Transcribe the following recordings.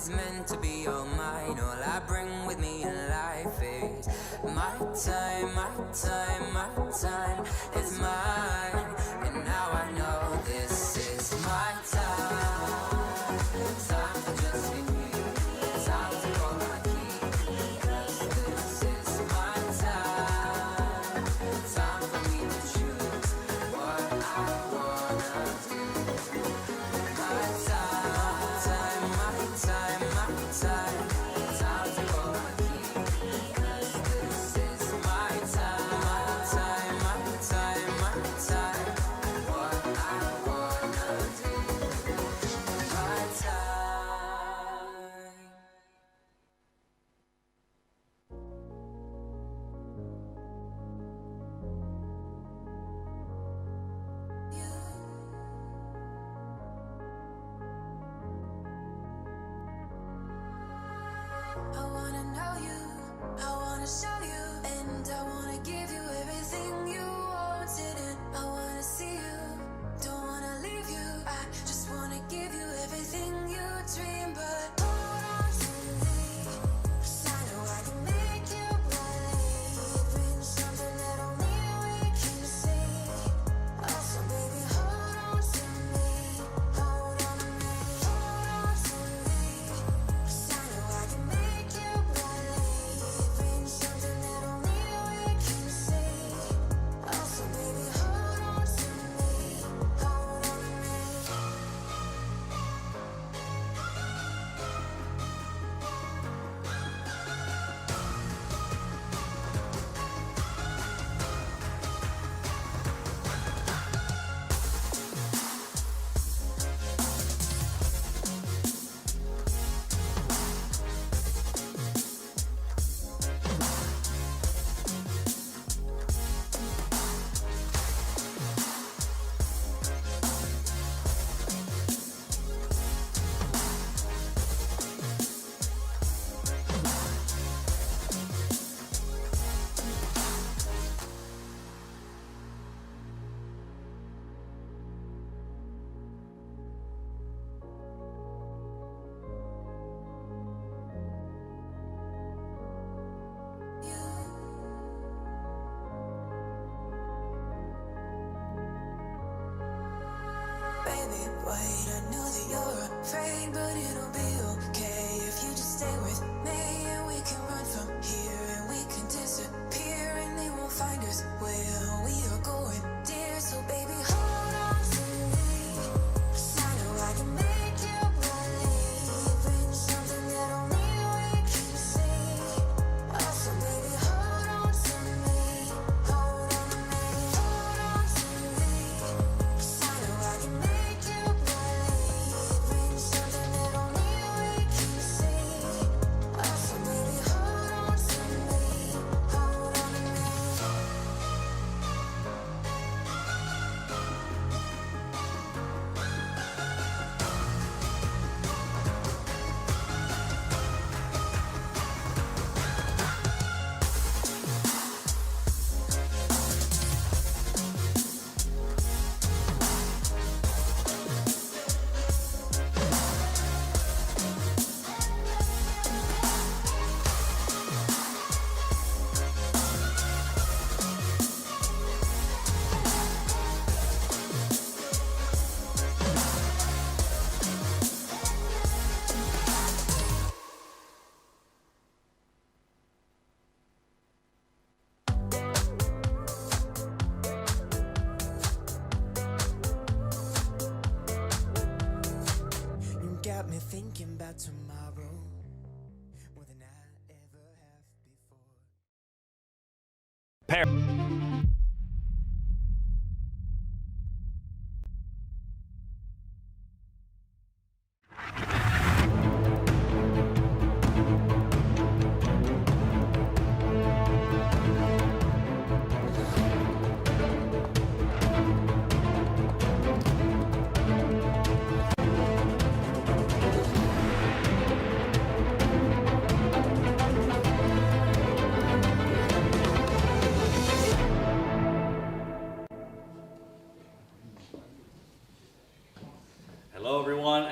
is meant to be all mine. All I bring with me in life is my time, my time, my time is mine. And now I know this is my time. Time to just be me. Time to call my key. 'Cause this is my time. Time for me to choose what I wanna do. My time, my time, my time. Time to call my key. 'Cause this is my time, my time, my time, my time. What I wanna do. My time. I wanna know you, I wanna show you, and I wanna give you everything you wanted, and I wanna see you, don't wanna leave you. I just wanna give you everything you dream, but hold on to me, 'cause I know I can make you believe in something that only we can see. Also, baby, hold on to me, hold on to me, hold on to me. 'Cause I know I can make you believe in something that only we can see. Also, baby, hold on to me, hold on to me. Baby, wait, I know that you're afraid, but it'll be okay if you just stay with me, and we can run from here, and we can disappear, and they won't find us where we are going, dear. So baby, hold on to me, 'cause I know I can make you believe in something that only we can see. Also, baby, hold on to me, hold on to me, hold on to me. 'Cause I know I can make you believe in something that only we can see. Also, baby, hold on to me, hold on to me. You got me thinking about tomorrow more than I ever have before.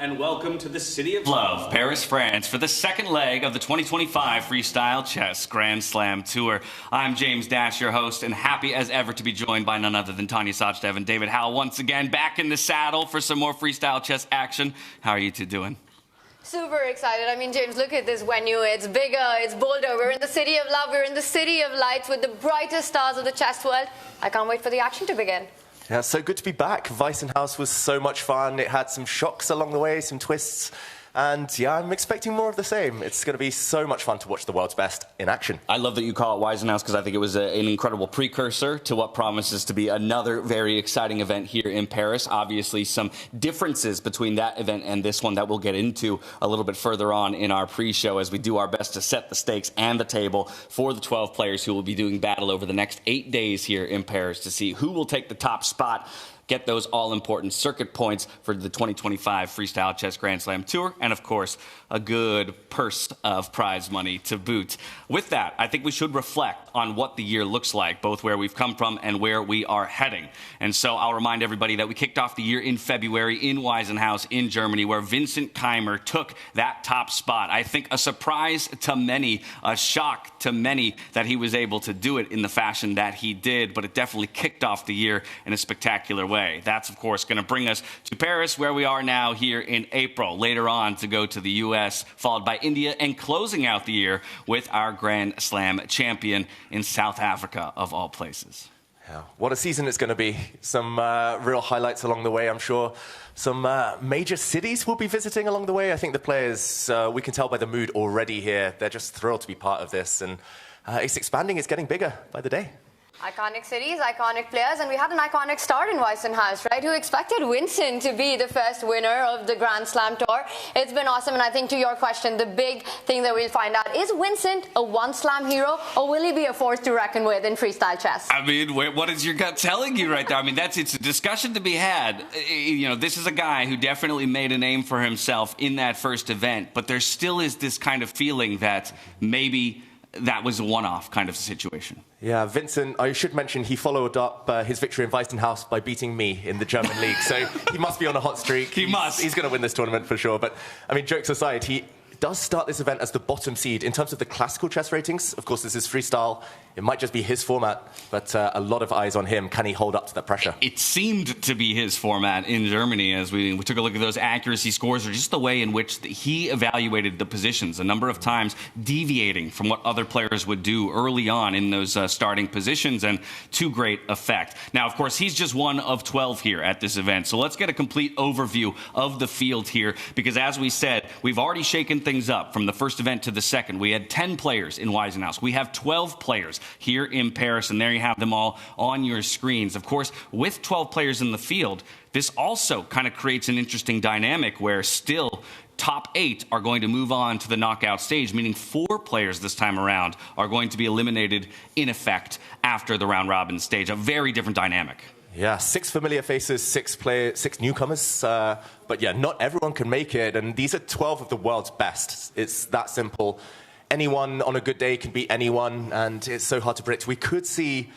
and welcome to the City of Love, Paris, France, for the second leg of the 2025 Freestyle Chess Grand Slam Tour. I'm James Dash, your host, and happy as ever to be joined by none other than Tanya Sachdev and David Howell once again back in the saddle for some more freestyle chess action. How are you two doing? Super excited. I mean, James, look at this venue. It's bigger, it's bolder. We're in the City of Love. We're in the City of Lights with the brightest stars of the chess world. I can't wait for the action to begin. Yeah, so good to be back. Weissenhaus was so much fun. It had some shocks along the way, some twists. And yeah, I'm expecting more of the same. It's going to be so much fun to watch the world's best in action. I love that you call it Weissenhaus because I think it was an incredible precursor to what promises to be another very exciting event here in Paris. Obviously, some differences between that event and this one that we'll get into a little bit further on in our pre-show as we do our best to set the stakes and the table for the 12 players who will be doing battle over the next 8 days here in Paris to see who will take the top spot, get those all-important circuit points for the 2025 Freestyle Chess Grand Slam Tour, and of course, a good purse of prize money to boot. With that, I think we should reflect on what the year looks like, both where we've come from and where we are heading. And so I'll remind everybody that we kicked off the year in February in Weissenhaus in Germany, where Vincent Keymer took that top spot. I think a surprise to many, a shock to many that he was able to do it in the fashion that he did, but it definitely kicked off the year in a spectacular way. That's, of course, going to bring us to Paris, where we are now here in April. Later on to go to the U.S., followed by India, and closing out the year with our Grand Slam champion in South Africa, of all places. Yeah, what a season it's going to be. Some real highlights along the way, I'm sure. Some major cities we'll be visiting along the way. I think the players, we can tell by the mood already here, they're just thrilled to be part of this. And it's expanding, it's getting bigger by the day. Iconic cities, iconic players, and we had an iconic start in Weissenhaus, right? Who expected Vincent to be the first winner of the Grand Slam Tour? It's been awesome, and I think to your question, the big thing that we'll find out, is Vincent a one-slam hero, or will he be a force to reckon with in freestyle chess? I mean, what is your gut telling you right there? I mean, it's a discussion to be had. You know, this is a guy who definitely made a name for himself in that first event, but there still is this kind of feeling that maybe that was a one-off kind of situation. Yeah, Vincent, I should mention, he followed up his victory in Weissenhaus by beating me in the German league. So he must be on a hot streak. He's going to win this tournament for sure. But, I mean, jokes aside, he does start this event as the bottom seed in terms of the classical chess ratings. Of course, this is freestyle. It might just be his format, but a lot of eyes on him. Can he hold up to that pressure? It seemed to be his format in Germany as we took a look at those accuracy scores, or just the way in which he evaluated the positions, a number of times deviating from what other players would do early on in those starting positions, and to great effect. Now, of course, he's just one of 12 here at this event, so let's get a complete overview of the field here, because as we said, we've already shaken things up from the first event to the second. We had 10 players in Weissenhaus. We have 12 players here in Paris, and there you have them all on your screens. Of course, with 12 players in the field, this also kind of creates an interesting dynamic where still top 8 are going to move on to the knockout stage, meaning 4 players this time around are going to be eliminated in effect after the round-robin stage. A very different dynamic. Yeah, 6 familiar faces, 6 newcomers. But yeah, not everyone can make it, and these are 12 of the world's best. It's that simple. Anyone on a good day can beat anyone, and it's so hard to predict. We could see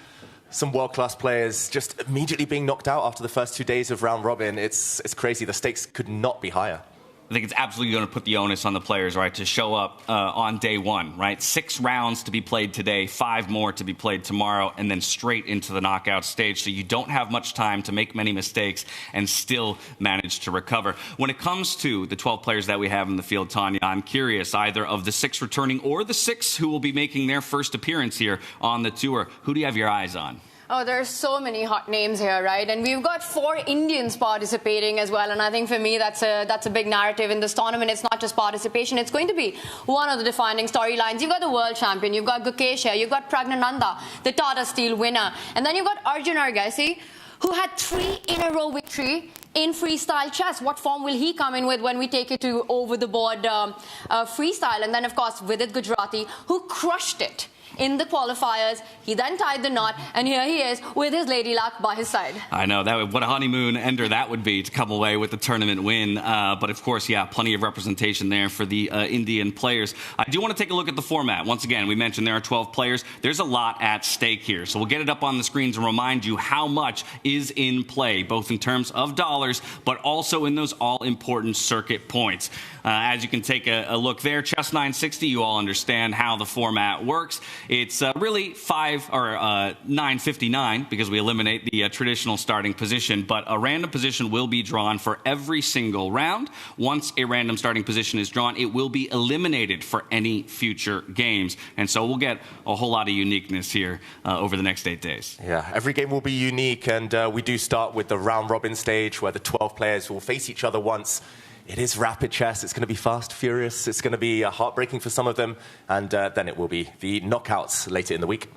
some world-class players just immediately being knocked out after the first 2 days of round robin. It's crazy. The stakes could not be higher. I think it's absolutely going to put the onus on the players, right, to show up on day one, right? 6 rounds to be played today, 5 more to be played tomorrow, and then straight into the knockout stage. So you don't have much time to make many mistakes and still manage to recover. When it comes to the 12 players that we have in the field, Tanya, I'm curious, either of the 6 returning or the 6 who will be making their first appearance here on the tour, who do you have your eyes on? Oh, there are so many hot names here, right? And we've got 4 Indians participating as well. And I think for me, that's a big narrative in this tournament. It's not just participation. It's going to be one of the defining storylines. You've got the world champion. You've got Gukesh here. You've got Praggnanandhaa, the Tata Steel winner. And then you've got Arjun Erigaisi, who had 3 in a row victory in freestyle chess. What form will he come in with when we take it to over-the-board freestyle? And then, of course, Vidit Gujrathi, who crushed it in the qualifiers. He then tied the knot, and here he is with his lady luck by his side. I know, what a honeymoon ender that would be to come away with the tournament win. But of course, yeah, plenty of representation there for the Indian players. I do want to take a look at the format. Once again, we mentioned there are 12 players. There's a lot at stake here. So we'll get it up on the screens and remind you how much is in play, both in terms of dollars, but also in those all-important circuit points. As you can take a look there, Chess 960, you all understand how the format works. It's really 959 because we eliminate the traditional starting position, but a random position will be drawn for every single round. Once a random starting position is drawn, it will be eliminated for any future games. And so we'll get a whole lot of uniqueness here over the next 8 days. Yeah, every game will be unique, and we do start with the round-robin stage where the 12 players will face each other once. It is rapid chess. It's going to be fast, furious. It's going to be heartbreaking for some of them, and then it will be the knockouts later in the week.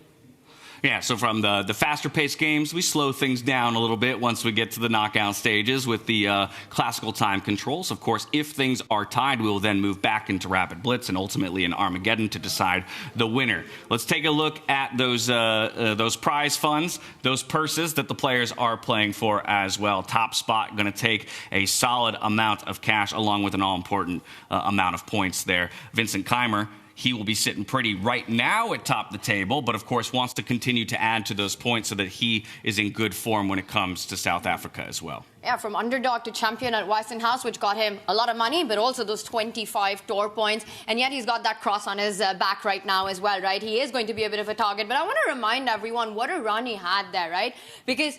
Yeah, so from the faster-paced games, we slow things down a little bit once we get to the knockout stages with the classical time controls. Of course, if things are tied, we will then move back into Rapid Blitz and ultimately in Armageddon to decide the winner. Let's take a look at those prize funds, those purses that the players are playing for as well. Top spot going to take a solid amount of cash along with an all-important amount of points there. Vincent Keymer, he will be sitting pretty right now at top of the table, but of course wants to continue to add to those points so that he is in good form when it comes to South Africa as well. Yeah, from underdog to champion at Weissenhaus, which got him a lot of money, but also those 25 tour points. And yet he's got that cross on his back right now as well, right? He is going to be a bit of a target. But I want to remind everyone what a run he had there, right? Because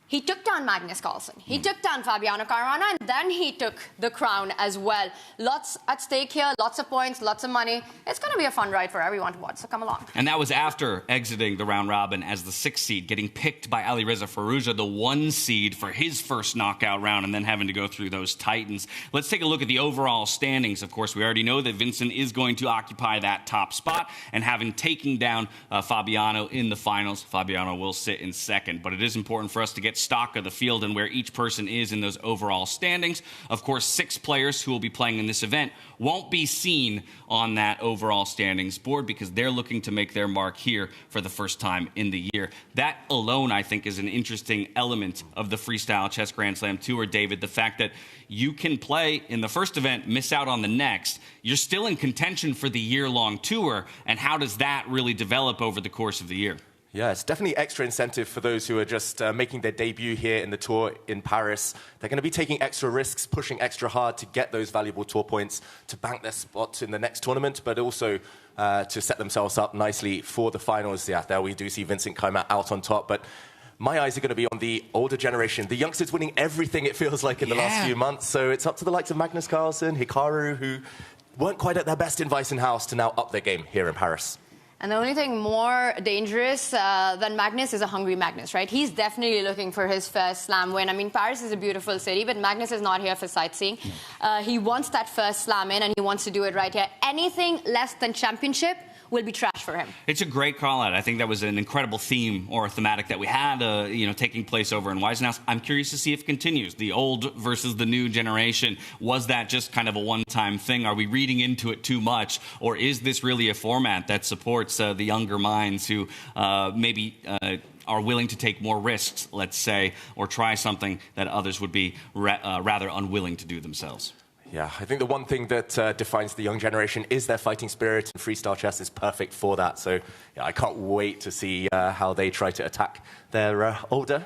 he took down Magnus Carlsen. He took down Fabiano Caruana, and then he took the crown as well. Lots at stake here, lots of points, lots of money. It's going to be a fun ride for everyone to watch, so come along. And that was after exiting the round robin as the 6th seed, getting picked by Alireza Firouzja, the 1 seed for his first knockout round, and then having to go through those titans. Let's take a look at the overall standings. Of course, we already know that Vincent is going to occupy that top spot, and having taken down Fabiano in the finals, Fabiano will sit in second. But it is important for us to get stock of the field and where each person is in those overall standings. Of course, 6 players who will be playing in this event won't be seen on that overall standings board because they're looking to make their mark here for the first time in the year. That alone, I think, is an interesting element of the Freestyle Chess Grand Slam Tour, David. The fact that you can play in the first event, miss out on the next. You're still in contention for the year-long tour, and how does that really develop over the course of the year? Yeah, it's definitely extra incentive for those who are just making their debut here in the tour in Paris. They're going to be taking extra risks, pushing extra hard to get those valuable tour points, to bank their spots in the next tournament, but also to set themselves up nicely for the finals. Yeah, there we do see Vincent Keymer out on top, but my eyes are going to be on the older generation, the youngsters winning everything, it feels like, in the last few months. So it's up to the likes of Magnus Carlsen, Hikaru, who weren't quite at their best in Weissenhaus, to now up their game here in Paris. And the only thing more dangerous than Magnus is a hungry Magnus, right? He's definitely looking for his first slam win. I mean, Paris is a beautiful city, but Magnus is not here for sightseeing. He wants that first slam in, and he wants to do it right here. Anything less than championship will be trash for him. It's a great call out. I think that was an incredible theme or thematic that we had, taking place over in Weissenhaus. I'm curious to see if it continues. The old versus the new generation. Was that just kind of a one-time thing? Are we reading into it too much? Or is this really a format that supports the younger minds who maybe are willing to take more risks, let's say, or try something that others would be rather unwilling to do themselves? Yeah, I think the one thing that defines the young generation is their fighting spirit, and freestyle chess is perfect for that. So yeah, I can't wait to see how they try to attack their older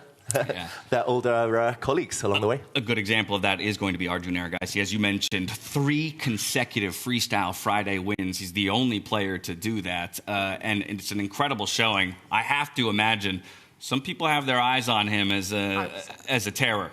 colleagues along the way. A good example of that is going to be Arjun Erigaisi. As you mentioned, 3 consecutive Freestyle Friday wins. He's the only player to do that, and it's an incredible showing. I have to imagine some people have their eyes on him as a terror.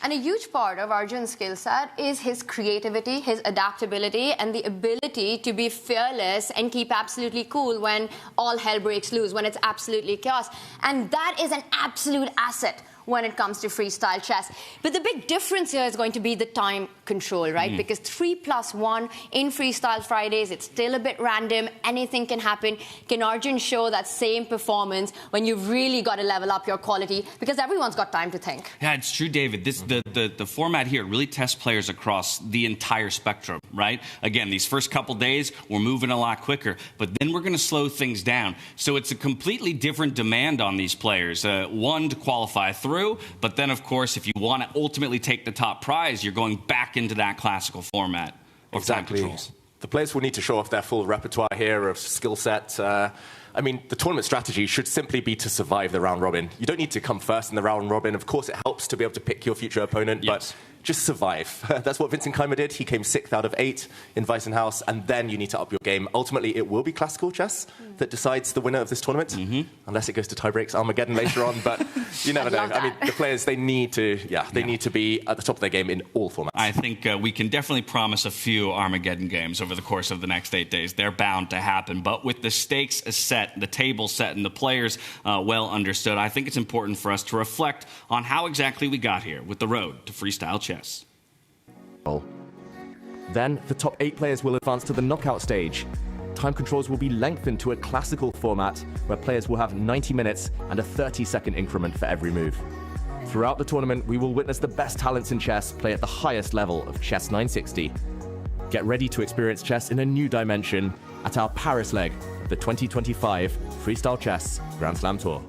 And a huge part of Arjun's skill set is his creativity, his adaptability, and the ability to be fearless and keep absolutely cool when all hell breaks loose, when it's absolutely chaos. And that is an absolute asset when it comes to freestyle chess. But the big difference here is going to be the time control, right? Because 3+1 in Freestyle Fridays, it's still a bit random. Anything can happen. Can Arjun show that same performance when you've really got to level up your quality? Because everyone's got time to think. Yeah, it's true, David. The format here really tests players across the entire spectrum, right? Again, these first couple days, we're moving a lot quicker, but then we're going to slow things down. So it's a completely different demand on these players. One, to qualify through, but then, of course, if you want to ultimately take the top prize, you're going back into that classical format of time controls. The players will need to show off their full repertoire here of skill set. I mean, the tournament strategy should simply be to survive the round robin. You don't need to come first in the round robin. Of course, it helps to be able to pick your future opponent, but just survive. That's what Vincent Keymer did. He came 6th out of 8 in Weissenhaus, and then you need to up your game. Ultimately, it will be classical chess that decides the winner of this tournament, unless it goes to tiebreaks, Armageddon later on, but you never know. I mean, the players, they need to be at the top of their game in all formats. I think we can definitely promise a few Armageddon games over the course of the next 8 days. They're bound to happen, but with the stakes set, the table set, and the players well understood, I think it's important for us to reflect on how exactly we got here with the road to freestyle chess. Then, the top 8 players will advance to the knockout stage. Time controls will be lengthened to a classical format where players will have 90 minutes and a 30-second increment for every move. Throughout the tournament, we will witness the best talents in chess play at the highest level of Chess 960. Get ready to experience chess in a new dimension at our Paris leg of the 2025 Freestyle Chess Grand Slam Tour.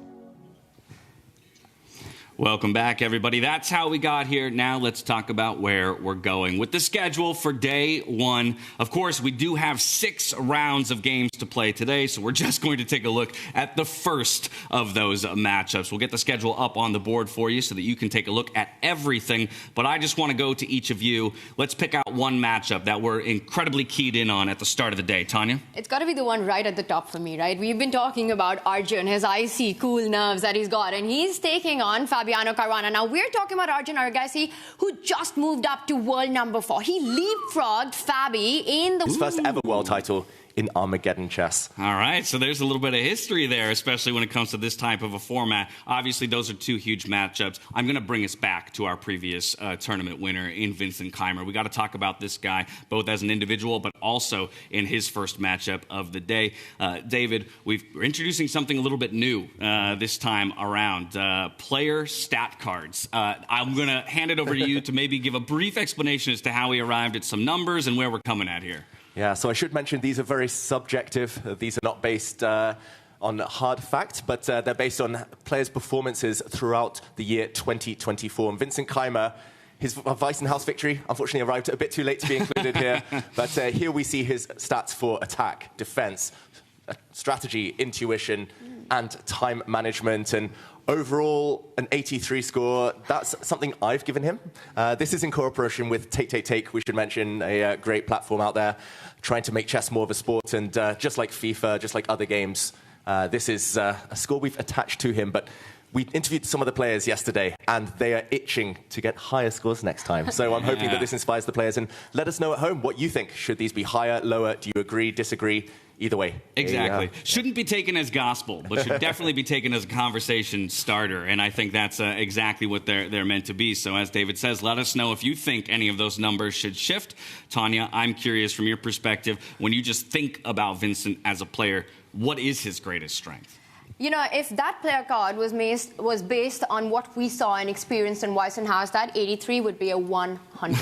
Welcome back, everybody. That's how we got here. Now let's talk about where we're going. With the schedule for day 1, of course, we do have 6 rounds of games to play today, so we're just going to take a look at the first of those matchups. We'll get the schedule up on the board for you so that you can take a look at everything, but I just want to go to each of you. Let's pick out one matchup that we're incredibly keyed in on at the start of the day. Tanya? It's got to be the one right at the top for me, right? We've been talking about Arjun, his icy, cool nerves that he's got, and he's taking on Fabiano Caruana. Now, we're talking about Arjun Erigaisi, who just moved up to world number 4. He leapfrogged Fabi in the... His first ever world title in Armageddon chess. All right, so there's a little bit of history there, especially when it comes to this type of a format. Obviously, those are 2 huge matchups. I'm going to bring us back to our previous tournament winner in Vincent Keymer. We got to talk about this guy, both as an individual, but also in his first matchup of the day. David, we're introducing something a little bit new this time around, player stat cards. I'm going to hand it over to you to maybe give a brief explanation as to how we arrived at some numbers and where we're coming at here. Yeah, so I should mention these are very subjective. These are not based on hard fact, but they're based on players' performances throughout the year 2024. And Vincent Keymer, his Weissenhaus victory, unfortunately arrived a bit too late to be included here. But here we see his stats for attack, defense, strategy, intuition, and time management. And overall, an 83 score. That's something I've given him. This is in cooperation with Take, we should mention, a great platform out there, trying to make chess more of a sport. And just like FIFA, just like other games, this is a score we've attached to him. But we interviewed some of the players yesterday, and they are itching to get higher scores next time. So I'm hoping that this inspires the players. And let us know at home what you think. Should these be higher, lower? Do you agree, disagree? Either way. Exactly. Shouldn't be taken as gospel, but should definitely be taken as a conversation starter. And I think that's exactly what they're meant to be. So as David says, let us know if you think any of those numbers should shift. Tanya, I'm curious from your perspective, when you just think about Vincent as a player, what is his greatest strength? You know, if that player card was based on what we saw and experienced in Weissenhaus, that 83 would be a 100.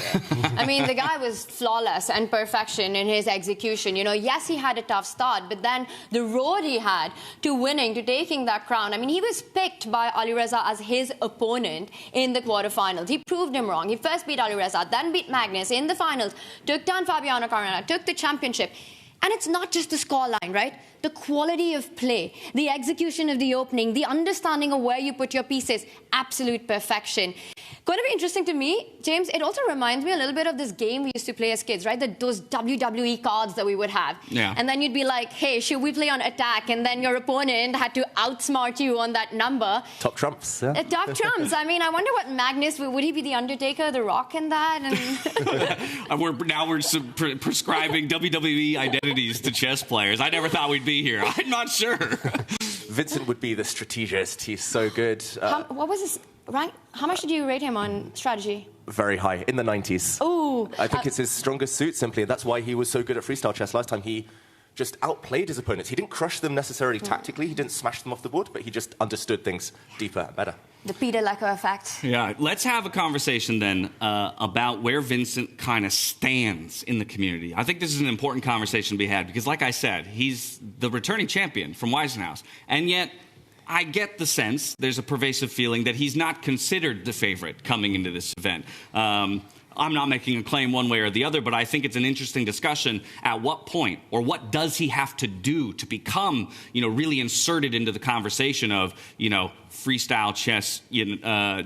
I mean, the guy was flawless and perfection in his execution. You know, yes, he had a tough start, but then the road he had to winning, to taking that crown. I mean, he was picked by Alireza as his opponent in the quarterfinals. He proved him wrong. He first beat Alireza, then beat Magnus in the finals, took down Fabiano Caruana, took the championship. And it's not just the scoreline, right? The quality of play, the execution of the opening, the understanding of where you put your pieces, absolute perfection. Going to be interesting to me, James, it also reminds me a little bit of this game we used to play as kids, right? Those WWE cards that we would have. Yeah. And then you'd be like, hey, should we play on attack? And then your opponent had to outsmart you on that number. Top trumps. Yeah. Top trumps. I mean, I wonder what Magnus, would he be the Undertaker, the Rock in that? And we're prescribing WWE identities to chess players. I never thought we'd be here. I'm not sure. Vincent would be the strategist. He's so good. What was his Right? How much did you rate him on strategy? Very high, in the 90s. Ooh. I think it's his strongest suit, simply. That's why he was so good at freestyle chess last time. He just outplayed his opponents. He didn't crush them necessarily tactically. He didn't smash them off the board, but he just understood things deeper and better. The Peter Lecco effect. Yeah, let's have a conversation then about where Vincent kind of stands in the community. I think this is an important conversation to be had because, like I said, he's the returning champion from Weisenhaus. And yet, I get the sense, there's a pervasive feeling that he's not considered the favorite coming into this event. I'm not making a claim one way or the other, but I think it's an interesting discussion. At what point, or what does he have to do to become, really inserted into the conversation of, freestyle chess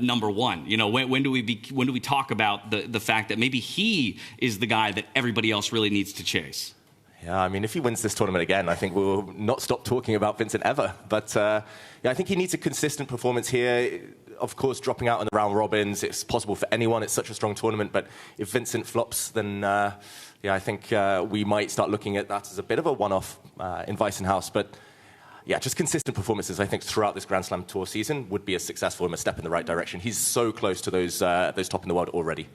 number one? When do we talk about the fact that maybe he is the guy that everybody else really needs to chase? Yeah, I mean, if he wins this tournament again, I think we'll not stop talking about Vincent ever. But I think he needs a consistent performance here. Of course, dropping out in the round robins, it's possible for anyone. It's such a strong tournament. But if Vincent flops, then I think we might start looking at that as a bit of a one-off in Weisenhaus. But yeah, just consistent performances, I think, throughout this Grand Slam Tour season would be as successful and a step in the right direction. He's so close to those top in the world already.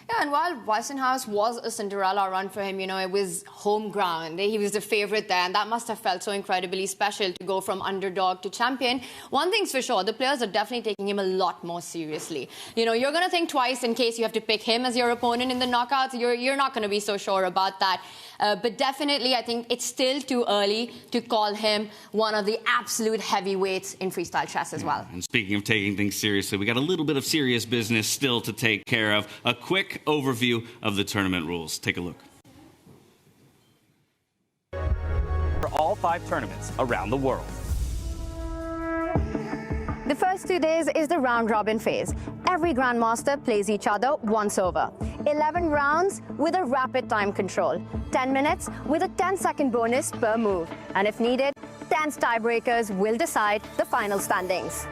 Yeah, and while Weisenhaus was a Cinderella run for him, it was home ground. He was the favourite there, and that must have felt so incredibly special to go from underdog to champion. One thing's for sure, the players are definitely taking him a lot more seriously. You're going to think twice in case you have to pick him as your opponent in the knockouts. You're not going to be so sure about that. But definitely, I think it's still too early to call him one of the absolute heavyweights in freestyle chess as well. And speaking of taking things seriously, we got a little bit of serious business still to take care of. A quick overview of the tournament rules. Take a look. For all 5 tournaments around the world. The first 2 days is the round-robin phase. Every grandmaster plays each other once over. 11 rounds with a rapid time control. 10 minutes with a 10-second bonus per move. And if needed, 10 tiebreakers will decide the final standings.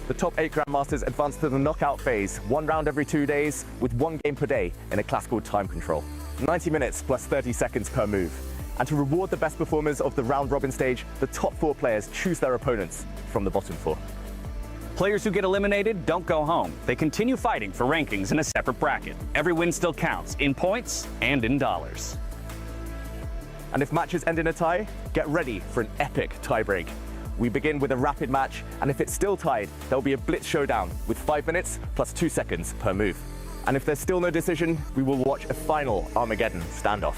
The top 8 grandmasters advance to the knockout phase, 1 round every 2 days with 1 game per day in a classical time control. 90 minutes plus 30 seconds per move. And to reward the best performers of the round-robin stage, the top 4 players choose their opponents from the bottom 4. Players who get eliminated don't go home. They continue fighting for rankings in a separate bracket. Every win still counts, in points and in dollars. And if matches end in a tie, get ready for an epic tiebreak. We begin with a rapid match, and if it's still tied, there'll be a blitz showdown with 5 minutes plus 2 seconds per move. And if there's still no decision, we will watch a final Armageddon standoff.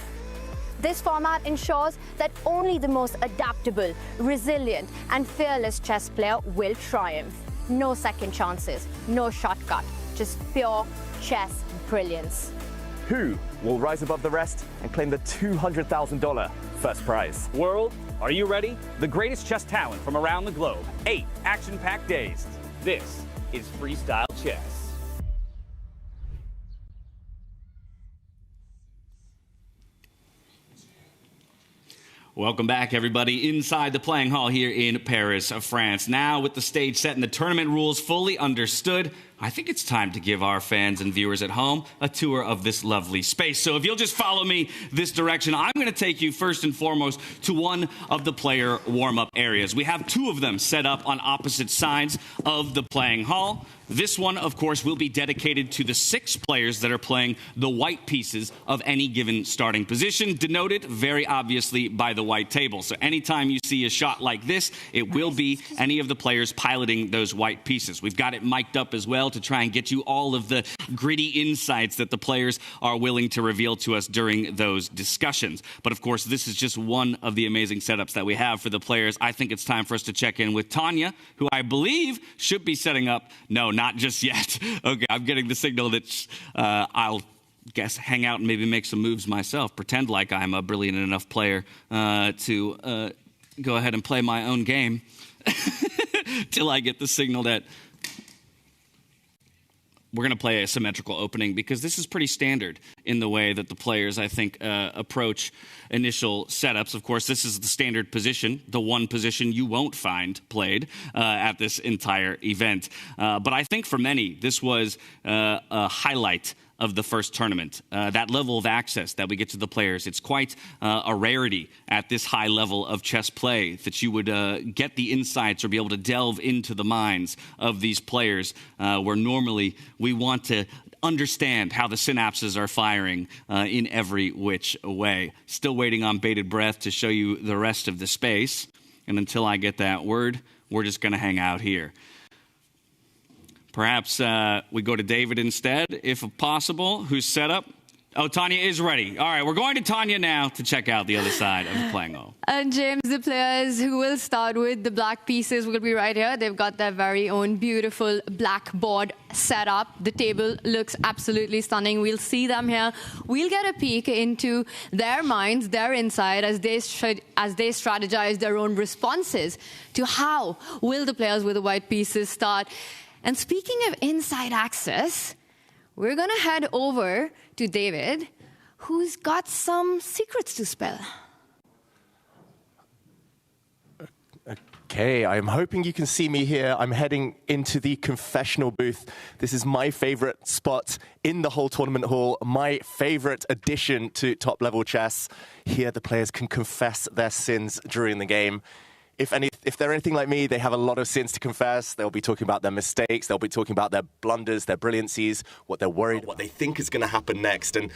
This format ensures that only the most adaptable, resilient, and fearless chess player will triumph. No second chances, no shortcut, just pure chess brilliance. Who will rise above the rest and claim the $200,000 first prize? World, are you ready? The greatest chess talent from around the globe. 8 action-packed days. This is Freestyle Chess. Welcome back, everybody, inside the playing hall here in Paris, France. Now, with the stage set and the tournament rules fully understood, I think it's time to give our fans and viewers at home a tour of this lovely space. So if you'll just follow me this direction, I'm going to take you first and foremost to one of the player warm-up areas. We have 2 of them set up on opposite sides of the playing hall. This one, of course, will be dedicated to the 6 players that are playing the white pieces of any given starting position, denoted very obviously by the white table. So anytime you see a shot like this, it will be any of the players piloting those white pieces. We've got it mic'd up as well to try and get you all of the gritty insights that the players are willing to reveal to us during those discussions. But of course, this is just one of the amazing setups that we have for the players. I think it's time for us to check in with Tanya, who I believe should be setting up. No, not just yet. Okay, I'm getting the signal that I'll guess hang out and maybe make some moves myself, pretend like I'm a brilliant enough player to go ahead and play my own game till I get the signal that we're going to play a symmetrical opening, because this is pretty standard in the way that the players, I think, approach initial setups. Of course, this is the standard position, the one position you won't find played at this entire event. But I think for many, this was a highlight of the first tournament. That level of access that we get to the players, it's quite a rarity at this high level of chess play that you would get the insights or be able to delve into the minds of these players, where normally we want to understand how the synapses are firing in every which way. Still waiting on bated breath to show you the rest of the space. And until I get that word, we're just going to hang out here. Perhaps we go to David instead, if possible, who's set up. Oh, Tanya is ready. All right, we're going to Tanya now to check out the other side of the playing hall. And James, the players who will start with the black pieces will be right here. They've got their very own beautiful black board set up. The table looks absolutely stunning. We'll see them here. We'll get a peek into their minds, their insight, as they strategize their own responses to how will the players with the white pieces start. And speaking of inside access, we're going to head over to David, who's got some secrets to spill. Okay, I'm hoping you can see me here. I'm heading into the confessional booth. This is my favorite spot in the whole tournament hall, my favorite addition to top-level chess. Here, the players can confess their sins during the game. If they're anything like me, they have a lot of sins to confess. They'll be talking about their mistakes. They'll be talking about their blunders, their brilliancies, what they're worried, what they think is going to happen next. And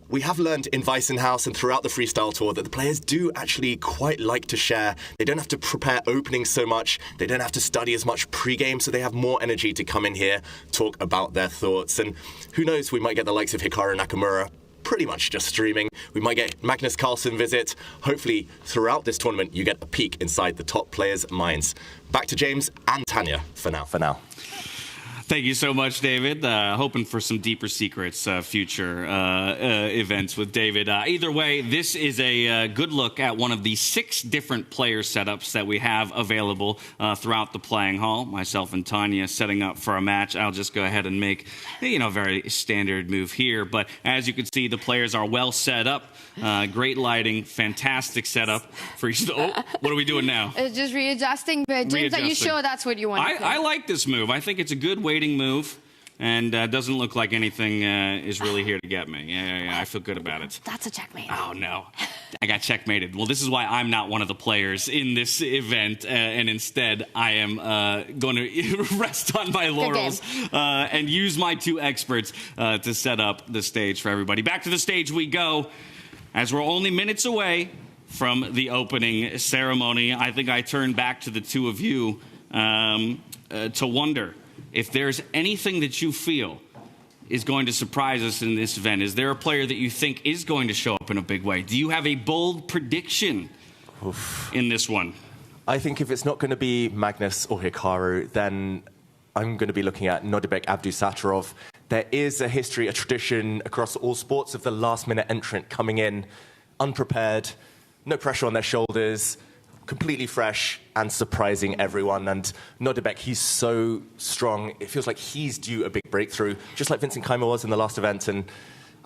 we have learned in Weissenhaus and throughout the Freestyle Tour that the players do actually quite like to share. They don't have to prepare openings so much. They don't have to study as much pre-game, so they have more energy to come in here, talk about their thoughts. And who knows, we might get the likes of Hikaru Nakamura pretty much just streaming. We might get Magnus Carlsen visit. Hopefully, throughout this tournament, you get a peek inside the top players' minds. Back to James and Tanya for now. Thank you so much, David. Hoping for some deeper secrets, future events with David. Either way, this is a good look at one of the 6 different player setups that we have available throughout the playing hall. Myself and Tanya setting up for a match. I'll just go ahead and make, a very standard move here. But as you can see, the players are well set up. Great lighting, fantastic setup for each. Oh, what are we doing now? Just readjusting. James, are you sure that's what you want to play? I like this move. I think it's a good waiting move, and doesn't look like anything is really here to get me. Yeah, I feel good about it. That's a checkmate. Oh, no. I got checkmated. Well, this is why I'm not one of the players in this event, and instead I am going to rest on my laurels and use my 2 experts to set up the stage for everybody. Back to the stage we go, as we're only minutes away from the opening ceremony. I think I turn back to the 2 of you to wonder if there's anything that you feel is going to surprise us in this event. Is there a player that you think is going to show up in a big way? Do you have a bold prediction in this one? I think if it's not going to be Magnus or Hikaru, then I'm going to be looking at Nodirbek Abdusattorov. There is a history, a tradition across all sports of the last-minute entrant coming in unprepared, no pressure on their shoulders, completely fresh and surprising everyone. And Nodirbek, he's so strong. It feels like he's due a big breakthrough, just like Vincent Keymer was in the last event. And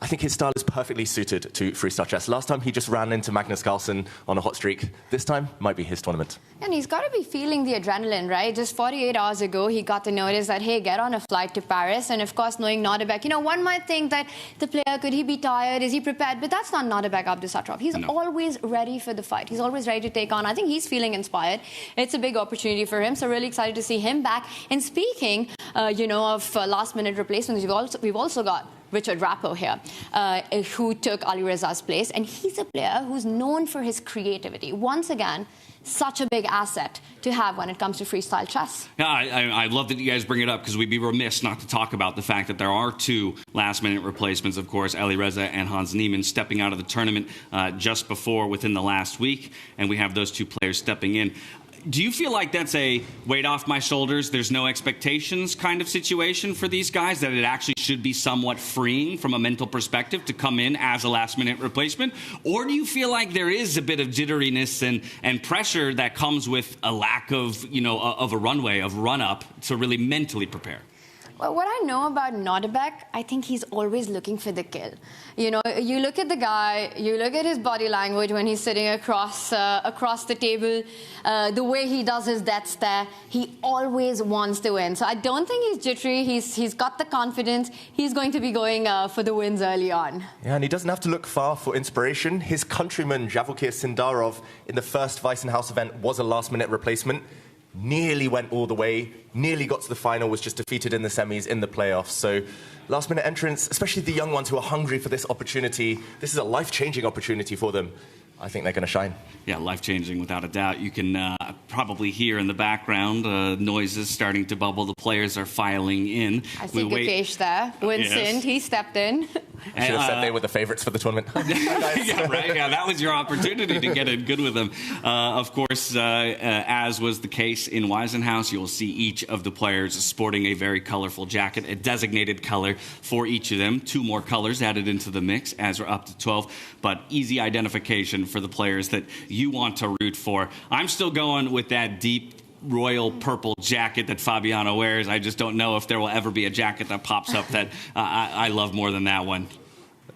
I think his style is perfectly suited to freestyle chess. Last time, he just ran into Magnus Carlsen on a hot streak. This time, might be his tournament. And he's got to be feeling the adrenaline, right? Just 48 hours ago, he got the notice that, hey, get on a flight to Paris. And of course, knowing Nodirbek, one might think that the player, could he be tired? Is he prepared? But that's not Nodirbek Abdusattorov. He's always ready for the fight. He's always ready to take on. I think he's feeling inspired. It's a big opportunity for him. So really excited to see him back. And speaking, of last-minute replacements, we've also got Richard Rapport here, who took Ali Reza's place. And he's a player who's known for his creativity. Once again, such a big asset to have when it comes to freestyle chess. Yeah, I love that you guys bring it up, because we'd be remiss not to talk about the fact that there are 2 last-minute replacements, of course, Ali Reza and Hans Niemann stepping out of the tournament just within the last week, and we have those 2 players stepping in. Do you feel like that's a weight off my shoulders, there's no expectations kind of situation for these guys, that it actually should be somewhat freeing from a mental perspective to come in as a last-minute replacement? Or do you feel like there is a bit of jitteriness and pressure that comes with a lack of, of a runway, of run-up to really mentally prepare? Well, what I know about Nodirbek, I think he's always looking for the kill. You know, you look at the guy, you look at his body language when he's sitting across the table, the way he does his death stare, he always wants to win. So I don't think he's jittery. He's got the confidence. He's going to be going for the wins early on. Yeah, and he doesn't have to look far for inspiration. His countryman, Javukir Sindarov, in the first Weissenhaus event was a last-minute replacement. Nearly went all the way, nearly got to the final, was just defeated in the semis, in the playoffs. So last-minute entrants, especially the young ones who are hungry for this opportunity, this is a life-changing opportunity for them. I think they're going to shine. Yeah, life-changing without a doubt. You can probably hear in the background noises starting to bubble. The players are filing in. I see Gukesh there. Vincent, yes. He stepped in. You should have said they were the favourites for the tournament. Yeah, right. Yeah, that was your opportunity to get in good with them. Of course, as was the case in Weissenhaus, you'll see each of the players sporting a very colourful jacket, a designated colour for each of them. 2 more colours added into the mix as we're up to 12, but easy identification for the players that you want to root for. I'm still going with that deep royal purple jacket that Fabiano wears. I just don't know if there will ever be a jacket that pops up that I love more than that one.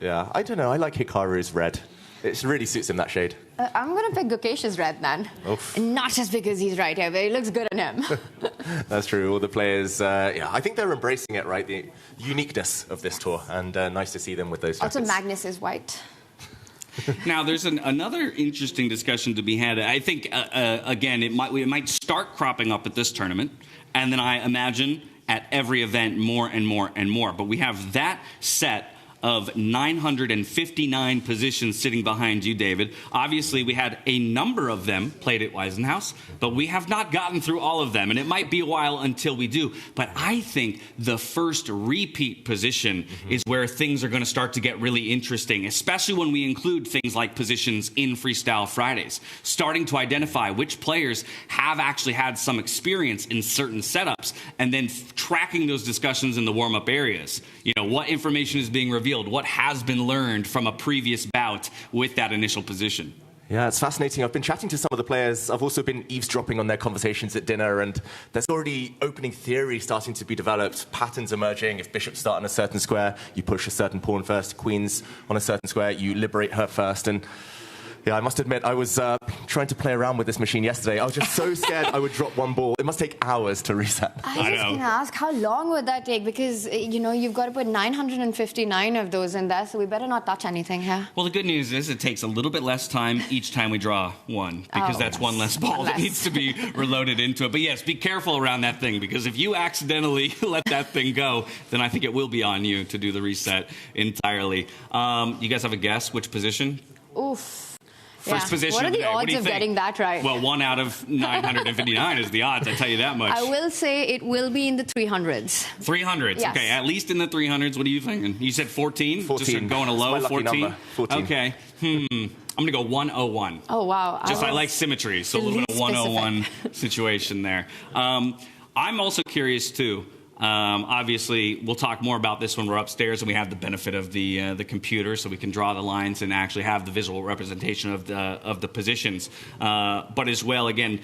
Yeah, I don't know. I like Hikaru's red. It really suits him, that shade. I'm going to pick Gukesh's red, then. Oof. Not just because he's right here, but it looks good on him. That's true. All the players, yeah, I think they're embracing it, right? The uniqueness of this tour, and nice to see them with those jackets. Also, Magnus is white. Now, there's another interesting discussion to be had. I think, again, it might start cropping up at this tournament, and then I imagine at every event more and more and more. But we have that set of 959 positions sitting behind you, David. Obviously, we had a number of them played at Weissenhaus, but we have not gotten through all of them, and it might be a while until we do. But I think the first repeat position is where things are going to start to get really interesting, especially when we include things like positions in Freestyle Fridays, starting to identify which players have actually had some experience in certain setups, and then tracking those discussions in the warm-up areas. You know, what information is being revealed, what has been learned from a previous bout with that initial position. Yeah, it's fascinating. I've been chatting to some of the players. I've also been eavesdropping on their conversations at dinner, and there's already opening theory starting to be developed, patterns emerging. If bishops start on a certain square, you push a certain pawn first. Queens on a certain square, you liberate her first. And yeah, I must admit, I was trying to play around with this machine yesterday. I was just so scared I would drop one ball. It must take hours to reset. I was just going to ask, how long would that take? Because, you know, you've got to put 959 of those in there, so we better not touch anything here. Well, the good news is it takes a little bit less time each time we draw one, because that's one less ball that needs to be reloaded into it. But yes, be careful around that thing, because if you accidentally let that thing go, then I think it will be on you to do the reset entirely. You guys have a guess which position? Oof. First position. What are the odds of think? Getting that right? Well, 1 out of 959 is the odds, I tell you that much. I will say it will be in the 300s. 300s, yes. Okay, at least in the 300s. What are you thinking? You said 14? 14. Just going a low, 14? 14. Okay. I'm going to go 101. Oh, wow. Just I like symmetry, so a little bit of 101 situation there. I'm also curious, too. Obviously, we'll talk more about this when we're upstairs and we have the benefit of the computer, so we can draw the lines and actually have the visual representation of the positions. But as well, again,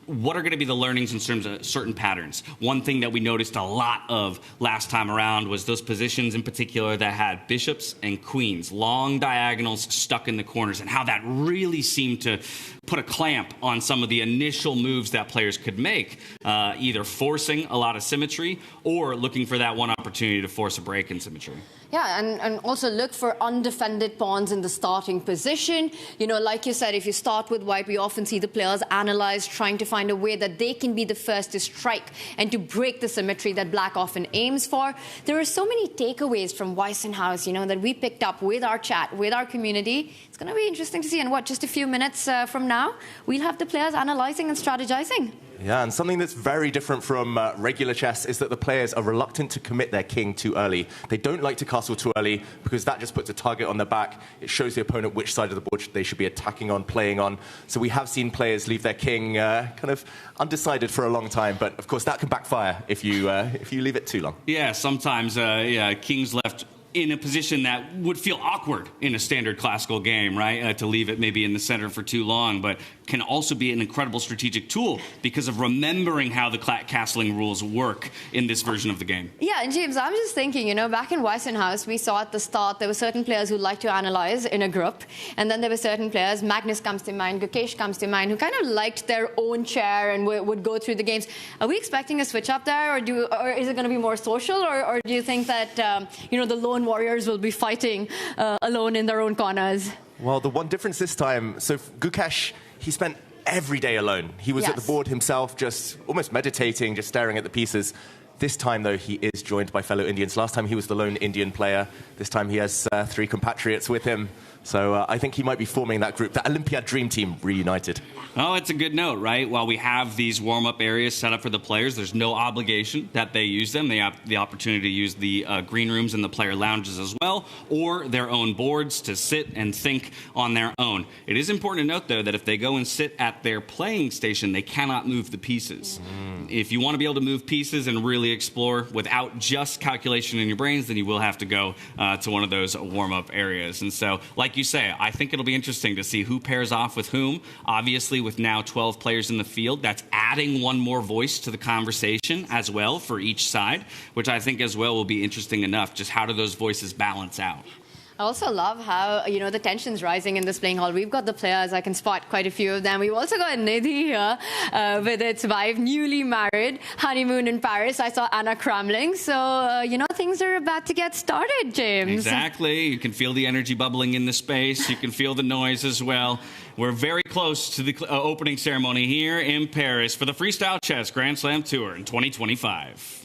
what are going to be the learnings in terms of certain patterns? One thing that we noticed a lot of last time around was those positions in particular that had bishops and queens, long diagonals stuck in the corners, and how that really seemed to put a clamp on some of the initial moves that players could make, either forcing a lot of symmetry or looking for that one opportunity to force a break in symmetry. Yeah, and also look for undefended pawns in the starting position. You know, like you said, if you start with white, we often see the players analyze, trying to find a way that they can be the first to strike and to break the symmetry that black often aims for. There are so many takeaways from Weissenhaus, you know, that we picked up with our chat, with our community. It's going to be interesting to see. And just a few minutes from now, we'll have the players analyzing and strategizing. Yeah, and something that's very different from regular chess is that the players are reluctant to commit their king too early. They don't like to castle too early because that just puts a target on their back. It shows the opponent which side of the board they should be attacking on, playing on. So we have seen players leave their king kind of undecided for a long time. But, of course, that can backfire if you leave it too long. Yeah, sometimes kings left in a position that would feel awkward in a standard classical game, right? To leave it maybe in the center for too long, but can also be an incredible strategic tool because of remembering how the castling rules work in this version of the game. Yeah, and James, I'm just thinking, you know, back in Weissenhaus, we saw at the start there were certain players who liked to analyze in a group, and then there were certain players, Magnus comes to mind, Gukesh comes to mind, who kind of liked their own chair and would go through the games. Are we expecting a switch up there, or is it going to be more social, or do you think that, you know, the lone warriors will be fighting alone in their own corners? Well, the one difference this time, so Gukesh, he spent every day alone. He was at the board himself, just almost meditating, just staring at the pieces. This time, though, he is joined by fellow Indians. Last time he was the lone Indian player. This time he has 3 compatriots with him. So I think he might be forming that group, the Olympiad Dream Team reunited. Oh, it's a good note, right? While we have these warm-up areas set up for the players, there's no obligation that they use them. They have the opportunity to use the green rooms and the player lounges as well, or their own boards to sit and think on their own. It is important to note, though, that if they go and sit at their playing station, they cannot move the pieces. If you want to be able to move pieces and really explore without just calculation in your brains, then you will have to go to one of those warm-up areas. And so, like you say, I think it'll be interesting to see who pairs off with whom. Obviously, with now 12 players in the field, that's adding one more voice to the conversation as well for each side, which I think as well will be interesting enough. Just how do those voices balance out? I also love how, you know, the tension's rising in this playing hall. We've got the players, I can spot quite a few of them. We've also got Nidhi here with its wife, newly married, honeymoon in Paris. I saw Anna Kramling. So, you know, things are about to get started, James. Exactly. You can feel the energy bubbling in the space. You can feel the noise as well. We're very close to the opening ceremony here in Paris for the Freestyle Chess Grand Slam Tour in 2025.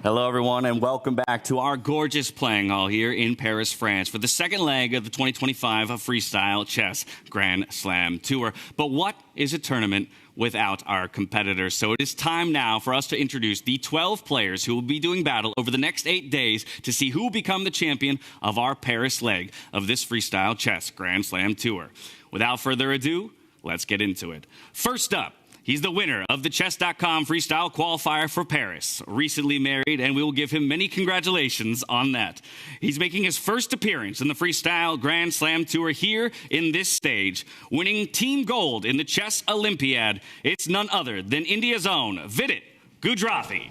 Hello, everyone, and welcome back to our gorgeous playing hall here in Paris, France, for the second leg of the 2025 Freestyle Chess Grand Slam Tour. But what is a tournament without our competitors? So it is time now for us to introduce the 12 players who will be doing battle over the next 8 days to see who will become the champion of our Paris leg of this Freestyle Chess Grand Slam Tour. Without further ado, let's get into it. First up, he's the winner of the Chess.com Freestyle Qualifier for Paris, recently married, and we will give him many congratulations on that. He's making his first appearance in the Freestyle Grand Slam Tour here in this stage, winning Team Gold in the Chess Olympiad. It's none other than India's own Vidit Gujrathi.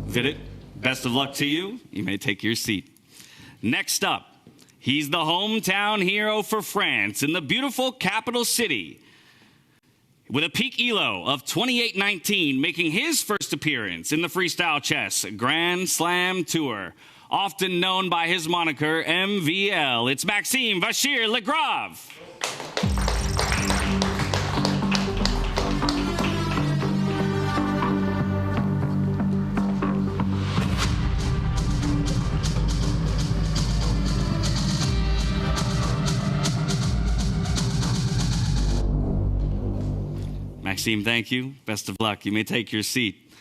Vidit, best of luck to you. You may take your seat. Next up, he's the hometown hero for France in the beautiful capital city, with a peak ELO of 28.19, making his first appearance in the Freestyle Chess Grand Slam Tour, often known by his moniker MVL. It's Maxime Vachier-Lagrave. Maxime, thank you. Best of luck. You may take your seat.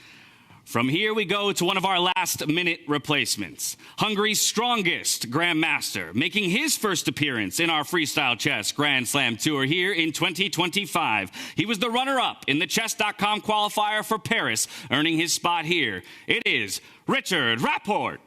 From here, we go to one of our last-minute replacements. Hungary's strongest Grandmaster, making his first appearance in our Freestyle Chess Grand Slam Tour here in 2025. He was the runner-up in the Chess.com qualifier for Paris, earning his spot here. It is Richard Rapport.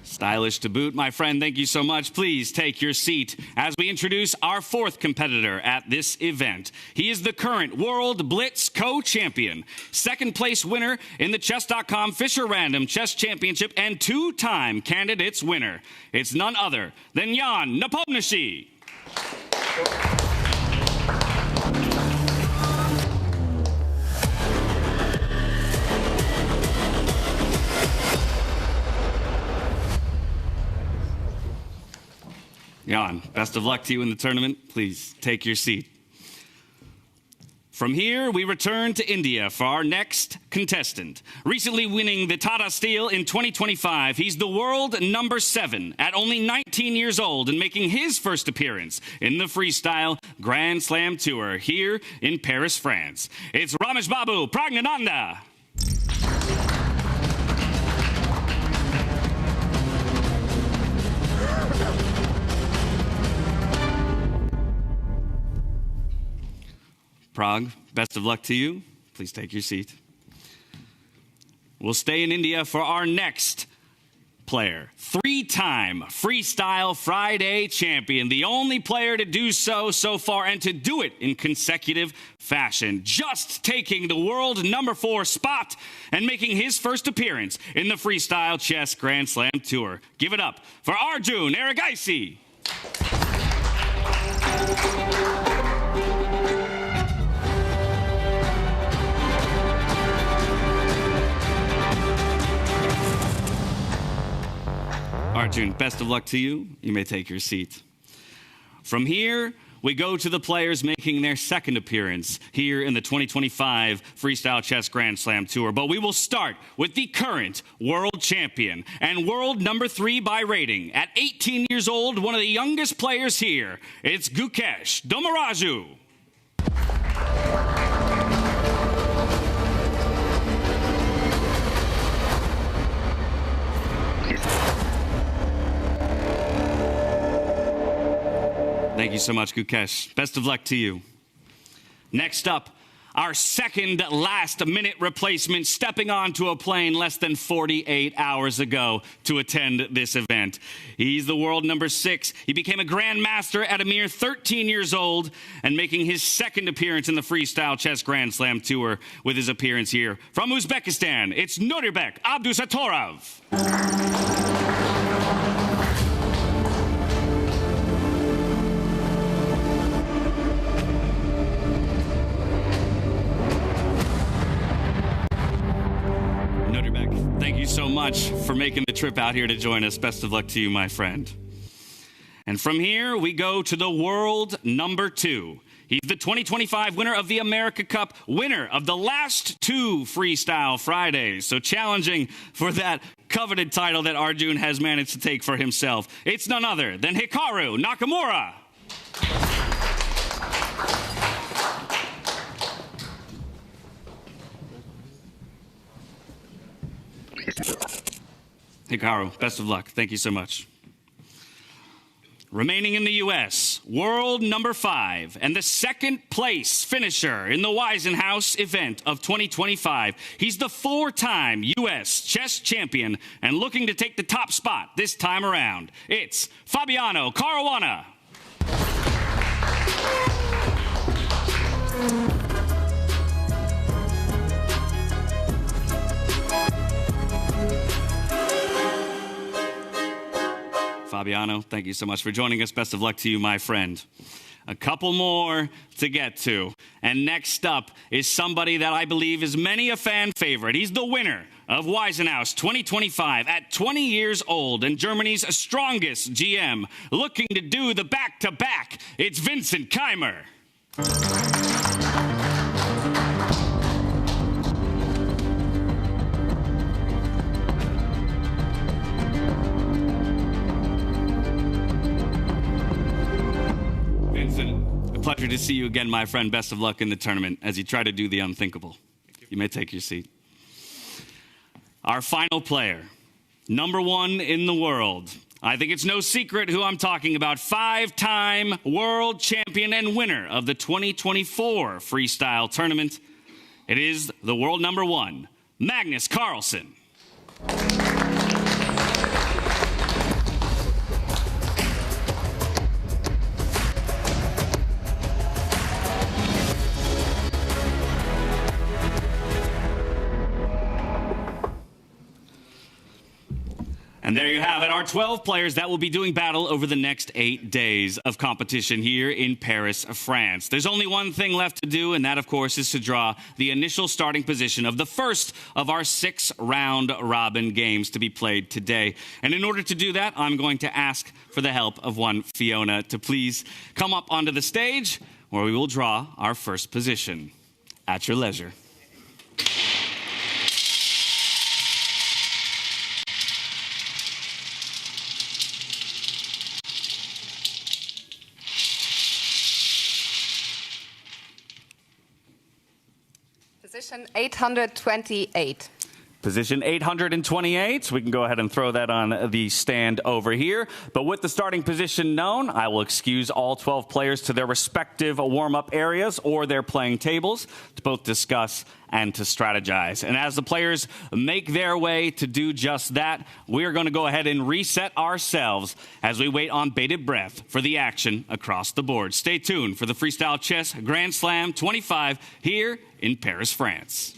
Stylish to boot, my friend. Thank you so much. Please take your seat as we introduce our fourth competitor at this event. He is the current World Blitz co-champion, second place winner in the Chess.com Fisher Random Chess Championship, and two-time candidates winner. It's none other than Jan Nepomniachtchi. Jan, best of luck to you in the tournament. Please take your seat. From here, we return to India for our next contestant. Recently winning the Tata Steel in 2025, he's the world number 7 at only 19 years old and making his first appearance in the Freestyle Grand Slam Tour here in Paris, France. It's Rameshbabu Praggnanandhaa. Prague, best of luck to you. Please take your seat. We'll stay in India for our next player. 3-time Freestyle Friday champion. The only player to do so far and to do it in consecutive fashion. Just taking the world number 4 spot and making his first appearance in the Freestyle Chess Grand Slam Tour. Give it up for Arjun Erigaisi. Arjun, best of luck to you. You may take your seat. From here, we go to the players making their second appearance here in the 2025 Freestyle Chess Grand Slam Tour. But we will start with the current world champion and world number 3 by rating. At 18 years old, one of the youngest players here. It's Gukesh Dommaraju. Thank you so much, Gukesh. Best of luck to you. Next up, our second last minute replacement stepping onto a plane less than 48 hours ago to attend this event. He's the world number 6. He became a grandmaster at a mere 13 years old and making his second appearance in the Freestyle Chess Grand Slam Tour with his appearance here. From Uzbekistan, it's Nodirbek Abdusattorov. Thank you so much for making the trip out here to join us. Best of luck to you, my friend. And from here, we go to the world number 2. He's the 2025 winner of the America Cup, winner of the last 2 Freestyle Fridays. So challenging for that coveted title that Arjun has managed to take for himself. It's none other than Hikaru Nakamura. Hikaru, best of luck. Thank you so much. Remaining in the U.S., world number 5 and the second place finisher in the Wiesenhouse event of 2025. He's the 4-time U.S. chess champion and looking to take the top spot this time around. It's Fabiano Caruana. Fabiano, thank you so much for joining us. Best of luck to you, my friend. A couple more to get to. And next up is somebody that I believe is many a fan favorite. He's the winner of Wiesenhouse 2025 at 20 years old and Germany's strongest GM. Looking to do the back-to-back, it's Vincent Keymer. Pleasure to see you again, my friend. Best of luck in the tournament as you try to do the unthinkable. You may take your seat. Our final player, number 1 in the world. I think it's no secret who I'm talking about. 5-time world champion and winner of the 2024 Freestyle tournament. It is the world number 1, Magnus Carlsen. And there you have it, our 12 players that will be doing battle over the next 8 days of competition here in Paris, France. There's only one thing left to do, and that, of course, is to draw the initial starting position of the first of our 6 round-robin games to be played today. And in order to do that, I'm going to ask for the help of one Fiona to please come up onto the stage, where we will draw our first position. At your leisure. Position 828. Position 828. We can go ahead and throw that on the stand over here. But with the starting position known, I will excuse all 12 players to their respective warm-up areas or their playing tables to both discuss and to strategize. And as the players make their way to do just that, we are going to go ahead and reset ourselves as we wait on bated breath for the action across the board. Stay tuned for the Freestyle Chess Grand Slam 25 here in Paris, France.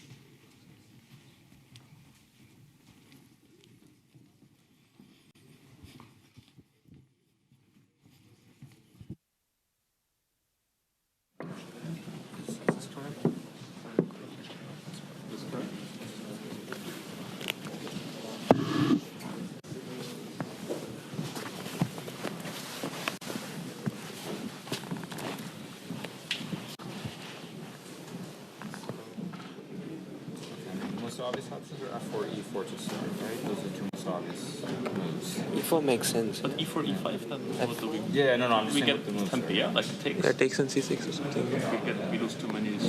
Obvious options are F4, E4 to start, right? Those are two most obvious moves. E4 makes sense. But E4, E5, then what do we? Yeah, no, I'm just we saying get what the moves tempo, are. yeah, like it takes. Yeah, takes on C6 or something. We lose too much time.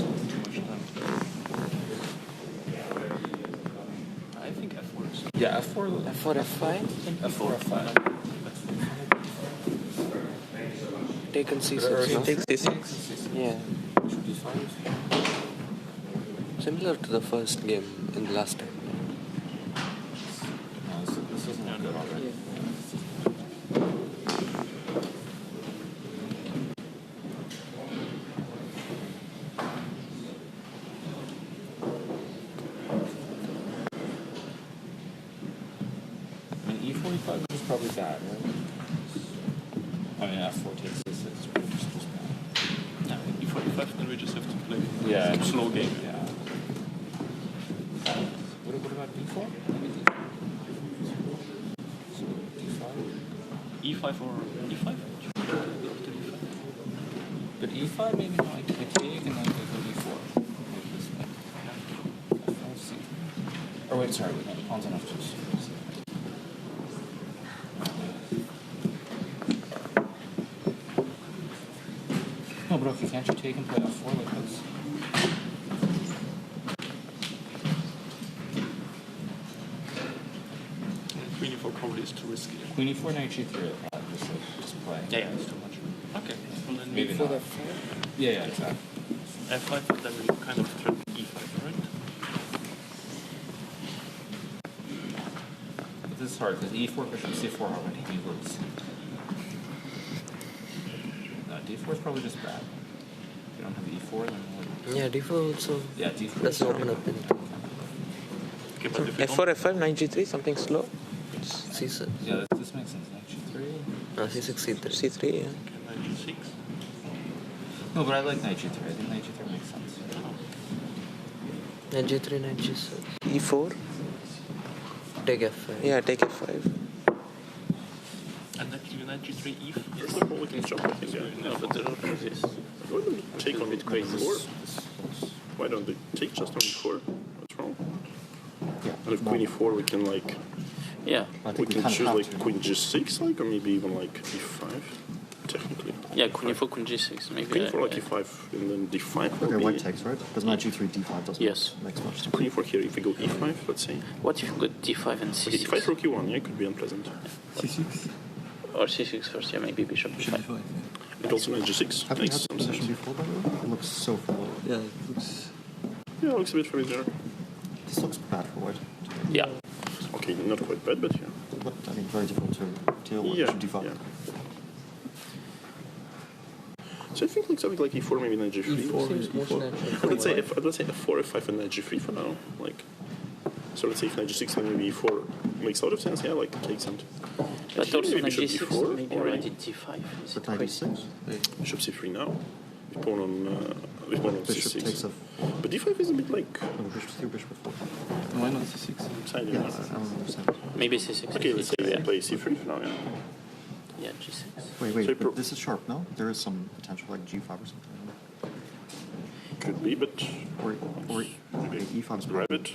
I think F4 is. Yeah, F4. F4, F5. F4, F5. Take on C6. No? Take C6. Yeah. Should be fine. Similar to the first game in the last time. No, this isn't good already. Yeah. I mean, E45 is probably bad, right? I mean, F4 takes C6, which is just bad. Yeah, E45, then we just have to play Yeah, slow game. Yeah. What about D4? Maybe D4? So D5? E5 or E5? But E5 maybe not. I take and then I go D4. Like this way. F5, C3. Or wait, sorry, no, the pawn's on F2. No, but okay, can't you take and play F4 like this? Queen E4 probably is too risky. Queen E4, Knight G3, just play. Yeah, it's too much. Okay. Well, then Maybe E4, not. Yeah, exactly. F5, then we kind of threaten E5, right? But this is hard because E4 bishop C4 already. We lose. No, D4 is probably just bad. If you don't have E4, then we'll lose. Yeah, D4 also Yeah, D4 doesn't is open up anything. Okay, but if we F4, F5, Knight G3, something slow. C6. Yeah, this makes sense. Knight G3. C6, C3. C3, yeah. Okay, Knight G6. No, but I like Knight G3. I think Knight G3 makes sense. Knight G3, Knight G6. E4. Take F5. Yeah, take F5. And Knight G3, E4. Yes, no, we can jump, I think, yeah. No, but there are this. Why don't they take on E4? Why don't they take just on E4? What's wrong? Yeah. And if Queen E4, we can like... Yeah. We can choose like Queen G6, like, or maybe even like E5, technically. Yeah, Queen E4, Queen G6, maybe. Queen E4, like E5, and then D5 Okay, white takes, right? Because Knight G3, D5 doesn't Yes. make much sense. Queen E4 here, if we go E5, let's say. What if you go D5 and C6? E5 rook E1, yeah, it could be unpleasant. C6? Or C6 first, yeah, maybe bishop D5. And also Knight G6 Have you makes had some this position sense. before, by the way? It looks so familiar. Yeah, it looks... Yeah, it looks a bit familiar. This looks bad for white. Yeah. Okay, not quite bad, but yeah. But, I mean, very difficult to deal with. Yeah, D5. yeah. So I think like something like E4, maybe Knight G3. E4 is most natural. Let's say F4, F5, and Knight G3 for now. Like, So let's say if knight g6 and maybe e4 makes a lot of sense, yeah, like takes and But here, also maybe knight bishop g6, d4 maybe already. knight d5. Is But it knight crazy? e6? Bishop c3 now. With pawn on Bishop c6. takes a... But d5 is a bit like... No, bishop 3 or bishop 4. Why not c6? Side, Yeah, I don't understand. Maybe c6. Okay, let's say yeah. we play c3 for now, yeah. Yeah, g6. Wait, So but this is sharp, no? There is some potential like g5 or something. Could be, but... Or e5 is grab it.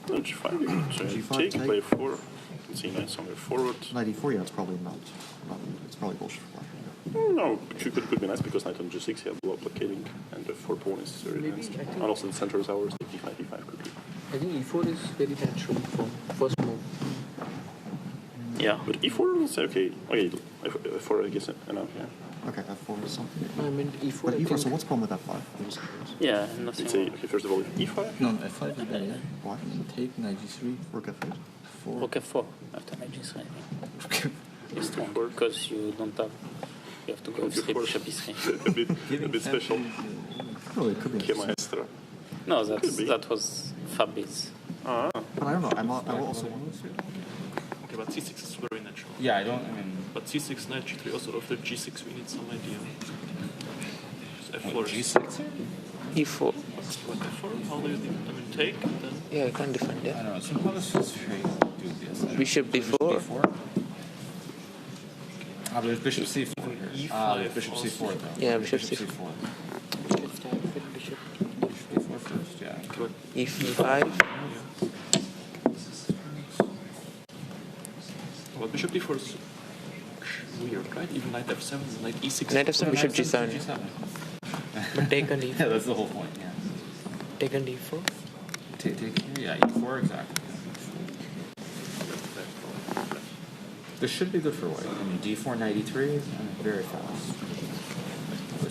No, g5. So G5 take, take. play 4. Let's see, knight somewhere forward. Knight e4, yeah, it's probably not it's probably bullshit for that. No, could be nice because knight on g6, yeah, blockading, and the 4 pawn is very Maybe, advanced. I think- And also the center is ours, like d5, d5 could be. I think e4 is very natural for first move. Yeah. But e4 is okay. Okay, f4 I guess enough, yeah. Okay, f4 is something. I meant e4. But I e4, so think- what's the problem with f5? I'm just curious. Yeah, nothing. Let's say, okay, first of all, e5. No, f5 is better. Yeah. What? Take knight g3. Rook f8? 4. Rook f4 after knight g3. I think. It's strong because you don't have. You have to go straight bishop e3. a bit special. No, it could be. Che maestro. No, Could be. that was Fabi's. Ah. But I don't know, I will also want Okay, but c6 is very natural. Yeah, I mean... But c6, knight g3, also after g6 we need some idea. So f4 G6 here? e4. What f4? How do you think? I mean, take, then... Yeah, I can't defend I it. don't know, somehow this feels straight do this. Bishop d4. Ah, but it's bishop c4 here. Ah, there's bishop c4 though. Yeah, bishop c4. Bishop e4 first, yeah. e5. Well, bishop d4 is weird, right? Even knight f7, knight e6. Knight f7, bishop g7. But take on Yeah, e4. that's the whole point, yeah. Take on d4. Take here, yeah, e4 exactly. This should be good for white. I mean, d4, knight e3, I mean, very fast.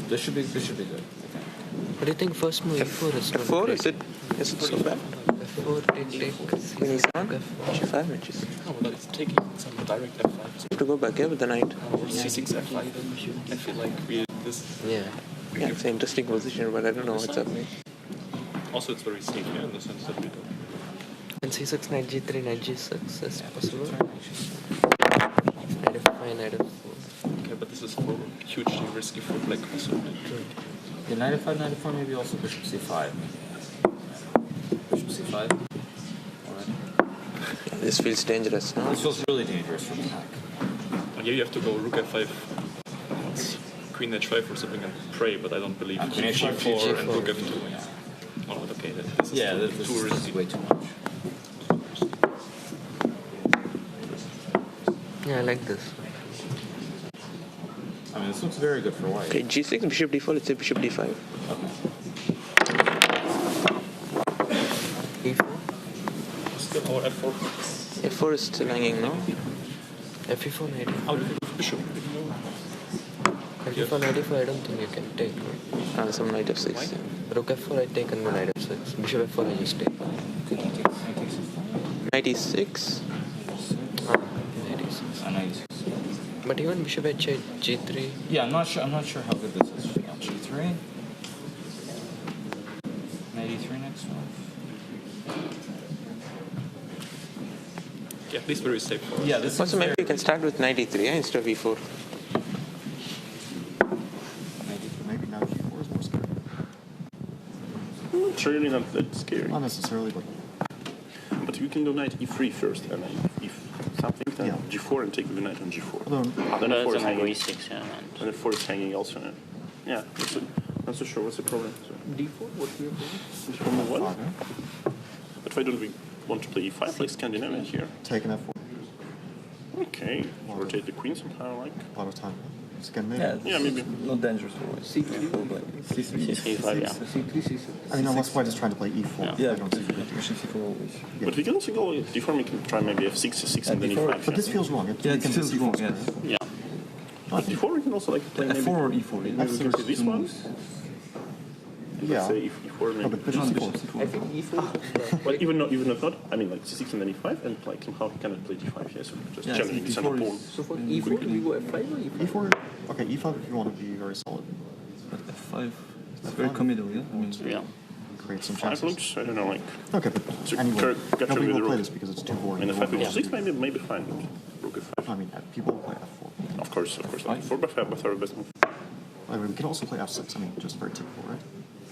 This should be good, I think. What do you think first move e4 is not F4, great? is it so bad? F4, take. When he's on? G5 matches. No, but it's taking some direct f5. You have to go back here with the knight. Or c6, f5. I feel like this... Yeah. Yeah, it's an interesting position, but I don't know what's happening. Also, it's very safe, yeah, in the sense that we don't... And c6, knight g3, knight g6 is possible. Knight f5, knight f4. Okay, but this is for hugely risky for black also. Yeah, knight f5, maybe also bishop c5. Bishop c5. Alright. This feels dangerous, no? This feels really dangerous for black. And here you have to go rook f5, queen h5 or something and pray, but I don't believe Queen h5, g4 and rook G4. f2. Yeah. Oh, but okay, this is Yeah, too, this too is risky. way too much. Yeah, I like this. I mean, this looks very good for white. Okay, g6, bishop d4, let's say bishop d5. e4. Still our f4. f4 is still hanging, no? f4, knight e4. How do you do bishop? f4, knight e4, I don't think you can take. No? Some knight f6. Rook f4, I take and knight f6. Bishop f4, I just take. Knight e6. Ah, knight e6. But even bishop h8, g3. Yeah, I'm not sure how good this is. G3. Knight e3 next one. Yeah, this is very safe for us. Yeah, this Also, maybe you can start with knight e3 instead of e4. Maybe now g4 is more scary. It's really not that scary. Not necessarily, but But you can go knight e3 first, and then if something, then g4 and take the knight on g4. Then No, f4 it's is an hanging. e6, yeah. And f4 is hanging also. Yeah, not so sure what's the problem. So. d4, what we are doing? Problem one. But why don't we want to play e5 like Scandinavia here? take an f4. Okay, rotate the queen somehow, like. A lot of time. Scandinavia. Yeah, maybe. Not dangerous for white. C3, yeah. c3, c6. I mean, unless white is trying to play e4. Yeah, I don't see the bishop c4 always. But we can also go d4, we can try maybe f6, c6, and then e5. But this feels wrong. Yeah, it feels wrong, yeah. Yeah. But d4 we can also like play maybe... f4 or e4? Maybe we can play this one. Yeah. Let's say e4 maybe. No, but bishop c4. I think e4. Well, even not, I mean like c6 and then e5, and like somehow he cannot play d5, yes, so just Yeah, challenging the center d4 pawn. So for e4, do we go f5 or e5? e4, okay, e5 if you want to be very solid. But f5, it's very committal, yeah? I mean, Yeah. create some 5 chances. looks, I don't know, like... Okay, but anyway, nobody will play this because it's too boring. I mean, the 5 Yeah. h6 maybe fine, but rook f5. I mean, people will play f4. Of course, like 4 by 5 by 3 best move. I mean, we can also play f6, I mean, just very typical, right?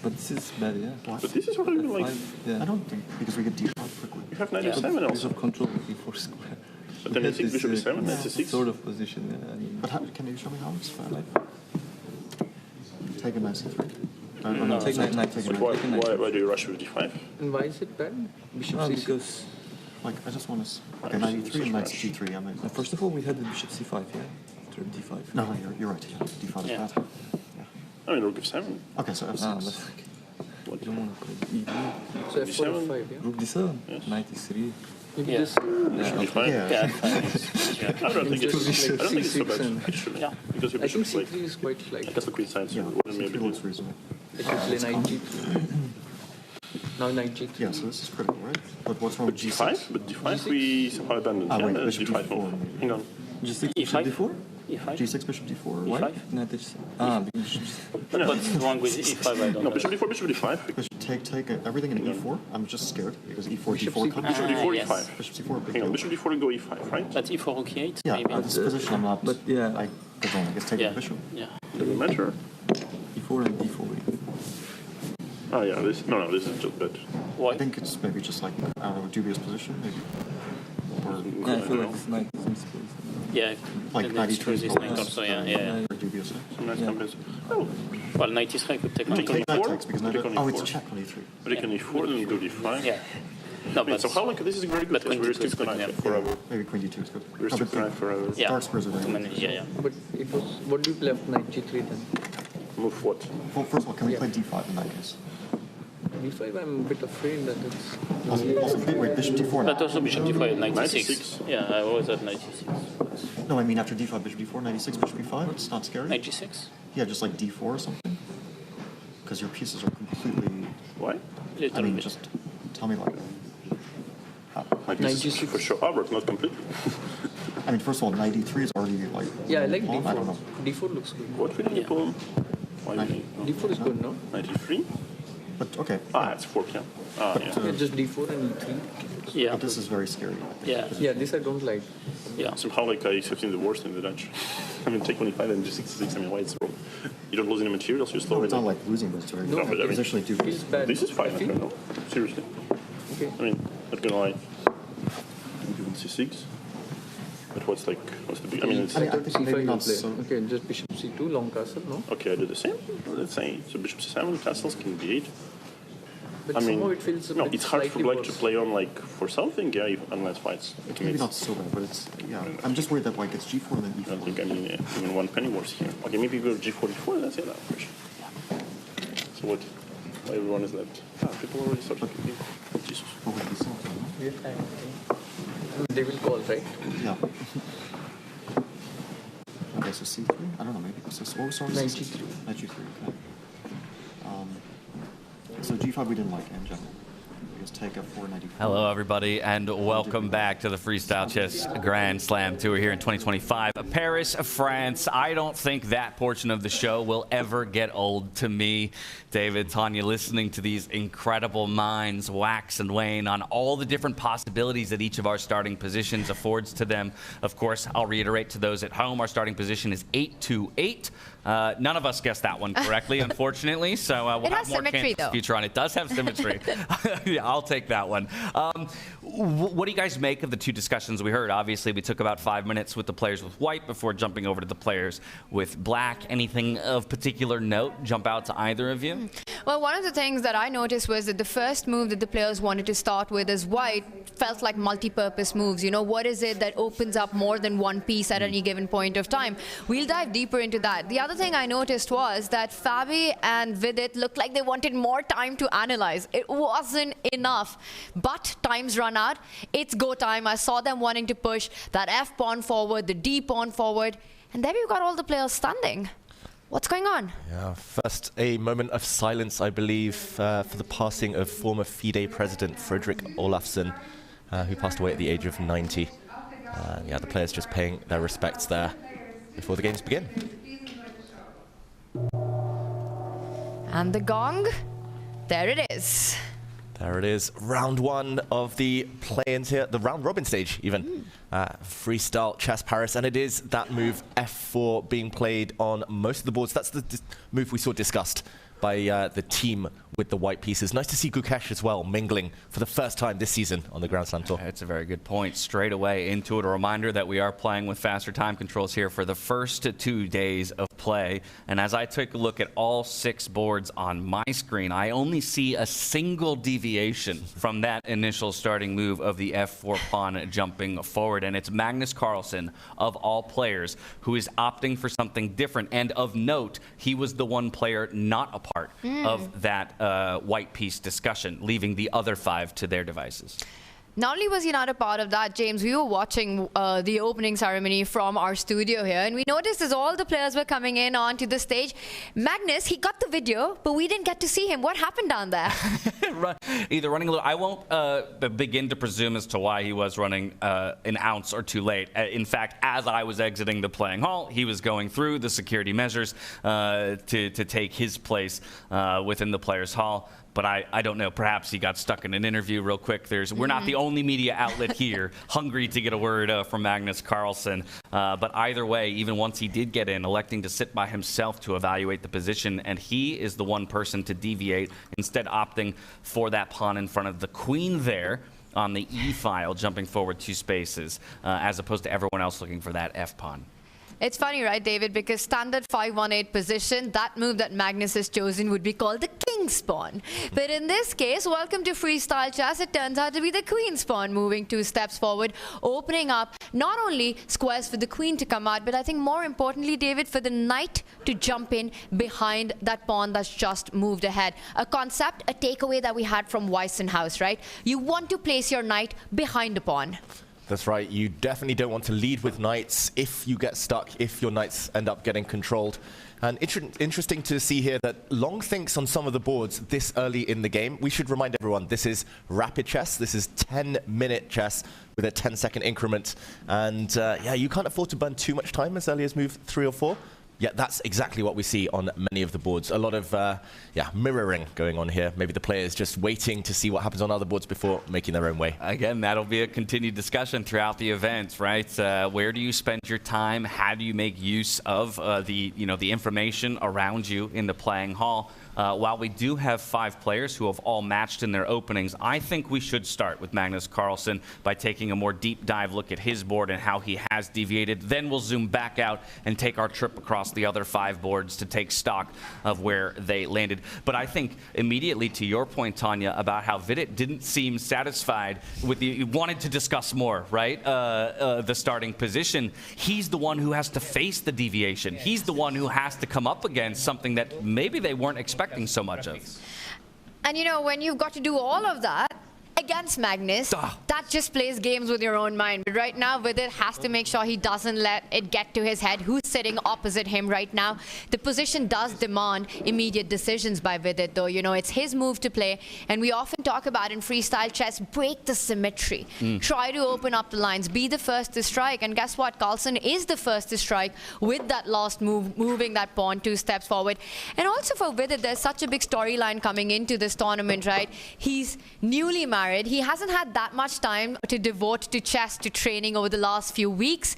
But this is bad, yeah. What? But this is what I mean, like... Yeah. I don't think, because we get d5 quickly. You have knight f7 You also. have control of e4 square. But then you think bishop e7, knight c6. Sort of position, yeah. I mean, But how, can you show me how it's fine? Take a knight c3. No, take knight, take a But knight. why do you rush with d5? And why is it bad? Bishop c6? because Like, I just want to... Okay, knight e3 and knight g3, I mean... first of all we had the bishop c5, yeah? After d5. No, you're right, yeah. d5 is Yeah. bad. I mean, rook f7. Okay, so f6. But you don't want to play e3. So f4 or 5, yeah? Rook d7, Yes. knight e3. Maybe Yeah. this... Bishop d5. Yeah, I don't think it's Position. I don't think it's so C6 bad, and- actually. Yeah. Because your I think bishop c3 is quite like... that's the queen side, so Yeah, what maybe c3 looks reasonable. It should play knight g3. Now knight g3. Yeah, so this is critical, right? But what's wrong But with g6? d5? But d5 we somehow abandoned. Ah, Yeah, wait, that's bishop d5 d4 move. maybe. Hang on. G6, bishop E5? d4? e5. g6, bishop d4. E5? Why? Knight h6. Ah, bishop No, What's wrong with e5? I don't no, know. bishop d4, bishop d5. Because take everything in e4. I'm just scared because e4, Bishop d4 c4. comes. Bishop d4, yes. e5. Bishop c4, big Hang on, deal. bishop d4 and go e5, right? But e4 rook e8, Yeah, maybe. this position I'm not. but yeah. I don't know. I guess take Yeah. the bishop. Yeah. Doesn't matter. e4 and d4. Oh yeah, this this is just bad. Why? I think it's maybe just like, I don't know, a dubious position, maybe. Or Yeah, I feel like this knight is misplaced. Yeah, like and knight it's true, e3 this knight also, yeah. Or dubious. Some nice combination. Oh, Well, knight e3 could take Take knight. on Knight e4. takes because knight. Take on Oh, e4. it's check on e3. Break on e4, then go d5. Yeah. No, Wait, but so how like this is very good but because queen we're d2 is still good, knight yeah. forever. Maybe queen d2 is good. We're No, still but knight forever. yeah. dark squares are very Too good. many, yeah. But it was... What do you play after knight g3 then? Move what? Well, first of all, can we Yeah. play d5 in that case? d5, I'm a bit afraid that it's... Also, wait, bishop d4 But now. also bishop d5 at knight Knight e6. e6. Yeah, I always had knight e6. No, I mean after d5, bishop d4, knight e6, bishop e5. It's not scary. Knight g6? Yeah, just like d4 or something. Because your pieces are completely. Why? I Little mean, bit. just tell me like. Like Knight this is g6. for sure. Oh, but not completely. I mean, first of all, knight e3 is already like. Yeah, I like pawn. I don't know. d4. d4 looks good. What we did pawn? Why we need d4 is good, no? 93? But okay. Ah, it's 4 yeah. Ah, But, yeah. Yeah, just d4 and e3. Yeah. But this is very scary. I think. Yeah. Yeah, this I don't like. Yeah. Somehow, like, I accepting the worst in the Dutch. I mean, take 25 and g66. I mean, why it's wrong? You don't lose any materials, you slow No, it it's not down. like losing, but it's very. No, but I mean- positionally Feels dubious. bad. This is fine, I I feel. don't know. Seriously. Okay. I mean, not gonna lie. I'm doing c6. But what's the big? I mean, it's. I think c5 maybe you not play. so. Okay, just bishop c2, long castle, no? Okay, I do the same. Let's say so. Bishop c7, castles, king d8. But I mean, somehow it feels a no, bit it's hard for slightly black to worse. play on like for something, yeah, unless fights. It's maybe not so bad, but it's yeah. I'm just worried that white gets g4 and then I don't e4. think I mean even one penny worse here. Okay, maybe go g44. That's it. Now, for sure. So what? Why everyone is left? Ah, people already started cooking. Jesus. Oh wait, this is Yeah. They will call, right? yeah. Okay, so c3. I don't know. Maybe so. What was our Knight c3? g3. Knight g3. Okay. So g5 we didn't like in general. We just take f4, knight e4. Hello, everybody, and welcome back to the Freestyle Chess Grand Slam Tour here in 2025. Paris, France. I don't think that portion of the show will ever get old to me. David, Tanya, listening to these incredible minds wax and wane on all the different possibilities that each of our starting positions affords to them. Of course, I'll reiterate to those at home, our starting position is 8-2-8. None of us guessed that one correctly, unfortunately. So we'll It have has more symmetry, chance in the though. future on. It does have symmetry. Yeah, I'll take that one. What do you guys make of the two discussions we heard? Obviously, we took about 5 minutes with the players with white before jumping over to the players with black. Anything of particular note jump out to either of you? Well, one of the things that I noticed was that the first move that the players wanted to start with as white felt like multi-purpose moves. You know, what is it that opens up more than one piece at any given point of time? We'll dive deeper into that. The other thing I noticed was that Fabi and Vidit looked like they wanted more time to analyze. It wasn't enough. But time's run out. It's go time. I saw them wanting to push that F pawn forward, the D pawn forward. And there we've got all the players standing. What's going on? Yeah, first a moment of silence, I believe, for the passing of former FIDE president Fredrik Olafsson, who passed away at the age of 90. Yeah, the players just paying their respects there before the games begin. And the gong there it is. There it is, round one of the play-ins here, the round robin stage even. Freestyle Chess Paris, and it is that move F4 being played on most of the boards. That's the move we saw discussed by the team with the white pieces. Nice to see Gukesh as well, mingling for the first time this season on the Grand Slam Tour. It's a very good point. Straight away into it, a reminder that we are playing with faster time controls here for the first 2 days of play. And as I take a look at all 6 boards on my screen, I only see a single deviation from that initial starting move of the F4 pawn jumping forward. And it's Magnus Carlsen, of all players, who is opting for something different. And of note, he was the one player not a part of that white piece discussion, leaving the other 5 to their devices. Not only was he not a part of that, James, we were watching the opening ceremony from our studio here, and we noticed as all the players were coming in onto the stage, Magnus, he got the video, but we didn't get to see him. What happened down there? Either running a little, I won't begin to presume as to why he was running an ounce or too late. In fact, as I was exiting the playing hall, he was going through the security measures to take his place within the players' hall. But I don't know. Perhaps he got stuck in an interview real quick. We're not the only media outlet here hungry to get a word from Magnus Carlsen. But either way, even once he did get in, electing to sit by himself to evaluate the position, and he is the one person to deviate, instead opting for that pawn in front of the queen there on the E file, jumping forward 2 spaces, as opposed to everyone else looking for that F pawn. It's funny, right, David? Because standard 5-1-8 position, that move that Magnus has chosen would be called the king's pawn. But in this case, welcome to freestyle chess, it turns out to be the queen's pawn, moving 2 steps forward, opening up not only squares for the queen to come out, but I think more importantly, David, for the knight to jump in behind that pawn that's just moved ahead. A concept, a takeaway that we had from Weissenhaus, right? You want to place your knight behind the pawn. That's right. You definitely don't want to lead with knights if you get stuck, if your knights end up getting controlled. And interesting to see here that Long thinks on some of the boards this early in the game. We should remind everyone, this is rapid chess. This is 10-minute chess with a 10-second increment. And yeah, you can't afford to burn too much time as early as move 3 or 4. Yeah, that's exactly what we see on many of the boards. A lot of mirroring going on here. Maybe the players just waiting to see what happens on other boards before making their own way. Again, that'll be a continued discussion throughout the event, right? Where do you spend your time? How do you make use of the information around you in the playing hall? While we do have 5 players who have all matched in their openings, I think we should start with Magnus Carlsen by taking a more deep dive look at his board and how he has deviated. Then we'll zoom back out and take our trip across the other 5 boards to take stock of where they landed. But I think immediately to your point, Tanya, about how Vidit didn't seem satisfied with wanted to discuss more, right? The starting position. He's the one who has to face the deviation. He's the one who has to come up against something that maybe they weren't expecting so much of. And you know, when you've got to do all of that against Magnus, that just plays games with your own mind. But right now, Vidit has to make sure he doesn't let it get to his head. Who's sitting opposite him right now? The position does demand immediate decisions by Vidit, though. You know, it's his move to play. And we often talk about in freestyle chess, break the symmetry. Try to open up the lines. Be the first to strike. And guess what? Carlsen is the first to strike with that last move, moving that pawn 2 steps forward. And also for Vidit, there's such a big storyline coming into this tournament, right? He's newly married. He hasn't had that much time to devote to chess, to training over the last few weeks.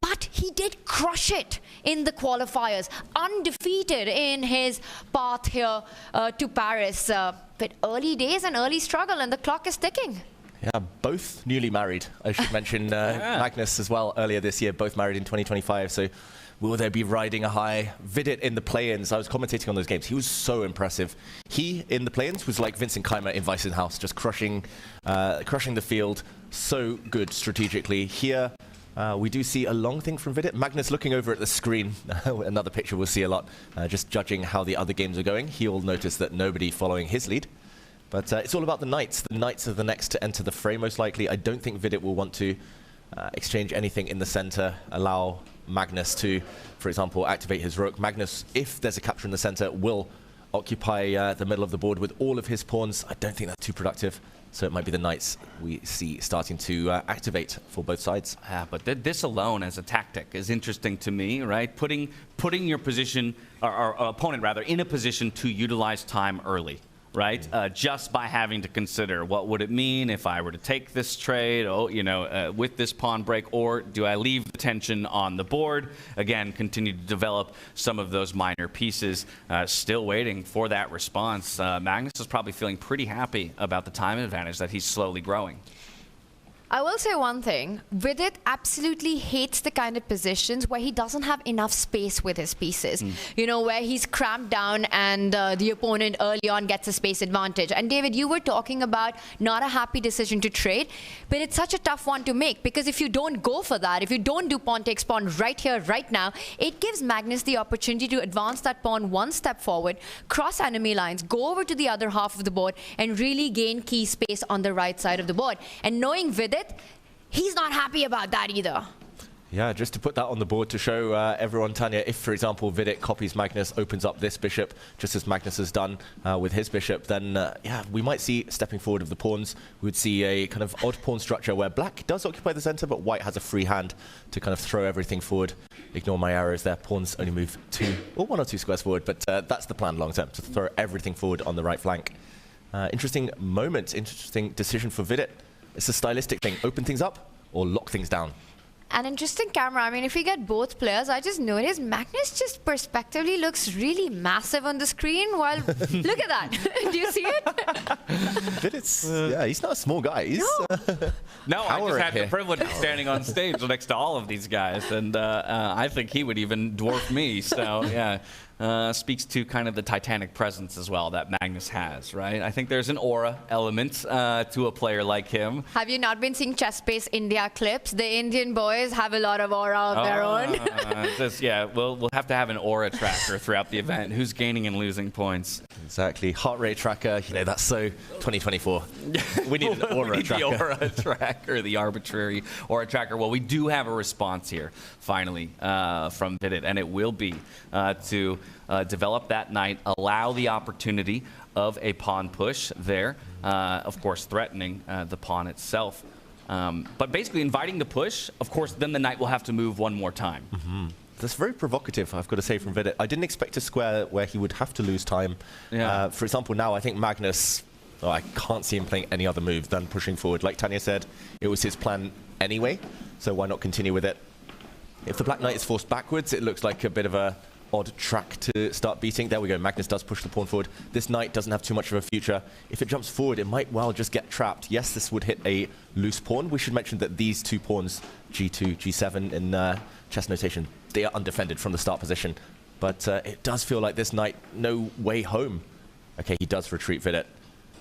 But he did crush it in the qualifiers, undefeated in his path here to Paris. But early days and early struggle, and the clock is ticking. Yeah, both newly married. I should mention Magnus as well, earlier this year, both married in 2025. So will they be riding a high? Vidit in the play-ins, I was commentating on those games. He was so impressive. He, in the play-ins, was like Vincent Keymer in Weissenhaus, just crushing the field. So good strategically. Here, we do see a long thing from Vidit. Magnus looking over at the screen. Another picture we'll see a lot, just judging how the other games are going. He'll notice that nobody following his lead. But it's all about the knights. The knights are the next to enter the fray, most likely. I don't think Vidit will want to exchange anything in the center, allow Magnus to, for example, activate his rook. Magnus, if there's a capture in the center, will occupy the middle of the board with all of his pawns. I don't think that's too productive. So it might be the knights we see starting to activate for both sides. But this alone as a tactic is interesting to me, right? Putting your position, or opponent rather, in a position to utilize time early. right? Just by having to consider what would it mean if I were to take this trade, with this pawn break, or do I leave the tension on the board? Again, continue to develop some of those minor pieces. Still waiting for that response. Magnus is probably feeling pretty happy about the time advantage that he's slowly growing. I will say one thing. Vidit absolutely hates the kind of positions where he doesn't have enough space with his pieces. Where he's cramped down and the opponent early on gets a space advantage. And David, you were talking about not a happy decision to trade, but it's such a tough one to make, because if you don't go for that, if you don't do pawn takes pawn right here, right now, it gives Magnus the opportunity to advance that pawn one step forward, cross enemy lines, go over to the other half of the board, and really gain key space on the right side of the board. And knowing Vidit, he's not happy about that either. Yeah, just to put that on the board to show everyone, Tanya, if, for example, Vidit copies Magnus, opens up this bishop, just as Magnus has done with his bishop, then, we might see stepping forward of the pawns. We would see a kind of odd pawn structure where black does occupy the center, but white has a free hand to kind of throw everything forward. Ignore my arrows there. Pawns only move one or two squares forward, but that's the plan long term, to throw everything forward on the right flank. Interesting moment, interesting decision for Vidit. It's a stylistic thing. Open things up or lock things down. An interesting camera. I mean, if we get both players, I just noticed Magnus just perspectively looks really massive on the screen. While look at that. Do you see it? Vidit's, he's not a small guy. He's, no, I just had the privilege of standing on stage next to all of these guys, and I think he would even dwarf me. So, yeah. Speaks to kind of the titanic presence as well that Magnus has, right? I think there's an aura element to a player like him. Have you not been seeing Chess Space India clips? The Indian boys have a lot of aura of their own. We'll have to have an aura tracker throughout the event. Who's gaining and losing points? Exactly. Heart rate tracker, that's so 2024. We need an aura tracker. The aura tracker, the arbitrary aura tracker. Well, we do have a response here, finally, from Vidit, and it will be to develop that knight, allow the opportunity of a pawn push there, of course threatening the pawn itself. But basically inviting the push, of course, then the knight will have to move one more time. That's very provocative, I've got to say, from Vidit. I didn't expect a square where he would have to lose time. Yeah. For example, now I think Magnus, I can't see him playing any other move than pushing forward. Like Tanya said, it was his plan anyway, so why not continue with it? If the black knight is forced backwards, it looks like a bit of a odd track to start beating. There we go. Magnus does push the pawn forward. This knight doesn't have too much of a future. If it jumps forward, it might well just get trapped. Yes, this would hit a loose pawn. We should mention that these two pawns, G2, G7 in chess notation, they are undefended from the start position. But it does feel like this knight, no way home. Okay, he does retreat Vidit.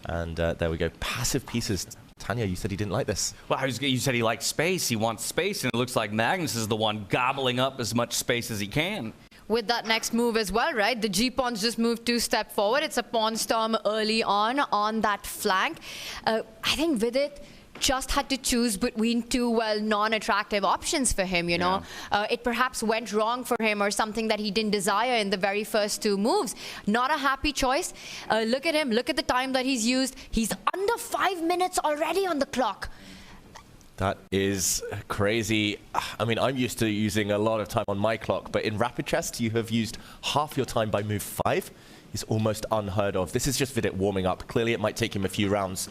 And there we go. Passive pieces. Tanya, you said he didn't like this. Well, you said he likes space. He wants space, and it looks like Magnus is the one gobbling up as much space as he can. With that next move as well, right? The G-pawns just moved 2 steps forward. It's a pawn storm early on that flank. I think Vidit just had to choose between two, non-attractive options for him, It perhaps went wrong for him, or something that he didn't desire in the very first 2 moves. Not a happy choice. Look at him. Look at the time that he's used. He's under 5 minutes already on the clock. That is crazy. I mean, I'm used to using a lot of time on my clock, but in rapid chess, you have used half your time by move 5. It's almost unheard of. This is just Vidit warming up. Clearly, it might take him a few rounds.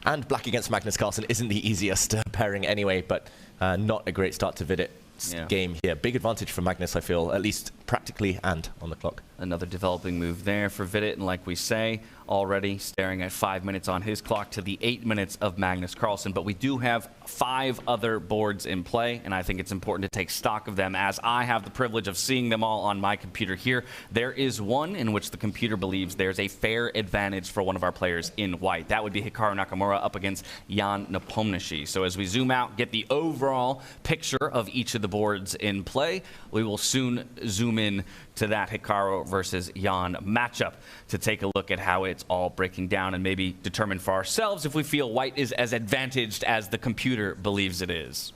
And black against Magnus Carlsen isn't the easiest pairing anyway, but not a great start to Vidit's game here. Big advantage for Magnus, I feel, at least practically and on the clock. Another developing move there for Vidit, and like we say, already staring at 5 minutes on his clock to the 8 minutes of Magnus Carlsen. But we do have 5 other boards in play, and I think it's important to take stock of them, as I have the privilege of seeing them all on my computer here. There is one in which the computer believes there's a fair advantage for one of our players in white. That would be Hikaru Nakamura up against Jan Nepomniachtchi. So as we zoom out, get the overall picture of each of the boards in play, we will soon zoom in to that Hikaru versus Jan matchup to take a look at how it's all breaking down, and maybe determine for ourselves if we feel white is as advantaged as the computer believes it is.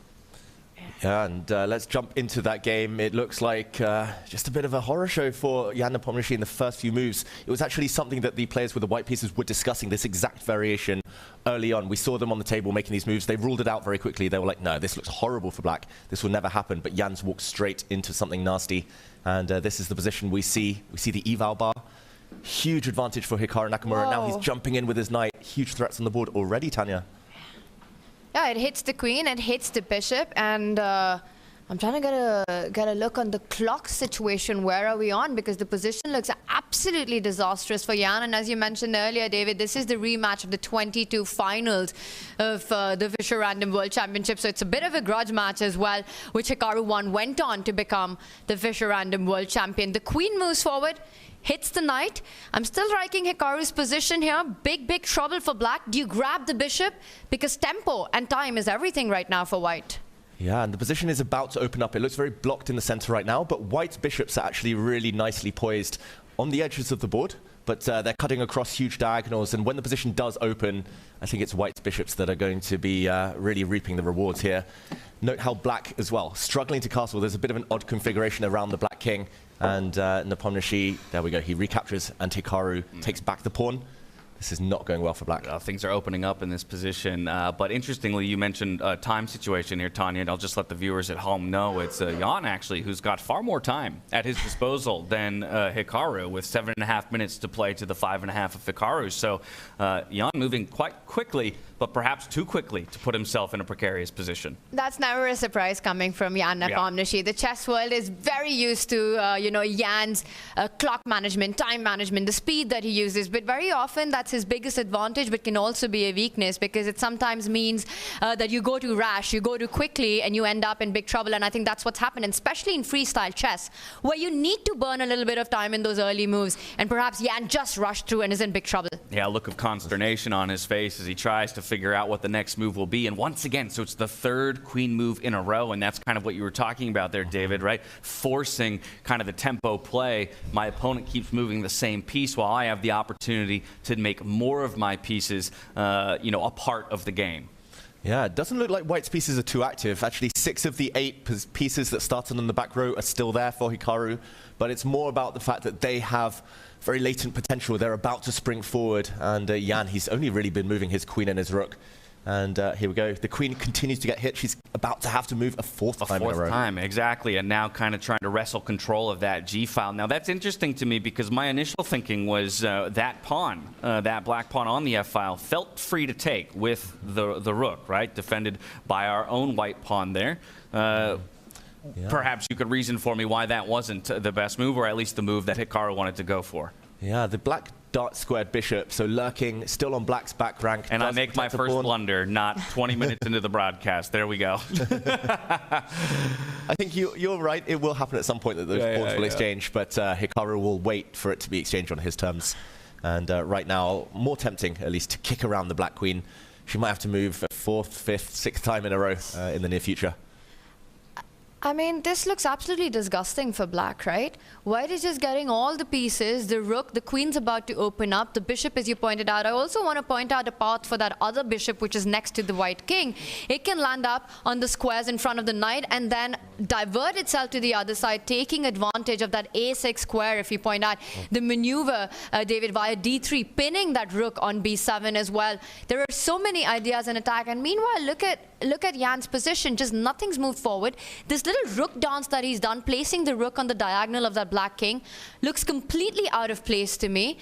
Yeah, and let's jump into that game. It looks like just a bit of a horror show for Jan Nepomniachtchi in the first few moves. It was actually something that the players with the white pieces were discussing, this exact variation early on. We saw them on the table making these moves. They ruled it out very quickly. They were like, no, this looks horrible for black. This will never happen. But Jan's walked straight into something nasty. And this is the position we see. We see the eval bar. Huge advantage for Hikaru Nakamura. Now he's jumping in with his knight. Huge threats on the board already, Tanya. Yeah, it hits the queen, it hits the bishop, and I'm trying to get a look on the clock situation. Where are we on? Because the position looks absolutely disastrous for Jan. And as you mentioned earlier, David, this is the rematch of the 22 finals of the Fischer Random World Championship. So it's a bit of a grudge match as well, which Hikaru won, went on to become the Fischer Random World Champion. The queen moves forward, hits the knight. I'm still liking Hikaru's position here. Big trouble for black. Do you grab the bishop? Because tempo and time is everything right now for white. Yeah, and the position is about to open up. It looks very blocked in the center right now, but white's bishops are actually really nicely poised on the edges of the board, but they're cutting across huge diagonals, and when the position does open, I think it's white's bishops that are going to be really reaping the rewards here. Note how black as well, struggling to castle. There's a bit of an odd configuration around the black king, and Nepomniachtchi, there we go, he recaptures, and Hikaru takes back the pawn. This is not going well for black. Things are opening up in this position. But interestingly, you mentioned a time situation here, Tanya, and I'll just let the viewers at home know it's Jan, actually, who's got far more time at his disposal than Hikaru, with 7.5 minutes to play to the 5.5 of Hikaru. So Jan moving quite quickly, but perhaps too quickly to put himself in a precarious position. That's never a surprise coming from Jan Nepomniachtchi. Yeah. The chess world is very used to, Jan's clock management, time management, the speed that he uses. But very often that's his biggest advantage, but can also be a weakness, because it sometimes means that you go too rash, you go too quickly, and you end up in big trouble. And I think that's what's happened, and especially in freestyle chess, where you need to burn a little bit of time in those early moves. And perhaps Jan just rushed through and is in big trouble. Yeah, a look of consternation on his face as he tries to figure out what the next move will be. And once again, so it's the third queen move in a row, and that's kind of what you were talking about there, David, right? Forcing kind of the tempo play. My opponent keeps moving the same piece while I have the opportunity to make more of my pieces, a part of the game. Yeah, it doesn't look like white's pieces are too active. Actually, 6 of the 8 pieces that started on the back row are still there for Hikaru, but it's more about the fact that they have very latent potential. They're about to spring forward, and Jan, he's only really been moving his queen and his rook. And here we go. The queen continues to get hit. She's about to have to move a fourth time in a row. Fourth time, exactly. And now kind of trying to wrestle control of that G-file. Now, that's interesting to me because my initial thinking was that pawn, that black pawn on the F-file, felt free to take with the rook, right? Defended by our own white pawn there. Perhaps you could reason for me why that wasn't the best move, or at least the move that Hikaru wanted to go for. Yeah, the black dart squared bishop, so lurking still on black's back rank. And I make my first blunder, not 20 minutes into the broadcast. There we go. I think you're right. It will happen at some point that those pawns will exchange, but Hikaru will wait for it to be exchanged on his terms. And right now, more tempting, at least, to kick around the black queen. She might have to move a 4th, 5th, 6th time in a row in the near future. I mean, this looks absolutely disgusting for black, right? White is just getting all the pieces, the rook, the queen's about to open up, the bishop, as you pointed out. I also want to point out a path for that other bishop, which is next to the white king. It can land up on the squares in front of the knight and then divert itself to the other side, taking advantage of that A6 square, if you point out. The maneuver, David, via D3, pinning that rook on B7 as well. There are so many ideas in attack. And meanwhile, look at Jan's position. Just nothing's moved forward. This little rook dance that he's done, placing the rook on the diagonal of that black king, looks completely out of place to me.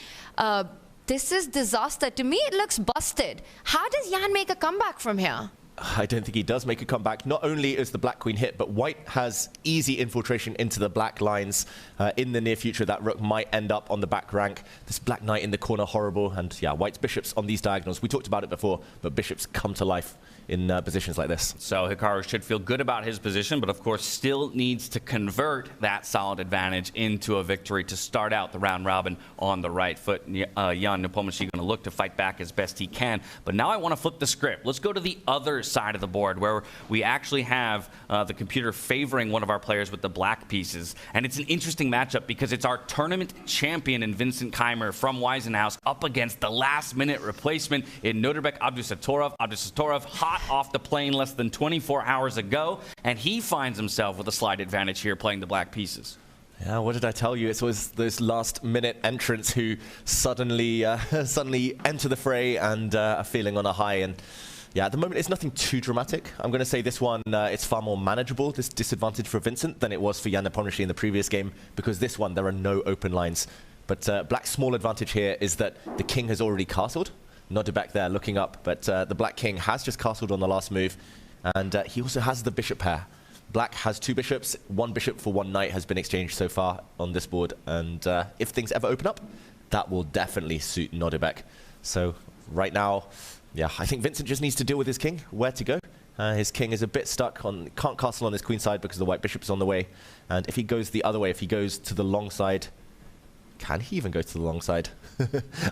This is disaster. To me, it looks busted. How does Jan make a comeback from here? I don't think he does make a comeback. Not only is the black queen hit, but white has easy infiltration into the black lines. In the near future, that rook might end up on the back rank. This black knight in the corner, horrible. And yeah, white's bishops on these diagonals. We talked about it before, but bishops come to life in positions like this. So Hikaru should feel good about his position, but of course still needs to convert that solid advantage into a victory to start out the round robin on the right foot. Jan Nepomniachtchi going to look to fight back as best he can. But now I want to flip the script. Let's go to the other side of the board where we actually have the computer favoring one of our players with the black pieces. And it's an interesting matchup because it's our tournament champion in Vincent Keymer from Weisenhaus up against the last-minute replacement in Nodirbek Abdusattorov. Abdusattorov hot off the plane less than 24 hours ago, and he finds himself with a slight advantage here playing the black pieces. Yeah, what did I tell you? It was those last-minute entrants who suddenly enter the fray and are feeling on a high. And yeah, at the moment, it's nothing too dramatic. I'm going to say this one, it's far more manageable, this disadvantage for Vincent, than it was for Jan Nepomniachtchi in the previous game, because this one, there are no open lines. But black's small advantage here is that the king has already castled. Nodirbek there looking up, but the black king has just castled on the last move, and he also has the bishop pair. Black has 2 bishops, 1 bishop for 1 knight has been exchanged so far on this board, and if things ever open up, that will definitely suit Nodirbek. So right now, yeah, I think Vincent just needs to deal with his king, where to go. His king is a bit stuck on, can't castle on his queen side because the white bishop is on the way, and if he goes the other way, if he goes to the long side, can he even go to the long side?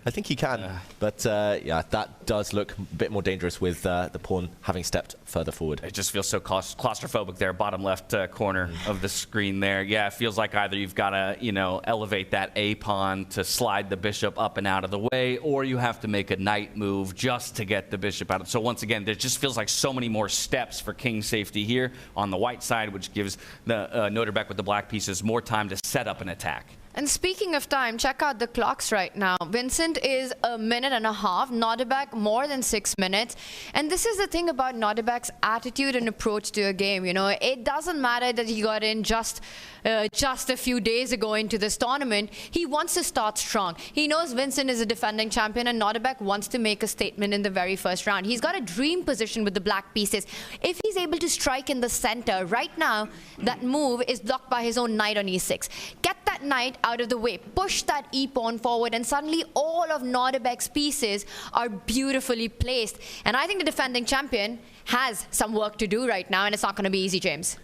I think he can, but yeah, that does look a bit more dangerous with the pawn having stepped further forward. It just feels so claustrophobic there, bottom left corner of the screen there. Yeah, it feels like either you've got to, you know, elevate that A pawn to slide the bishop up and out of the way, or you have to make a knight move just to get the bishop out. So once again, there just feels like so many more steps for king safety here on the white side, which gives the Nodirbek with the black pieces more time to set up an attack. And speaking of time, check out the clocks right now. Vincent is 1.5 minutes, Nodirbek more than 6 minutes. And this is the thing about Nodirbek's attitude and approach to a game. You know, it doesn't matter that he got in just a few days ago into this tournament. He wants to start strong. He knows Vincent is a defending champion, and Nodirbek wants to make a statement in the very first round. He's got a dream position with the black pieces. If he's able to strike in the center right now, that move is blocked by his own knight on e6. Get that knight out of the way, push that e-pawn forward, and suddenly all of Nodirbek's pieces are beautifully placed. And I think the defending champion has some work to do right now, and it's not going to be easy, James.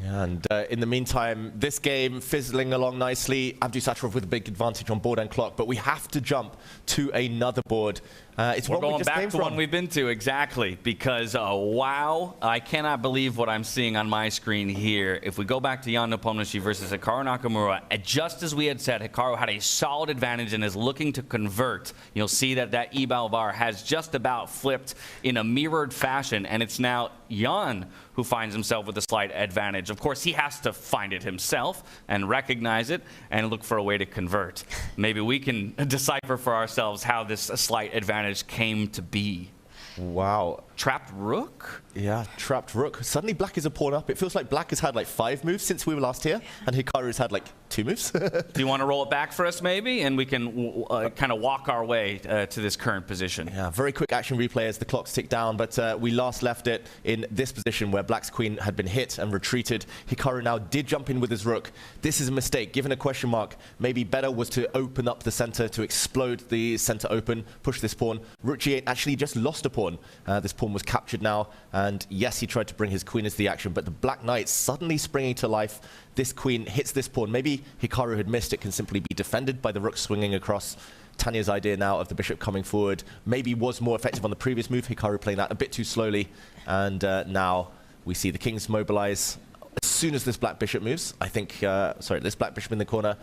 Yeah, and in the meantime, this game fizzling along nicely. Abdusattorov with a big advantage on board and clock, but we have to jump to another board. We're going back to one we've been to, exactly, because wow, I cannot believe what I'm seeing on my screen here. If we go back to Jan Nepomniachtchi versus Hikaru Nakamura, just as we had said, Hikaru had a solid advantage and is looking to convert. You'll see that that E-Balvar has just about flipped in a mirrored fashion, and it's now Jan who finds himself with a slight advantage. Of course, he has to find it himself and recognize it and look for a way to convert. Maybe we can decipher for ourselves how this slight advantage came to be. Wow. Trapped rook? Yeah, trapped rook. Suddenly black is a pawn up. It feels like black has had like 5 moves since we were last here, and Hikaru's had like 2 moves. Do you want to roll it back for us maybe, and we can kind of walk our way to this current position? Yeah, very quick action replay as the clocks tick down, but we last left it in this position where black's queen had been hit and retreated. Hikaru now did jump in with his rook. This is a mistake. Given a question mark, maybe better was to open up the center, to explode the center open, push this pawn. Rook g8 actually just lost a pawn. This pawn was captured now, and yes, he tried to bring his queen into the action, but the black knight suddenly springing to life. This queen hits this pawn. Maybe Hikaru had missed. It can simply be defended by the rook swinging across. Tanya's idea now of the bishop coming forward maybe was more effective on the previous move. Hikaru playing that a bit too slowly, and now we see the kings mobilize as soon as this black bishop moves. I think, this black bishop in the corner,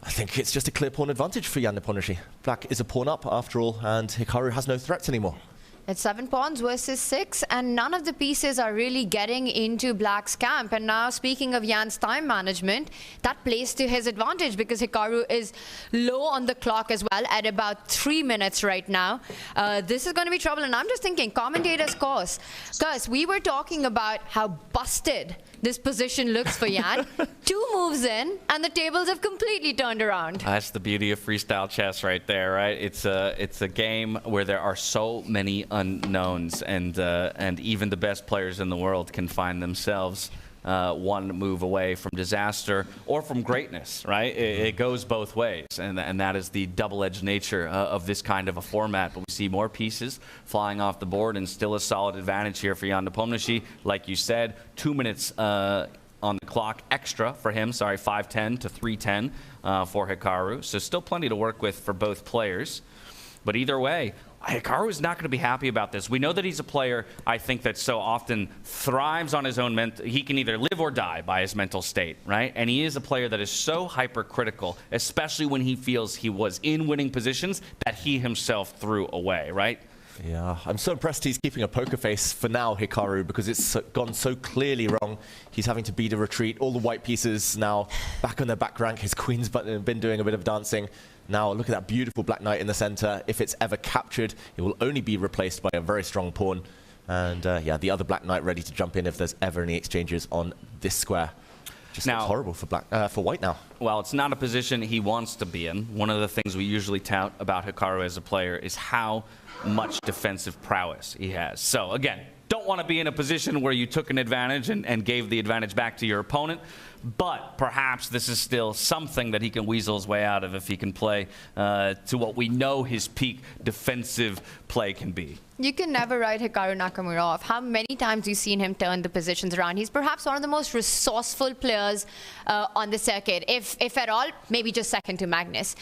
I think it's just a clear pawn advantage for Jan Nepomniachtchi. Black is a pawn up after all, and Hikaru has no threats anymore. It's 7 pawns versus 6, and none of the pieces are really getting into black's camp. And now, speaking of Jan's time management, that plays to his advantage because Hikaru is low on the clock as well at about 3 minutes right now. This is going to be trouble, and I'm just thinking, commentator's course, because we were talking about how busted this position looks for Jan. 2 moves in, and the tables have completely turned around. That's the beauty of freestyle chess right there, right? It's a game where there are so many unknowns, and even the best players in the world can find themselves one move away from disaster or from greatness, right? It goes both ways, and that is the double-edged nature of this kind of a format. But we see more pieces flying off the board, and still a solid advantage here for Jan Nepomniachtchi. Like you said, 2 minutes on the clock extra for him, 5:10 to 3:10 for Hikaru. So still plenty to work with for both players. But either way, Hikaru is not going to be happy about this. We know that he's a player, I think, that so often thrives on his own mental. He can either live or die by his mental state, right? And he is a player that is so hypercritical, especially when he feels he was in winning positions that he himself threw away, right? Yeah, I'm so impressed he's keeping a poker face for now, Hikaru, because it's gone so clearly wrong. He's having to beat a retreat. All the white pieces now back on their back rank. His queen's been doing a bit of dancing. Now look at that beautiful black knight in the center. If it's ever captured, it will only be replaced by a very strong pawn. And yeah, the other black knight ready to jump in if there's ever any exchanges on this square. Just looks horrible for white now. Well, it's not a position he wants to be in. One of the things we usually tout about Hikaru as a player is how much defensive prowess he has. So again, don't want to be in a position where you took an advantage and gave the advantage back to your opponent. But perhaps this is still something that he can weasel his way out of if he can play to what we know his peak defensive play can be. You can never write Hikaru Nakamura off. How many times you've seen him turn the positions around? He's perhaps one of the most resourceful players on the circuit, if at all, maybe just second to Magnus.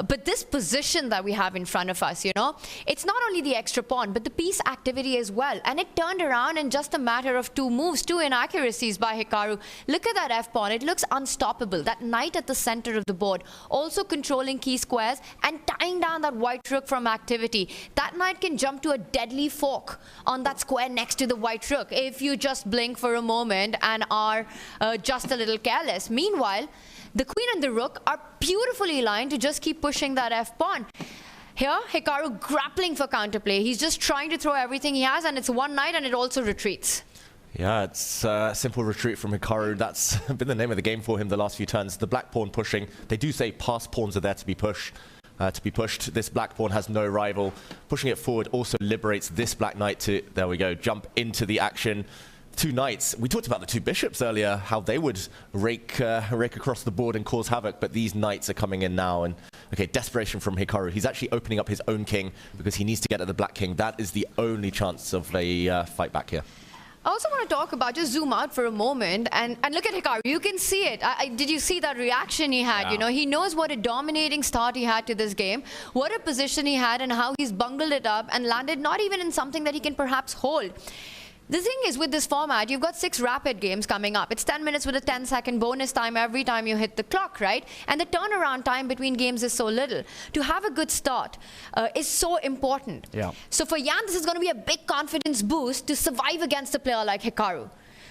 But this position that we have in front of us, you know, it's not only the extra pawn, but the piece activity as well. And it turned around in just a matter of 2 moves, 2 inaccuracies by Hikaru. Look at that F-pawn. It looks unstoppable. That knight at the center of the board, also controlling key squares and tying down that white rook from activity. That knight can jump to a deadly fork on that square next to the white rook if you just blink for a moment and are just a little careless. Meanwhile, the queen and the rook are beautifully aligned to just keep pushing that F-pawn. Here, Hikaru grappling for counterplay. He's just trying to throw everything he has, and it's one knight and it also retreats. Yeah, it's a simple retreat from Hikaru. That's been the name of the game for him the last few turns. The black pawn pushing. They do say past pawns are there to be pushed. This black pawn has no rival. Pushing it forward also liberates this black knight to, there we go, jump into the action. 2 knights. We talked about the 2 bishops earlier, how they would rake across the board and cause havoc, but these knights are coming in now. And okay, desperation from Hikaru. He's actually opening up his own king because he needs to get at the black king. That is the only chance of a fight back here. I also want to talk about, just zoom out for a moment and look at Hikaru. You can see it. Did you see that reaction he had? Yeah. You know, he knows what a dominating start he had to this game, what a position he had and how he's bungled it up and landed not even in something that he can perhaps hold. The thing is, with this format, you've got 6 rapid games coming up. It's 10 minutes with a 10-second bonus time every time you hit the clock, right? And the turnaround time between games is so little. To have a good start is so important. Yeah. So for Jan, this is going to be a big confidence boost to survive against a player like Hikaru.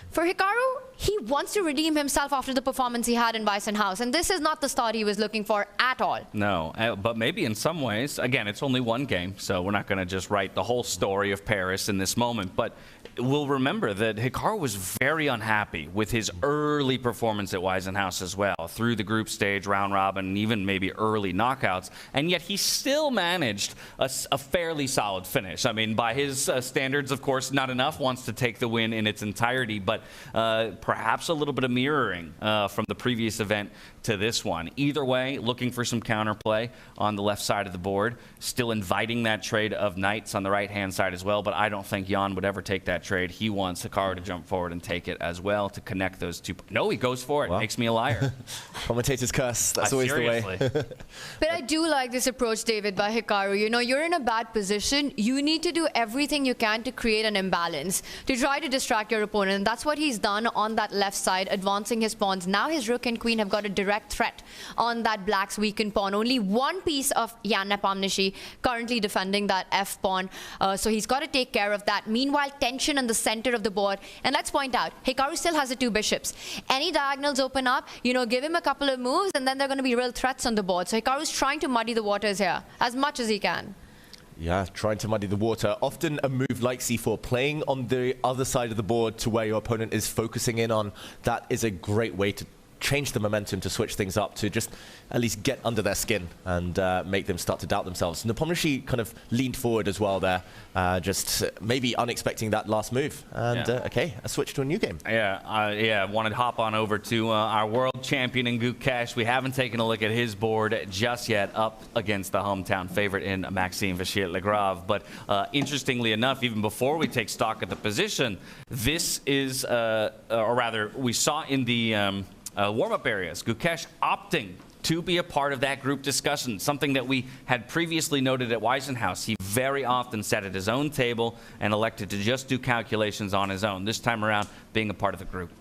For Hikaru, he wants to redeem himself after the performance he had in Weissenhaus, and this is not the start he was looking for at all. No, but maybe in some ways, again, it's only one game, so we're not going to just write the whole story of Paris in this moment, but we'll remember that Hikaru was very unhappy with his early performance at Weissenhaus as well, through the group stage, round robin, and even maybe early knockouts, and yet he still managed a fairly solid finish. I mean, by his standards, of course, not enough, wants to take the win in its entirety, but perhaps a little bit of mirroring from the previous event to this one. Either way, looking for some counterplay on the left side of the board, still inviting that trade of knights on the right-hand side as well, but I don't think Jan would ever take that trade. He wants Hikaru to jump forward and take it as well to connect those 2. No, he goes for it. Well, makes me a liar. Commentator's curse. That's always seriously. the way. But I do like this approach, David, by Hikaru. You know, you're in a bad position. You need to do everything you can to create an imbalance, to try to distract your opponent. And that's what he's done on that left side, advancing his pawns. Now his rook and queen have got a direct threat on that black's weakened pawn. Only one piece of Jan Nepomniachtchi currently defending that F-pawn. So he's got to take care of that. Meanwhile, tension in the center of the board. And let's point out, Hikaru still has the 2 bishops. Any diagonals open up, you know, give him a couple of moves, and then they're going to be real threats on the board. So Hikaru's trying to muddy the waters here as much as he can. Yeah, trying to muddy the water. Often a move like c4, playing on the other side of the board to where your opponent is focusing in on, that is a great way to change the momentum, to switch things up, to just at least get under their skin and make them start to doubt themselves. Nepomniachtchi kind of leaned forward as well there, just maybe unexpecting that last move. And okay, a switch to a new game. Yeah, wanted to hop on over to our world champion in Gukesh. We haven't taken a look at his board just yet, up against the hometown favorite in Maxime Vachier-Lagrave. But interestingly enough, even before we take stock at the position, this is, or rather, we saw in the warm-up areas, Gukesh opting to be a part of that group discussion, something that we had previously noted at Weissenhaus. He very often sat at his own table and elected to just do calculations on his own, this time around being a part of the group.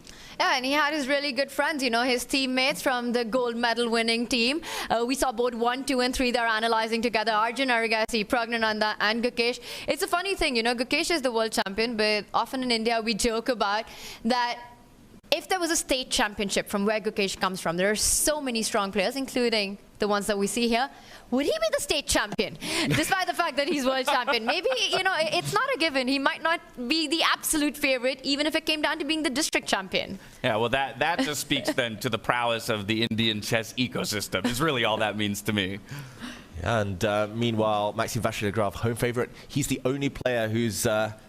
Yeah, and he had his really good friends, you know, his teammates from the gold medal winning team. We saw both 1, 2, and 3 there analyzing together. Arjun Erigaisi, Praggnanandhaa, and Gukesh. It's a funny thing, you know, Gukesh is the world champion, but often in India we joke about that if there was a state championship from where Gukesh comes from, there are so many strong players, including the ones that we see here. Would he be the state champion, despite the fact that he's world champion? Maybe, it's not a given. He might not be the absolute favorite, even if it came down to being the district champion. Yeah, well, that just speaks then to the prowess of the Indian chess ecosystem, is really all that means to me. And meanwhile, Maxime Vachier-Lagrave, home favorite. He's the only player who's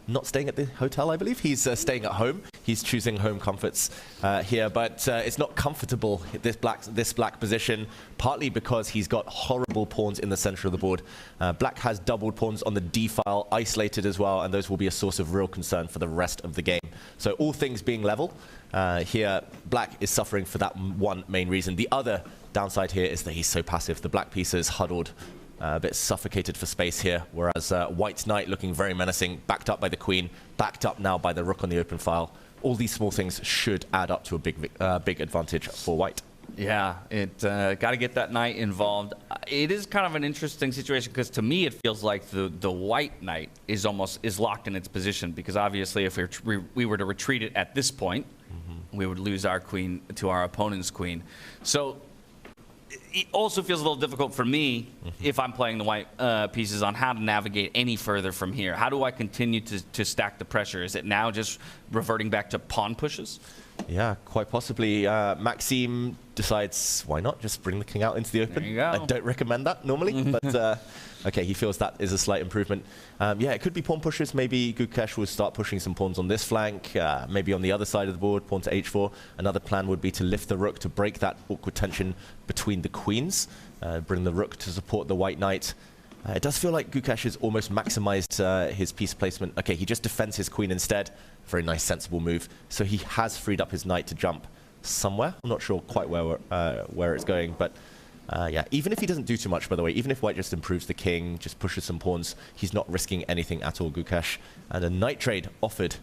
not staying at the hotel, I believe. He's staying at home. He's choosing home comforts here, but it's not comfortable, this black position, partly because he's got horrible pawns in the center of the board. Black has doubled pawns on the D file, isolated as well, and those will be a source of real concern for the rest of the game. So all things being level, here, Black is suffering for that one main reason. The other downside here is that he's so passive. The black piece is huddled, a bit suffocated for space here, whereas White's knight looking very menacing, backed up by the queen, backed up now by the rook on the open file. All these small things should add up to a big advantage for White. Yeah, got to get that knight involved. It is kind of an interesting situation because to me it feels like the white knight is locked in its position, because obviously if we were to retreat it at this point, we would lose our queen to our opponent's queen. So it also feels a little difficult for me if I'm playing the white pieces on how to navigate any further from here. How do I continue to stack the pressure? Is it now just reverting back to pawn pushes? Yeah, quite possibly. Maxime decides, why not just bring the king out into the open? There you go. I don't recommend that normally, but okay, he feels that is a slight improvement. Yeah, it could be pawn pushes. Maybe Gukesh will start pushing some pawns on this flank, maybe on the other side of the board, pawn to h4. Another plan would be to lift the rook to break that awkward tension between the queens, bring the rook to support the white knight. It does feel like Gukesh has almost maximized his piece placement. Okay, he just defends his queen instead. Very nice, sensible move. So he has freed up his knight to jump somewhere. I'm not sure quite where it's going, but yeah, even if he doesn't do too much, by the way, even if White just improves the king, just pushes some pawns, he's not risking anything at all, Gukesh. And a knight trade offered.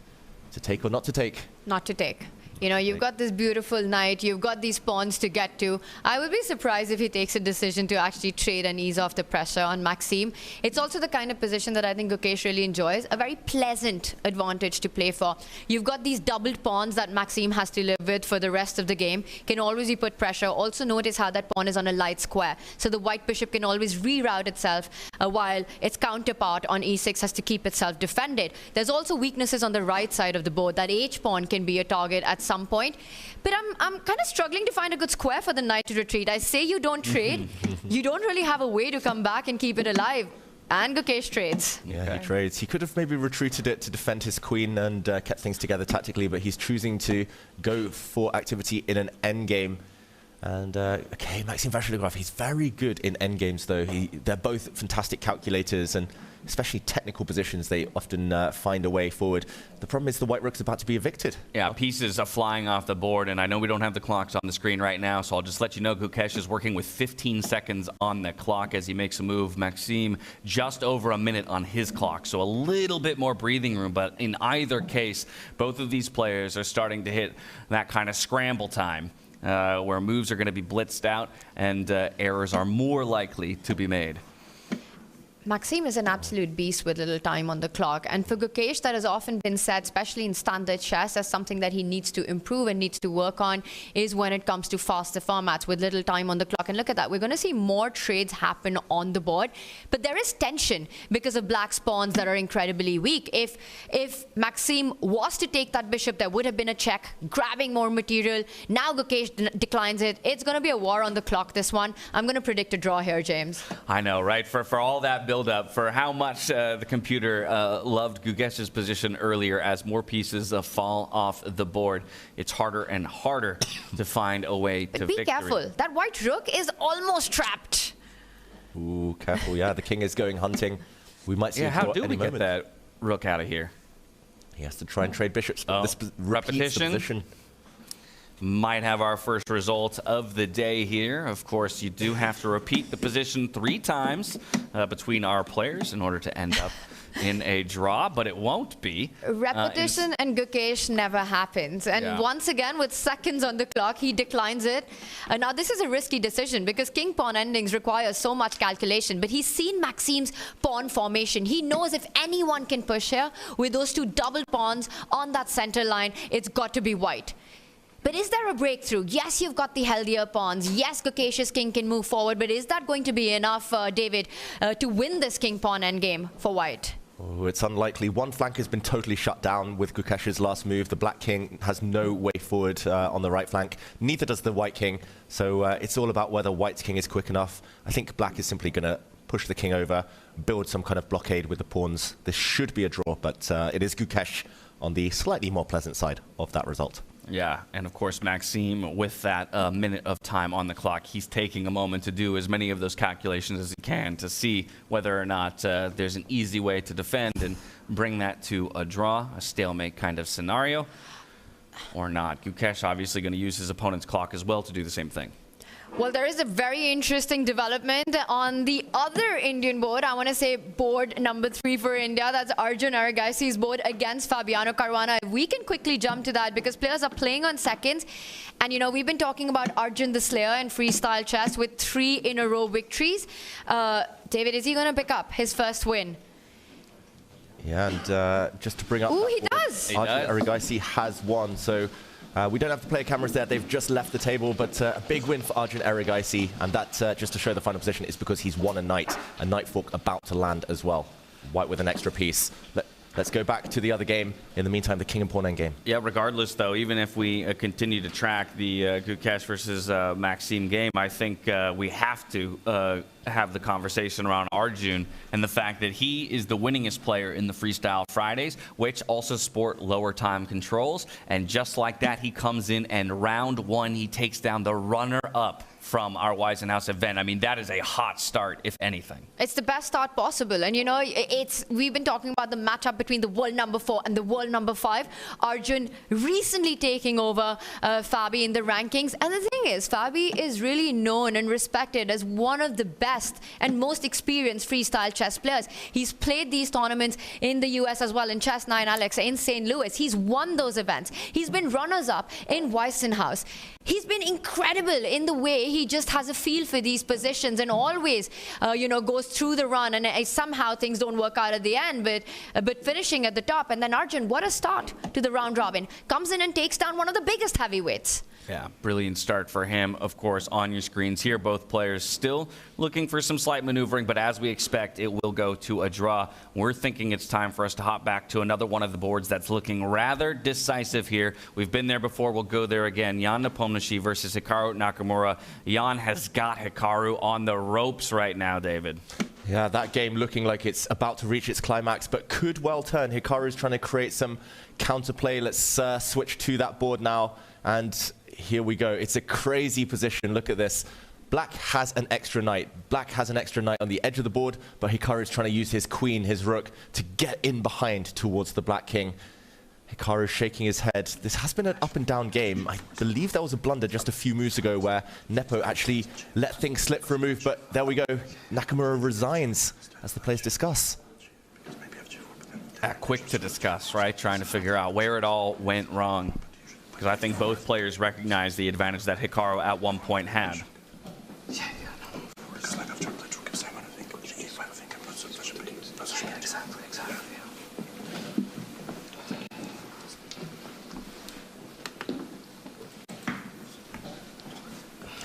To take or not to take? Not to take. You know, you've got this beautiful knight, you've got these pawns to get to. I would be surprised if he takes a decision to actually trade and ease off the pressure on Maxime. It's also the kind of position that I think Gukesh really enjoys, a very pleasant advantage to play for. You've got these doubled pawns that Maxime has to live with for the rest of the game, can always be put pressure. Also notice how that pawn is on a light square, so the white bishop can always reroute itself while its counterpart on e6 has to keep itself defended. There's also weaknesses on the right side of the board. That h pawn can be a target at some point, but I'm kind of struggling to find a good square for the knight to retreat. I say you don't trade, you don't really have a way to come back and keep it alive. And Gukesh trades. Yeah, he trades. He could have maybe retreated it to defend his queen and kept things together tactically, but he's choosing to go for activity in an endgame. And okay, Maxime Vachier-Lagrave, he's very good in endgames though. They're both fantastic calculators, and especially technical positions, they often find a way forward. The problem is the white rook's about to be evicted. Yeah, pieces are flying off the board, and I know we don't have the clocks on the screen right now, so I'll just let you know Gukesh is working with 15 seconds on the clock as he makes a move. Maxime just over a minute on his clock, so a little bit more breathing room, but in either case, both of these players are starting to hit that kind of scramble time. Where moves are going to be blitzed out and errors are more likely to be made. Maxime is an absolute beast with little time on the clock, and for Gukesh, that has often been said, especially in standard chess, as something that he needs to improve and needs to work on, is when it comes to faster formats with little time on the clock. And look at that, we're going to see more trades happen on the board, but there is tension because of black pawns that are incredibly weak. If Maxime was to take that bishop, there would have been a check, grabbing more material. Now Gukesh declines it. It's going to be a war on the clock, this one. I'm going to predict a draw here, James. I know, right? For all that build-up, for how much the computer loved Gukesh's position earlier as more pieces fall off the board, it's harder and harder to find a way to victory. Be careful. That white rook is almost trapped. Ooh, careful. Yeah, the king is going hunting. We might see how do we get that rook out of here? He has to try and trade bishops. Oh, this repetition. Might have our first result of the day here. Of course, you do have to repeat the position 3 times between our players in order to end up in a draw, but it won't be. Repetition and Gukesh never happens. And once again, with seconds on the clock, he declines it. Now, this is a risky decision because king-pawn endings require so much calculation, but he's seen Maxime's pawn formation. He knows if anyone can push here with those 2 double pawns on that center line, it's got to be white. But is there a breakthrough? Yes, you've got the healthier pawns. Yes, Gukesh's king can move forward, but is that going to be enough, David, to win this king-pawn endgame for white? Oh, it's unlikely. One flank has been totally shut down with Gukesh's last move. The black king has no way forward on the right flank. Neither does the white king. So it's all about whether white's king is quick enough. I think black is simply going to push the king over, build some kind of blockade with the pawns. This should be a draw, but it is Gukesh on the slightly more pleasant side of that result. Yeah, and of course, Maxime, with that minute of time on the clock, he's taking a moment to do as many of those calculations as he can to see whether or not there's an easy way to defend and bring that to a draw, a stalemate kind of scenario, or not. Gukesh obviously going to use his opponent's clock as well to do the same thing. Well, there is a very interesting development on the other Indian board. I want to say board number 3 for India. That's Arjun Erigaisi's board against Fabiano Caruana. We can quickly jump to that because players are playing on seconds. And, you know, we've been talking about Arjun the Slayer and freestyle chess with 3 in a row victories. David, is he going to pick up his first win? Yeah, and just to bring up... Ooh, he does! Arjun Erigaisi has won, so... we don't have to play cameras there. They've just left the table, but a big win for Arjun Erigaisi, and that, just to show the final position, is because he's won a knight fork about to land as well. White with an extra piece. Let's go back to the other game. In the meantime, the king and pawn endgame. Yeah, regardless, though, even if we continue to track the Gukesh versus Maxime game, I think we have to have the conversation around Arjun and the fact that he is the winningest player in the Freestyle Fridays, which also sport lower time controls. And just like that, he comes in and round 1, he takes down the runner-up from our Weisenhaus event. I mean, that is a hot start, if anything. It's the best start possible. And, you know, we've been talking about the matchup between the world number 4 and the world number 5. Arjun recently taking over Fabi in the rankings. And the thing is, Fabi is really known and respected as one of the best and most experienced freestyle chess players. He's played these tournaments in the US as well, in Chess 9, Alex, in St. Louis. He's won those events. He's been runners-up in Weisenhaus. He's been incredible in the way he just has a feel for these positions and always, you know, goes through the run, and somehow things don't work out at the end, but finishing at the top. And then Arjun, what a start to the round robin. Comes in and takes down one of the biggest heavyweights. Yeah, brilliant start for him. Of course, on your screens here, both players still looking for some slight maneuvering, but as we expect, it will go to a draw. We're thinking it's time for us to hop back to another one of the boards that's looking rather decisive here. We've been there before. We'll go there again. Jan Nepomniachtchi versus Hikaru Nakamura. Jan has got Hikaru on the ropes right now, David. Yeah, that game looking like it's about to reach its climax, but could well turn. Hikaru's trying to create some counterplay. Let's switch to that board now. And here we go. It's a crazy position. Look at this. Black has an extra knight. Black has an extra knight on the edge of the board, but Hikaru's trying to use his queen, his rook, to get in behind towards the black king. Hikaru shaking his head. This has been an up and down game. I believe there was a blunder just a few moves ago where Nepo actually let things slip for a move, but there we go. Nakamura resigns as the players discuss. Quick to discuss, right? Trying to figure out where it all went wrong. Because I think both players recognize the advantage that Hikaru at one point had.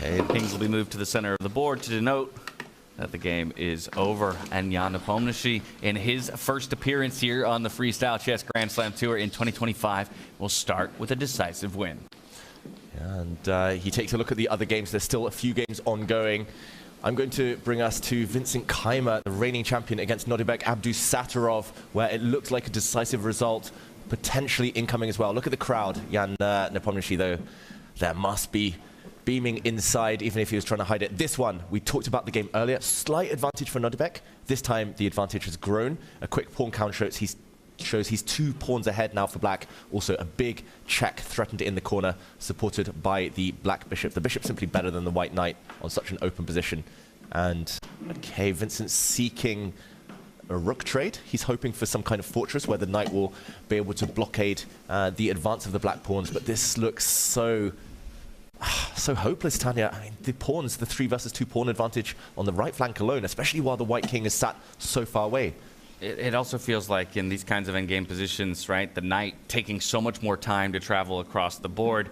Okay, kings will be moved to the center of the board to denote that the game is over. And Jan Nepomniachtchi, in his first appearance here on the Freestyle Chess Grand Slam Tour in 2025, will start with a decisive win. And he takes a look at the other games. There's still a few games ongoing. I'm going to bring us to Vincent Keymer, the reigning champion, against Nodirbek Abdusattorov, where it looks like a decisive result, potentially incoming as well. Look at the crowd. Jan Nepomniachtchi, though, there must be beaming inside, even if he was trying to hide it. This one, we talked about the game earlier. Slight advantage for Nodirbek. This time, the advantage has grown. A quick pawn count shows he's 2 pawns ahead now for black. Also, a big check threatened in the corner, supported by the black bishop. The bishop simply better than the white knight on such an open position. And, okay, Vincent seeking a rook trade. He's hoping for some kind of fortress where the knight will be able to blockade the advance of the black pawns. But this looks so hopeless, Tanya. I mean, the pawns, the 3 versus 2 pawn advantage on the right flank alone, especially while the white king is sat so far away. It also feels like in these kinds of endgame positions, right, the knight taking so much more time to travel across the board,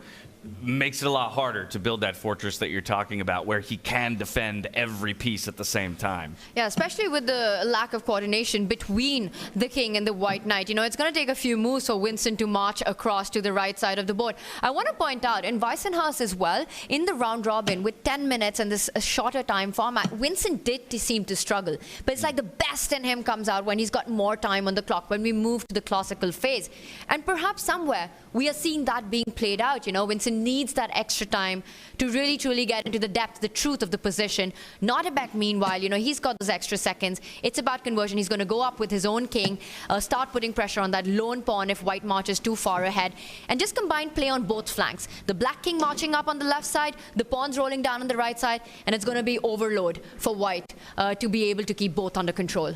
makes it a lot harder to build that fortress that you're talking about, where he can defend every piece at the same time. Yeah, especially with the lack of coordination between the king and the white knight. You know, it's going to take a few moves for Vincent to march across to the right side of the board. I want to point out, in Weissenhaus as well, in the round robin with 10 minutes and this shorter time format, Vincent did seem to struggle. But it's like the best in him comes out when he's got more time on the clock, when we move to the classical phase. And perhaps somewhere we are seeing that being played out. You know, Vincent needs that extra time to really truly get into the depth, the truth of the position. Nodirbek, meanwhile, you know, he's got those extra seconds. It's about conversion. He's going to go up with his own king, start putting pressure on that lone pawn if white marches too far ahead, and just combine play on both flanks. The black king marching up on the left side, the pawns rolling down on the right side, and it's going to be overload for white to be able to keep both under control.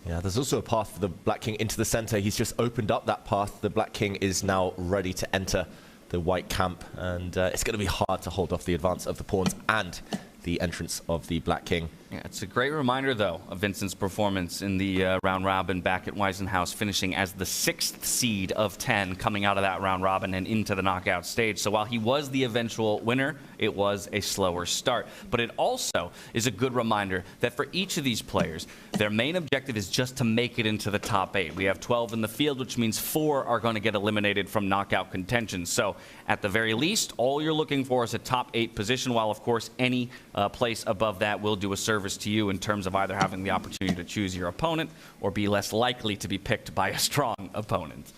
Yeah, there's also a path for the black king into the center. He's just opened up that path. The black king is now ready to enter the white camp, and it's going to be hard to hold off the advance of the pawns and the entrance of the black king. Yeah, it's a great reminder, though, of Vincent's performance in the round robin back at Weissenhaus, finishing as the 6th seed of 10 coming out of that round robin and into the knockout stage. So while he was the eventual winner, it was a slower start. But it also is a good reminder that for each of these players, their main objective is just to make it into the top 8. We have 12 in the field, which means 4 are going to get eliminated from knockout contention. So at the very least, all you're looking for is a top 8 position, while, of course, any place above that will do a service to you in terms of either having the opportunity to choose your opponent or be less likely to be picked by a strong opponent.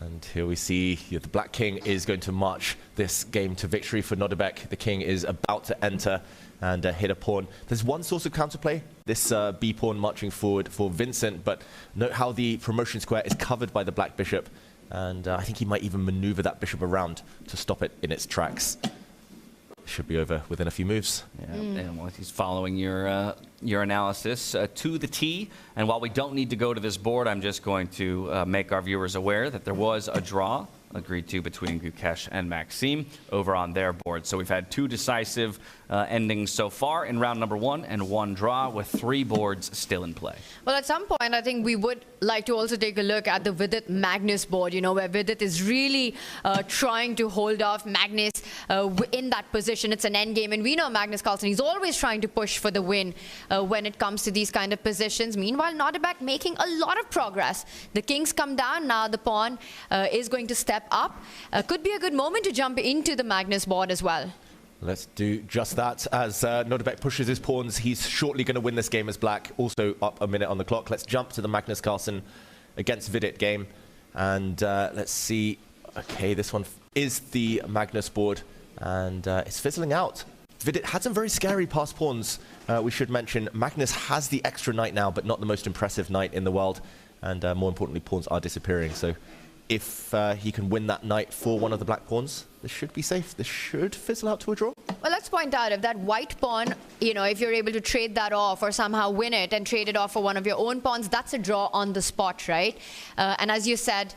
And here we see the black king is going to march this game to victory for Nodirbek. The king is about to enter and hit a pawn. There's one source of counterplay, this B pawn marching forward for Vincent, but note how the promotion square is covered by the black bishop, and I think he might even maneuver that bishop around to stop it in its tracks. Should be over within a few moves. Yeah, and well, he's following your analysis to the T. And while we don't need to go to this board, I'm just going to make our viewers aware that there was a draw agreed to between Gukesh and Maxime over on their board. So we've had 2 decisive endings so far in round number 1 and 1 draw, with 3 boards still in play. Well, at some point, I think we would like to also take a look at the Vidit Magnus board, you know, where Vidit is really trying to hold off Magnus in that position. It's an endgame, and we know Magnus Carlsen, he's always trying to push for the win when it comes to these kind of positions. Meanwhile, Nodirbek making a lot of progress. The kings come down, now the pawn is going to step up. Could be a good moment to jump into the Magnus board as well. Let's do just that. As Nodirbek pushes his pawns, he's shortly going to win this game as black. Also up a minute on the clock. Let's jump to the Magnus Carlsen against Vidit game. And let's see. Okay, this one is the Magnus board, and it's fizzling out. Vidit had some very scary passed pawns, we should mention. Magnus has the extra knight now, but not the most impressive knight in the world. And more importantly, pawns are disappearing. So if he can win that knight for one of the black pawns, this should be safe. This should fizzle out to a draw. Well, let's point out, if that white pawn, you know, if you're able to trade that off or somehow win it and trade it off for one of your own pawns, that's a draw on the spot, right? And as you said,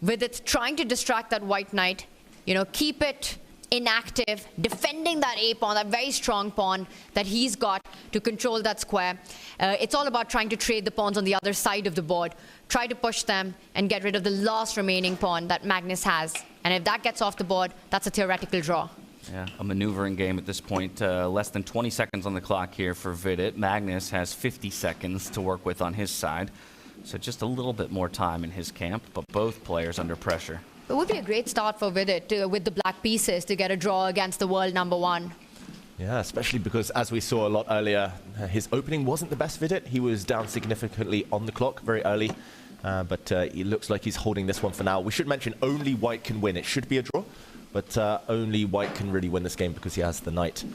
with it trying to distract that white knight, you know, keep it inactive, defending that A pawn, that very strong pawn that he's got to control that square. It's all about trying to trade the pawns on the other side of the board, try to push them and get rid of the last remaining pawn that Magnus has. And if that gets off the board, that's a theoretical draw. Yeah, a maneuvering game at this point. Less than 20 seconds on the clock here for Vidit. Magnus has 50 seconds to work with on his side. So just a little bit more time in his camp, but both players under pressure. It would be a great start for Vidit with the black pieces to get a draw against the world #1. Yeah, especially because, as we saw a lot earlier, his opening wasn't the best Vidit. He was down significantly on the clock very early, but it looks like he's holding this one for now. We should mention only white can win. It should be a draw, but only white can really win this game because he has the knight,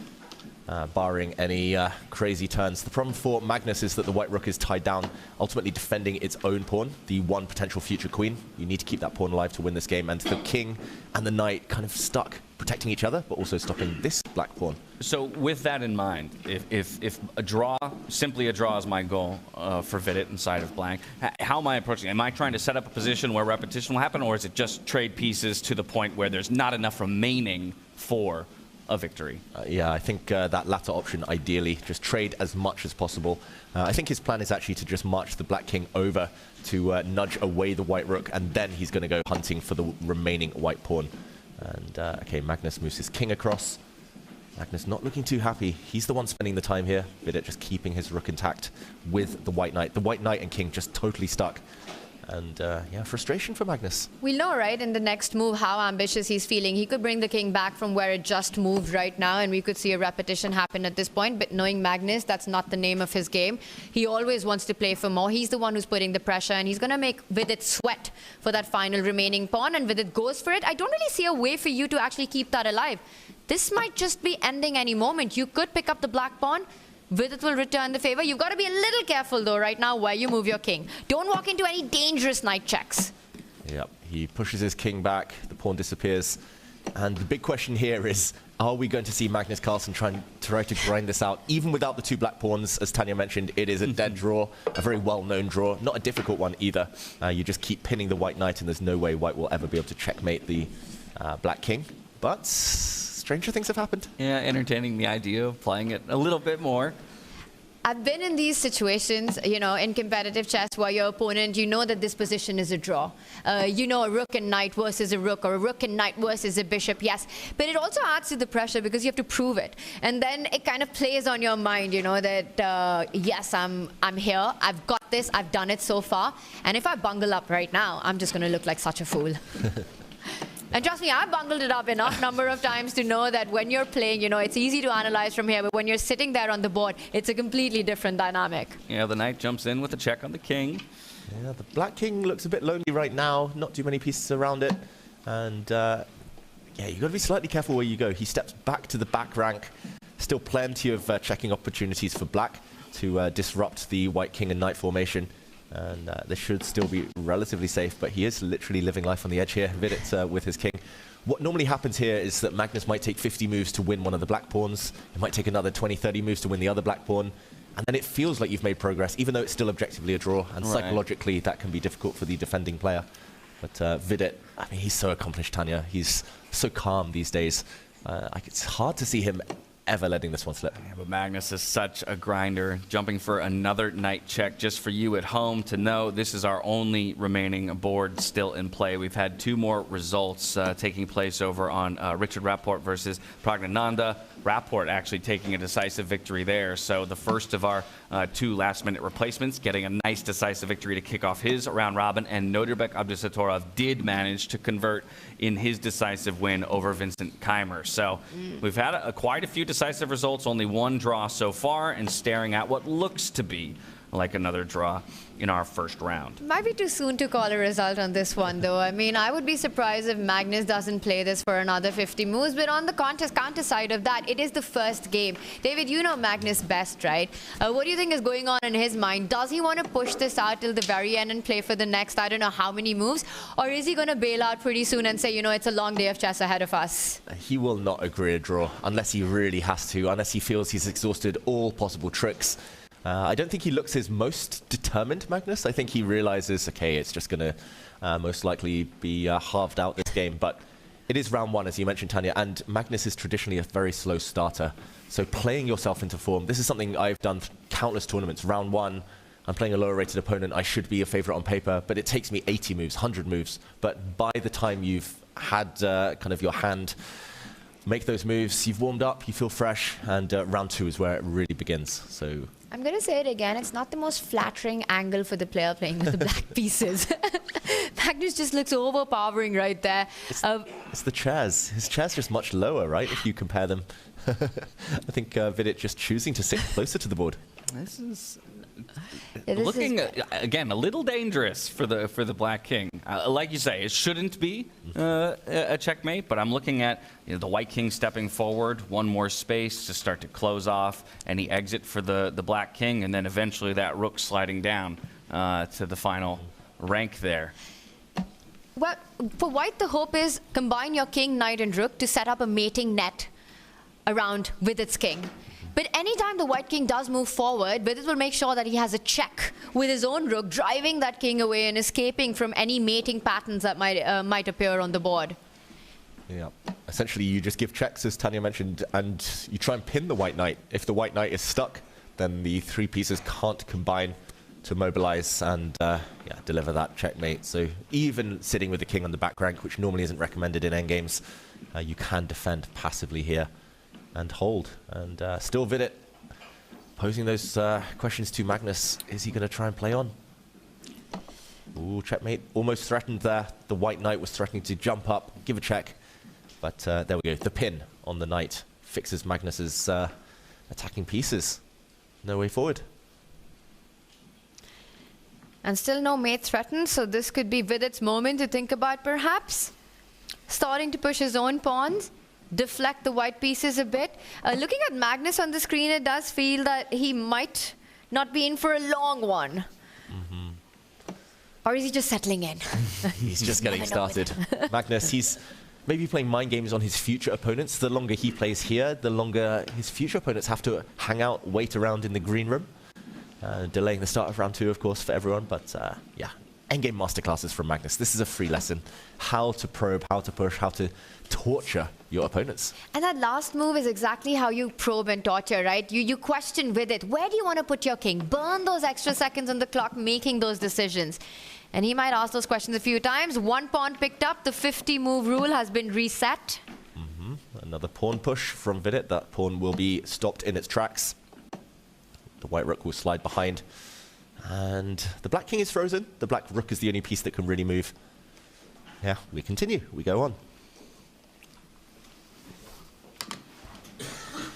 barring any crazy turns. The problem for Magnus is that the white rook is tied down, ultimately defending its own pawn, the one potential future queen. You need to keep that pawn alive to win this game, and the king and the knight kind of stuck, protecting each other, but also stopping this black pawn. So with that in mind, if a draw, simply a draw is my goal for Vidit inside of blank, how am I approaching it? Am I trying to set up a position where repetition will happen, or is it just trade pieces to the point where there's not enough remaining for a victory? Yeah, I think that latter option, ideally, just trade as much as possible. I think his plan is actually to just march the black king over to nudge away the white rook, and then he's going to go hunting for the remaining white pawn. And, okay, Magnus moves his king across. Magnus not looking too happy. He's the one spending the time here. Vidit just keeping his rook intact with the white knight. The white knight and king just totally stuck. And, yeah, frustration for Magnus. We'll know, right, in the next move how ambitious he's feeling. He could bring the king back from where it just moved right now, and we could see a repetition happen at this point. But knowing Magnus, that's not the name of his game. He always wants to play for more. He's the one who's putting the pressure, and he's going to make Vidit sweat for that final remaining pawn, and Vidit goes for it. I don't really see a way for you to actually keep that alive. This might just be ending any moment. You could pick up the black pawn. Vidit will return the favor. You've got to be a little careful, though, right now, where you move your king. Don't walk into any dangerous knight checks. Yep, he pushes his king back. The pawn disappears. And the big question here is, are we going to see Magnus Carlsen try to grind this out? Even without the 2 black pawns, as Tanya mentioned, it is a dead draw, a very well-known draw. Not a difficult one either. You just keep pinning the white knight, and there's no way white will ever be able to checkmate the black king. But stranger things have happened. Yeah, entertaining the idea of playing it a little bit more. I've been in these situations, you know, in competitive chess where your opponent, you know that this position is a draw. You know, a rook and knight versus a rook, or a rook and knight versus a bishop, yes. But it also adds to the pressure because you have to prove it. And then it kind of plays on your mind, you know, that, yes, I'm here, I've got this, I've done it so far. And if I bungle up right now, I'm just going to look like such a fool. And trust me, I've bungled it up enough number of times to know that when you're playing, you know, it's easy to analyze from here, but when you're sitting there on the board, it's a completely different dynamic. Yeah, the knight jumps in with a check on the king. Yeah, the black king looks a bit lonely right now. Not too many pieces around it. And, yeah, you've got to be slightly careful where you go. He steps back to the back rank. Still plenty of checking opportunities for black to disrupt the white king and knight formation. And this should still be relatively safe, but he is literally living life on the edge here, Vidit, with his king. What normally happens here is that Magnus might take 50 moves to win one of the black pawns. He might take another 20, 30 moves to win the other black pawn. And then it feels like you've made progress, even though it's still objectively a draw. And psychologically, that can be difficult for the defending player. But Vidit, I mean, he's so accomplished, Tanya. He's so calm these days. It's hard to see him ever letting this one slip. Yeah, but Magnus is such a grinder, jumping for another knight check just for you at home to know this is our only remaining board still in play. We've had 2 more results taking place over on Richard Rapport versus Praggnanandhaa. Rapport actually taking a decisive victory there. So the first of our 2 last-minute replacements getting a nice decisive victory to kick off his round robin, and Nodirbek Abdusattorov did manage to convert in his decisive win over Vincent Keymer. So we've had quite a few decisive results, only 1 draw so far, and staring at what looks to be like another draw in our first round. Might be too soon to call a result on this one, though. I mean, I would be surprised if Magnus doesn't play this for another 50 moves. But on the counter side of that, it is the first game. David, you know Magnus best, right? What do you think is going on in his mind? Does he want to push this out till the very end and play for the next, I don't know how many moves? Or is he going to bail out pretty soon and say, you know, it's a long day of chess ahead of us? He will not agree to draw unless he really has to, unless he feels he's exhausted all possible tricks. I don't think he looks his most determined, Magnus. I think he realizes, okay, it's just going to most likely be halved out this game. But it is round 1, as you mentioned, Tanya, and Magnus is traditionally a very slow starter. So playing yourself into form, this is something I've done countless tournaments. Round 1, I'm playing a lower-rated opponent. I should be a favorite on paper, but it takes me 80 moves, 100 moves. But by the time you've had kind of your hand make those moves, you've warmed up, you feel fresh, and round 2 is where it really begins. So I'm going to say it again, it's not the most flattering angle for the player playing with the black pieces. Magnus just looks overpowering right there. It's the chairs. His chair's just much lower, right, if you compare them. I think Vidit just choosing to sit closer to the board. This is looking, again, a little dangerous for the Black King. Like you say, it shouldn't be a checkmate, but I'm looking at the White King stepping forward, 1 more space to start to close off any exit for the Black King, and then eventually that rook sliding down to the final rank there. Well, for White, the hope is combine your king, knight, and rook to set up a mating net around Vidit's king. But anytime the White King does move forward, Vidit will make sure that he has a check with his own rook, driving that king away and escaping from any mating patterns that might appear on the board. Yeah. Essentially, you just give checks, as Tanya mentioned, and you try and pin the White Knight. If the White Knight is stuck, then the 3 pieces can't combine to mobilize and deliver that checkmate. So even sitting with the king on the back rank, which normally isn't recommended in endgames, you can defend passively here and hold. And still Vidit posing those questions to Magnus. Is he going to try and play on? Ooh, checkmate. Almost threatened there. The white knight was threatening to jump up, give a check. But there we go. The pin on the knight fixes Magnus's attacking pieces. No way forward. And still no mate threatened, so this could be Vidit's moment to think about perhaps starting to push his own pawns, deflect the white pieces a bit. Looking at Magnus on the screen, it does feel that he might not be in for a long one. Or is he just settling in? He's just getting started. Magnus, he's maybe playing mind games on his future opponents. The longer he plays here, the longer his future opponents have to hang out, wait around in the green room. Delaying the start of round 2, of course, for everyone. But yeah, endgame masterclasses from Magnus. This is a free lesson. How to probe, how to push, how to torture your opponents. And that last move is exactly how you probe and torture, right? You question with it. Where do you want to put your king? Burn those extra seconds on the clock making those decisions. And he might ask those questions a few times. One pawn picked up. The 50-move rule has been reset. Another pawn push from Vidit. That pawn will be stopped in its tracks. The white rook will slide behind. And the black king is frozen. The black rook is the only piece that can really move. Yeah, we continue. We go on.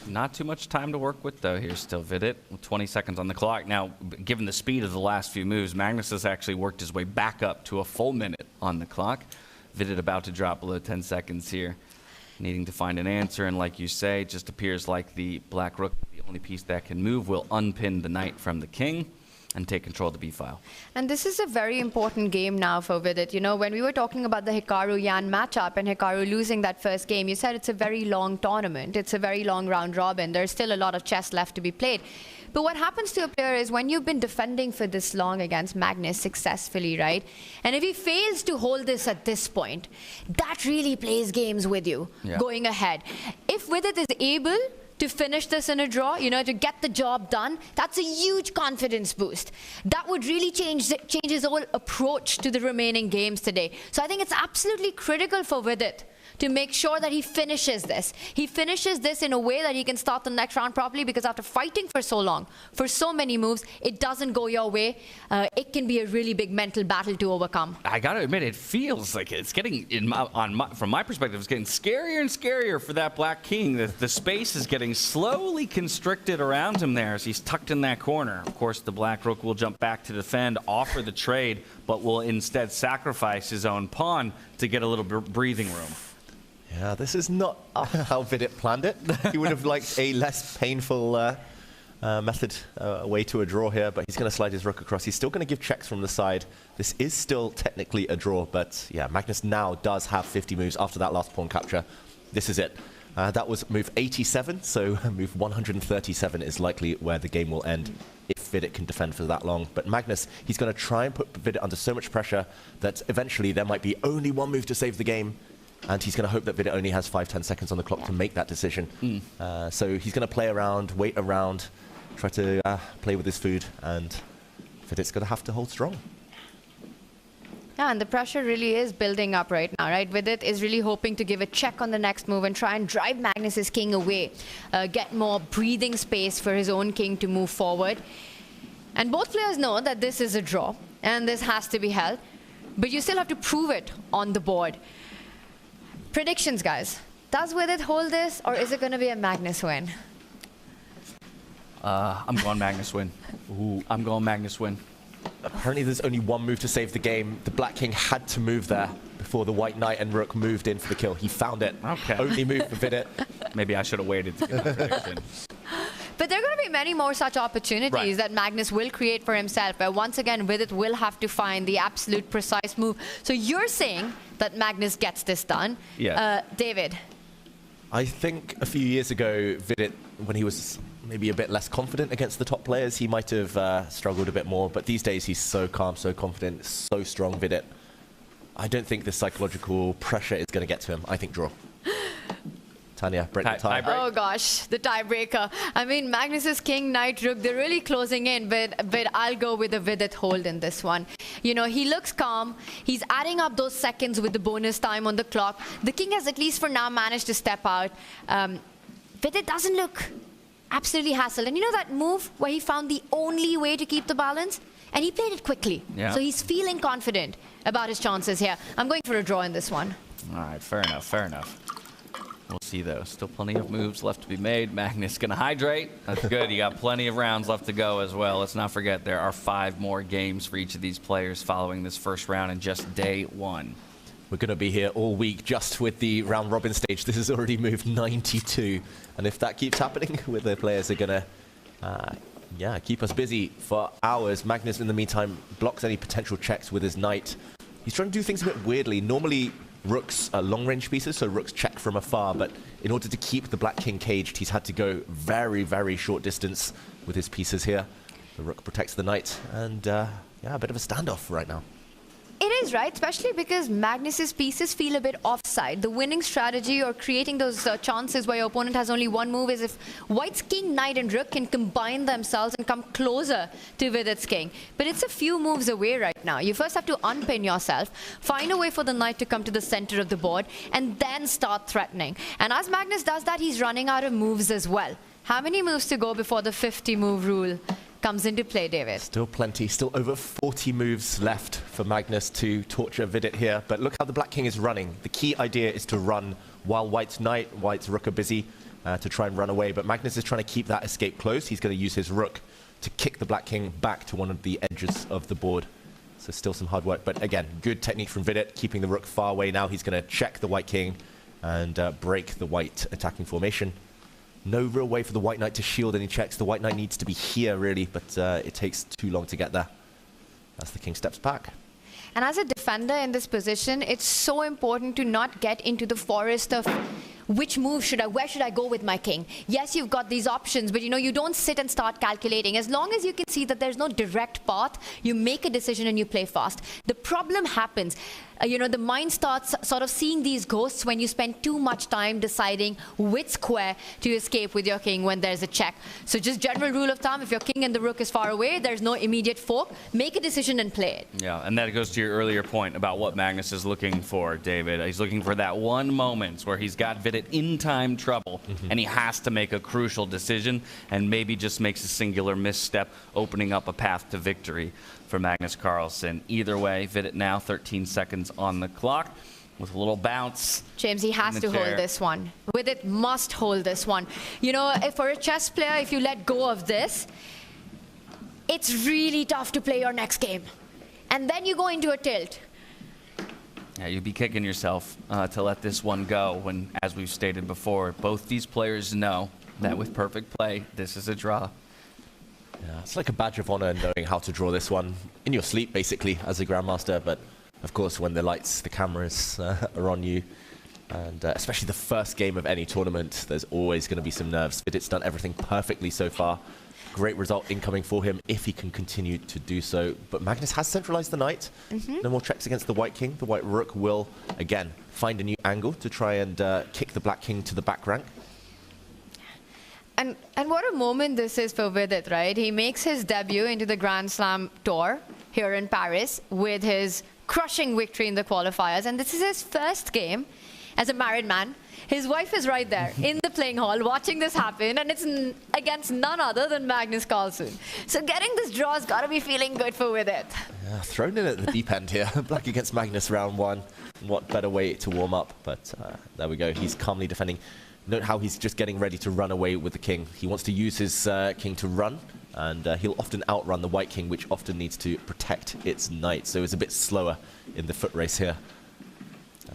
Not too much time to work with, though, here still, Vidit, with 20 seconds on the clock. Now, given the speed of the last few moves, Magnus has actually worked his way back up to a full minute on the clock. Vidit about to drop below 10 seconds here, needing to find an answer. And like you say, it just appears like the black rook, the only piece that can move, will unpin the knight from the king and take control of the b-file. And this is a very important game now for Vidit. You know, when we were talking about the Hikaru-Yan matchup and Hikaru losing that first game, you said it's a very long tournament. It's a very long round robin. There's still a lot of chess left to be played. But what happens to a player is when you've been defending for this long against Magnus successfully, right? And if he fails to hold this at this point, that really plays games with you going ahead. If Vidit is able to finish this in a draw, you know, to get the job done, that's a huge confidence boost. That would really change his whole approach to the remaining games today. So I think it's absolutely critical for Vidit to make sure that he finishes this. He finishes this in a way that he can start the next round properly, because after fighting for so long, for so many moves, it doesn't go your way. It can be a really big mental battle to overcome. I gotta admit, it feels like it's getting, from my perspective, it's getting scarier and scarier for that black king. The space is getting slowly constricted around him there as he's tucked in that corner. Of course, the black rook will jump back to defend, offer the trade, but will instead sacrifice his own pawn to get a little breathing room. Yeah, this is not how Vidit planned it. He would have liked a less painful method, way to a draw here, but he's going to slide his rook across. He's still going to give checks from the side. This is still technically a draw, but yeah, Magnus now does have 50 moves after that last pawn capture. This is it. That was move 87, so move 137 is likely where the game will end if Vidit can defend for that long. But Magnus, he's going to try and put Vidit under so much pressure that eventually there might be only one move to save the game. And he's going to hope that Vidit only has 5-10 seconds on the clock to make that decision. So he's going to play around, wait around, try to play with his food, and Vidit's going to have to hold strong. Yeah, and the pressure really is building up right now, right? Vidit is really hoping to give a check on the next move and try and drive Magnus's king away, get more breathing space for his own king to move forward. And both players know that this is a draw, and this has to be held, but you still have to prove it on the board. Predictions, guys. Does Vidit hold this, or is it going to be a Magnus win? I'm going Magnus win. Ooh, I'm going Magnus win. Apparently there's only one move to save the game. The black king had to move there before the white knight and rook moved in for the kill. He found it. Okay. Only move for Vidit. Maybe I should have waited to get the prediction. But there are going to be many more such opportunities that Magnus will create for himself, where once again Vidit will have to find the absolute precise move. So you're saying that Magnus gets this done. Yeah. David? I think a few years ago, Vidit, when he was maybe a bit less confident against the top players, he might have struggled a bit more. But these days, he's so calm, so confident, so strong, Vidit. I don't think the psychological pressure is going to get to him. I think draw. Tanya, break the tie. Oh gosh, the tiebreaker. I mean, Magnus's king, knight, rook, they're really closing in, but I'll go with a Vidit hold in this one. You know, he looks calm. He's adding up those seconds with the bonus time on the clock. The king has, at least for now, managed to step out. Vidit doesn't look absolutely hassled. And you know that move where he found the only way to keep the balance? And he played it quickly. Yeah. So he's feeling confident about his chances here. I'm going for a draw in this one. All right, fair enough, fair enough. We'll see, though. Still plenty of moves left to be made. Magnus going to hydrate. That's good. You got plenty of rounds left to go as well. Let's not forget there are 5 more games for each of these players following this first round in just day 1. We're going to be here all week just with the round robin stage. This has already moved 92. And if that keeps happening, with the players are going to keep us busy for hours. Magnus, in the meantime, blocks any potential checks with his knight. He's trying to do things a bit weirdly. Normally, rooks are long-range pieces, so rooks check from afar, but in order to keep the black king caged, he's had to go very, very short distance with his pieces here. The rook protects the knight, and a bit of a standoff right now. It is, right? Especially because Magnus's pieces feel a bit offside. The winning strategy or creating those chances where your opponent has only one move is if White's king, knight and rook can combine themselves and come closer to Vidit's king. But it's a few moves away right now. You first have to unpin yourself, find a way for the knight to come to the center of the board, and then start threatening. And as Magnus does that, he's running out of moves as well. How many moves to go before the 50-move rule comes into play, David? Still plenty, still over 40 moves left for Magnus to torture Vidit here. But look how the black king is running. The key idea is to run while White's knight, White's rook are busy to try and run away. But Magnus is trying to keep that escape close. He's going to use his rook to kick the black king back to one of the edges of the board. So still some hard work. But again, good technique from Vidit, keeping the rook far away. Now he's going to check the white king and break the white attacking formation. No real way for the white knight to shield any checks. The white knight needs to be here, really, but it takes too long to get there as the king steps back. And as a defender in this position, it's so important to not get into the forest of which move where should I go with my king? Yes, you've got these options, but you don't sit and start calculating. As long as you can see that there's no direct path, you make a decision and you play fast. The problem happens, the mind starts sort of seeing these ghosts when you spend too much time deciding which square to escape with your king when there's a check. So just general rule of thumb, if your king and the rook is far away, there's no immediate fork, make a decision and play it. Yeah, and that goes to your earlier point about what Magnus is looking for, David. He's looking for that one moment where he's got Vidit in time trouble, and he has to make a crucial decision and maybe just makes a singular misstep, opening up a path to victory for Magnus Carlsen. Either way, Vidit now 13 seconds on the clock with a little bounce. James, he has to hold this one. Vidit must hold this one. If for a chess player, if you let go of this, it's really tough to play your next game. And then you go into a tilt. Yeah, you'd be kicking yourself to let this one go when, as we've stated before, both these players know that with perfect play, this is a draw. Yeah, it's like a badge of honor knowing how to draw this one in your sleep, basically, as a grandmaster. But of course, when the lights, the cameras are on you, and especially the first game of any tournament, there's always going to be some nerves. Vidit's done everything perfectly so far. Great result incoming for him if he can continue to do so. But Magnus has centralized the knight. No more checks against the white king. The white rook will, again, find a new angle to try and kick the black king to the back rank. And what a moment this is for Vidit, right? He makes his debut into the Grand Slam tour here in Paris with his crushing victory in the qualifiers. And this is his first game as a married man. His wife is right there in the playing hall watching this happen, and it's against none other than Magnus Carlsen. So getting this draw has got to be feeling good for Vidit. Yeah, thrown in at the deep end here. Black against Magnus round 1. What better way to warm up? But there we go. He's calmly defending. Note how he's just getting ready to run away with the king. He wants to use his king to run, and he'll often outrun the white king, which often needs to protect its knight. So it's a bit slower in the foot race here.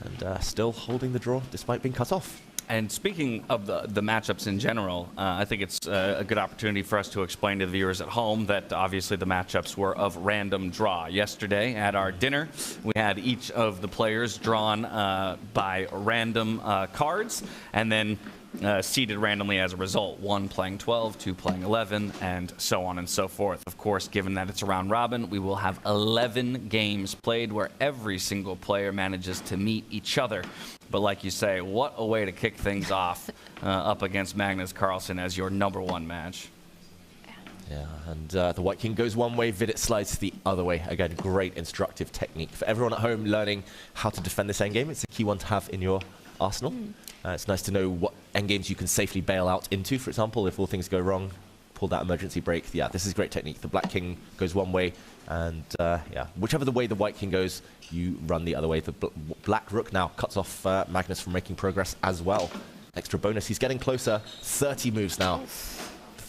And still holding the draw despite being cut off. And speaking of the matchups in general, I think it's a good opportunity for us to explain to the viewers at home that obviously the matchups were of random draw. Yesterday at our dinner, we had each of the players drawn by random cards and then seeded randomly as a result. 1 playing 12, 2 playing 11, and so on and so forth. Of course, given that it's a round robin, we will have 11 games played where every single player manages to meet each other. But like you say, what a way to kick things off up against Magnus Carlsen as your #1 match. Yeah, and the White King goes one way, Vidit slides the other way. Again, great instructive technique. For everyone at home learning how to defend this endgame, it's a key one to have in your arsenal. It's nice to know what endgames you can safely bail out into. For example, if all things go wrong, pull that emergency break. Yeah, this is great technique. The Black King goes one way, and yeah, whichever the way the White King goes, you run the other way. The Black Rook now cuts off Magnus from making progress as well. Extra bonus. He's getting closer. 30 moves now.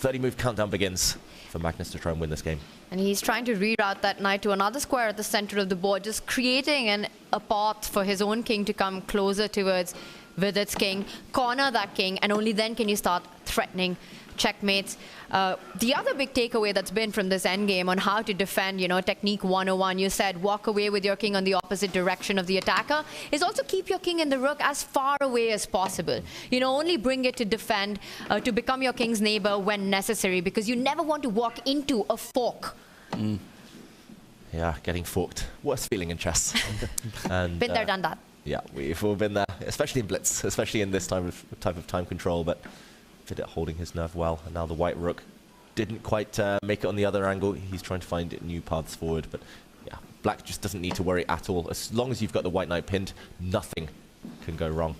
30-move countdown begins for Magnus to try and win this game. And he's trying to reroute that knight to another square at the center of the board, just creating a path for his own king to come closer towards Vidit's king, corner that king, and only then can you start threatening checkmates. The other big takeaway that's been from this endgame on how to defend, technique 101, you said walk away with your king on the opposite direction of the attacker, is also keep your king and the rook as far away as possible. Only bring it to defend, to become your king's neighbor when necessary, because you never want to walk into a fork. Yeah, getting forked. Worst feeling in chess. And, been there, done that. Yeah, we've all been there, especially in blitz, especially in this type of time control, but Vidit holding his nerve well, and now the White Rook didn't quite make it on the other angle. He's trying to find new paths forward, but yeah, Black just doesn't need to worry at all. As long as you've got the White Knight pinned, nothing can go wrong.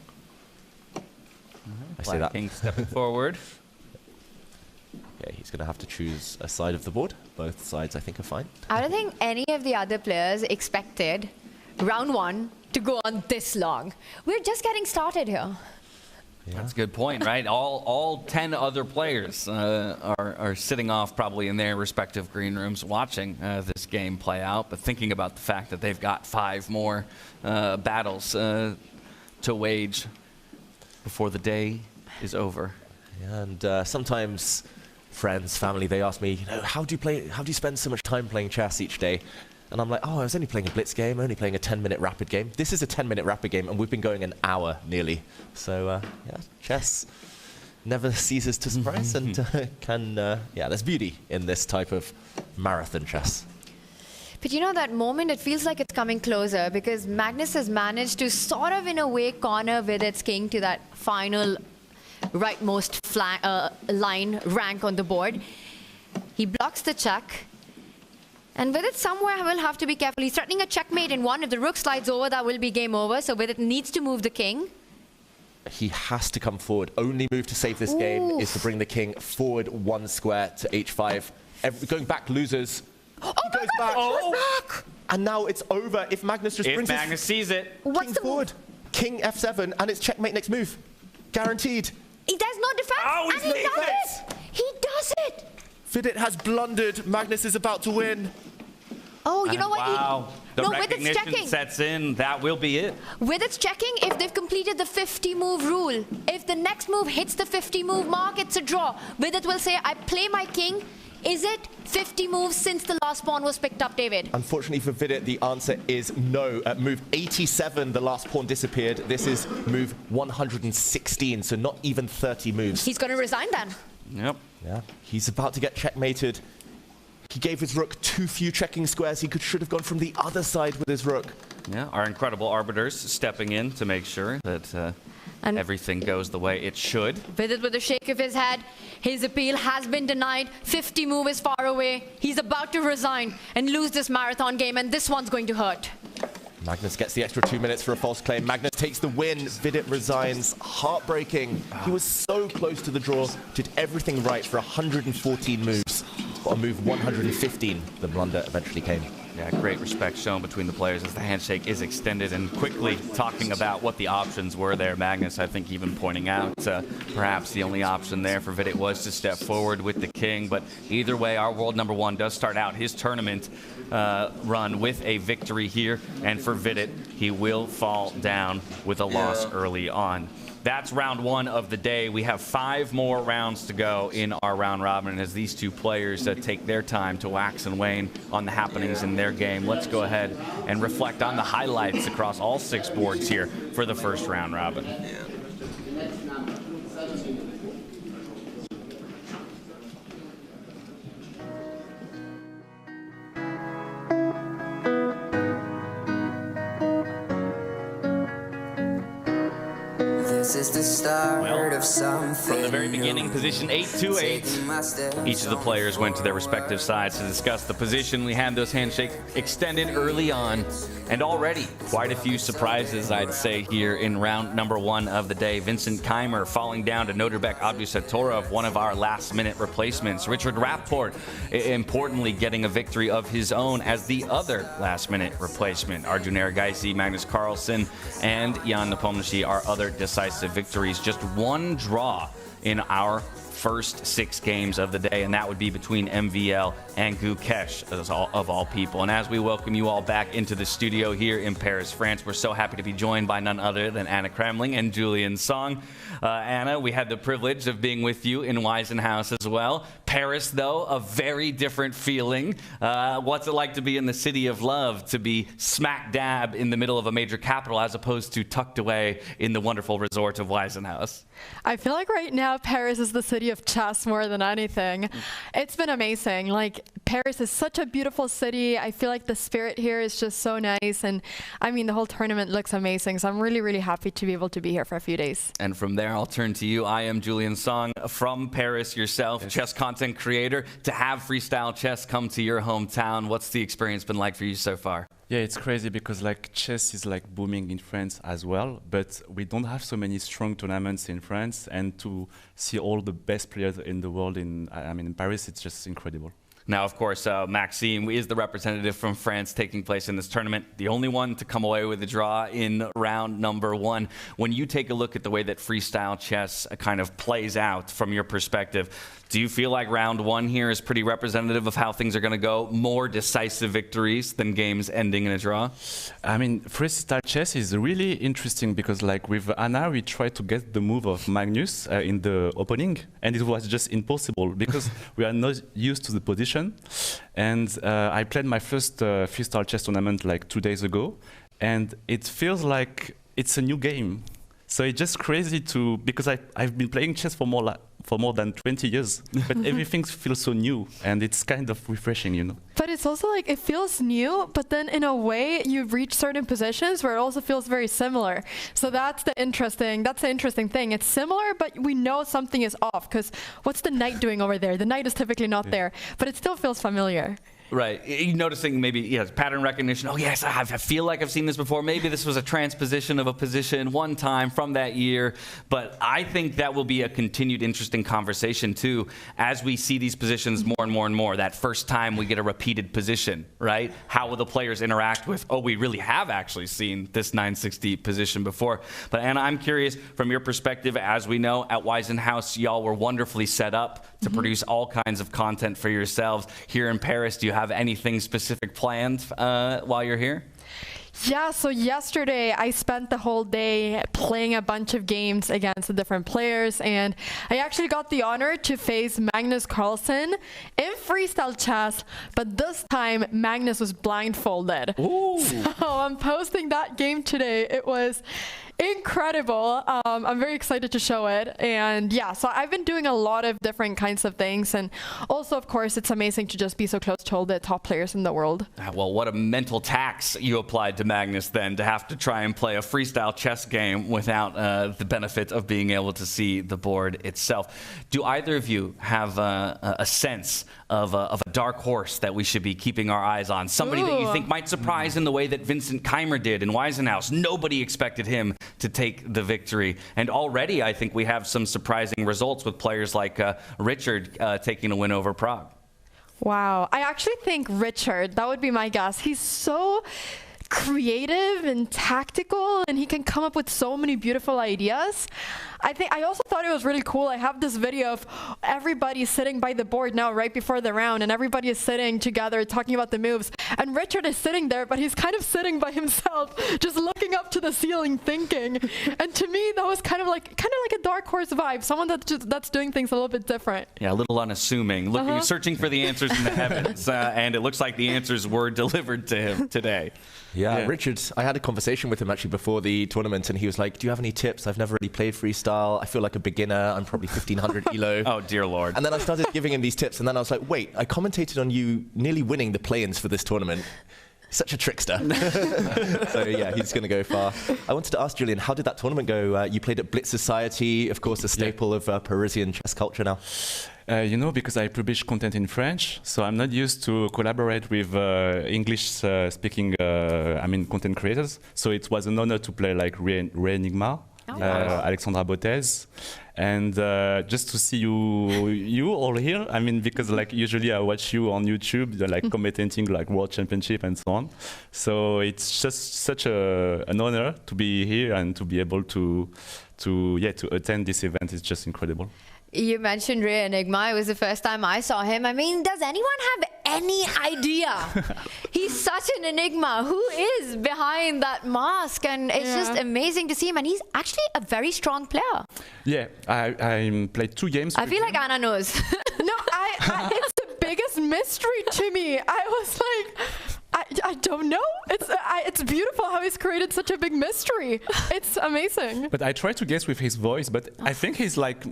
I say that. King stepping forward. Okay, he's going to have to choose a side of the board. Both sides, I think, are fine. I don't think any of the other players expected round one to go on this long. We're just getting started here. Yeah. That's a good point, right? all 10 other players are sitting off probably in their respective green rooms watching this game play out, but thinking about the fact that they've got 5 more battles to wage before the day is over. Yeah, and sometimes friends, family, they ask me, how do you spend so much time playing chess each day? And I'm like, I was only playing a blitz game, only playing a 10-minute rapid game. This is a 10-minute rapid game, and we've been going an hour nearly. So, yeah, chess never ceases to surprise, and there's beauty in this type of marathon chess. But that moment, it feels like it's coming closer, because Magnus has managed to sort of, in a way, corner Vidit's king to that final rightmost line rank on the board. He blocks the check. And Vidit somewhere will have to be careful. He's threatening a checkmate in one. If the rook slides over, that will be game over. So Vidit needs to move the king. He has to come forward. Only move to save this game is to bring the king forward 1 square to h5. going back losers. He goes back. And now it's over. If Magnus just brings Magnus sees it. King forward. King f7, and it's checkmate next move. Guaranteed. There's no defense, and he does it. He does it. Vidit has blundered. Magnus is about to win. Oh, you know what? Wow. The recognition sets in. That will be it. Vidit's checking if they've completed the 50-move rule. If the next move hits the 50-move mark, it's a draw. Vidit will say, I play my king. Is it 50 moves since the last pawn was picked up, David? Unfortunately for Vidit, the answer is no. At move 87, the last pawn disappeared. This is move 116, so not even 30 moves. He's going to resign then. Yep. Yeah. He's about to get checkmated. He gave his rook too few checking squares. He should have gone from the other side with his rook. Yeah, our incredible arbiters stepping in to make sure that everything goes the way it should. Vidit with a shake of his head. His appeal has been denied. 50 move is far away. He's about to resign and lose this marathon game, and this one's going to hurt. Magnus gets the extra 2 minutes for a false claim. Magnus takes the win. Vidit resigns. Heartbreaking. He was so close to the draw. Did everything right for 114 moves. But on move 115, the blunder eventually came. Yeah, great respect shown between the players as the handshake is extended, and quickly talking about what the options were there. Magnus, I think, even pointing out perhaps the only option there for Vidit was to step forward with the king. But either way, our world number 1 does start out his tournament run with a victory here. And for Vidit, he will fall down with a loss early on. That's round 1 of the day. We have 5 more rounds to go in our round robin as these two players take their time to wax and wane on the happenings in their game. Let's go ahead and reflect on the highlights across all 6 boards here for the first round robin. This is the start of something. From the very beginning, position 8-8. Each of the players went to their respective sides to discuss the position. We had those handshakes extended early on, and already quite a few surprises, I'd say, here in round number 1 of the day. Vincent Keymer falling down to Nodirbek Abdusattorov, one of our last-minute replacements. Richard Rapport, importantly, getting a victory of his own as the other last-minute replacement. Arjun Erigaisi, Magnus Carlsen, and Nepomniachtchi are other decisive victories. Just one draw in our first 6 games of the day, and that would be between MVL and Gukesh, of all people. And as we welcome you all back into the studio here in Paris, France, we're so happy to be joined by none other than Anna Kremling and Julian Song. Anna, we had the privilege of being with you in Waisenhaus as well. Paris, though, a very different feeling. What's it like to be in the city of love, to be smack dab in the middle of a major capital as opposed to tucked away in the wonderful resort of Waisenhaus? I feel like right now Paris is the city of chess more than anything. It's been amazing. Like, Paris is such a beautiful city. I feel like the spirit here is just so nice, and I mean, the whole tournament looks amazing, so I'm really, really happy to be able to be here for a few days. And from there, I'll turn to you. I am Julian Song from Paris yourself, chess content creator. To have Freestyle Chess come to your hometown, what's the experience been like for you so far? Yeah, it's crazy because like chess is like booming in France as well, but we don't have so many strong tournaments in France, and to see all the best players in the world in Paris, it's just incredible. Now, of course, Maxime is the representative from France taking place in this tournament, the only one to come away with a draw in round number 1. When you take a look at the way that freestyle chess kind of plays out from your perspective, do you feel like round 1 here is pretty representative of how things are going to go? More decisive victories than games ending in a draw? I mean, freestyle chess is really interesting because like with Anna, we tried to get the move of Magnus in the opening, and it was just impossible because we are not used to the position. And I played my first freestyle chess tournament like 2 days ago, and it feels like it's a new game. So it's just crazy because I've been playing chess for more than 20 years, but everything feels so new, and it's kind of refreshing, you know. But it's also like, it feels new, but then in a way you reach certain positions where it also feels very similar. So that's the interesting thing. It's similar, but we know something is off, because what's the knight doing over there? The knight is typically not there, but it still feels familiar. Right. You're noticing maybe pattern recognition. Oh, yes, I feel like I've seen this before. Maybe this was a transposition of a position one time from that year. But I think that will be a continued interesting conversation, too, as we see these positions more and more and more. That first time we get a repeated position, right? How will the players interact with, oh, we really have actually seen this 960 position before. But Anna, I'm curious, from your perspective, as we know, at Waisenhaus, y'all were wonderfully set up to produce all kinds of content for yourselves. Here in Paris, do you have anything specific planned while you're here? Yeah, so yesterday I spent the whole day playing a bunch of games against the different players, and I actually got the honor to face Magnus Carlsen in freestyle chess, but this time Magnus was blindfolded. Ooh. So I'm posting that game today. It was incredible. I'm very excited to show it. And yeah, so I've been doing a lot of different kinds of things. And also, of course, it's amazing to just be so close to all the top players in the world. Well, what a mental tax you applied to Magnus then, to have to try and play a freestyle chess game without the benefit of being able to see the board itself. Do either of you have a sense of a dark horse that we should be keeping our eyes on? Somebody that you think might surprise in the way that Vincent Keymer did in Waisenhaus. Nobody expected him to take the victory. And already I think we have some surprising results with players like Richard taking a win over Prague. Wow. I actually think Richard, that would be my guess. He's so creative and tactical, and he can come up with so many beautiful ideas. I also thought it was really cool. I have this video of everybody sitting by the board now right before the round, and everybody is sitting together talking about the moves. And Richard is sitting there, but he's kind of sitting by himself, just looking up to the ceiling thinking. And to me, that was kind of like a dark horse vibe, someone that's doing things a little bit different. Yeah, a little unassuming, searching for the answers in the heavens, and it looks like the answers were delivered to him today. Yeah, Richard, I had a conversation with him actually before the tournament, and he was like, do you have any tips? I've never really played freestyle. I feel like a beginner. I'm probably 1,500 elo. Oh, dear Lord. And then I started giving him these tips, and then I was like, wait, I commentated on you nearly winning the play-ins for this tournament. Such a trickster. So yeah, he's going to go far. I wanted to ask Julian, how did that tournament go? You played at Blitz Society, of course, a staple of Parisian chess culture now. Because I publish content in French, so I'm not used to collaborate with English-speaking, content creators. So it was an honor to play like Re Enigma, Alexandra Botez, and just to see you all here. Because like usually I watch you on YouTube, you're like commentating like World Championship and so on. So it's just such an honor to be here and to be able to attend this event. It's just incredible. You mentioned Re Enigma. It was the first time I saw him. Does anyone have any idea? He's such an enigma. Who is behind that mask? And it's just amazing to see him. And he's actually a very strong player. Yeah, I played 2 games. I feel like Anna knows. No, it's the biggest mystery to me. I was like, I don't know. It's beautiful how he's created such a big mystery. It's amazing. But I try to guess with his voice, but I think he's like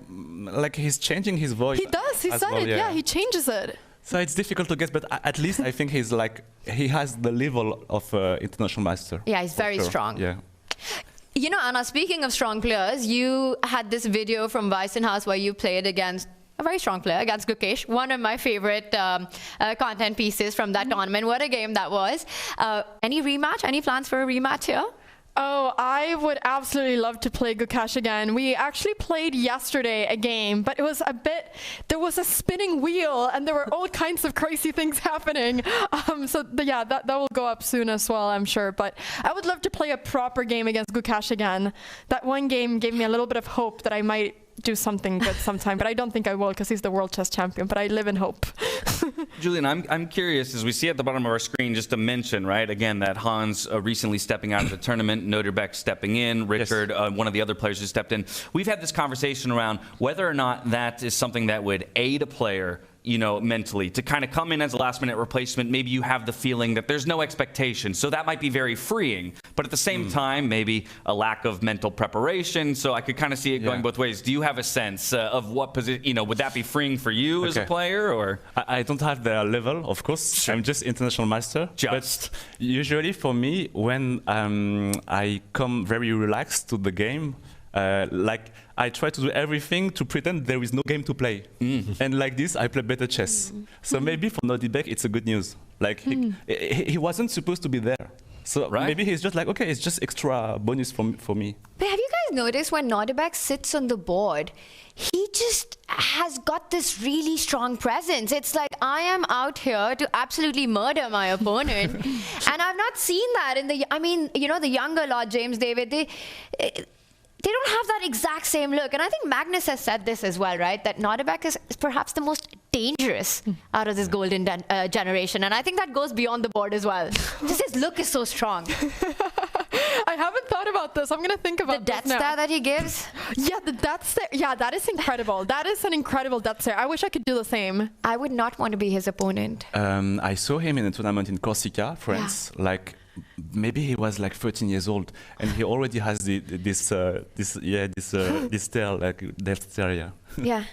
he's changing his voice. He does. He said it. Yeah, he changes it. So it's difficult to guess, but at least I think he's he has the level of international master. Yeah, he's very strong. Yeah. You know, Anna, speaking of strong players, you had this video from Weissenhaus where you played against a very strong player, against Gukesh, one of my favorite content pieces from that tournament. What a game that was. Any rematch? Any plans for a rematch here? Oh, I would absolutely love to play Gukesh again. We actually played yesterday a game, but it was there was a spinning wheel and there were all kinds of crazy things happening. That will go up soon as well, I'm sure. But I would love to play a proper game against Gukesh again. That one game gave me a little bit of hope that I might do something good sometime, but I don't think I will because he's the world chess champion, but I live in hope. Julian, I'm curious, as we see at the bottom of our screen, just to mention, right, again, that Hans recently stepping out of the tournament, Nodirbek stepping in, Richard, one of the other players who stepped in. We've had this conversation around whether or not that is something that would aid a player, mentally, to kind of come in as a last-minute replacement. Maybe you have the feeling that there's no expectation, so that might be very freeing. But at the same time, maybe a lack of mental preparation. So I could kind of see it going both ways. Do you have a sense of what position? Would that be freeing for you as a player, or? I don't have the level, of course. Sure. I'm just international master. But usually for me, when I come very relaxed to the game, I try to do everything to pretend there is no game to play. And like this, I play better chess. So maybe for Nodirbek, it's a good news. He wasn't supposed to be there. So maybe he's just like, okay, it's just extra bonus for me. But have you guys noticed when Nodirbek sits on the board, he just has got this really strong presence. It's like, I am out here to absolutely murder my opponent. And I've not seen that in the younger Lord James David, they don't have that exact same look. And I think Magnus has said this as well, right? That Nodirbek is perhaps the most dangerous out of this golden generation. And I think that goes beyond the board as well. Just his look is so strong. I haven't thought about this. I'm going to think about the death stare that he gives. Yeah, the death stare. Yeah, that is incredible. That is an incredible death stare. I wish I could do the same. I would not want to be his opponent. I saw him in a tournament in Corsica, France. Maybe he was like 13 years old, and he already has this stare, like death stare. Yeah.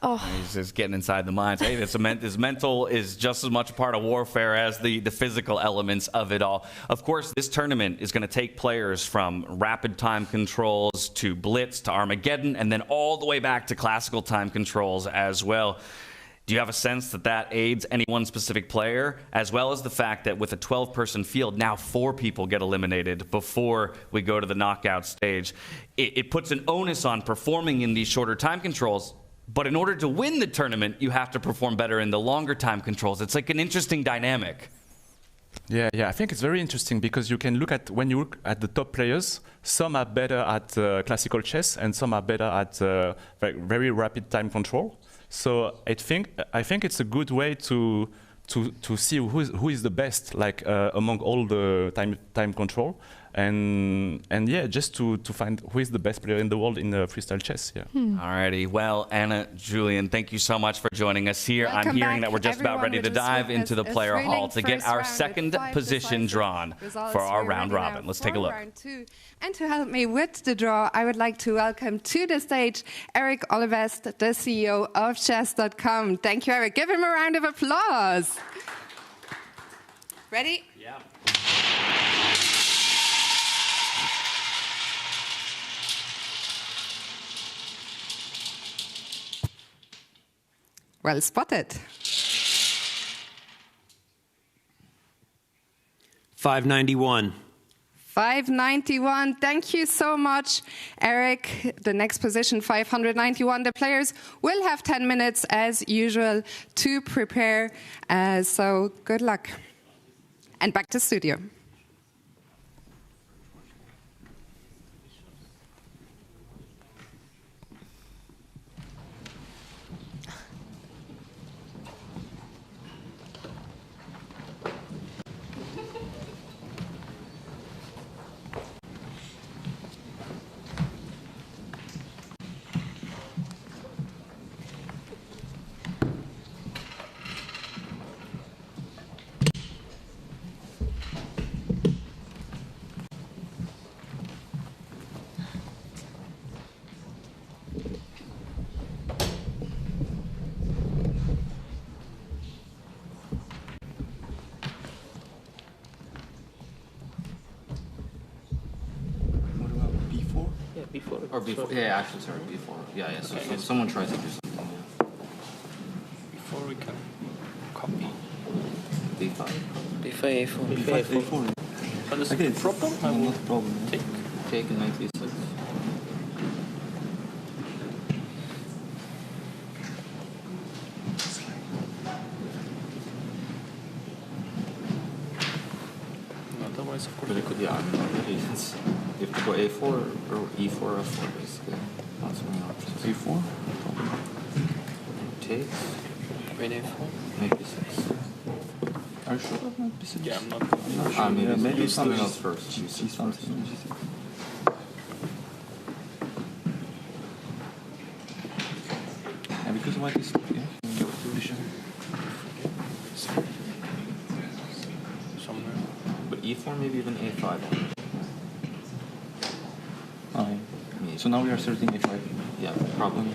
Oh. He's just getting inside the minds. Hey, this mental is just as much a part of warfare as the physical elements of it all. Of course, this tournament is going to take players from rapid time controls to Blitz to Armageddon, and then all the way back to classical time controls as well. Do you have a sense that aids any one specific player, as well as the fact that with a 12-person field, now 4 people get eliminated before we go to the knockout stage? It puts an onus on performing in these shorter time controls, but in order to win the tournament, you have to perform better in the longer time controls. It's like an interesting dynamic. Yeah, I think it's very interesting because when you look at the top players, some are better at classical chess and some are better at very rapid time control. So I think it's a good way to see who is the best, among all the time control, and just to find who is the best player in the world in freestyle chess. Yeah. Alrighty. Well, Anna, Julian, thank you so much for joining us here. Welcome I'm hearing back, that we're just about ready to dive into the player hall to get our second position drawn for our round robin. Let's take a look. And to help me with the draw, I would like to welcome to the stage Eric Olivest, the CEO of Chess.com. Thank you, Eric. Give him a round of applause. Ready? Yeah. Well spotted. 591. 591. Thank you so much, Eric. The next position, 591. The players will have 10 minutes as usual to prepare. So good luck. And back to studio. Or before? Yeah, actually, sorry, before. Yeah, yeah. So someone tries to do something. Yeah. Before we can copy. B5, B5. A4. B5, A4. But there's a problem? I will take. Take in 96. Otherwise, of course. But it could, yeah, I mean, you have to go A4 or E4 or F4, basically. Not so many options. A4? Take. Queen A4. Maybe 6. Are you sure that might be 6? Yeah, I'm not sure. Maybe it's something else first. See something. Yeah, because white is position. Somewhere. But E4, maybe even A5. Oh, yeah. So now we are starting A5. Yeah, probably.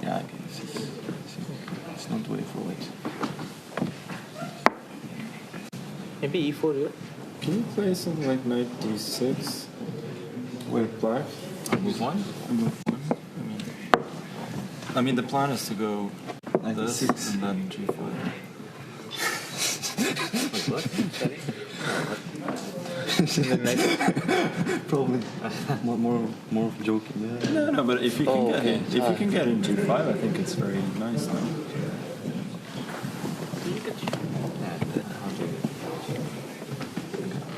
Yeah, I guess it's not way for white. Maybe E4 here. Can you play something like knight d6 with black? Move one? I mean, the plan is to go like this d6 and then g4. Wait, what? Sorry? Probably more joking. Yeah. No, but if you can get it, if you can get in g5, I think it's very nice now.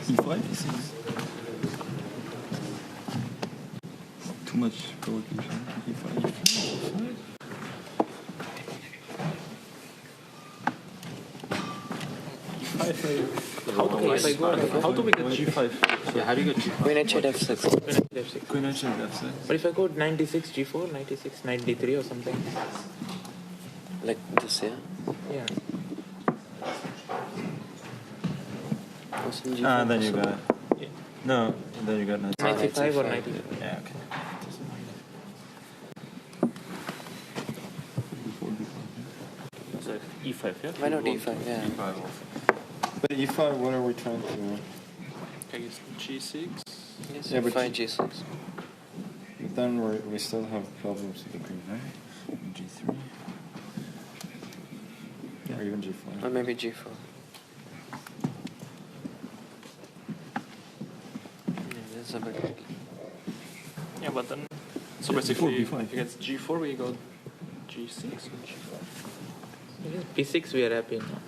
E5, E6. Too much provocation. E5. How do we get G5? Yeah, how do you get G5? Queen h8 f6. Queen h8 f6. But if I go 96 g4, 96 knight d3 or something. Like this, yeah? Yeah. Ah, then you got. Yeah. No, then you got knight 95 or 90. Yeah, okay. So E5, yeah? Why not E5? Yeah. E5 also. But E5, what are we trying to? I guess G6. Yes, Yeah, but E5, G6. But then we still have problems with the queen, right? G3. Yeah. Or even G4. Or maybe G4. Yeah, that's a bit. Yeah, but then. So basically, if it gets G4, we go G6 or G5. B6 we are happy now.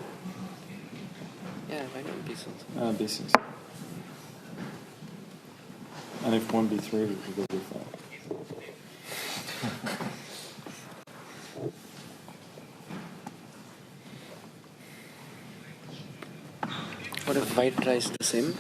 Yeah, why not B6? B6. And if one B3, we could go B5. What if white tries the same?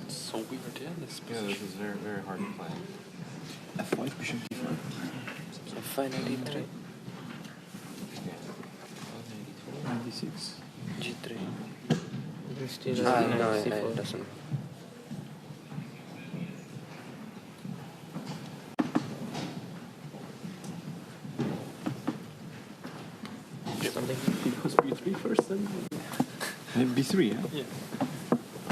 So weird, yeah, this Yeah, this is very, very hard to play. F5, bishop d5. F5, 93. 96. G3. 60 No, it doesn't. Something. Because B3 first, then. Maybe B3, yeah? Yeah.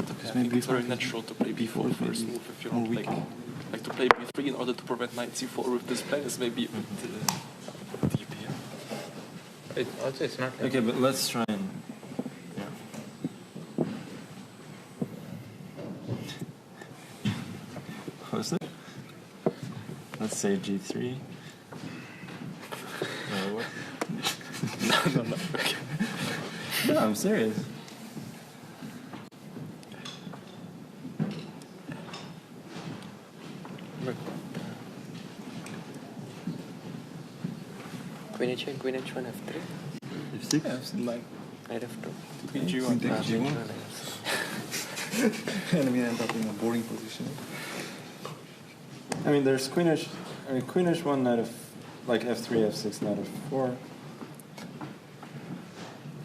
Because maybe maybe it's very natural to play B4 first move if you're not like to play B3 in order to prevent knight C4 with this plan is maybe a bit deep here. Also, it's not. Okay, but let's try and. What is it? Let's say G3. What? No. Okay. No, I'm serious. Queen H1, Queen H1, F3. F6? Yeah, F9. Knight F2. Queen G1. G1. And we end up in a boring position. I mean, there's Queen H. I mean, Queen H1, Knight F, like F3, F6, Knight F4.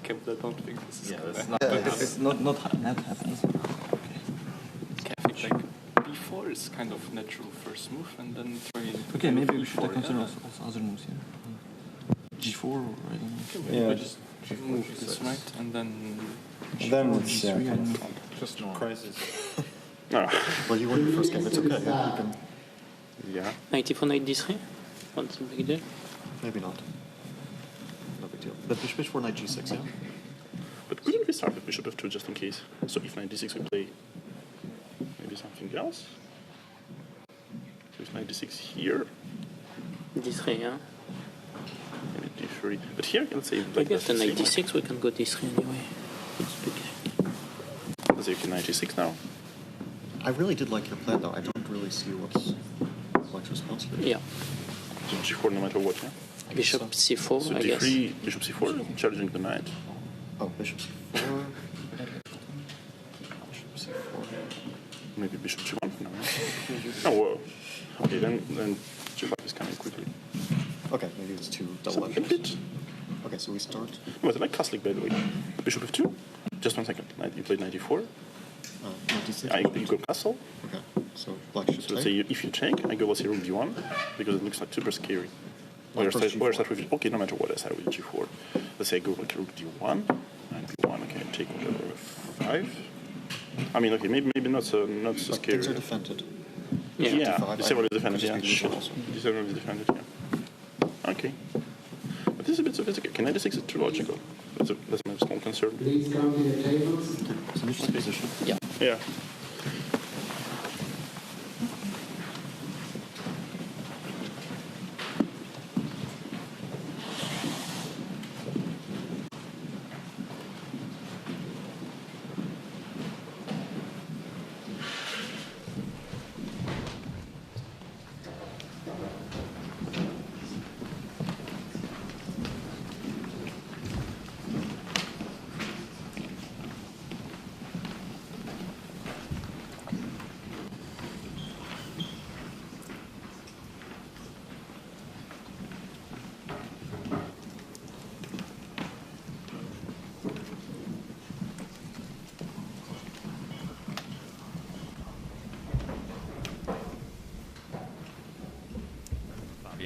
Okay, but I don't think this is. Yeah, that's not. It's not happens. Okay, I think like B4 is kind of natural first move, and then try. Okay, maybe we should consider also other moves here. G4, or I don't know. Okay, maybe we just move this right, and then. And then it's just a crisis. No. Well, you won the first game. It's okay. Yeah. You can. Yeah. Knight E4, Knight D3. What's the big deal? Maybe not. No big deal. But Bishop H4, Knight G6, yeah? But couldn't we start with Bishop F2 just in case? So if Knight D6 we play maybe something else? So if Knight D6 here. D3, yeah. Maybe D3. But here, let's say. Maybe after Knight D6 we can go D3 anyway. It's big. Let's say you can Knight D6 now. I really did like your plan, though. I don't really see what's response here. Yeah. So G4 no matter what, yeah? Bishop C4, so I D3, guess. Bishop C4, challenging the knight. Oh, Bishop C4. Bishop C4. Maybe Bishop G1 for now. Oh, whoa. Okay, then G5 is coming quickly. Okay, maybe it's two double edges. Okay, so we start. No, it's like castling, by the way. Bishop F2. Just 1 second. You played knight E4. Knight D6. You go castle. Okay, so black should So let's say if you take, I go with rook D1 because it looks like super scary. Or start with okay, no matter what I start with G4. Let's say I go with rook D1 and B1. Okay, take whatever F5. I mean, okay, maybe not so scary. Things are defended. Yeah, D5, D7 is defended. just Yeah, be sure also. D7 is defended. Yeah. Okay. But this is a bit sophisticated. Knight D6 is too logical. That's my small concern. Please come to your tables. It's an interesting position. Yeah. Yeah.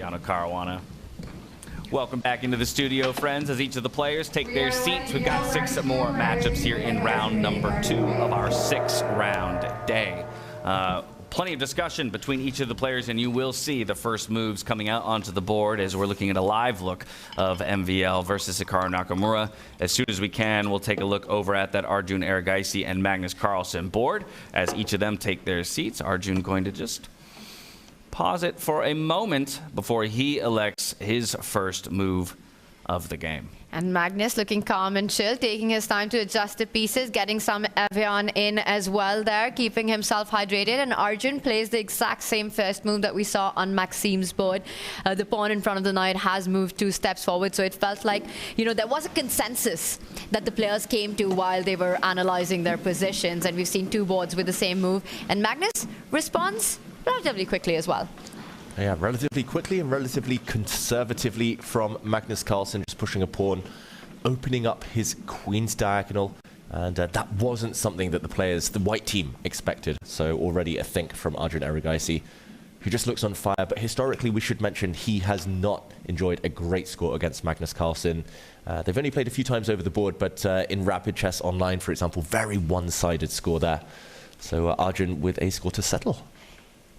Fabiano Caruana. Welcome back into the studio, friends, as each of the players take their seats. We've got 6 more matchups here in round number 2 of our 6-round day. Plenty of discussion between each of the players, and you will see the first moves coming out onto the board as we're looking at a live look of MVL versus Hikaru Nakamura. As soon as we can, we'll take a look over at that Arjun Erigaisi and Magnus Carlsen board. As each of them take their seats, Arjun going to just pause it for a moment before he elects his first move of the game. And Magnus looking calm and chill, taking his time to adjust the pieces, getting some Evian in as well there, keeping himself hydrated. And Arjun plays the exact same first move that we saw on Maxime's board. The pawn in front of the knight has moved 2 steps forward, so it felt like, you know, there was a consensus that the players came to while they were analyzing their positions. And we've seen 2 boards with the same move. And Magnus responds relatively quickly as well. Yeah, relatively quickly and relatively conservatively from Magnus Carlsen, just pushing a pawn, opening up his queen's diagonal, And that wasn't something that the white team, expected. So already a think from Arjun Erigaisi, who just looks on fire. But historically, we should mention he has not enjoyed a great score against Magnus Carlsen. They've only played a few times over the board, but in Rapid Chess Online, for example, very one-sided score there. So Arjun with a score to settle.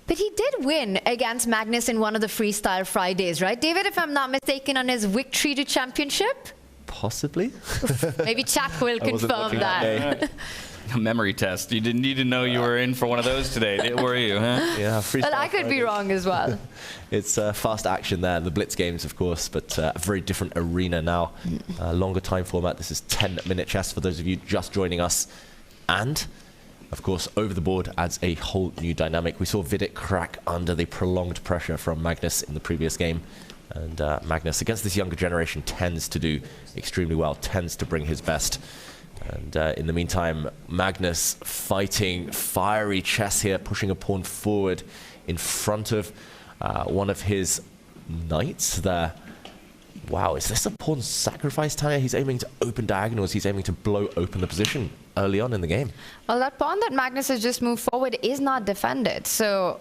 But he did win against Magnus in one of the Freestyle Fridays, right, David, if I'm not mistaken, on his victory to championship? Possibly. Maybe chat will confirm that. A memory test. You didn't need to know you were in for one of those today, were you? Huh? Yeah, Freestyle. Well, I could be wrong as well. It's fast action there, the Blitz games, of course, but a very different arena now. Longer time format. This is 10-minute chess for those of you just joining us. And, of course, over the board adds a whole new dynamic. We saw Vidit crack under the prolonged pressure from Magnus in the previous game. And Magnus, against this younger generation, tends to do extremely well, tends to bring his best. And in the meantime, Magnus fighting fiery chess here, pushing a pawn forward in front of one of his knights there. Wow, is this a pawn sacrifice, Tanya? He's aiming to open diagonals. He's aiming to blow open the position early on in the game. Well, that pawn that Magnus has just moved forward is not defended. So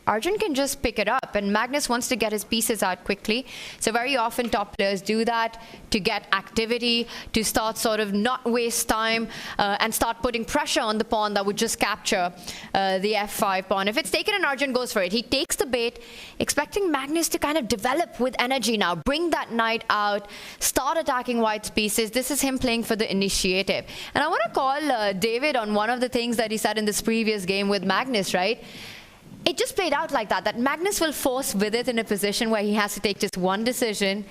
Arjun can just pick it up, and Magnus wants to get his pieces out quickly. So very often top players do that to get activity, to start sort of not waste time and start putting pressure on the pawn that would just capture the f5 pawn. If it's taken and Arjun goes for it, he takes the bait, expecting Magnus to kind of develop with energy now, bring that knight out, start attacking white's pieces. This is him playing for the initiative. And I want to call David on one of the things that he said in this previous game with Magnus, right? It just played out like that Magnus will force Vidit in a position where he has to take just one decision,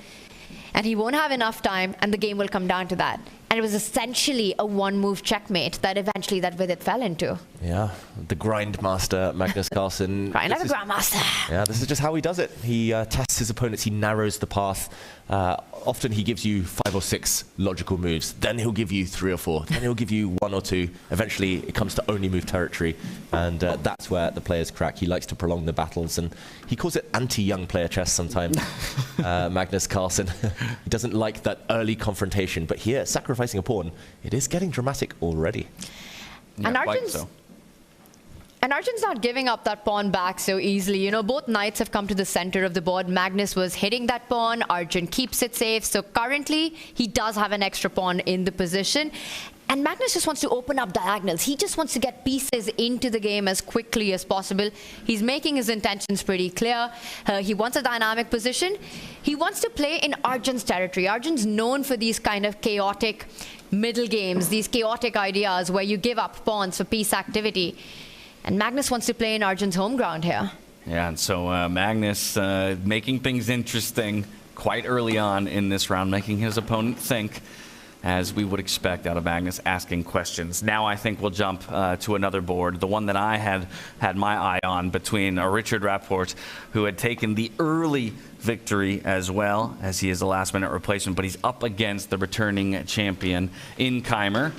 and he won't have enough time, and the game will come down to that. And it was essentially a one-move checkmate that eventually that Vidit fell into. Yeah, the grindmaster, Magnus Carlsen. Grind like a grandmaster. Yeah, this is just how he does it. He tests his opponents, he narrows the path. Often he gives you 5 or 6 logical moves. Then he'll give you 3 or 4. Then he'll give you 1 or 2. Eventually, it comes to only move territory. And that's where the players crack. He likes to prolong the battles. And he calls it anti-young player chess sometimes, Magnus Carlsen. He doesn't like that early confrontation. But here, sacrificing a pawn, it is getting dramatic already. Yeah, and Arjun's not giving up that pawn back so easily. You know, both knights have come to the center of the board. Magnus was hitting that pawn. Arjun keeps it safe. So currently, he does have an extra pawn in the position. And Magnus just wants to open up diagonals. He just wants to get pieces into the game as quickly as possible. He's making his intentions pretty clear. He wants a dynamic position. He wants to play in Arjun's territory. Arjun's known for these kind of chaotic middle games, these chaotic ideas where you give up pawns for piece activity. And Magnus wants to play in Arjun's home ground here. Yeah, and so Magnus making things interesting quite early on in this round, making his opponent think, as we would expect out of Magnus, asking questions. Now I think we'll jump to another board, the one that I had my eye on between Richard Rapport, who had taken the early victory as well, as he is a last-minute replacement, but he's up against the returning champion in Keymer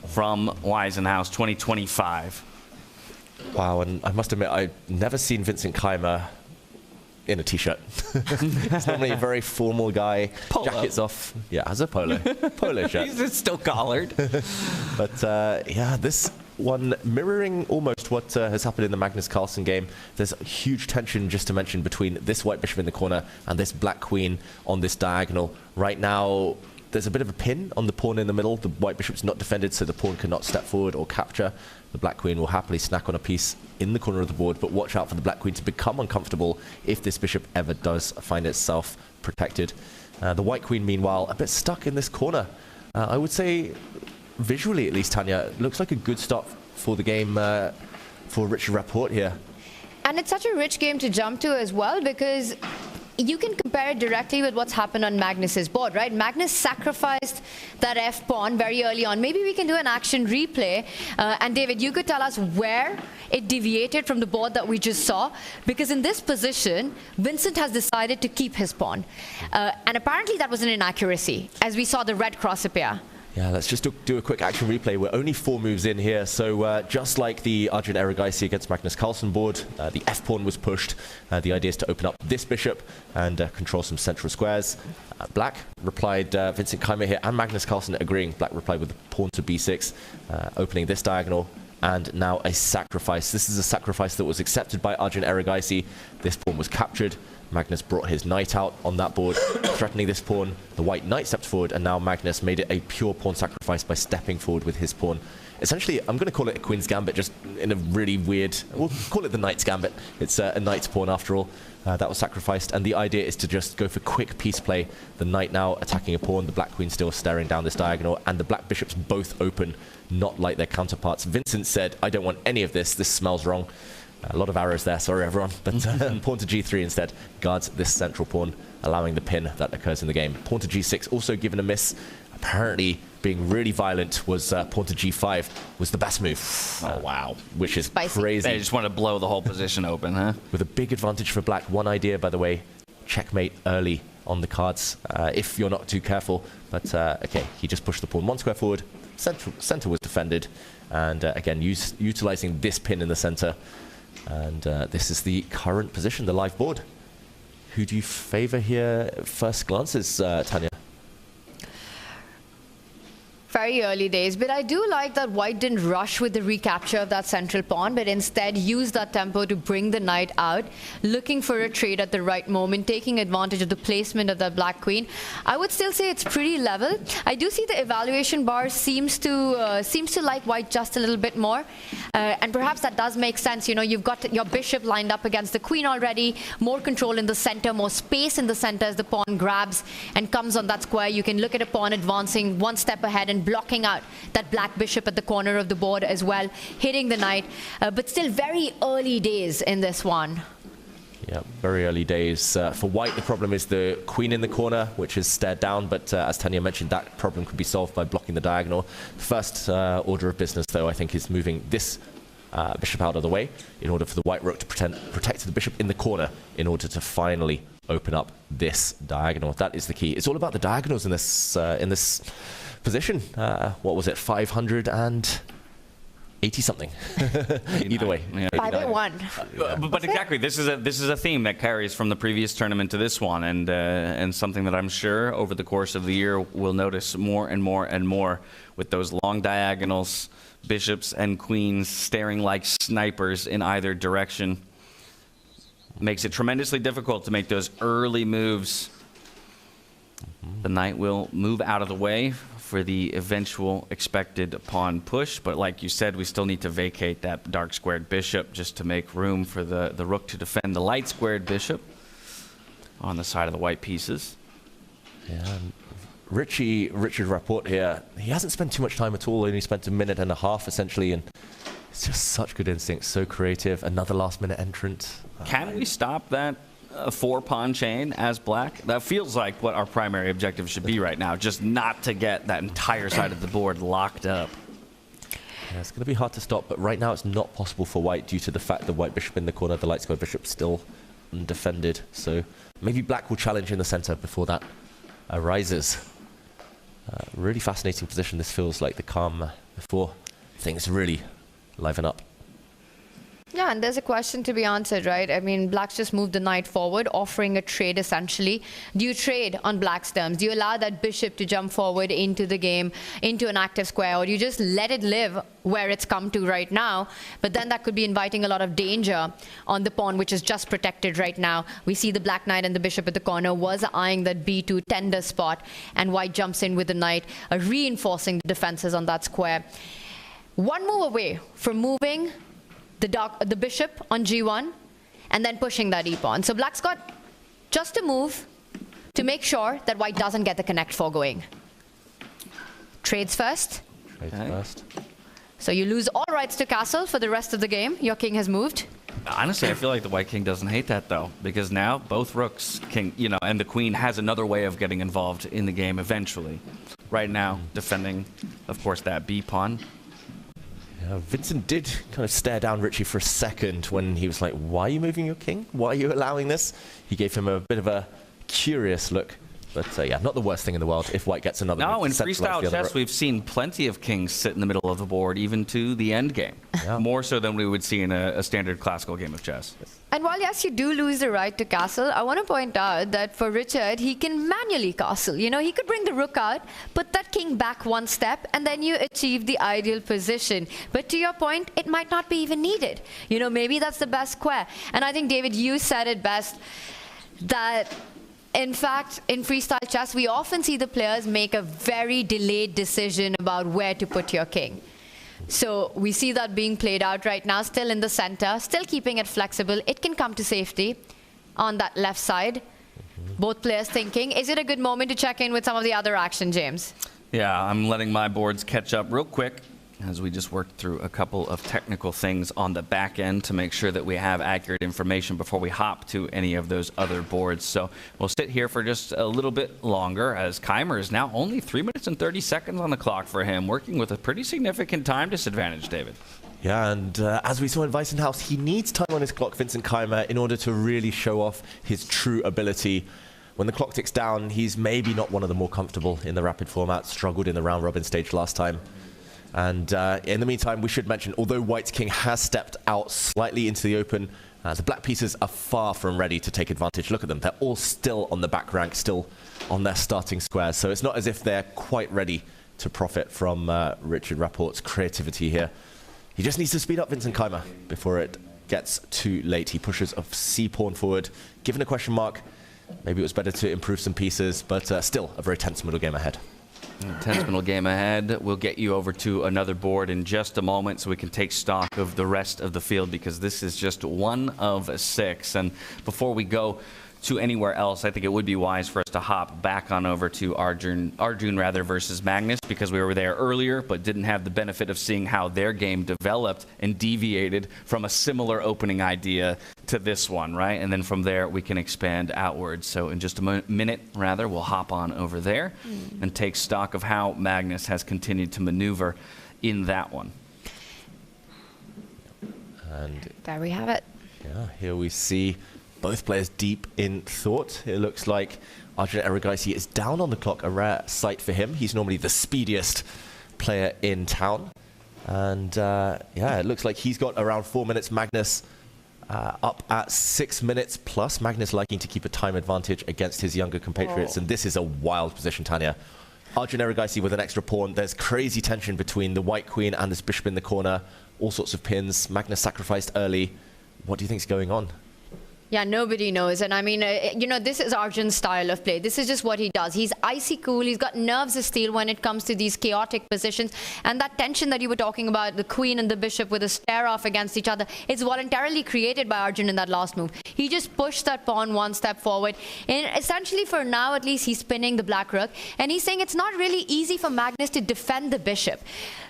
from Wiesenhouse 2025. Wow, and I must admit, I've never seen Vincent Keymer in a t-shirt. He's normally a very formal guy. Polo. Jackets off. Yeah, has a polo shirt. He's still collared. But yeah, this one mirroring almost what has happened in the Magnus Carlsen game. There's huge tension, just to mention, between this white bishop in the corner and this black queen on this diagonal. Right now, there's a bit of a pin on the pawn in the middle. The white bishop's not defended, so the pawn cannot step forward or capture. The black queen will happily snack on a piece in the corner of the board, but watch out for the black queen to become uncomfortable if this bishop ever does find itself protected. The white queen, meanwhile, a bit stuck in this corner. I would say, visually at least, Tanya, looks like a good start for the game for Richard Rapport here. And it's such a rich game to jump to as well, because you can compare it directly with what's happened on Magnus's board, right? Magnus sacrificed that f-pawn very early on. Maybe we can do an action replay. And David, you could tell us where it deviated from the board that we just saw. Because in this position, Vincent has decided to keep his pawn. And apparently that was an inaccuracy, as we saw the red cross appear. Yeah, let's just do a quick action replay. We're only 4 moves in here, so just like the Arjun Erigaisi against Magnus Carlsen board, the f-pawn was pushed. The idea is to open up this bishop and control some central squares. Black replied, Vincent Keymer here, and Magnus Carlsen agreeing. Black replied with the pawn to b6, opening this diagonal, and now a sacrifice. This is a sacrifice that was accepted by Arjun Erigaisi. This pawn was captured. Magnus brought his knight out on that board, threatening this pawn. The white knight stepped forward, and now Magnus made it a pure pawn sacrifice by stepping forward with his pawn. Essentially, I'm going to call it a queen's gambit, just in a really weird... We'll call it the knight's gambit. It's a knight's pawn, after all. That was sacrificed, and the idea is to just go for quick piece play. The knight now attacking a pawn, the black queen still staring down this diagonal, and the black bishops both open, not like their counterparts. Vincent said, I don't want any of this. This smells wrong. A lot of arrows there, sorry everyone, but pawn to g3 instead guards this central pawn, allowing the pin that occurs in the game. Pawn to g6 also given a miss. Apparently being really violent was pawn to g5 was the best move. Oh wow, which is Spicy. crazy. They just want to blow the whole position open, huh? With a big advantage for black. One idea, by the way, checkmate early on the cards if you're not too careful. But okay, he just pushed the pawn 1 square forward. Center was defended, and again utilizing this pin in the center. And this is the current position, the live board. Who do you favor here? First glances, Tanya? Very early days, but I do like that white didn't rush with the recapture of that central pawn, but instead used that tempo to bring the knight out, looking for a trade at the right moment, taking advantage of the placement of that black queen. I would still say it's pretty level. I do see the evaluation bar seems to like white just a little bit more, and perhaps that does make sense. You know, you've got your bishop lined up against the queen already, more control in the center, more space in the center as the pawn grabs and comes on that square. You can look at a pawn advancing 1 step ahead and blocking out that black bishop at the corner of the board as well, hitting the knight, but still very early days in this one. Yeah, very early days. For white, the problem is the queen in the corner, which is stared down, but as Tanya mentioned, that problem could be solved by blocking the diagonal. First order of business, though, I think is moving this bishop out of the way in order for the white rook to protect the bishop in the corner in order to finally open up this diagonal. That is the key. It's all about the diagonals in this position. What was it? 580 something. Either way. Yeah. 5-1. But exactly, this is a theme that carries from the previous tournament to this one, and something that I'm sure over the course of the year we'll notice more and more and more with those long diagonals, bishops and queens staring like snipers in either direction. Makes it tremendously difficult to make those early moves. The knight will move out of the way for the eventual expected pawn push, but like you said, we still need to vacate that dark squared bishop just to make room for the rook to defend the light squared bishop on the side of the white pieces. Yeah, Richard Rapport here, he hasn't spent too much time at all, only spent 1.5 minutes essentially, and it's just such good instinct, so creative. Another last minute entrant. Can we stop that 4-pawn chain as black? That feels like what our primary objective should be right now, just not to get that entire side of the board locked up. Yeah, it's going to be hard to stop, but right now it's not possible for white due to the fact the white bishop in the corner, the light square bishop still undefended. So maybe black will challenge in the center before that arises. Really fascinating position. This feels like the calm before things really liven up. Yeah, and there's a question to be answered, right? I mean, black's just moved the knight forward, offering a trade essentially. Do you trade on black's terms? Do you allow that bishop to jump forward into the game, into an active square, or do you just let it live where it's come to right now? But then that could be inviting a lot of danger on the pawn, which is just protected right now. We see the black knight and the bishop at the corner was eyeing that b2 tender spot, and white jumps in with the knight, reinforcing the defenses on that square. One move away from moving the bishop on g1 and then pushing that e-pawn. So black's got just a move to make sure that white doesn't get the connect 4 going. Trades first. Trades first. So you lose all rights to castle for the rest of the game. Your king has moved. Honestly, I feel like the white king doesn't hate that though, because now both rooks can, and the queen has another way of getting involved in the game eventually. Right now, defending, of course, that b-pawn. Yeah, Vincent did kind of stare down Richie for a second when he was like, why are you moving your king? Why are you allowing this? He gave him a bit of a curious look. But yeah, not the worst thing in the world if white gets another. No, in freestyle chess, we've seen plenty of kings sit in the middle of the board, even to the end game. Yeah. More so than we would see in a standard classical game of chess. And while, yes, you do lose the right to castle, I want to point out that for Richard, he can manually castle. You know, he could bring the rook out, put that king back one step, and then you achieve the ideal position. But to your point, it might not be even needed. You know, maybe that's the best square. And I think, David, you said it best, that in fact, in freestyle chess, we often see the players make a very delayed decision about where to put your king. So we see that being played out right now, still in the center, still keeping it flexible. It can come to safety on that left side. Both players thinking, is it a good moment to check in with some of the other action, James? Yeah, I'm letting my boards catch up real quick as we just worked through a couple of technical things on the back end to make sure that we have accurate information before we hop to any of those other boards. So we'll sit here for just a little bit longer as Keymer is now only 3 minutes and 30 seconds on the clock for him, working with a pretty significant time disadvantage, David. Yeah, and as we saw in Weissenhaus, he needs time on his clock, Vincent Keymer, in order to really show off his true ability. When the clock ticks down, he's maybe not one of the more comfortable in the rapid format, struggled in the round-robin stage last time. And in the meantime, we should mention, although White's king has stepped out slightly into the open, the black pieces are far from ready to take advantage. Look at them. They're all still on the back rank, still on their starting squares. So it's not as if they're quite ready to profit from Richard Rapport's creativity here. He just needs to speed up Vincent Keymer before it gets too late. He pushes a c-pawn forward. Given a question mark, maybe it was better to improve some pieces, but still a very tense middle game ahead. Tense middle game ahead. We'll get you over to another board in just a moment so we can take stock of the rest of the field, because this is just one of 6. And before we go to anywhere else, I think it would be wise for us to hop back on over to Arjun versus Magnus, because we were there earlier but didn't have the benefit of seeing how their game developed and deviated from a similar opening idea to this one, right? And then from there we can expand outwards. So in just a minute, we'll hop on over there and take stock of how Magnus has continued to maneuver in that one. And there we have it. Yeah, here we see both players deep in thought. It looks like Arjun Erigaisi is down on the clock, a rare sight for him. He's normally the speediest player in town. And yeah, it looks like he's got around 4 minutes. Magnus up at 6 minutes plus. Magnus liking to keep a time advantage against his younger compatriots. And this is a wild position, Tanya. Arjun Erigaisi with an extra pawn. There's crazy tension between the white queen and this bishop in the corner. All sorts of pins. Magnus sacrificed early. What do you think is going on? Yeah, nobody knows. And I mean, you know, this is Arjun's style of play. This is just what he does. He's icy cool. He's got nerves of steel when it comes to these chaotic positions. And that tension that you were talking about, the queen and the bishop with a stare off against each other, it's voluntarily created by Arjun in that last move. He just pushed that pawn one step forward. And essentially, for now at least, he's spinning the black rook. And he's saying it's not really easy for Magnus to defend the bishop.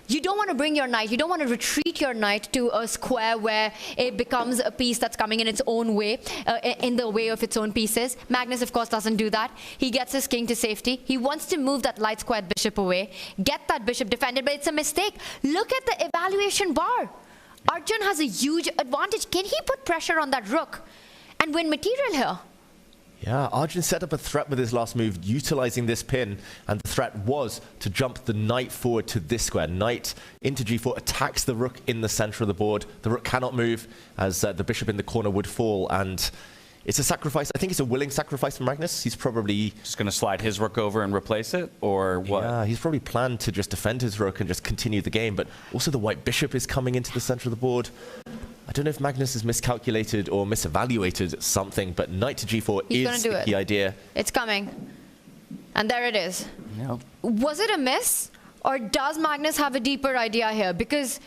You don't want to bring your knight, you don't want to retreat your knight to a square where it becomes a piece that's coming in its own way, in the way of its own pieces. Magnus, of course, doesn't do that. He gets his king to safety. He wants to move that light squared bishop away, get that bishop defended, but it's a mistake. Look at the evaluation bar. Arjun has a huge advantage. Can he put pressure on that rook and win material here? Yeah, Arjun set up a threat with his last move, utilizing this pin, and the threat was to jump the knight forward to this square. Knight into g4, attacks the rook in the center of the board. The rook cannot move, as the bishop in the corner would fall, and it's a sacrifice. I think it's a willing sacrifice for Magnus. He's probably just going to slide his rook over and replace it, or what? Yeah, he's probably planned to just defend his rook and just continue the game, but also the white bishop is coming into the center of the board. I don't know if Magnus has miscalculated or misevaluated something, but knight to g4 is the key idea. It's coming. And there it is. Yep. Was it a miss? Or does Magnus have a deeper idea here? Because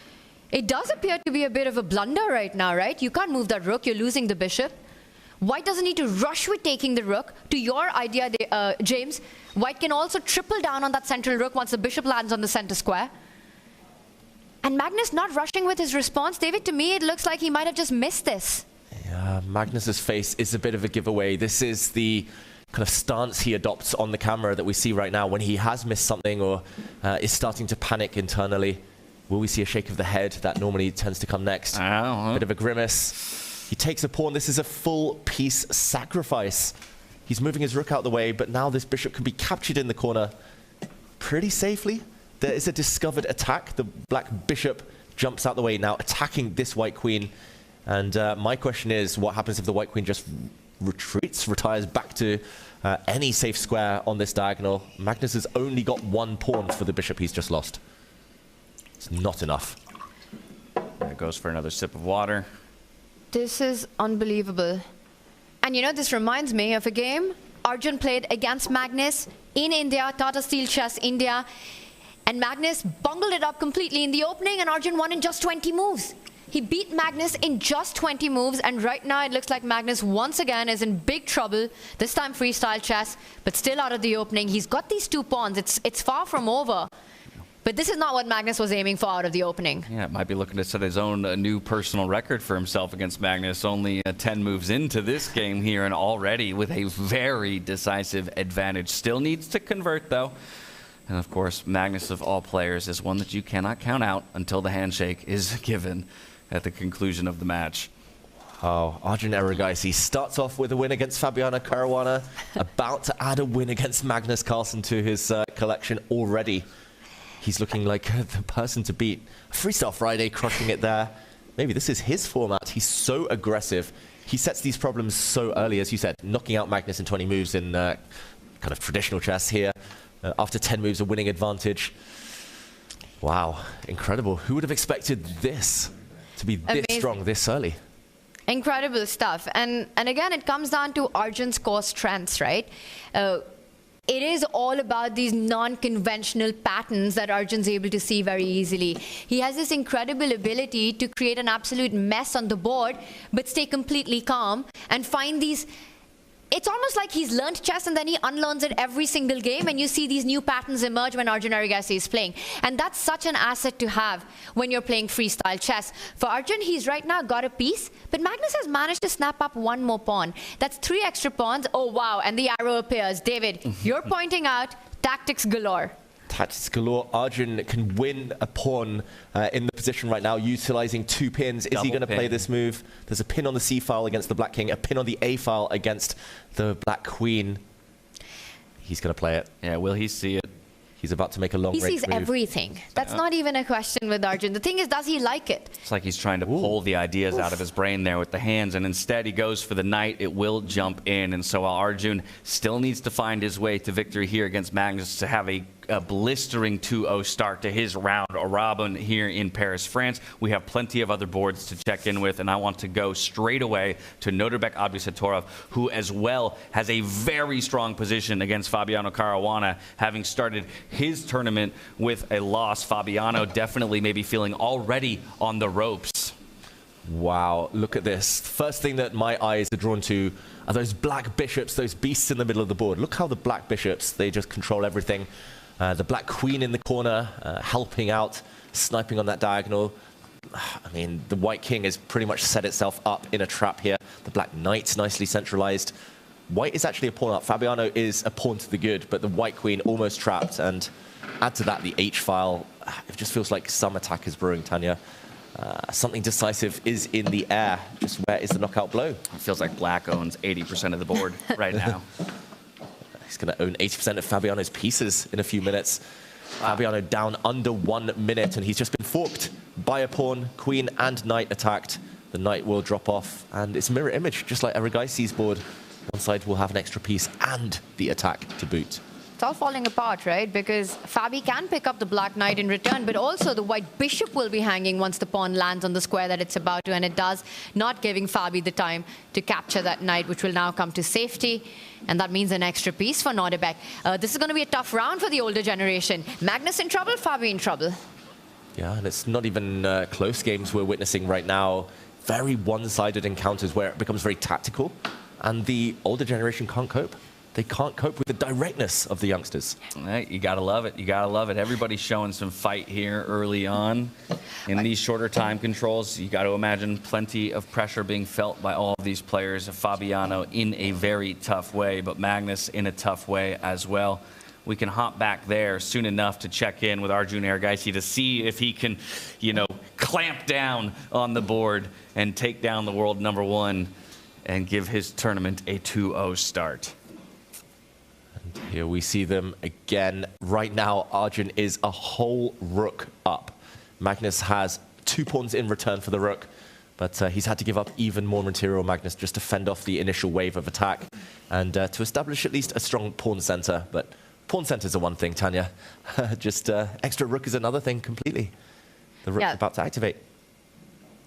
it does appear to be a bit of a blunder right now, right? You can't move that rook. You're losing the bishop. White doesn't need to rush with taking the rook. To your idea, James, White can also triple down on that central rook once the bishop lands on the center square. And Magnus not rushing with his response. David, to me, it looks like he might have just missed this. Yeah, Magnus's face is a bit of a giveaway. This is the kind of stance he adopts on the camera that we see right now when he has missed something or is starting to panic internally. Will we see a shake of the head? That normally tends to come next. Bit of a grimace. He takes a pawn. This is a full piece sacrifice. He's moving his rook out the way, but now this bishop can be captured in the corner pretty safely. There is a discovered attack. The black bishop jumps out the way now, attacking this white queen. And my question is, what happens if the white queen just retreats, retires back to any safe square on this diagonal? Magnus has only got one pawn for the bishop he's just lost. It's not enough. There goes for another sip of water. This is unbelievable. And you know, this reminds me of a game Arjun played against Magnus in India, Tata Steel Chess India. And Magnus bungled it up completely in the opening, and Arjun won in just 20 moves. He beat Magnus in just 20 moves, and right now it looks like Magnus once again is in big trouble, this time freestyle chess, but still out of the opening. He's got these 2 pawns. It's far from over. But this is not what Magnus was aiming for out of the opening. Yeah, might be looking to set his own new personal record for himself against Magnus. Only 10 moves into this game here, and already with a very decisive advantage. Still needs to convert, though. And of course, Magnus of all players is one that you cannot count out until the handshake is given at the conclusion of the match. Oh, Arjun Erigaisi starts off with a win against Fabiano Caruana, about to add a win against Magnus Carlsen to his collection already. He's looking like the person to beat. Freestyle Friday, crushing it there. Maybe this is his format. He's so aggressive. He sets these problems so early, as you said, knocking out Magnus in 20 moves in kind of traditional chess here. After 10 moves, a winning advantage. Wow, incredible. Who would have expected this to be this strong this early? Incredible stuff. And again, it comes down to Arjun's core strengths, right? It is all about these non-conventional patterns that Arjun's able to see very easily. He has this incredible ability to create an absolute mess on the board, but stay completely calm and find these... It's almost like he's learned chess and then he unlearns it every single game, and you see these new patterns emerge when Arjun Erigaisi is playing. And that's such an asset to have when you're playing freestyle chess. For Arjun, he's right now got a piece, but Magnus has managed to snap up 1 more pawn. That's 3 extra pawns. Oh, wow. And the arrow appears. David, you're pointing out tactics galore. Tactics galore. Arjun can win a pawn in the position right now, utilizing 2 pins. Is he going to play this move? There's a pin on the C file against the black king, a pin on the A file against the black queen. He's going to play it. Yeah, will he see it? He's about to make a long range move. He sees everything. That's not even a question with Arjun. The thing is, does he like it? It's like he's trying to pull the ideas out of his brain there with the hands, and instead he goes for the knight. It will jump in, and so while Arjun still needs to find his way to victory here against Magnus to have a blistering 2-0 start to his round robin here in Paris, France. We have plenty of other boards to check in with, and I want to go straight away to Nodirbek Abdusattorov, who as well has a very strong position against Fabiano Caruana, having started his tournament with a loss. Fabiano definitely maybe feeling already on the ropes. Wow, look at this. First thing that my eyes are drawn to are those black bishops, those beasts in the middle of the board. Look how the black bishops, they just control everything. The black queen in the corner, helping out, sniping on that diagonal. I mean, the white king has pretty much set itself up in a trap here. The black knight's nicely centralized. White is actually a pawn up. Fabiano is a pawn to the good, but the white queen almost trapped. And add to that the H file. It just feels like some attack is brewing, Tanya. Something decisive is in the air. Just where is the knockout blow? It feels like black owns 80% of the board right now. He's going to own 80% of Fabiano's pieces in a few minutes. Fabiano down under 1 minute, and he's just been forked by a pawn. Queen and knight attacked. The knight will drop off, and it's mirror image, just like Erigaisi's board. One side will have an extra piece and the attack to boot. It's all falling apart, right? Because Fabi can pick up the black knight in return, but also the white bishop will be hanging once the pawn lands on the square that it's about to, and it does, not giving Fabi the time to capture that knight, which will now come to safety. And that means an extra piece for Nodirbek. This is going to be a tough round for the older generation. Magnus in trouble, Fabi in trouble. Yeah, and it's not even close games we're witnessing right now. Very one-sided encounters where it becomes very tactical, and the older generation can't cope. They can't cope with the directness of the youngsters. Right, you gotta love it. You gotta love it. Everybody's showing some fight here early on. In these shorter time controls, you gotta imagine plenty of pressure being felt by all of these players. Fabiano in a very tough way, but Magnus in a tough way as well. We can hop back there soon enough to check in with Arjun Erigaisi to see if he can, you know, clamp down on the board and take down the world #1 and give his tournament a 2-0 start. Here we see them again. Right now, Arjun is a whole rook up. Magnus has 2 pawns in return for the rook, but he's had to give up even more material, Magnus, just to fend off the initial wave of attack and to establish at least a strong pawn center. But pawn centers are one thing, Tanya. Just extra rook is another thing completely. The rook's about to activate.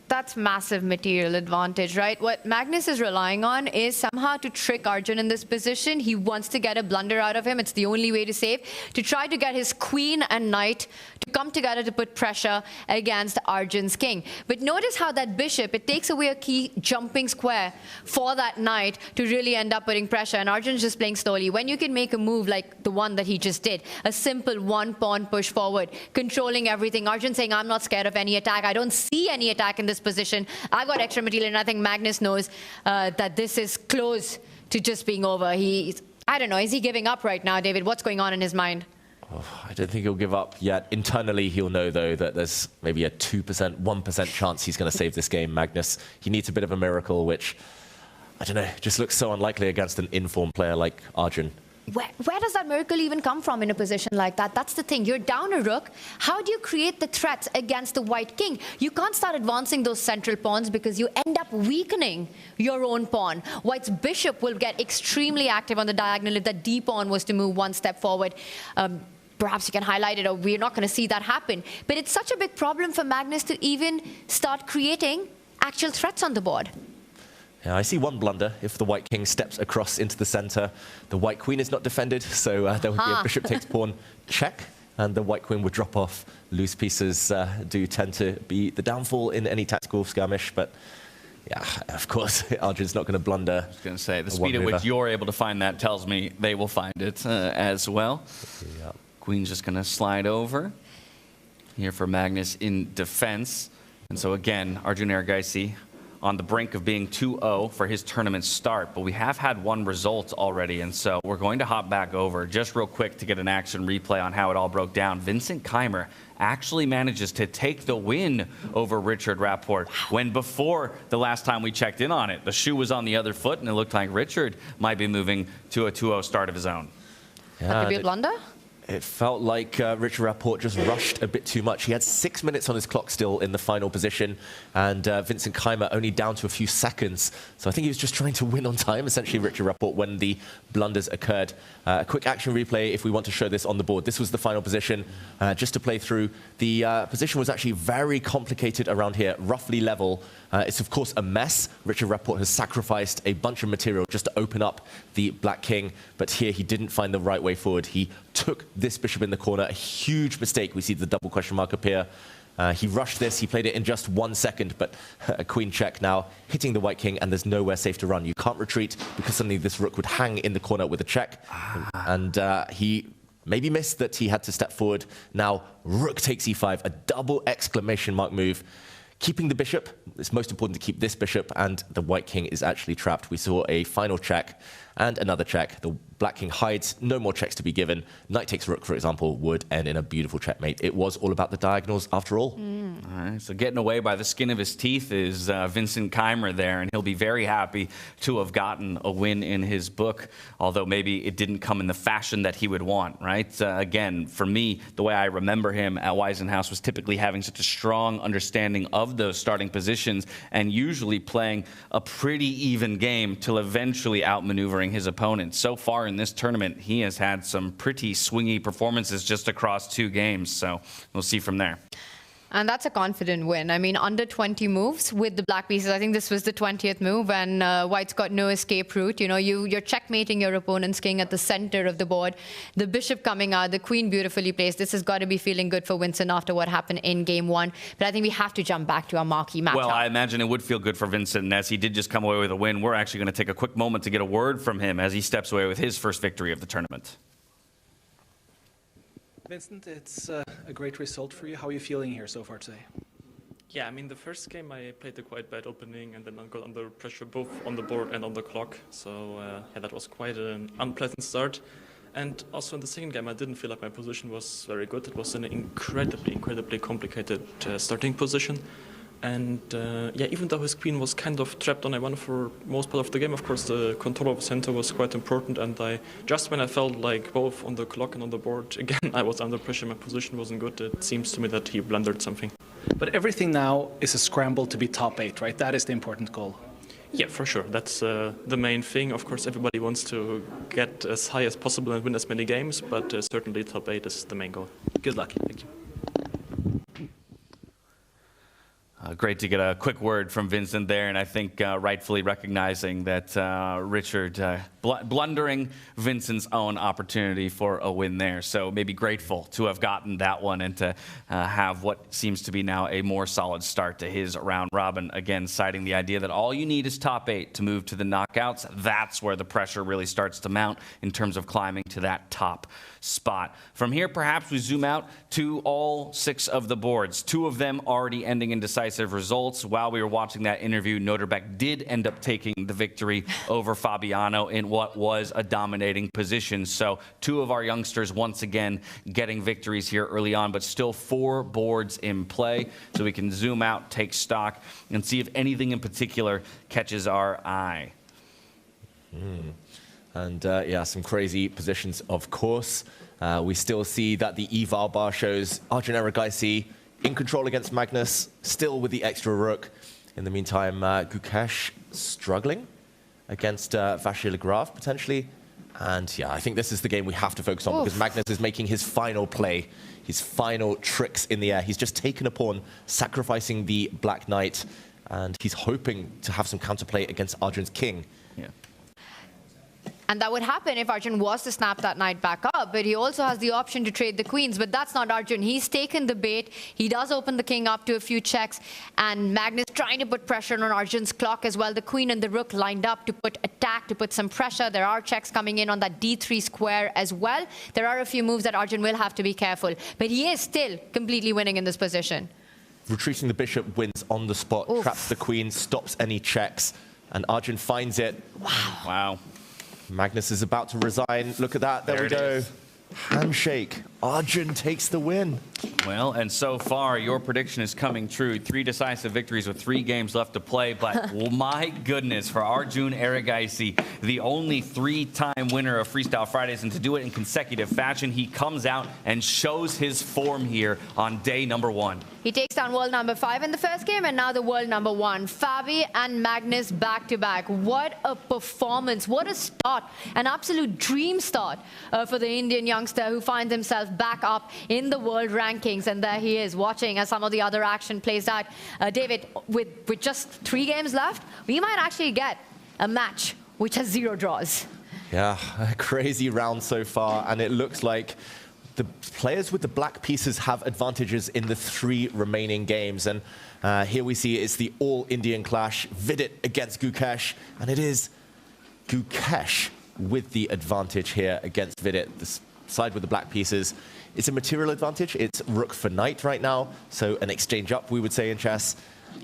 That's massive material advantage, right? What Magnus is relying on is somehow to trick Arjun in this position. He wants to get a blunder out of him. It's the only way to save, to try to get his queen and knight to come together to put pressure against Arjun's king. But notice how that bishop, it takes away a key jumping square for that knight to really end up putting pressure. And Arjun's just playing slowly. When you can make a move like the one that he just did, a simple 1-pawn push forward, controlling everything. Arjun saying, I'm not scared of any attack. I don't see any attack in this position. I got extra material, and I think Magnus knows that this is close to just being over. I don't know, is he giving up right now, David? What's going on in his mind? Oh, I don't think he'll give up yet. Internally, he'll know, though, that there's maybe a 2%, 1% chance he's going to save this game, Magnus. He needs a bit of a miracle, which, I don't know, just looks so unlikely against an informed player like Arjun. Where does that miracle even come from in a position like that? That's the thing. You're down a rook. How do you create the threats against the white king? You can't start advancing those central pawns because you end up weakening your own pawn. White's bishop will get extremely active on the diagonal if that d pawn was to move 1 step forward. Perhaps you can highlight it, or we're not going to see that happen. But it's such a big problem for Magnus to even start creating actual threats on the board. Yeah, I see one blunder. If the white king steps across into the center, the white queen is not defended, so there would be a bishop takes pawn check, and the white queen would drop off. Loose pieces do tend to be the downfall in any tactical skirmish, but yeah, of course, Arjun's not going to blunder. I was going to say, the speed at which you're able to find that tells me they will find it as well. Yep. Queen's just going to slide over here for Magnus in defense. And so again, Arjun Erigaisi on the brink of being 2-0 for his tournament start, but we have had one result already, and so we're going to hop back over just real quick to get an action replay on how it all broke down. Vincent Keymer actually manages to take the win over Richard Rapport, when before the last time we checked in on it, the shoe was on the other foot, and it looked like Richard might be moving to a 2-0 start of his own. That could be a blunder? It felt like Richard Rapport just rushed a bit too much. He had 6 minutes on his clock still in the final position, and Vincent Keymer only down to a few seconds. So I think he was just trying to win on time, essentially, Richard Rapport, when the blunders occurred. A quick action replay if we want to show this on the board. This was the final position. Just to play through, the position was actually very complicated around here, roughly level. It's, of course, a mess. Richard Rapport has sacrificed a bunch of material just to open up the black king, but here he didn't find the right way forward. He took this bishop in the corner, a huge mistake. We see the double question mark appear. He rushed this, he played it in just 1 second, but a queen check now, hitting the white king, and there's nowhere safe to run. You can't retreat because suddenly this rook would hang in the corner with a check. And he maybe missed that he had to step forward. Now, rook takes e5, a double exclamation mark move. Keeping the bishop, it's most important to keep this bishop, and the white king is actually trapped. We saw a final check and another check. The black king hides, no more checks to be given. Knight takes rook, for example, would end in a beautiful checkmate. It was all about the diagonals after all. All right, so getting away by the skin of his teeth is Vincent Keymer there, and he'll be very happy to have gotten a win in his book, although maybe it didn't come in the fashion that he would want, right? Again, for me, the way I remember him at Wiesenhouse was typically having such a strong understanding of those starting positions and usually playing a pretty even game till eventually outmaneuvering his opponent. So far in this tournament, he has had some pretty swingy performances just across 2 games, so we'll see from there. And that's a confident win. I mean, under 20 moves with the black pieces. I think this was the 20th move, and white's got no escape route. You know, you're checkmating your opponent's king at the center of the board. The bishop coming out, the queen beautifully placed. This has got to be feeling good for Vincent after what happened in game 1. But I think we have to jump back to our marquee matchup. Well, I imagine it would feel good for Vincent, and as he did just come away with a win, we're actually going to take a quick moment to get a word from him as he steps away with his first victory of the tournament. Vincent, it's a great result for you. How are you feeling here so far today? Yeah, I mean, the first game I played a quite bad opening and then I got under pressure both on the board and on the clock. So yeah, that was quite an unpleasant start. And also in the second game, I didn't feel like my position was very good. It was an incredibly complicated starting position. And yeah, even though his queen was kind of trapped on a1 for most part of the game, of course, the control of the center was quite important. And just when I felt like both on the clock and on the board, again, I was under pressure, my position wasn't good, it seems to me that he blundered something. But everything now is a scramble to be top 8, right? That is the important goal. Yeah, for sure. That's the main thing. Of course, everybody wants to get as high as possible and win as many games, but certainly top 8 is the main goal. Good luck. Thank you. Great to get a quick word from Vincent there, and I think rightfully recognizing that Richard blundering Vincent's own opportunity for a win there. So maybe grateful to have gotten that one and to have what seems to be now a more solid start to his round robin. Again, citing the idea that all you need is top 8 to move to the knockouts. That's where the pressure really starts to mount in terms of climbing to that top spot. From here, perhaps we zoom out to all 6 of the boards. 2 of them already ending in decisive results. While we were watching that interview, Nodirbek did end up taking the victory over Fabiano in what was a dominating position. So 2 of our youngsters once again getting victories here early on, but still 4 boards in play. So we can zoom out, take stock, and see if anything in particular catches our eye. And yeah, some crazy positions, of course. We still see that the eval bar shows Arjun Erigaisi in control against Magnus, still with the extra rook. In the meantime, Gukesh struggling against Vachier-Lagrave, potentially. And yeah, I think this is the game we have to focus on because Magnus is making his final play, his final tricks in the air. He's just taken a pawn, sacrificing the Black Knight, and he's hoping to have some counterplay against Arjun's king. Yeah. And that would happen if Arjun was to snap that knight back up, but he also has the option to trade the queens, but that's not Arjun. He's taken the bait. He does open the king up to a few checks, and Magnus trying to put pressure on Arjun's clock as well. The queen and the rook lined up to put attack, to put some pressure. There are checks coming in on that d3 square as well. There are a few moves that Arjun will have to be careful, but he is still completely winning in this position. Retreating the bishop wins on the spot, traps the queen, stops any checks, and Arjun finds it. Wow. Magnus is about to resign. Look at that. There we go. Handshake. Arjun takes the win. Well, and so far, your prediction is coming true. 3 decisive victories with 3 games left to play. But my goodness, for Arjun Erigaisi, the only 3-time winner of Freestyle Fridays, and to do it in consecutive fashion, he comes out and shows his form here on day number 1. He takes down world number 5 in the first game, and now the world number 1. Fabi and Magnus back-to-back. What a performance. What a start. An absolute dream start for the Indian youngster who finds himself back up in the world rankings. And there he is, watching as some of the other action plays out. David, with just 3 games left, we might actually get a match which has 0 draws. Yeah, a crazy round so far, and it looks like the players with the black pieces have advantages in the 3 remaining games. And here we see it's the all-Indian clash, Vidit against Gukesh, and it is Gukesh with the advantage here against Vidit, the side with the black pieces. It's a material advantage. It's rook for knight right now, so an exchange up, we would say in chess.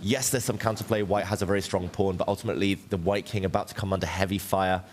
Yes, there's some counterplay. White has a very strong pawn, but ultimately the white king about to come under heavy fire.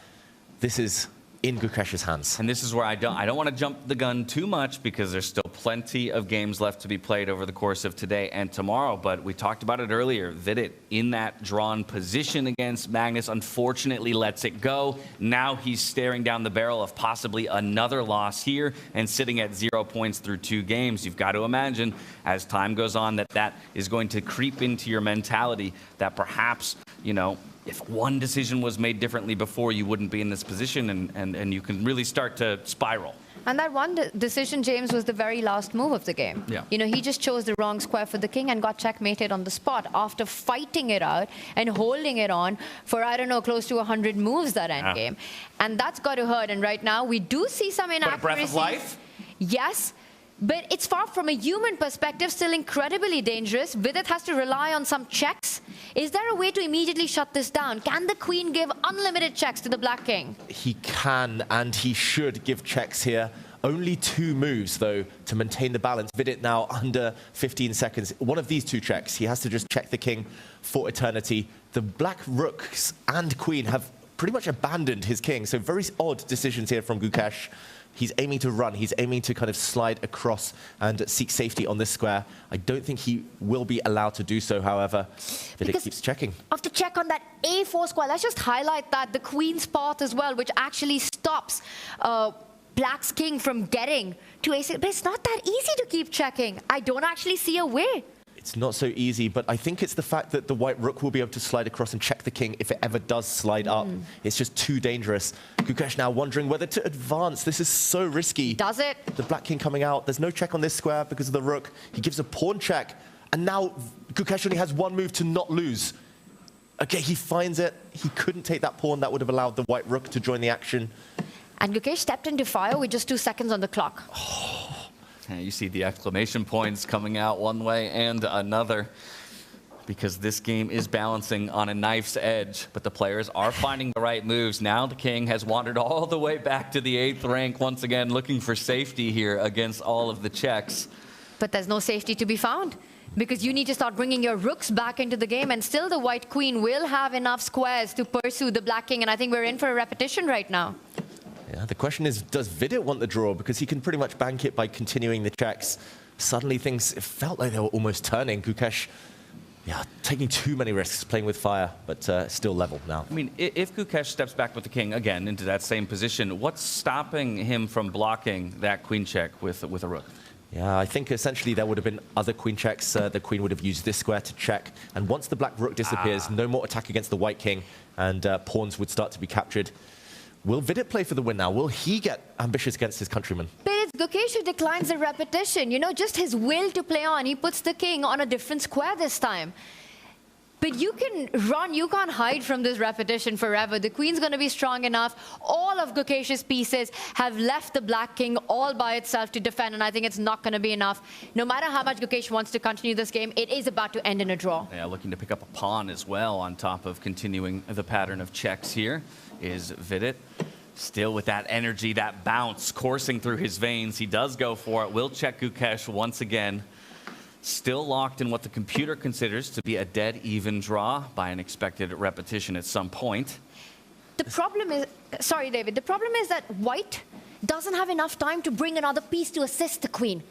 This is in Gukesh's hands. And this is where I don't want to jump the gun too much because there's still plenty of games left to be played over the course of today and tomorrow. But we talked about it earlier. Vidit in that drawn position against Magnus unfortunately lets it go. Now he's staring down the barrel of possibly another loss here and sitting at 0 points through 2 games. You've got to imagine as time goes on that is going to creep into your mentality that perhaps, you know, if one decision was made differently before, you wouldn't be in this position, and you can really start to spiral. And that one decision, James, was the very last move of the game. Yeah. You know, he just chose the wrong square for the king and got checkmated on the spot after fighting it out and holding it on for, I don't know, close to 100 moves that end game. And that's got to hurt. And right now, we do see some inaccuracies. But a breath of life? Yes. But it's far from a human perspective, still incredibly dangerous. Vidit has to rely on some checks. Is there a way to immediately shut this down? Can the queen give unlimited checks to the black king? He can, and he should give checks here. Only 2 moves, though, to maintain the balance. Vidit now under 15 seconds. One of these 2 checks, he has to just check the king for eternity. The black rooks and queen have pretty much abandoned his king, so very odd decisions here from Gukesh. He's aiming to run. He's aiming to kind of slide across and seek safety on this square. I don't think he will be allowed to do so, however. Vidit keeps checking. Of the check on that A4 square, let's just highlight that the queen's path as well, which actually stops Black's king from getting to A6. But it's not that easy to keep checking. I don't actually see a way. It's not so easy, but I think it's the fact that the white rook will be able to slide across and check the king if it ever does slide up. It's just too dangerous. Gukesh now wondering whether to advance. This is so risky. Does it? The black king coming out. There's no check on this square because of the rook. He gives a pawn check, and now Gukesh only has one move to not lose. Okay, he finds it. He couldn't take that pawn. That would have allowed the white rook to join the action. And Gukesh stepped into fire with just 2 seconds on the clock. You see the exclamation points coming out one way and another, because this game is balancing on a knife's edge, but the players are finding the right moves. Now the king has wandered all the way back to the 8th rank, once again looking for safety here against all of the checks. But there's no safety to be found, because you need to start bringing your rooks back into the game, and still the white queen will have enough squares to pursue the black king, and I think we're in for a repetition right now. Yeah, the question is, does Vidit want the draw? Because he can pretty much bank it by continuing the checks. Suddenly things, it felt like they were almost turning. Gukesh, yeah, taking too many risks, playing with fire, but still level now. I mean, if Gukesh steps back with the king again into that same position, what's stopping him from blocking that queen check with a rook? Yeah, I think essentially there would have been other queen checks. The queen would have used this square to check. And once the black rook disappears, no more attack against the white king, and pawns would start to be captured. Will Vidit play for the win now? Will he get ambitious against his countrymen? But it's Gukesh who declines the repetition. You know, just his will to play on. He puts the king on a different square this time. But you can run, you can't hide from this repetition forever. The queen's going to be strong enough. All of Gukesh's pieces have left the black king all by itself to defend, and I think it's not going to be enough. No matter how much Gukesh wants to continue this game, it is about to end in a draw. Yeah, looking to pick up a pawn as well on top of continuing the pattern of checks here is Vidit. Still with that energy, that bounce coursing through his veins. He does go for it. Will check Gukesh once again. Still locked in what the computer considers to be a dead even draw by an expected repetition at some point. The problem is, sorry David, the problem is that white doesn't have enough time to bring another piece to assist the queen.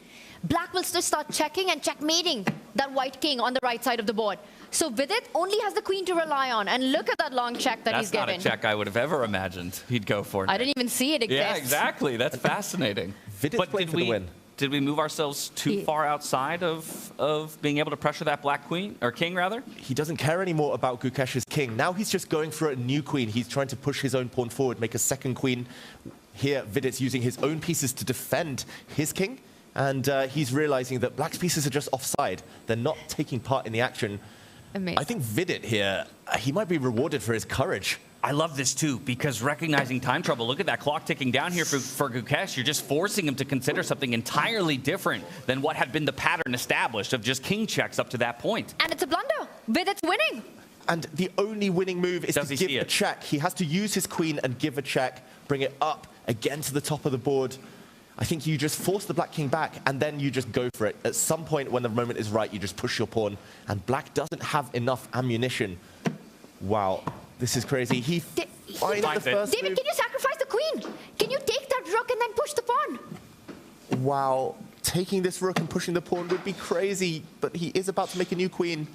Black will still start checking and checkmating that white king on the right side of the board. So Vidit only has the queen to rely on, and look at that long check that he's given. That's not a check I would have ever imagined he'd go for. I didn't even see it exist. Yeah, exactly. That's fascinating. Vidit's playing for the win. Did we move ourselves too far outside of being able to pressure that black queen, or king rather? He doesn't care anymore about Gukesh's king. Now he's just going for a new queen. He's trying to push his own pawn forward, make a second queen. Here, Vidit's using his own pieces to defend his king, and he's realizing that black's pieces are just offside. They're not taking part in the action. Amazing. I think Vidit here, he might be rewarded for his courage. I love this too, because recognizing time trouble, look at that clock ticking down here for Gukesh. You're just forcing him to consider something entirely different than what had been the pattern established of just king checks up to that point. And it's a blunder. Vidit's winning. And the only winning move is to give a check. He has to use his queen and give a check, bring it up again to the top of the board. I think you just force the black king back, and then you just go for it. At some point, when the moment is right, you just push your pawn, and black doesn't have enough ammunition. Wow, this is crazy. He finds the first David, move. can you sacrifice the queen? Can you take that rook and then push the pawn? Wow, taking this rook and pushing the pawn would be crazy, but he is about to make a new queen.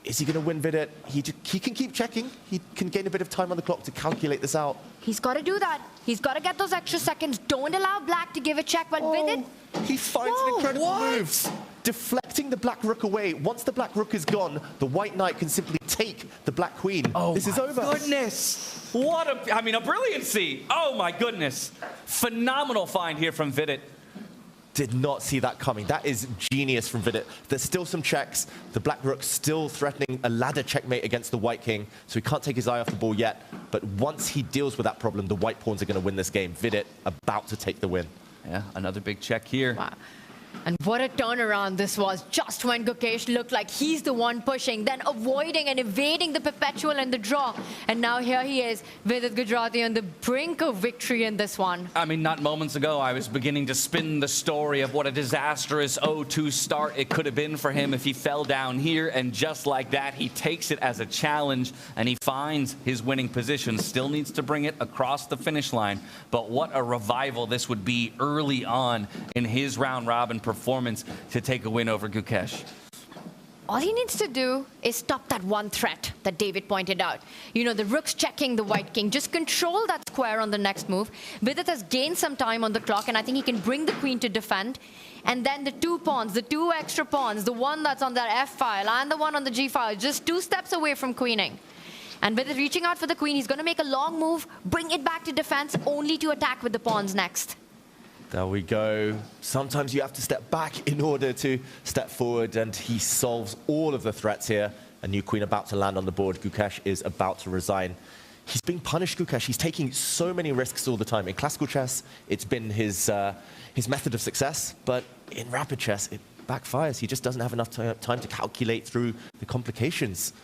Is he going to win Vidit? He can keep checking. He can gain a bit of time on the clock to calculate this out. He's got to do that. He's got to get those extra seconds. Don't allow black to give a check, but Vidit... He finds an incredible move. Deflecting the black rook away. Once the black rook is gone, the white knight can simply take the black queen. Oh, this is over. Goodness. What a brilliancy. Oh my goodness. Phenomenal find here from Vidit. Did not see that coming. That is genius from Vidit. There's still some checks. The black rook still threatening a ladder checkmate against the white king, so he can't take his eye off the ball yet. But once he deals with that problem, the white pawns are going to win this game. Vidit about to take the win. Yeah, another big check here. Wow. And what a turnaround this was, just when Gukesh looked like he's the one pushing, then avoiding and evading the perpetual and the draw. And now here he is, Vidit Gujrathi on the brink of victory in this one. I mean, not moments ago, I was beginning to spin the story of what a disastrous 0-2 start it could have been for him if he fell down here. And just like that, he takes it as a challenge and he finds his winning position. Still needs to bring it across the finish line. But what a revival this would be early on in his round-robin performance to take a win over Gukesh. All he needs to do is stop that one threat that David pointed out. You know, the rook's checking the white king. Just control that square on the next move. Vidit has gained some time on the clock, and I think he can bring the queen to defend. And then the two pawns, the two extra pawns, the one that's on that F file and the one on the G file, just 2 steps away from queening. And Vidit reaching out for the queen, he's going to make a long move, bring it back to defense, only to attack with the pawns next. There we go. Sometimes you have to step back in order to step forward, and he solves all of the threats here. A new queen about to land on the board. Gukesh is about to resign. He's being punished, Gukesh. He's taking so many risks all the time. In classical chess, it's been his method of success, but in rapid chess, it backfires. He just doesn't have enough time to calculate through the complications.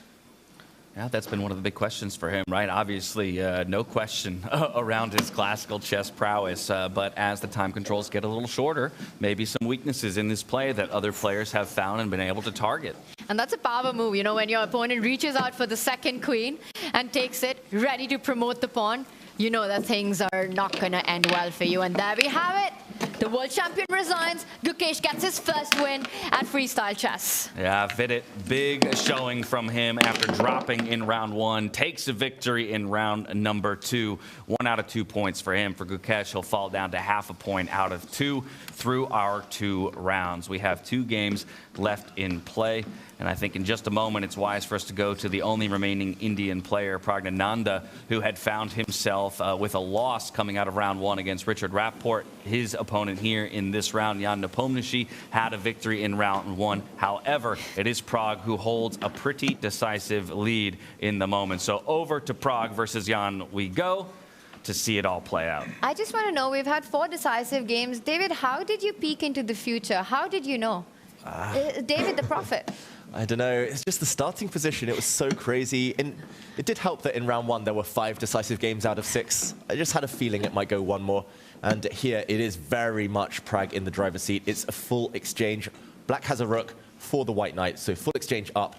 Yeah, that's been one of the big questions for him, right? Obviously, no question around his classical chess prowess, but as the time controls get a little shorter, maybe some weaknesses in this play that other players have found and been able to target. And that's a power move, you know, when your opponent reaches out for the second queen and takes it, ready to promote the pawn, you know that things are not going to end well for you. And there we have it. The world champion resigns. Gukesh gets his first win at Freestyle Chess. Yeah, Vidit, big showing from him after dropping in round 1. Takes a victory in round number 2. 1 out of 2 points for him. For Gukesh, he'll fall down to half a point out of 2 through our 2 rounds. We have 2 games left in play. And I think in just a moment, it's wise for us to go to the only remaining Indian player, Praggnanandhaa, who had found himself with a loss coming out of round 1 against Richard Rapport. His opponent here in this round, Jan Nepomniachtchi, had a victory in round 1. However, it is Pragg who holds a pretty decisive lead in the moment. So over to Pragg versus Jan we go to see it all play out. I just want to know, we've had 4 decisive games. David, how did you peek into the future? How did you know? David the Prophet. I don't know. It's just the starting position. It was so crazy. And it did help that in round 1 there were 5 decisive games out of 6. I just had a feeling it might go 1 more. And here it is very much Pragg in the driver's seat. It's a full exchange. Black has a rook for the white knight, so full exchange up.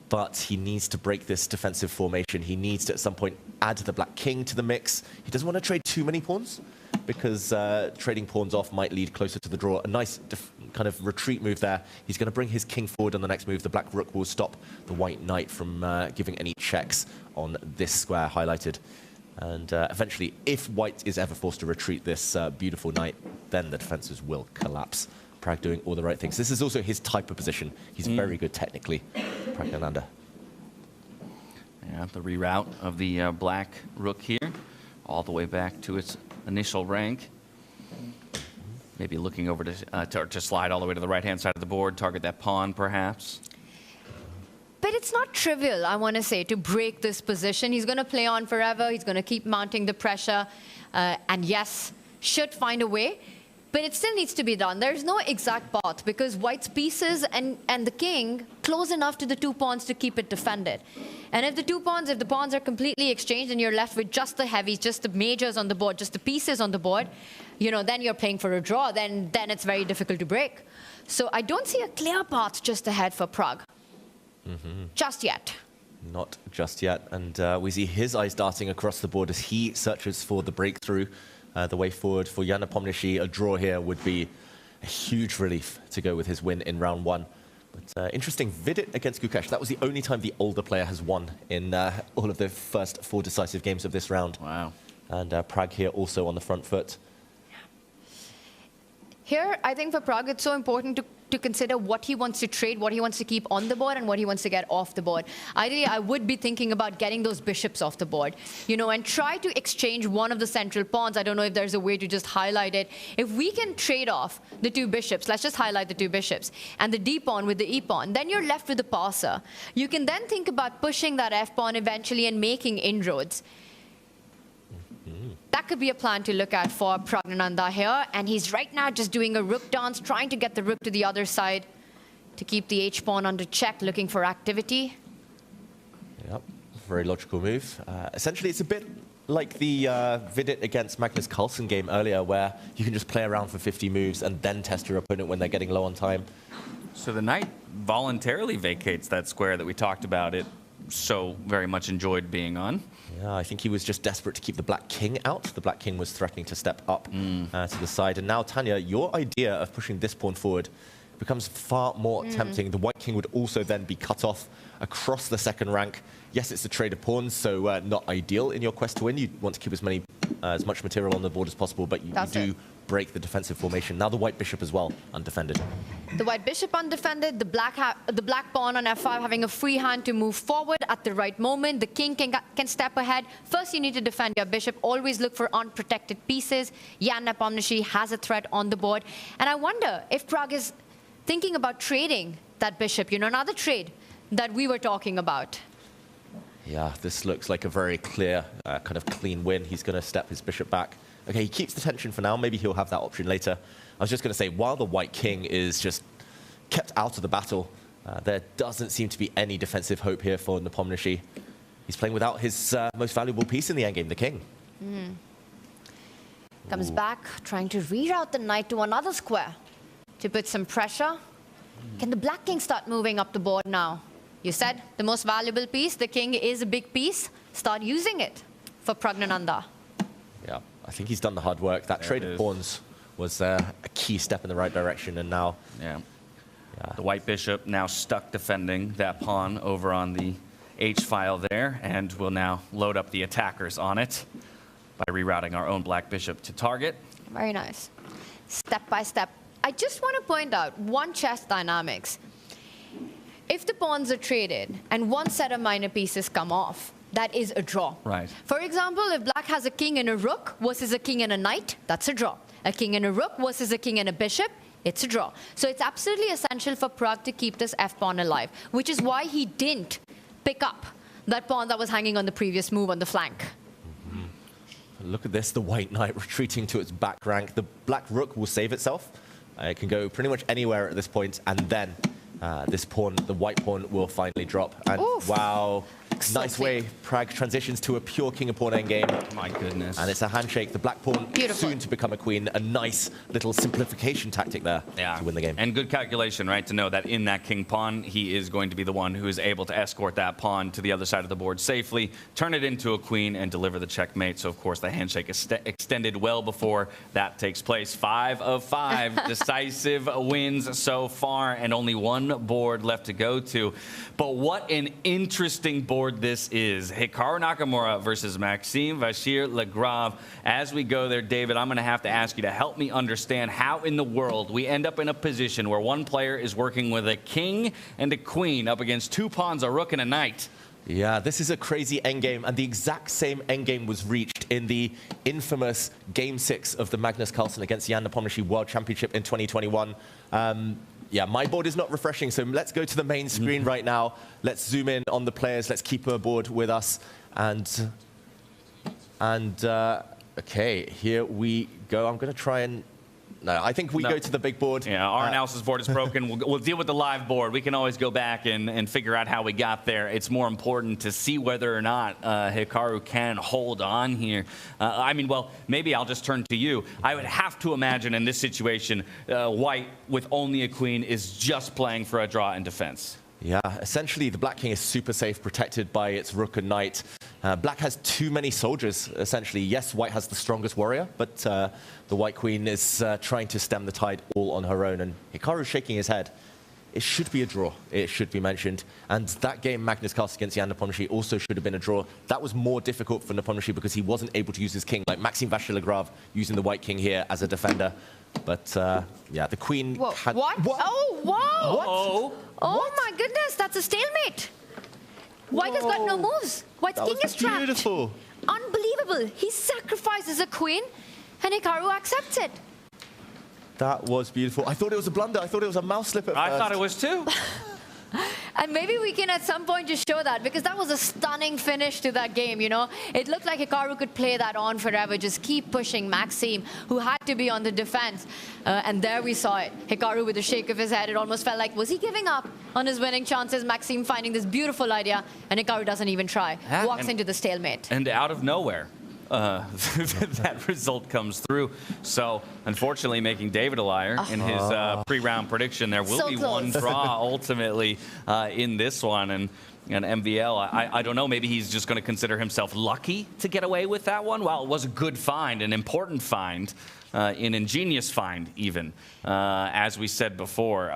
But he needs to break this defensive formation. He needs to, at some point, add the black king to the mix. He doesn't want to trade too many pawns, because trading pawns off might lead closer to the draw. A nice kind of retreat move there. He's going to bring his king forward on the next move. The black rook will stop the white knight from giving any checks on this square highlighted. And eventually, if white is ever forced to retreat this beautiful knight, then the defenses will collapse. Pragg doing all the right things. This is also his type of position. He's very good technically, Praggnanandhaa. Yeah, the reroute of the black rook here, all the way back to its initial rank. Maybe looking over to slide all the way to the right-hand side of the board, target that pawn, perhaps. But it's not trivial, I want to say, to break this position. He's going to play on forever. He's going to keep mounting the pressure. And yes, should find a way. But it still needs to be done. There's no exact path, because white's pieces and the king close enough to the 2 pawns to keep it defended. And if the pawns are completely exchanged and you're left with just the heavies, just the majors on the board, just the pieces on the board, you know, then you're playing for a draw. Then it's very difficult to break. So I don't see a clear path just ahead for Pragg. Just yet. Not just yet. And we see his eyes darting across the board as he searches for the breakthrough. The way forward for Jan Nepomniachtchi, a draw here would be a huge relief to go with his win in round 1. But interesting, Vidit against Gukesh. That was the only time the older player has won in all of the first 4 decisive games of this round. Wow. And Pragg here also on the front foot. Here, I think for Pragg, it's so important to consider what he wants to trade, what he wants to keep on the board, and what he wants to get off the board. Ideally, I would be thinking about getting those bishops off the board, you know, and try to exchange one of the central pawns. I don't know if there's a way to just highlight it. If we can trade off the 2 bishops, let's just highlight the 2 bishops, and the D pawn with the E pawn, then you're left with the passer. You can then think about pushing that F pawn eventually and making inroads. That could be a plan to look at for Praggnanandhaa here. And he's right now just doing a rook dance, trying to get the rook to the other side to keep the h-pawn under check, looking for activity. Yep, very logical move. Essentially, it's a bit like the Vidit against Magnus Carlsen game earlier, where you can just play around for 50 moves and then test your opponent when they're getting low on time. So the knight voluntarily vacates that square that we talked about it so very much enjoyed being on. Yeah, I think he was just desperate to keep the black king out. The black king was threatening to step up to the side. And now, Tanya, your idea of pushing this pawn forward becomes far more tempting. The white king would also then be cut off across the second rank. Yes, it's a trade of pawns, so not ideal in your quest to win. You want to keep as much material on the board as possible, but you do break the defensive formation. Now the white bishop as well, undefended. The white bishop undefended, the black pawn on f5 having a free hand to move forward at the right moment. The king can step ahead. First, you need to defend your bishop. Always look for unprotected pieces. Jan Nepomniachtchi has a threat on the board. And I wonder if Pragg is thinking about trading that bishop, you know, another trade that we were talking about. Yeah, this looks like a very clear, kind of clean win. He's going to step his bishop back. Okay, he keeps the tension for now. Maybe he'll have that option later. I was just going to say, while the white king is just kept out of the battle, there doesn't seem to be any defensive hope here for Nepomniachtchi. He's playing without his most valuable piece in the endgame, the king. Comes back, trying to reroute the knight to another square to put some pressure. Can the black king start moving up the board now? You said the most valuable piece, the king is a big piece. Start using it for Praggnanandhaa. Yeah, I think he's done the hard work. That trade of pawns was a key step in the right direction, and now... Yeah. The white bishop now stuck defending that pawn over on the h-file there, and will now load up the attackers on it by rerouting our own black bishop to target. Very nice. Step by step. I just want to point out one chess dynamics. If the pawns are traded and one set of minor pieces come off, that is a draw. Right. For example, if black has a king and a rook versus a king and a knight, that's a draw. A king and a rook versus a king and a bishop, it's a draw. So it's absolutely essential for Pragg to keep this f-pawn alive, which is why he didn't pick up that pawn that was hanging on the previous move on the flank. Look at this, the white knight retreating to its back rank. The black rook will save itself. It can go pretty much anywhere at this point, and then this pawn, the white pawn, will finally drop. And wow, nice way Pragg transitions to a pure king of pawn endgame. My goodness. And it's a handshake. The black pawn soon to become a queen. A nice little simplification tactic there to win the game. And good calculation, right, to know that in that king pawn, he is going to be the one who is able to escort that pawn to the other side of the board safely, turn it into a queen, and deliver the checkmate. So, of course, the handshake is extended well before that takes place. 5 of 5 decisive wins so far, and only one board left to go to. But what an interesting board this is. Hikaru Nakamura versus Maxime Vachier-Lagrave. As we go there, David, I'm going to have to ask you to help me understand how in the world we end up in a position where one player is working with a king and a queen up against 2 pawns, a rook and a knight. Yeah, this is a crazy endgame, and the exact same endgame was reached in the infamous Game 6 of the Magnus Carlsen against Jan Nepomniachtchi World Championship in 2021. Yeah, my board is not refreshing, so let's go to the main screen right now. Let's zoom in on the players. Let's keep a board with us. And okay, here we go. I'm going to try and... No, I think we go to the big board. Yeah, our analysis board is broken. We'll deal with the live board. We can always go back and figure out how we got there. It's more important to see whether or not Hikaru can hold on here. I mean, well, maybe I'll just turn to you. I would have to imagine in this situation, white with only a queen is just playing for a draw in defense. Yeah, essentially the black king is super safe, protected by its rook and knight. Black has too many soldiers, essentially. Yes, white has the strongest warrior, but the white queen is trying to stem the tide all on her own. And Hikaru's shaking his head. It should be a draw, it should be mentioned. And that game, Magnus Carlsen against Jan Nepomniachtchi, also should have been a draw. That was more difficult for Nepomniachtchi because he wasn't able to use his king, like Maxime Vachier-Lagrave using the white king here as a defender. But yeah, the queen had... What? Oh, wow! What? Oh my goodness, that's a stalemate. White has got no moves. White's king is trapped. Beautiful. Unbelievable. He sacrifices a queen, and Hikaru accepts it. That was beautiful. I thought it was a blunder. I thought it was a mouse slip at first. I thought it was too. And maybe we can at some point just show that, because that was a stunning finish to that game, you know. It looked like Hikaru could play that on forever, just keep pushing Maxime, who had to be on the defense. And there we saw it. Hikaru with a shake of his head. It almost felt like, was he giving up on his winning chances? Maxime finding this beautiful idea, and Hikaru doesn't even try. Walks into the stalemate. And out of nowhere, that result comes through. So, unfortunately, making David a liar in his pre-round prediction. There will be one draw ultimately in this one. And MVL, I don't know, maybe he's just going to consider himself lucky to get away with that one. Well, it was a good find, an important find, an ingenious find even, as we said before.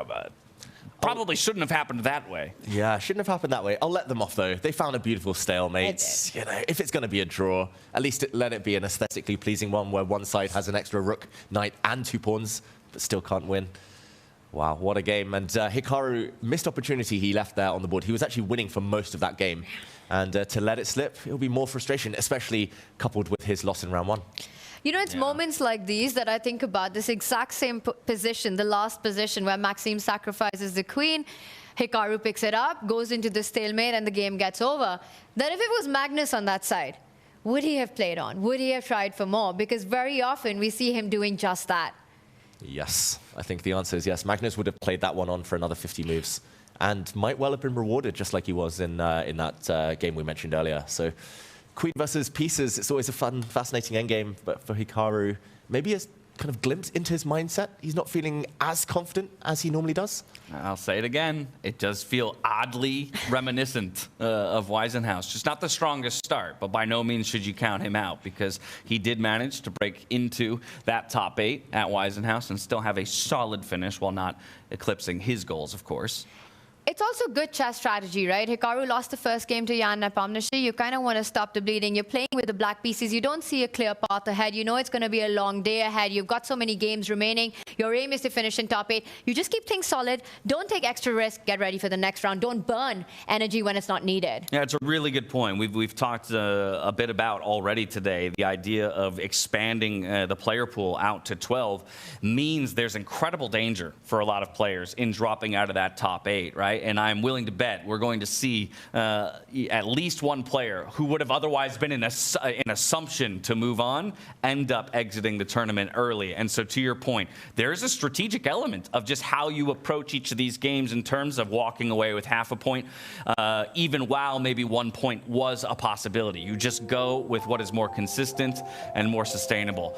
Probably shouldn't have happened that way. Yeah, shouldn't have happened that way. I'll let them off, though. They found a beautiful stalemate. You know, if it's going to be a draw, at least let it be an aesthetically pleasing one where one side has an extra rook, knight, and 2 pawns, but still can't win. Wow, what a game. And Hikaru, missed opportunity he left there on the board. He was actually winning for most of that game. And to let it slip, it'll be more frustration, especially coupled with his loss in round 1. You know, it's moments like these that I think about this exact same position, the last position where Maxime sacrifices the queen, Hikaru picks it up, goes into the stalemate, and the game gets over. Then if it was Magnus on that side, would he have played on? Would he have tried for more? Because very often we see him doing just that. Yes, I think the answer is yes. Magnus would have played that one on for another 50 moves and might well have been rewarded just like he was in that game we mentioned earlier. So queen versus pieces, it's always a fun, fascinating endgame, but for Hikaru, maybe a kind of glimpse into his mindset. He's not feeling as confident as he normally does. I'll say it again. It does feel oddly reminiscent of Weissenhaus. Just not the strongest start, but by no means should you count him out, because he did manage to break into that top 8 at Weissenhaus and still have a solid finish while not eclipsing his goals, of course. It's also good chess strategy, right? Hikaru lost the first game to Jan Nepomniachtchi. You kind of want to stop the bleeding. You're playing with the black pieces. You don't see a clear path ahead. You know it's going to be a long day ahead. You've got so many games remaining. Your aim is to finish in top 8. You just keep things solid. Don't take extra risk. Get ready for the next round. Don't burn energy when it's not needed. Yeah, it's a really good point. We've talked a bit about already today. The idea of expanding the player pool out to 12 means there's incredible danger for a lot of players in dropping out of that top 8, right? And I'm willing to bet we're going to see at least one player who would have otherwise been an assumption to move on end up exiting the tournament early. And so to your point, there is a strategic element of just how you approach each of these games in terms of walking away with half a point, even while maybe 1 point was a possibility. You just go with what is more consistent and more sustainable.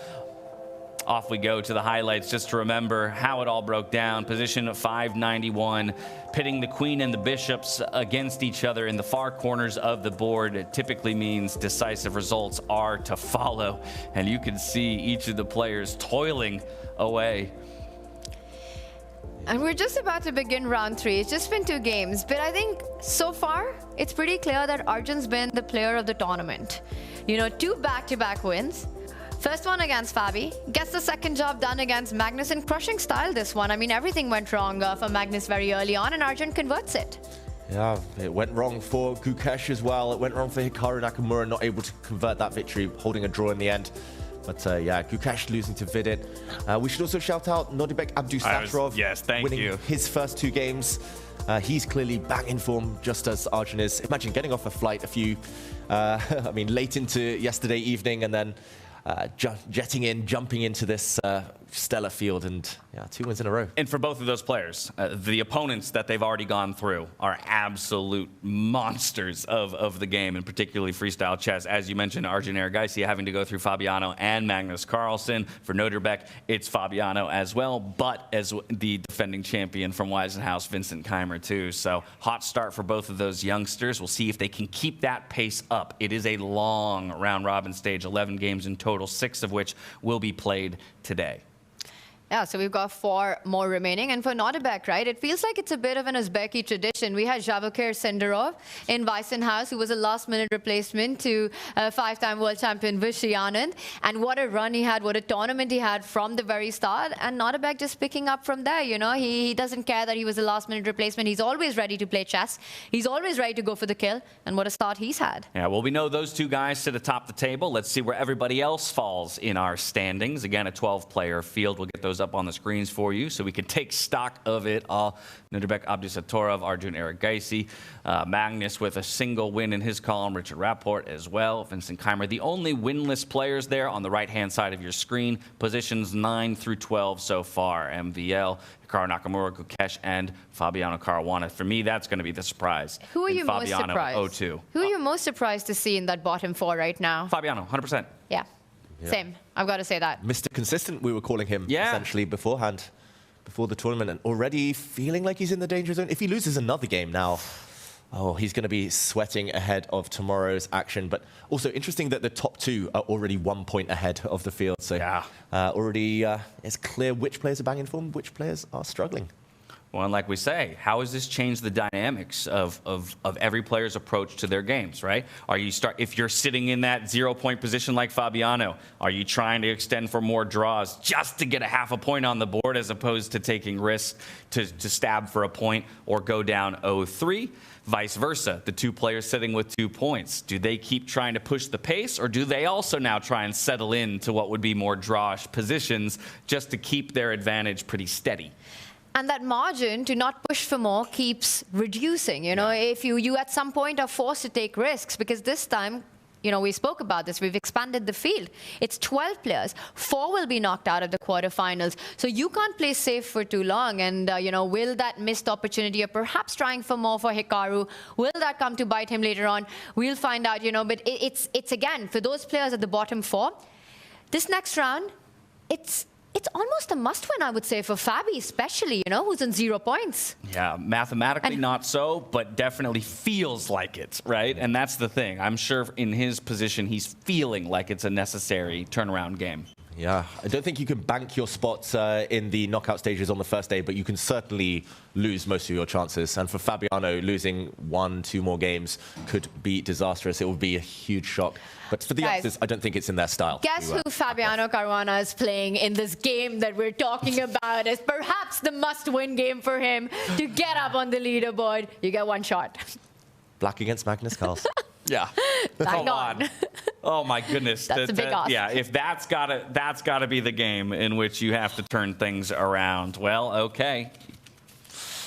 Off we go to the highlights just to remember how it all broke down. Position 591, pitting the queen and the bishops against each other in the far corners of the board. It typically means decisive results are to follow. And you can see each of the players toiling away. And we're just about to begin round 3. It's just been 2 games, but I think so far it's pretty clear that Arjun's been the player of the tournament. You know, 2 back-to-back wins. First one against Fabi, gets the second job done against Magnus in crushing style this one. I mean, everything went wrong for Magnus very early on, and Arjun converts it. Yeah, it went wrong for Gukesh as well. It went wrong for Hikaru Nakamura, not able to convert that victory, holding a draw in the end. But yeah, Gukesh losing to Vidit. We should also shout out Nodirbek Abdusattorov, winning his first 2 games. He's clearly back in form, just as Arjun is. Imagine getting off a flight I mean, late into yesterday evening, and then jumping into this stellar field, and 2 wins in a row. And for both of those players, the opponents that they've already gone through are absolute monsters of the game, and particularly freestyle chess. As you mentioned, Arjun Erigaisi having to go through Fabiano and Magnus Carlsen. For Nodirbek, it's Fabiano as well, but as the defending champion from Weissenhaus, Vincent Keymer too. So hot start for both of those youngsters. We'll see if they can keep that pace up. It is a long round-robin stage, 11 games in total, 6 of which will be played today. Yeah, so we've got 4 more remaining. And for Nodirbek, right, it feels like it's a bit of an Uzbeki tradition. We had Gukesh Dommaraju in Weissenhaus, who was a last-minute replacement to 5-time world champion Vishy Anand. And what a run he had, what a tournament he had from the very start. And Nodirbek just picking up from there, you know. He doesn't care that he was a last-minute replacement. He's always ready to play chess. He's always ready to go for the kill. And what a start he's had. Yeah, well, we know those 2 guys sit atop the table. Let's see where everybody else falls in our standings. Again, a 12-player field. We'll get those those up on the screens for you so we can take stock of it all. Nodirbek Abdusattorov, Arjun Erigaisi, Magnus with a single win in his column, Richard Rapport as well, Vincent Keymer. The only winless players there on the right-hand side of your screen, positions 9 through 12 so far. MVL, Hikaru Nakamura, Gukesh, and Fabiano Caruana. For me, that's going to be the surprise. Who are you most Fabiano surprised? 0-2. Who are you most surprised to see in that bottom 4 right now? Fabiano, 100%. Yeah. Same. I've got to say that. Mr. Consistent, we were calling him essentially beforehand, before the tournament, and already feeling like he's in the danger zone. If he loses another game now, he's going to be sweating ahead of tomorrow's action. But also interesting that the top 2 are already 1 point ahead of the field. So already it's clear which players are banging form, which players are struggling. Well, and like we say, how has this changed the dynamics of every player's approach to their games, right? If you're sitting in that 0-point position like Fabiano, are you trying to extend for more draws just to get a half a point on the board as opposed to taking risks to stab for a point or go down 0-3? Vice versa, the 2 players sitting with 2 points. Do they keep trying to push the pace, or do they also now try and settle into what would be more drawish positions just to keep their advantage pretty steady? And that margin to not push for more keeps reducing. You know, if you at some point are forced to take risks, because this time, you know, we spoke about this, we've expanded the field. It's 12 players. 4 will be knocked out of the quarterfinals. So you can't play safe for too long. And, you know, will that missed opportunity or perhaps trying for more for Hikaru, will that come to bite him later on? We'll find out, you know, but it's again, for those players at the bottom 4, this next round, it's almost a must-win, I would say, for Fabi, especially, you know, who's in 0 points. Yeah, mathematically not so, but definitely feels like it, right? And that's the thing. I'm sure in his position, he's feeling like it's a necessary turnaround game. Yeah, I don't think you can bank your spots in the knockout stages on the first day, but you can certainly lose most of your chances. And for Fabiano, losing 1-2 more games could be disastrous. It would be a huge shock. But for the youngsters, I don't think it's in their style. Guess who Fabiano Caruana is playing in this game that we're talking about as perhaps the must-win game for him to get up on the leaderboard. You get 1 shot. Black against Magnus Carlsen. Yeah. Come on. Oh my goodness. That's a big ask. Yeah, if that's gotta be the game in which you have to turn things around. Well, okay.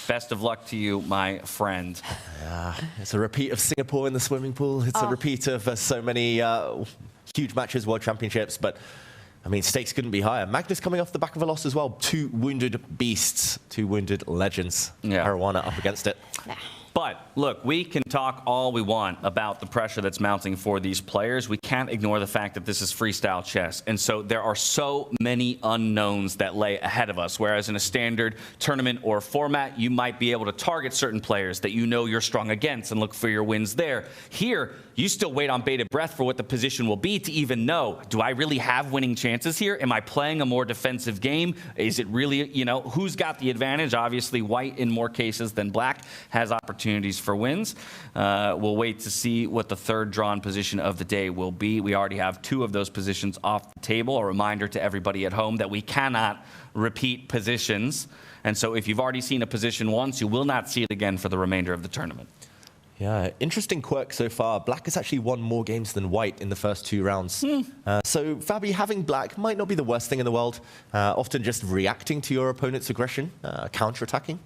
Best of luck to you, my friend. Yeah, it's a repeat of Singapore in the swimming pool. It's a repeat of so many huge matches, World Championships, but I mean, stakes couldn't be higher. Magnus coming off the back of a loss as well. 2 wounded beasts, 2 wounded legends. Caruana up against it. But look, we can talk all we want about the pressure that's mounting for these players. We can't ignore the fact that this is freestyle chess. And so there are so many unknowns that lay ahead of us. Whereas in a standard tournament or format, you might be able to target certain players that you know you're strong against and look for your wins there. Here, you still wait on bated breath for what the position will be to even know, do I really have winning chances here? Am I playing a more defensive game? Is it really, you know, who's got the advantage? Obviously, white in more cases than black has opportunities for wins. We'll wait to see what the third drawn position of the day will be. We already have 2 of those positions off the table. A reminder to everybody at home that we cannot repeat positions. And so if you've already seen a position once, you will not see it again for the remainder of the tournament. Yeah, interesting quirk so far. Black has actually won more games than white in the first 2 rounds. So Fabi, having black might not be the worst thing in the world. Often just reacting to your opponent's aggression, counter-attacking,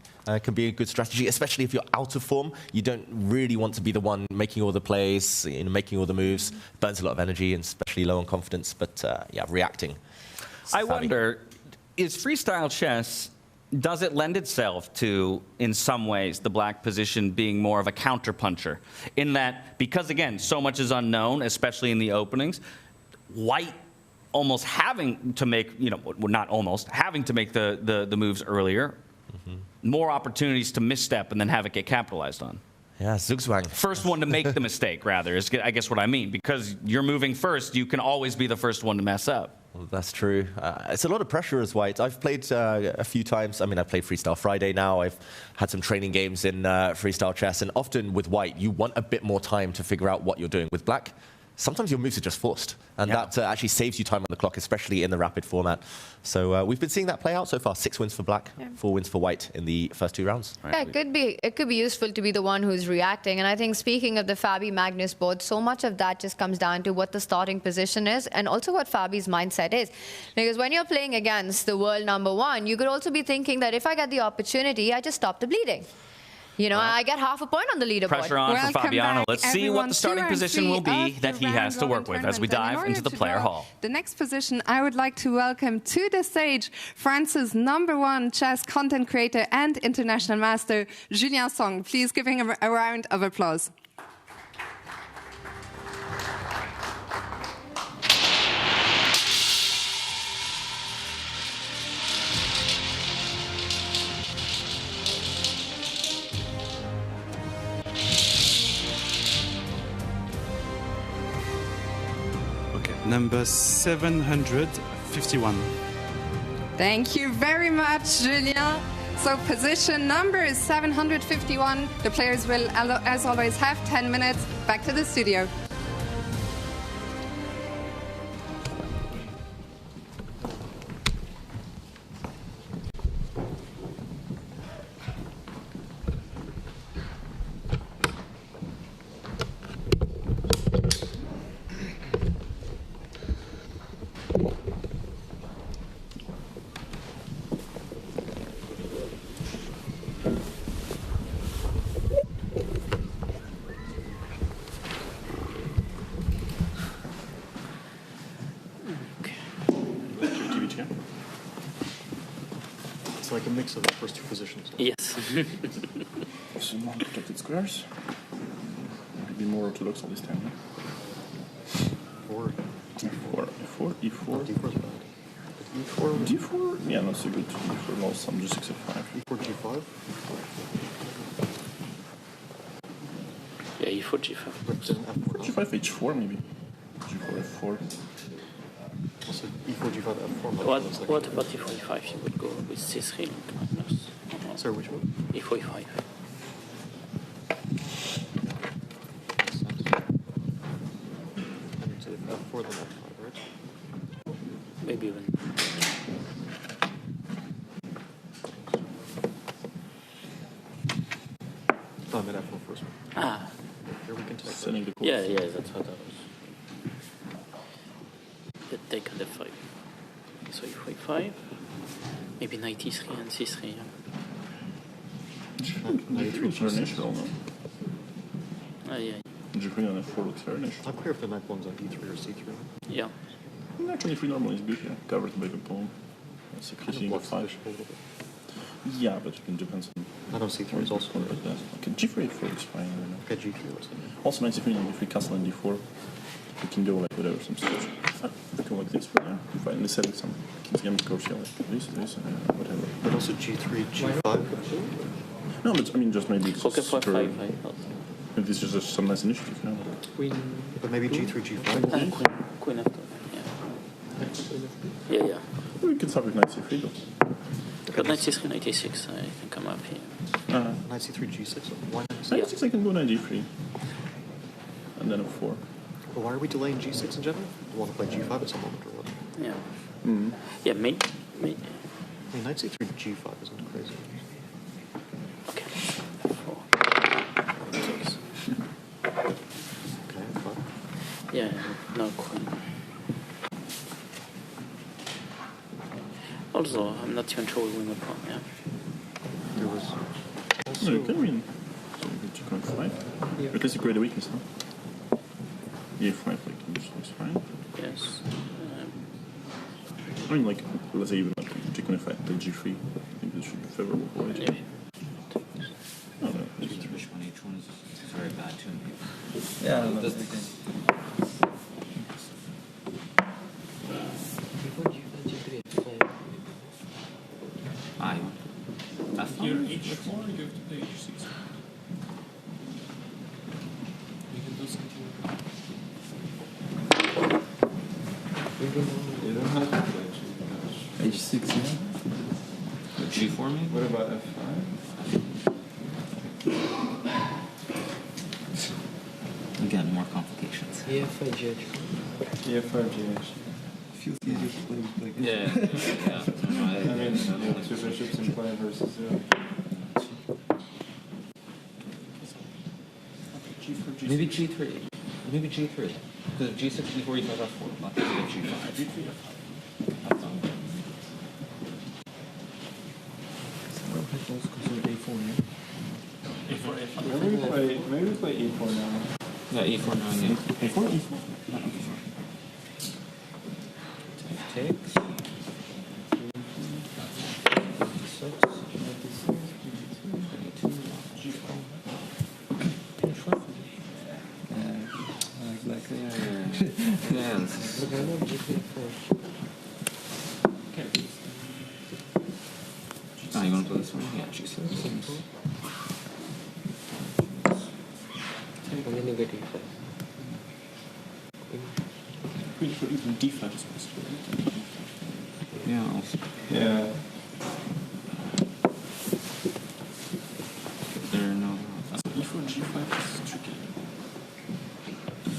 can be a good strategy, especially if you're out of form. You don't really want to be the one making all the plays, you know, making all the moves. Burns a lot of energy, and especially low on confidence. But yeah, reacting. I wonder, is freestyle chess, does it lend itself to, in some ways, the black position being more of a counterpuncher? In that, because again, so much is unknown, especially in the openings, white almost having to make, you know, well, not almost, having to make the moves earlier, more opportunities to misstep and then have it get capitalized on. Yeah, Zugzwang. First one to make the mistake, rather, is I guess what I mean. Because you're moving first, you can always be the first one to mess up. Well, that's true. It's a lot of pressure as white. I've played a few times. I mean, I've played Freestyle Friday now. I've had some training games in freestyle chess. And often with white, you want a bit more time to figure out what you're doing. With black, sometimes your moves are just forced. And that actually saves you time on the clock, especially in the rapid format. So we've been seeing that play out so far. 6 wins for black, 4 wins for white in the first 2 rounds. Yeah, it could be useful to be the one who's reacting. And I think speaking of the Fabi Magnus board, so much of that just comes down to what the starting position is and also what Fabi's mindset is. Because when you're playing against the world #1, you could also be thinking that if I get the opportunity, I just stop the bleeding. You know, I get half a point on the leaderboard. Pressure on for Fabiano. Let's see what the starting position will be that he has to work with as we dive into the player hall. The next position, I would like to welcome to the stage France's #1 chess content creator and international master, Julien Song. Please give him a round of applause. Number 751. Thank you very much, Julien. So position number is 751. The players will, as always, have 10 minutes. Back to the studio. It's like a mix of the first 2 positions. Yes. Some non-protected squares. Maybe more orthodox on this time. Yeah? 4. E4, E4, E4. D4 is bad. E4? D4? Yeah, not so good. E4 lost some, just 6 F5. E4, G5? Yeah, E4, G5. G5, H4 maybe. G4, F4. Also E4, G5, F4. What about E4, E5? You would go with C3 like Magnus. Sorry, which one? E4, E5. And if F4, then F5, right? Maybe even. Oh, I meant F1 first. Ah. Here we can take Sending the Yeah, that's what that was. Let's take on F5. So E4, E5. Maybe knight E3 and C3. G3 looks very natural, no? Yeah. G3 on F4 looks very natural. I'm clear if the knight one's on E3 or C3. Yeah. Actually, E3 normally is good, yeah. Covered by the pawn. That's a Kind of blocks the bishop a little bit. Yeah, but you can depend on... Knight on C3 is also like that. Okay, G4, F4 is fine, I don't know. Okay, G3 looks good. Also, knight C3 and D3 castle and D4. We can go like whatever, some stuff. Go like this, but yeah, finally setting some king's game, of course, yeah, like this, whatever. But also G3, G5. No, but I mean, just maybe it's Okay, super... 5, Maybe this is just some nice initiative, you know? Queen, but maybe G3, G5. Queen after, yeah. We can start with knight C3, though. But knight C3, knight A6, I think I'm up here. Knight C3, G6. Why not? Knight C6, I can go knight G3. And then F4. But why are we delaying G6 in general? You want to play G5 at some moment or what? Yeah. Mm-hmm. Yeah, maybe. I mean, knight C3, G5 isn't crazy. Okay. Okay, fine. Yeah, no queen. Also, I'm not even sure we win the pawn, yeah. There was No, you can win. So you get 2.5. Yeah. At least you create a weakness, huh? E5, like, is fine. Yes. I mean, like, let's say even like G5, play G3. I think this should be favorable for it. Yeah. Oh, no. Which one each one is very bad too. Yeah, no, Here, each 4, you have to play each 6. You can do something. You don't have to play H6, yeah? G4 maybe? What about F5? Again, more complications. EF5 GH. EF5 GH. Feels easier to play with like Yeah. I mean, you have two bishops in play versus 0. Maybe G3. Maybe G3. Because G6, G4, E5, F4. Not G5. G3, F5. Maybe we play E4 now. Yeah, E4 now. Yeah. A4? E4? No, E4. Takes. You want to play this one? Yeah, G6. And then you get E5. Queen for even D5 is possible. Yeah, also. Yeah. There, no. E4, G5 is tricky.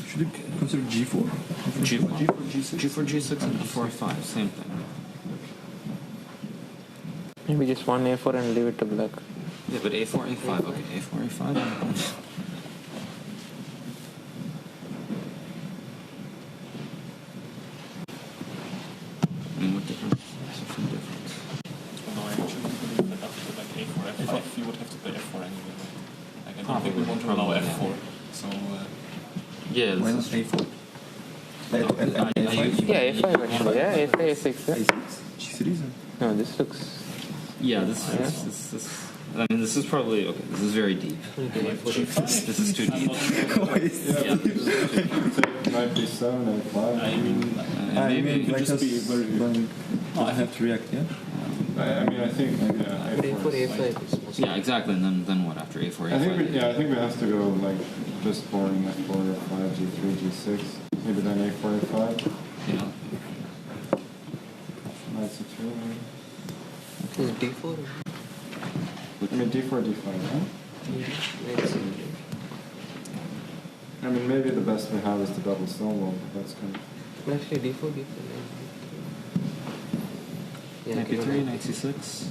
Should you consider G4? G4, G6? G4, G6 and E4, E5, same thing. Maybe just one A4 and leave it to black. Yeah, but A4, A5. Okay, A4, A5. I mean, what difference? What's the difference? No, I actually believe that after like A4, F5, you would have to play F4 anyway. Like, I don't think we want to allow F4. So, yeah, why not A4? Yeah, A5 actually. Yeah, A5, A6. Yeah. G3? No, this looks. Yeah, this I mean, this is probably okay. This is very deep. This is too deep. Yeah, might be 7 and 5. I mean, maybe like just be very. I have to react, yeah? I mean, I think A4, A5 is most. Yeah, exactly. And then what after A4, A5? I think we have to go like just boring F4, F5, G3, G6. Maybe then A4, A5. Yeah. Knight C2 maybe. Is D4? I mean D4, D5, huh? Yeah. I mean, maybe the best we have is the double stonewall, but that's kind of... Well, actually, D4, D4. Yeah, Knight B3, Knight C6.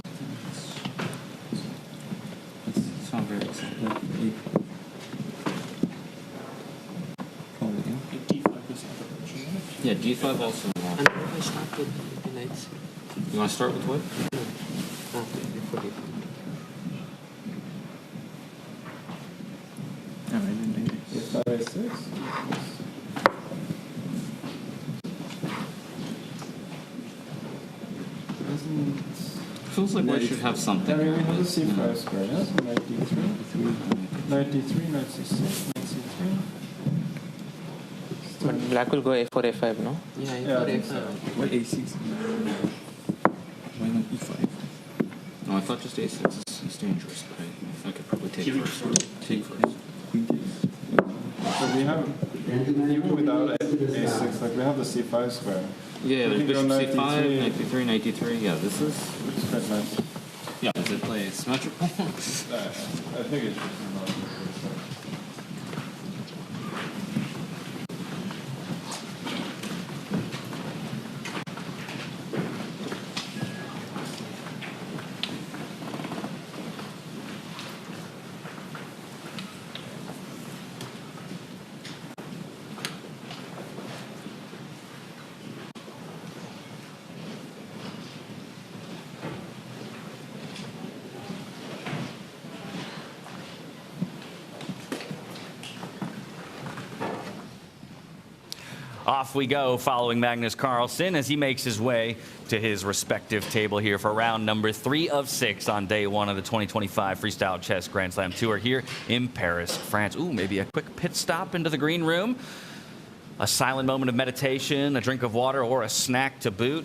It's not very exciting. Probably, yeah. D5 is the other option. Yeah, D5 also. And if I start with the knights? You want to start with what? Okay, D4, D5. A5, A6? Feels like we should have something. I mean, we have the C5 square, yeah? So knight D3. Knight D3, knight C6, knight C3. But black will go A4, A5, no? Yeah, A4, A5. Why A6? Why not E5? No, I thought just A6 is dangerous, but I could probably take first. Take first. So we have, even without A6, like we have the C5 square. Yeah, we there's bishop knight C5, D3. knight B3, knight D3. Yeah, this is... It's quite nice. Yeah, does it play symmetrical? I think it should be not. Off we go following Magnus Carlsen as he makes his way to his respective table here for round number 3 of 6 on day 1 of the 2025 Freestyle Chess Grand Slam Tour here in Paris, France. Ooh, maybe a quick pit stop into the green room. A silent moment of meditation, a drink of water, or a snack to boot.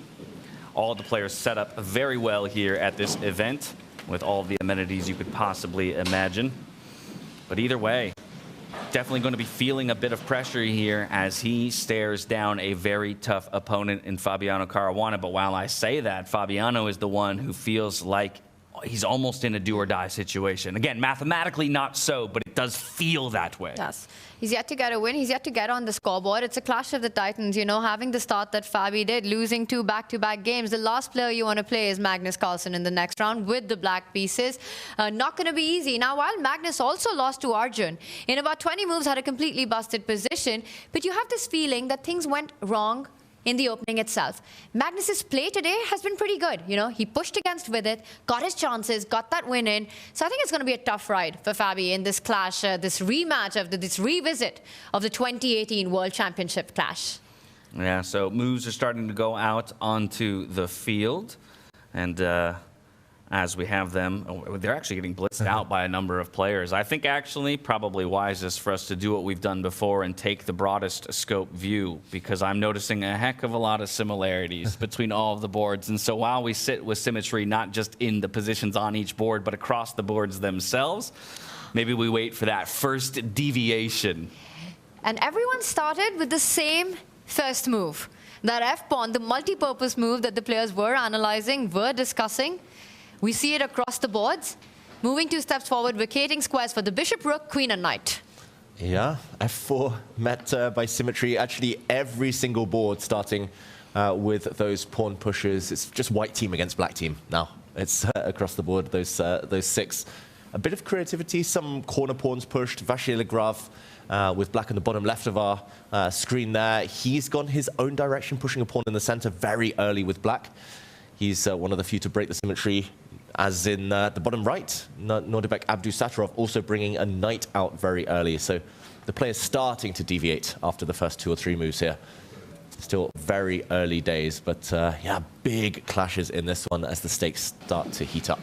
All of the players set up very well here at this event with all of the amenities you could possibly imagine. But either way, definitely going to be feeling a bit of pressure here as he stares down a very tough opponent in Fabiano Caruana. But while I say that, Fabiano is the one who feels like he's almost in a do-or-die situation. Again, mathematically not so, but it does feel that way. Yes. He's yet to get a win. He's yet to get on the scoreboard. It's a clash of the titans, you know, having the start that Fabi did, losing 2 back-to-back games. The last player you want to play is Magnus Carlsen in the next round with the black pieces. Not going to be easy. Now, while Magnus also lost to Arjun, in about 20 moves had a completely busted position, but you have this feeling that things went wrong in the opening itself. Magnus's play today has been pretty good. You know, he pushed against Vidit, got his chances, got that win in. So I think it's going to be a tough ride for Fabi in this clash, this rematch of this revisit of the 2018 World Championship clash. Yeah, so moves are starting to go out onto the field. And as we have them, they're actually getting blitzed out by a number of players. I think actually probably wisest for us to do what we've done before and take the broadest scope view, because I'm noticing a heck of a lot of similarities between all of the boards. And so while we sit with symmetry, not just in the positions on each board, but across the boards themselves, maybe we wait for that first deviation. And everyone started with the same first move. That F-pawn, the multi-purpose move that the players were analyzing, were discussing. We see it across the boards. Moving 2 steps forward, vacating squares for the bishop, rook, queen, and knight. Yeah, F4 met by symmetry. Actually, every single board starting with those pawn pushes. It's just white team against black team now. It's across the board, those 6. A bit of creativity, some corner pawns pushed. Vachier-Lagrave with black on the bottom left of our screen there. He's gone his own direction, pushing a pawn in the center very early with black. He's one of the few to break the symmetry, as in the bottom right. Nodirbek Abdusattorov also bringing a knight out very early. So the player's starting to deviate after the first 2 or 3 moves here. Still very early days, but yeah, big clashes in this one as the stakes start to heat up.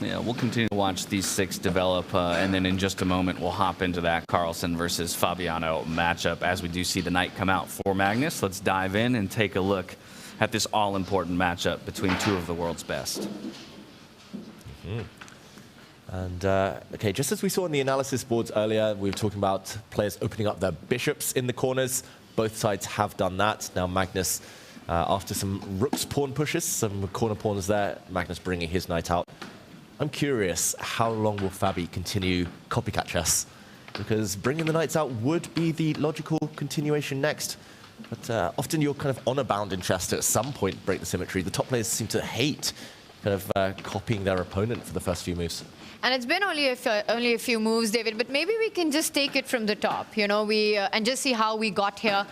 Yeah, we'll continue to watch these 6 develop, and then in just a moment we'll hop into that Carlsen versus Fabiano matchup as we do see the knight come out for Magnus. Let's dive in and take a look at this all-important matchup between 2 of the world's best. And okay, just as we saw in the analysis boards earlier, we were talking about players opening up their bishops in the corners. Both sides have done that. Now Magnus, after some rook's pawn pushes, some corner pawns there, Magnus bringing his knight out. I'm curious, how long will Fabi continue copycat chess? Because bringing the knights out would be the logical continuation next. But often you're kind of honor-bound in chess to at some point break the symmetry. The top players seem to hate kind of copying their opponent for the first few moves. And it's been only a few moves, David, but maybe we can just take it from the top, you know, and just see how we got here,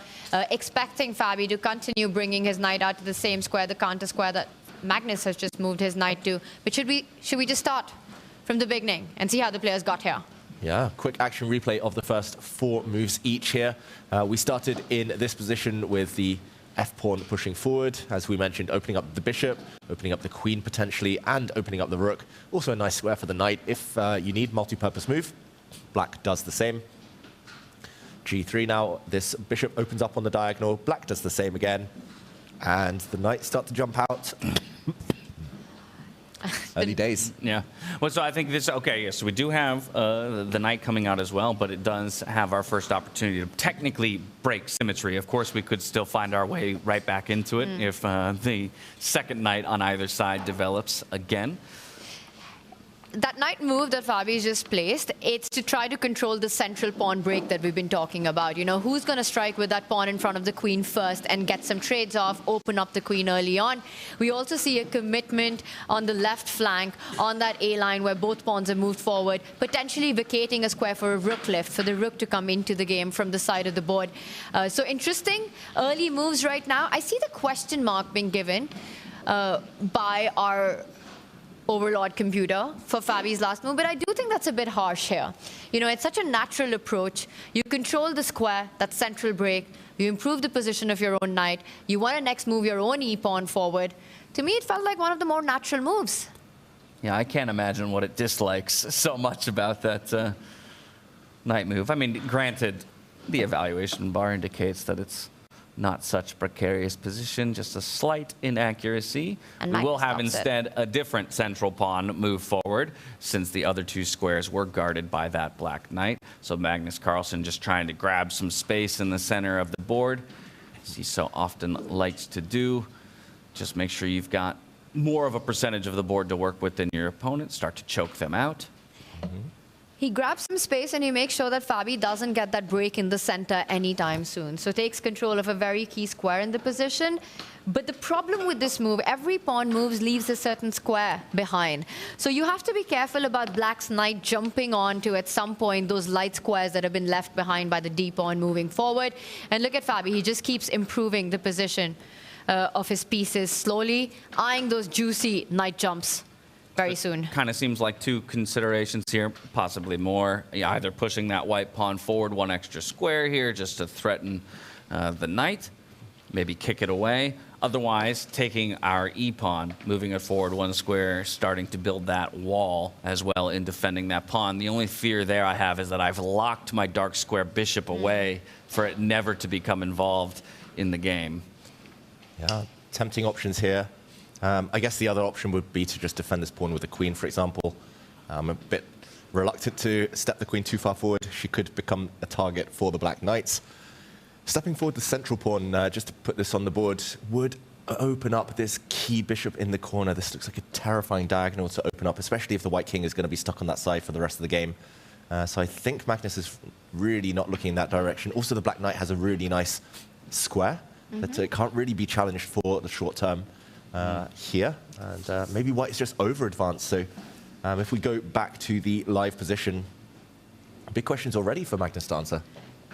expecting Fabi to continue bringing his knight out to the same square, the counter square that Magnus has just moved his knight to. But should we just start from the beginning and see how the players got here? Yeah, quick action replay of the first 4 moves each here. We started in this position with the F-pawn pushing forward, as we mentioned, opening up the bishop, opening up the queen potentially, and opening up the rook. Also a nice square for the knight if you need multi-purpose move. Black does the same. G3 now, this bishop opens up on the diagonal. Black does the same again. And the knights start to jump out. Early days. Yeah. Well, so I think this, okay, so we do have the knight coming out as well, but it does have our first opportunity to technically break symmetry. Of course, we could still find our way right back into it if the second knight on either side develops again. That knight move that Fabi just placed, it's to try to control the central pawn break that we've been talking about. You know, who's going to strike with that pawn in front of the queen first and get some trades off, open up the queen early on. We also see a commitment on the left flank on that A line where both pawns are moved forward, potentially vacating a square for a rook lift, for the rook to come into the game from the side of the board. So interesting early moves right now. I see the question mark being given by our overlord computer for Fabi's last move, but I do think that's a bit harsh here. You know, it's such a natural approach. You control the square, that central break, you improve the position of your own knight, you want to next move your own e-pawn forward. To me, it felt like one of the more natural moves. Yeah, I can't imagine what it dislikes so much about that knight move. I mean, granted, the evaluation bar indicates that it's not such precarious position, just a slight inaccuracy. And we will have instead a different central pawn move forward, since the other 2 squares were guarded by that black knight. So Magnus Carlsen just trying to grab some space in the center of the board, as he so often likes to do. Just make sure you've got more of a percentage of the board to work with than your opponent, start to choke them out. He grabs some space and he makes sure that Fabi doesn't get that break in the center anytime soon. So takes control of a very key square in the position. But the problem with this move, every pawn moves leaves a certain square behind. So you have to be careful about Black's knight jumping onto, at some point, those light squares that have been left behind by the D pawn moving forward. And look at Fabi, he just keeps improving the position of his pieces slowly, eyeing those juicy knight jumps very soon. Kind of seems like two considerations here, possibly more. Either pushing that white pawn forward one extra square here just to threaten the knight, maybe kick it away. Otherwise, taking our e-pawn, moving it forward one square, starting to build that wall as well in defending that pawn. The only fear there I have is that I've locked my dark square bishop away for it never to become involved in the game. Yeah, tempting options here. I guess the other option would be to just defend this pawn with the queen, for example. I'm a bit reluctant to step the queen too far forward. She could become a target for the black knights. Stepping forward the central pawn, just to put this on the board, would open up this key bishop in the corner. This looks like a terrifying diagonal to open up, especially if the white king is going to be stuck on that side for the rest of the game. So I think Magnus is really not looking in that direction. Also, the black knight has a really nice square that can't really be challenged for the short term. Here, and maybe white is just over-advanced. So if we go back to the live position, big questions already for Magnus to answer.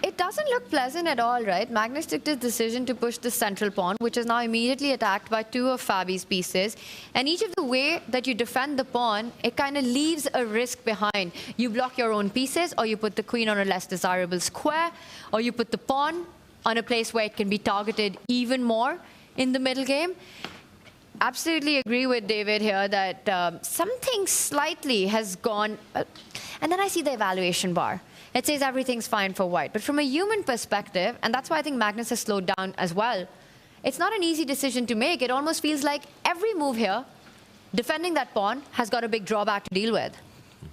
It doesn't look pleasant at all, right? Magnus took the decision to push the central pawn, which is now immediately attacked by two of Fabi's pieces. And each of the way that you defend the pawn, it kind of leaves a risk behind. You block your own pieces, or you put the queen on a less desirable square, or you put the pawn on a place where it can be targeted even more in the middle game. Absolutely agree with David here that something slightly has gone... and then I see the evaluation bar. It says everything's fine for white. But from a human perspective, and that's why I think Magnus has slowed down as well, it's not an easy decision to make. It almost feels like every move here, defending that pawn, has got a big drawback to deal with.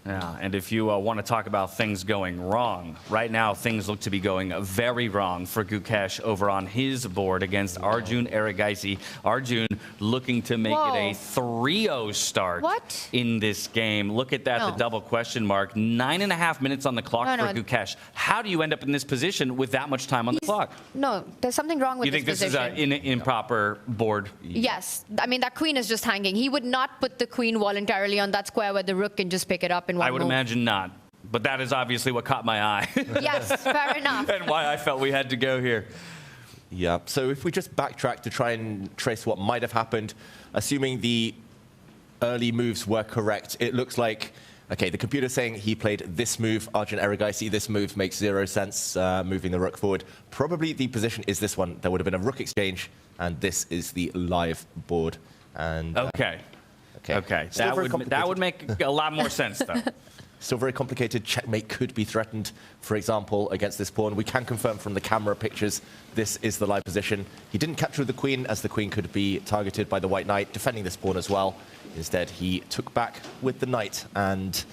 Yeah, and if you want to talk about things going wrong, right now things look to be going very wrong for Gukesh over on his board against Arjun Erigaisi. Arjun looking to make it a 3-0 start in this game. Look at that, the double question mark. 9.5 minutes on the clock for Gukesh. How do you end up in this position with that much time on the clock? No, there's something wrong with this position. You think this is an improper board? Yes. I mean, that queen is just hanging. He would not put the queen voluntarily on that square where the rook can just pick it up in one I would imagine not. But that is obviously what caught my eye. Yes, fair enough. And why I felt we had to go here. Yeah, so if we just backtrack to try and trace what might have happened, assuming the early moves were correct, it looks like, okay, the computer's saying he played this move, Arjun Erigaisi. This move makes 0 sense, moving the rook forward. Probably the position is this one. There would have been a rook exchange, and this is the live board. And Okay. That would make a lot more sense, though. Still very complicated. Checkmate could be threatened, for example, against this pawn. We can confirm from the camera pictures this is the live position. He didn't capture the queen, as the queen could be targeted by the white knight, defending this pawn as well. Instead, he took back with the knight. And,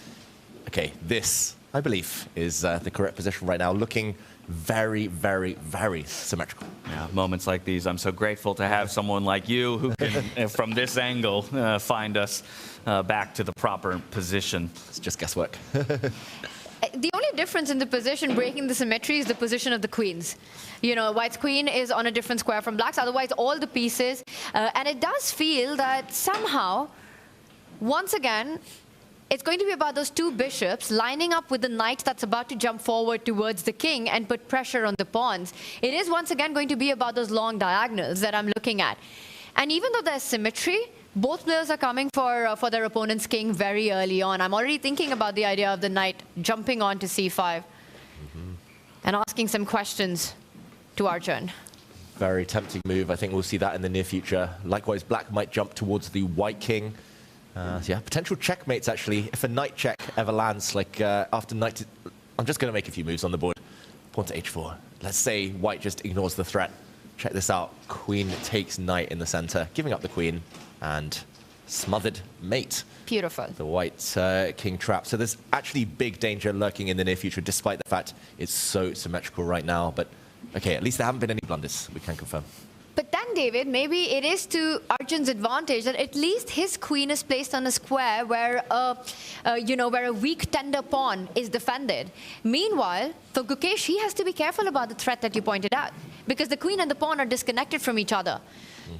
okay, this, I believe, is the correct position right now, looking very, very, very symmetrical. Yeah, moments like these, I'm so grateful to have someone like you who can, from this angle, find us back to the proper position. It's just guesswork. The only difference in the position breaking the symmetry is the position of the queens. You know, white's queen is on a different square from black's, otherwise all the pieces. And it does feel that somehow, once again, it's going to be about those two bishops lining up with the knight that's about to jump forward towards the king and put pressure on the pawns. It is once again going to be about those long diagonals that I'm looking at. And even though there's symmetry, both players are coming for their opponent's king very early on. I'm already thinking about the idea of the knight jumping on to c5 and asking some questions to Arjun. Very tempting move. I think we'll see that in the near future. Likewise, black might jump towards the white king. Yeah, potential checkmates, actually. If a knight check ever lands, like after knight... I'm just going to make a few moves on the board. Pawn to h4. Let's say white just ignores the threat. Check this out. Queen takes knight in the center, giving up the queen, and smothered mate. Beautiful. The white king trap. So there's actually big danger lurking in the near future, despite the fact it's so symmetrical right now. But, okay, at least there haven't been any blunders, we can confirm. But then, David, maybe it is to Arjun's advantage that at least his queen is placed on a square where where a weak tender pawn is defended. Meanwhile, for Gukesh, he has to be careful about the threat that you pointed out, because the queen and the pawn are disconnected from each other.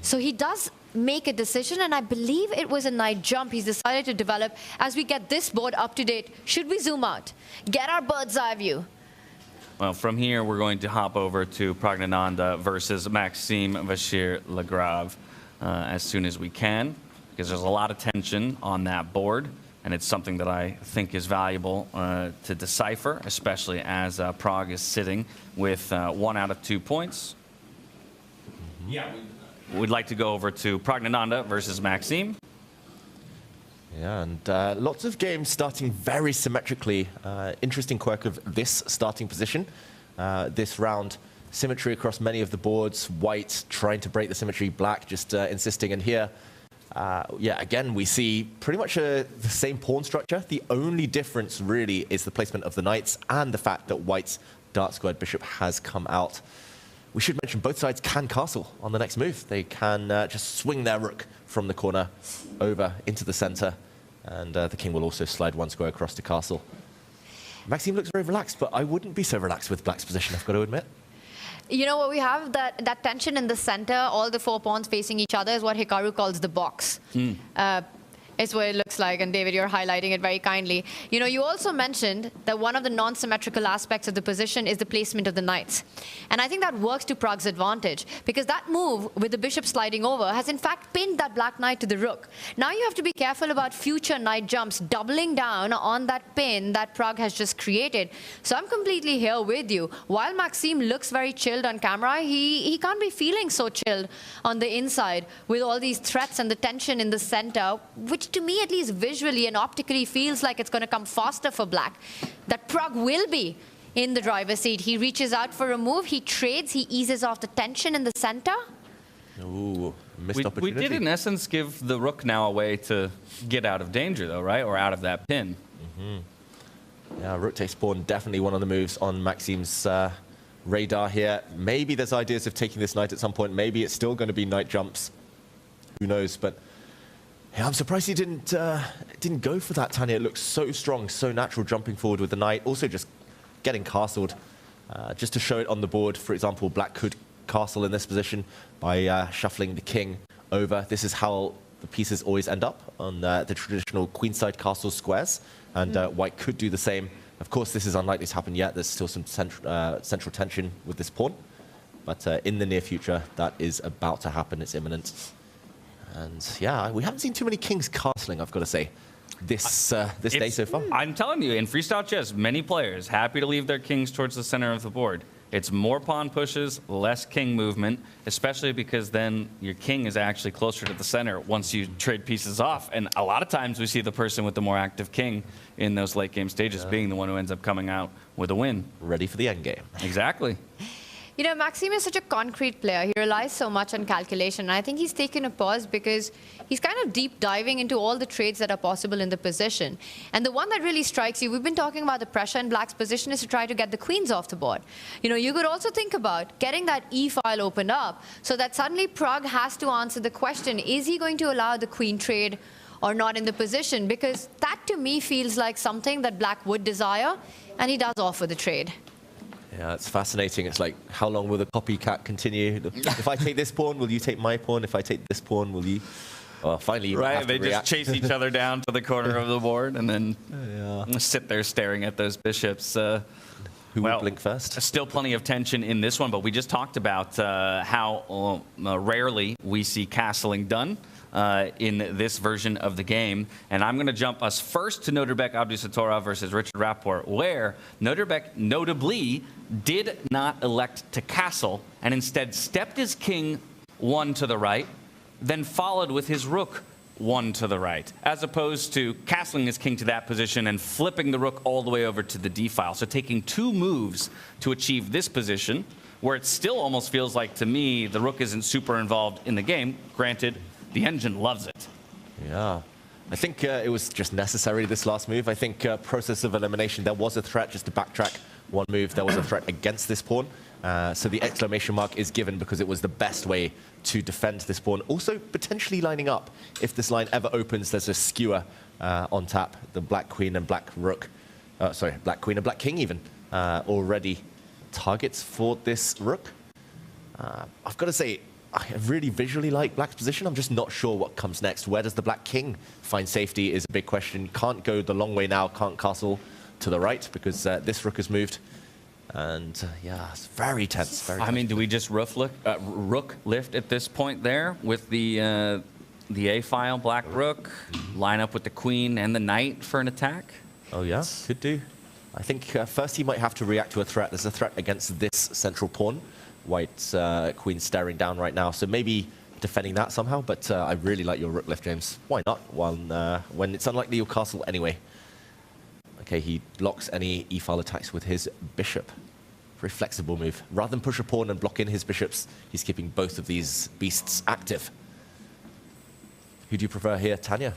So he does make a decision, and I believe it was a knight jump he's decided to develop. As we get this board up to date, should we zoom out, get our bird's eye view? Well, from here, we're going to hop over to Praggnanandhaa versus Maxime Vachier-Lagrave as soon as we can, because there's a lot of tension on that board, and it's something that I think is valuable to decipher, especially as Pragg is sitting with 1 out of 2 points. Yeah, we'd like to go over to Praggnanandhaa versus Maxime. Yeah, and lots of games starting very symmetrically. Interesting quirk of this starting position. This round, symmetry across many of the boards. White trying to break the symmetry, black just insisting. And here, yeah, again, we see pretty much the same pawn structure. The only difference really is the placement of the knights and the fact that White's dark-squared bishop has come out. We should mention both sides can castle on the next move. They can just swing their rook from the corner over into the center, and the king will also slide 1 square across to castle. Maxime looks very relaxed, but I wouldn't be so relaxed with black's position, I've got to admit. You know what, we have that tension in the center, all the 4 pawns facing each other is what Hikaru calls the box. It's what it looks like, and David, you're highlighting it very kindly. You know, you also mentioned that one of the non-symmetrical aspects of the position is the placement of the knights. And I think that works to Pragg's advantage, because that move with the bishop sliding over has in fact pinned that black knight to the rook. Now you have to be careful about future knight jumps, doubling down on that pin that Pragg has just created. So I'm completely here with you. While Maxime looks very chilled on camera, he can't be feeling so chilled on the inside with all these threats and the tension in the center, which to me, at least visually and optically, feels like it's going to come faster for black. That Pragg will be in the driver's seat. He reaches out for a move, he trades, he eases off the tension in the center. Ooh, missed We opportunity. did, in essence, give the rook now a way to get out of danger, though, right? Or out of that pin. Yeah, rook takes pawn, definitely one of the moves on Maxime's radar here. Maybe there's ideas of taking this knight at some point. Maybe it's still going to be knight jumps. Who knows? But yeah, I'm surprised he didn't go for that, Tanya. It looks so strong, so natural, jumping forward with the knight. Also just getting castled. Just to show it on the board, for example, black could castle in this position by shuffling the king over. This is how the pieces always end up on the traditional queenside castle squares. And white could do the same. Of course, this is unlikely to happen yet. There's still some central tension with this pawn. But in the near future, that is about to happen. It's imminent. And yeah, we haven't seen too many kings castling, I've got to say, this day so far. I'm telling you, in freestyle chess, many players happy to leave their kings towards the center of the board. It's more pawn pushes, less king movement, especially because then your king is actually closer to the center once you trade pieces off. And a lot of times we see the person with the more active king in those late game stages being the one who ends up coming out with a win. Ready for the end game. Exactly. You know, Maxime is such a concrete player. He relies so much on calculation. And I think he's taken a pause because he's kind of deep diving into all the trades that are possible in the position. And the one that really strikes you, we've been talking about the pressure in black's position, is to try to get the queens off the board. You know, you could also think about getting that E file opened up so that suddenly Pragg has to answer the question, is he going to allow the queen trade or not in the position? Because that to me feels like something that black would desire, and he does offer the trade. Yeah, it's fascinating. It's like, how long will the copycat continue? If I take this pawn, will you take my pawn? If I take this pawn, will you? Well, finally, you right, have they to just react. chase each other down to the corner of the board and then sit there staring at those bishops. Who will blink first? Still plenty of tension in this one, but we just talked about how rarely we see castling done in this version of the game. And I'm going to jump us first to Nodirbek Abdusattorov versus Richard Rapport, where Nodirbek notably did not elect to castle and instead stepped his king 1 to the right, then followed with his rook 1 to the right, as opposed to castling his king to that position and flipping the rook all the way over to the D file. So taking 2 moves to achieve this position, where it still almost feels like, to me, the rook isn't super involved in the game. Granted, the engine loves it. Yeah. I think it was just necessary, this last move. I think process of elimination, there was a threat, just to backtrack 1 move, there was a threat against this pawn. So the exclamation mark is given because it was the best way to defend this pawn. Also potentially lining up, if this line ever opens, there's a skewer on tap. The black queen and black rook, sorry, black queen and black king even, already targets for this rook. I've got to say, I really visually like black's position. I'm just not sure what comes next. Where does the black king find safety is a big question. Can't go the long way now, can't castle to the right because this rook has moved. And yeah, it's very tense. Very I tense. mean, do we just rook lift at this point there with the A file, black rook, line up with the queen and the knight for an attack? Oh yeah, could do. I think first he might have to react to a threat. There's a threat against this central pawn. White's queen staring down right now, so maybe defending that somehow. But I really like your rook lift, James. Why not? When it's unlikely you'll castle anyway. Okay, he blocks any e-file attacks with his bishop. Very flexible move. Rather than push a pawn and block in his bishops, he's keeping both of these beasts active. Who do you prefer here, Tanya?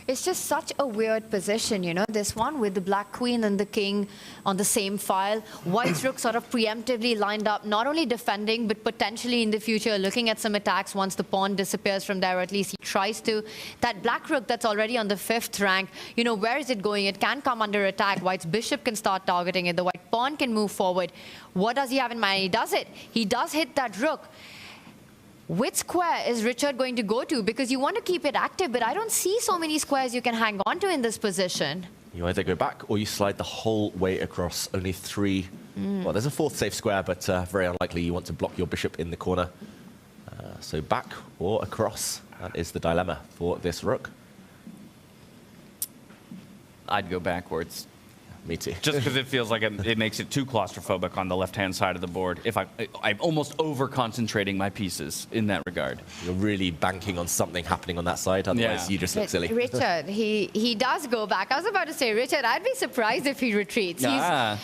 It's just such a weird position, you know, this one with the black queen and the king on the same file. White's rook sort of preemptively lined up, not only defending, but potentially in the future looking at some attacks once the pawn disappears from there, or at least he tries to. That black rook that's already on the 5th rank, you know, where is it going? It can come under attack. White's bishop can start targeting it. The white pawn can move forward. What does he have in mind? He does it. He does hit that rook. Which square is Richard going to go to? Because you want to keep it active, but I don't see so many squares you can hang on to in this position. You either go back or you slide the whole way across. Only 3. Well, there's a 4th safe square, but very unlikely you want to block your bishop in the corner. So back or across, that is the dilemma for this rook. I'd go backwards. Me too. Just because it feels like it makes it too claustrophobic on the left-hand side of the board. If I'm almost over-concentrating my pieces in that regard. You're really banking on something happening on that side, otherwise you just look silly. Richard, he does go back. I was about to say, Richard, I'd be surprised if he retreats.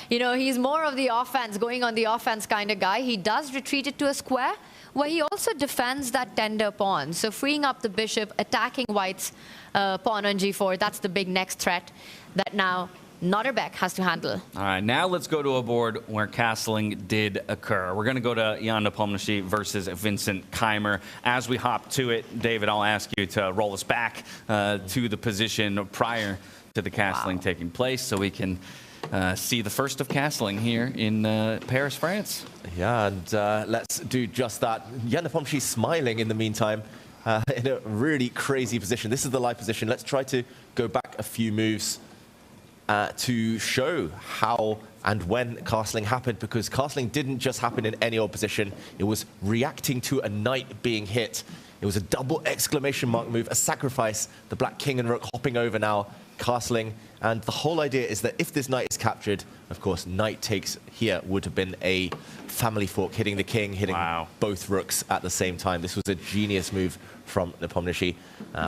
You know, he's more of the offense, going on the offense kind of guy. He does retreat it to a square, where he also defends that tender pawn. So freeing up the bishop, attacking White's pawn on g4, that's the big next threat that now Nodirbek has to handle. All right, now let's go to a board where castling did occur. We're going to go to Jan Nepomniachtchi versus Vincent Keymer. As we hop to it, David, I'll ask you to roll us back to the position prior to the castling taking place so we can see the first of castling here in Paris, France. Yeah, and let's do just that. Jan Nepomniachtchi smiling in the meantime in a really crazy position. This is the live position. Let's try to go back a few moves to show how and when castling happened, because castling didn't just happen in any old position. It was reacting to a knight being hit. It was a double exclamation mark move, a sacrifice. The black king and rook hopping over now, castling. And the whole idea is that if this knight is captured, of course, knight takes here would have been a family fork, hitting the king, hitting both rooks at the same time. This was a genius move from Nepomniachtchi.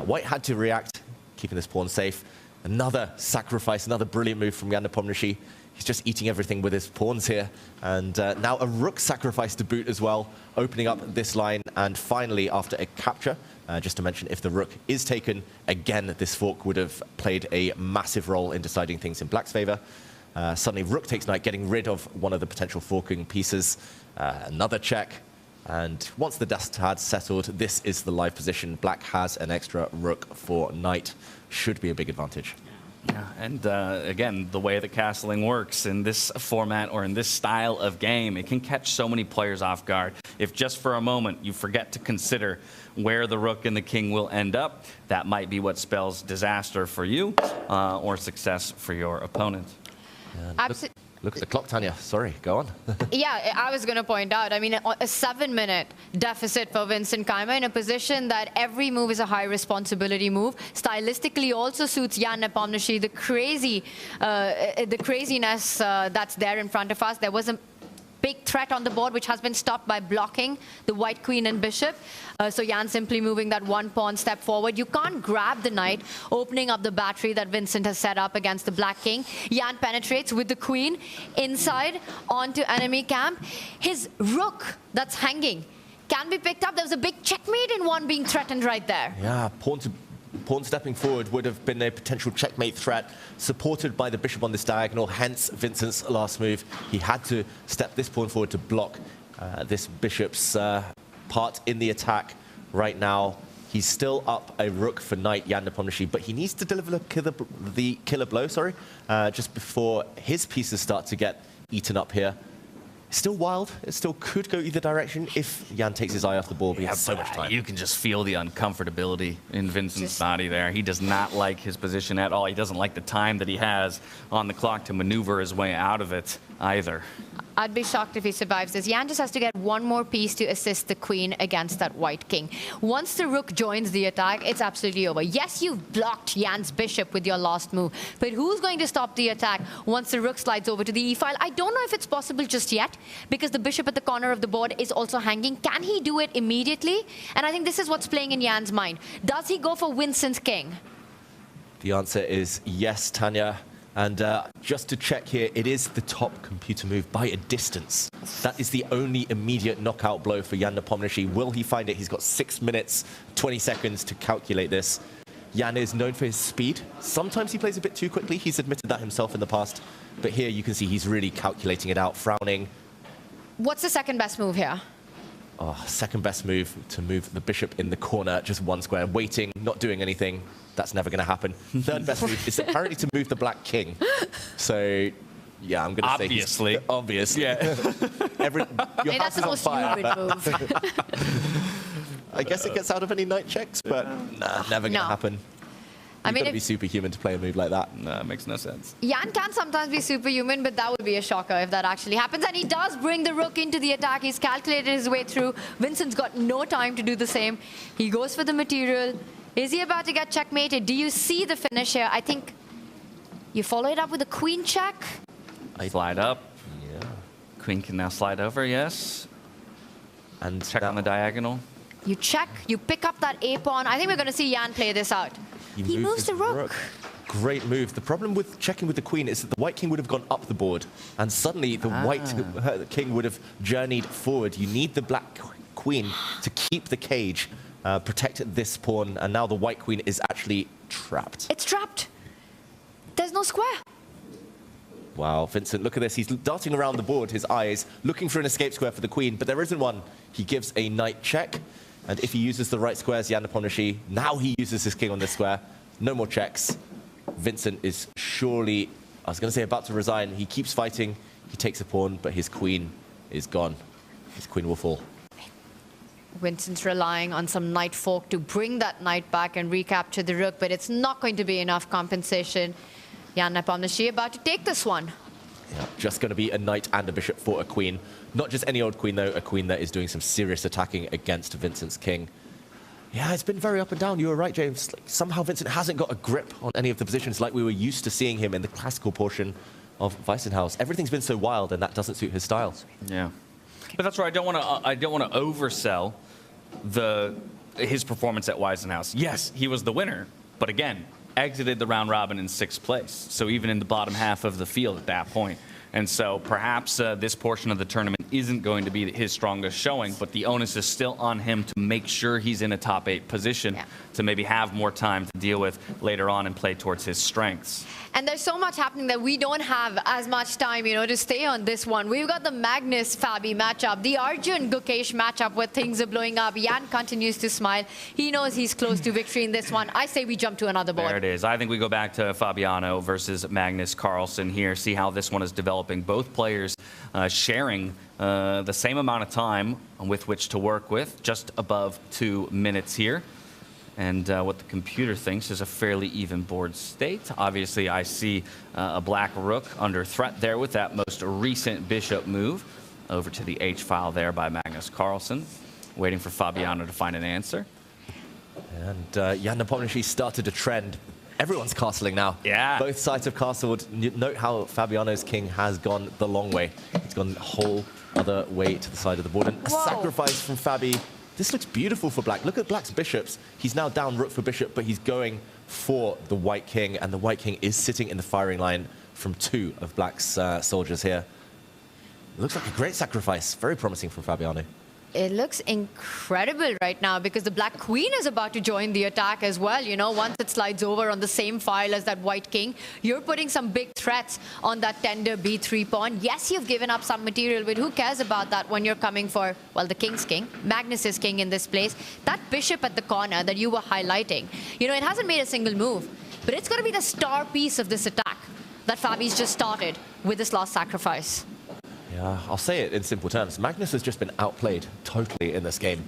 White had to react, keeping this pawn safe. Another sacrifice, another brilliant move from Jan Nepomniachtchi. He's just eating everything with his pawns here. And now a rook sacrifice to boot as well, opening up this line. And finally, after a capture, just to mention, if the rook is taken, again, this fork would have played a massive role in deciding things in black's favor. Suddenly, rook takes knight, getting rid of one of the potential forking pieces. Another check. And once the dust had settled, this is the live position. Black has an extra rook for knight. Should be a big advantage. Yeah, and again, the way that castling works in this format or in this style of game, it can catch so many players off guard. If just for a moment you forget to consider where the rook and the king will end up, that might be what spells disaster for you or success for your opponent. Look at the clock, Tanya. Sorry, go on. Yeah, I was going to point out, I mean, a 7-minute deficit for Vincent Keymer in a position that every move is a high responsibility move. Stylistically also suits Jan Nepomniachtchi, the craziness that's there in front of us. There was a big threat on the board, which has been stopped by blocking the white queen and bishop. So Jan simply moving that one pawn step forward. You can't grab the knight, opening up the battery that Vincent has set up against the black king. Jan penetrates with the queen inside onto enemy camp. His rook that's hanging can be picked up. There was a big checkmate in one being threatened right there. Yeah, pawn to pawn stepping forward would have been a potential checkmate threat, supported by the bishop on this diagonal, hence Vincent's last move. He had to step this pawn forward to block this bishop's part in the attack. Right now, he's still up a rook for knight, Jan Nepomniachtchi, but he needs to deliver the killer blow, just before his pieces start to get eaten up here. Still wild. It still could go either direction if Jan takes his eye off the ball, but he has so much time. You can just feel the uncomfortability in Vincent's body there. He does not like his position at all. He doesn't like the time that he has on the clock to maneuver his way out of it either. I'd be shocked if he survives this. Jan just has to get one more piece to assist the queen against that white king. Once the rook joins the attack, it's absolutely over. Yes, you've blocked Jan's bishop with your last move, but who's going to stop the attack once the rook slides over to the e-file? I don't know if it's possible just yet, because the bishop at the corner of the board is also hanging. Can he do it immediately? And I think this is what's playing in Jan's mind. Does he go for Vincent's king? The answer is yes, Tanya. And just to check here, it is the top computer move by a distance. That is the only immediate knockout blow for Jan Nepomniachtchi. Will he find it? He's got 6 minutes, 20 seconds to calculate this. Jan is known for his speed. Sometimes he plays a bit too quickly. He's admitted that himself in the past. But here you can see he's really calculating it out, frowning. What's the second best move here? Oh, second best move to move the bishop in the corner, just one square, waiting, not doing anything. That's never going to happen. Third best move is apparently to move the black king. So, yeah, I'm going to say obviously. Obviously. Yeah. Your house that's is the on most fire. human move. I guess it gets out of any knight checks, but nah, never going to happen. You've got to be superhuman to play a move like that. No, it makes no sense. Jan can sometimes be superhuman, but that would be a shocker if that actually happens. And he does bring the rook into the attack. He's calculated his way through. Vincent's got no time to do the same. He goes for the material. Is he about to get checkmated? Do you see the finish here? I think you follow it up with a queen check. Slide up. Yeah. Queen can now slide over, yes. And check on the diagonal. You check, you pick up that a-pawn. I think we're going to see Jan play this out. He moves the rook. Great move. The problem with checking with the queen is that the white king would have gone up the board, and suddenly the white king would have journeyed forward. You need the black queen to keep the cage, protect this pawn, and now the white queen is actually trapped. It's trapped. There's no square. Wow, Vincent, look at this. He's darting around the board, his eyes, looking for an escape square for the queen, but there isn't one. He gives a knight check. And if he uses the right squares, Jan Nepomniachtchi, now he uses his king on this square. No more checks. Vincent is surely, I was going to say about to resign. He keeps fighting. He takes a pawn, but his queen is gone. His queen will fall. Vincent's relying on some knight fork to bring that knight back and recapture the rook, but it's not going to be enough compensation. Jan Nepomniachtchi about to take this one. Yeah, just going to be a knight and a bishop for a queen. Not just any old queen, though, a queen that is doing some serious attacking against Vincent's king. Yeah, it's been very up and down. You were right, James. Like, somehow Vincent hasn't got a grip on any of the positions like we were used to seeing him in the classical portion of Weissenhaus. Everything's been so wild, and that doesn't suit his style. Yeah. But that's right. I don't want to oversell his performance at Weissenhaus. Yes, he was the winner, but again, exited the round robin in 6th place. So even in the bottom half of the field at that point. And so perhaps this portion of the tournament isn't going to be his strongest showing, but the onus is still on him to make sure he's in a top 8 position to maybe have more time to deal with later on and play towards his strengths. And there's so much happening that we don't have as much time, to stay on this one. We've got the Magnus Fabi matchup, the Arjun Gukesh matchup where things are blowing up. Jan continues to smile. He knows he's close to victory in this one. I say we jump to another board. There it is. I think we go back to Fabiano versus Magnus Carlsen here, see how this one is developing. Both players sharing the same amount of time with which to work with, just above 2 minutes here. And what the computer thinks is a fairly even board state. Obviously, I see a black rook under threat there with that most recent bishop move. Over to the H-file there by Magnus Carlsen, waiting for Fabiano to find an answer. And Jan Nepomniachtchi started a trend. Everyone's castling now. Yeah. Both sides have castled. Note how Fabiano's king has gone the long way. He's gone the whole other way to the side of the board. And a sacrifice from Fabi. This looks beautiful for black. Look at black's bishops. He's now down rook for bishop, but he's going for the white king, and the white king is sitting in the firing line from 2 of black's soldiers here. Looks like a great sacrifice. Very promising from Fabiano. It looks incredible right now because the black queen is about to join the attack as well. You know, once it slides over on the same file as that white king, you're putting some big threats on that tender b3 pawn. Yes, you've given up some material, but who cares about that when you're coming for, well, the king's king, Magnus's king in this place. That bishop at the corner that you were highlighting, you know, it hasn't made a single move, but it's going to be the star piece of this attack that Fabi's just started with this last sacrifice. Yeah, I'll say it in simple terms. Magnus has just been outplayed totally in this game.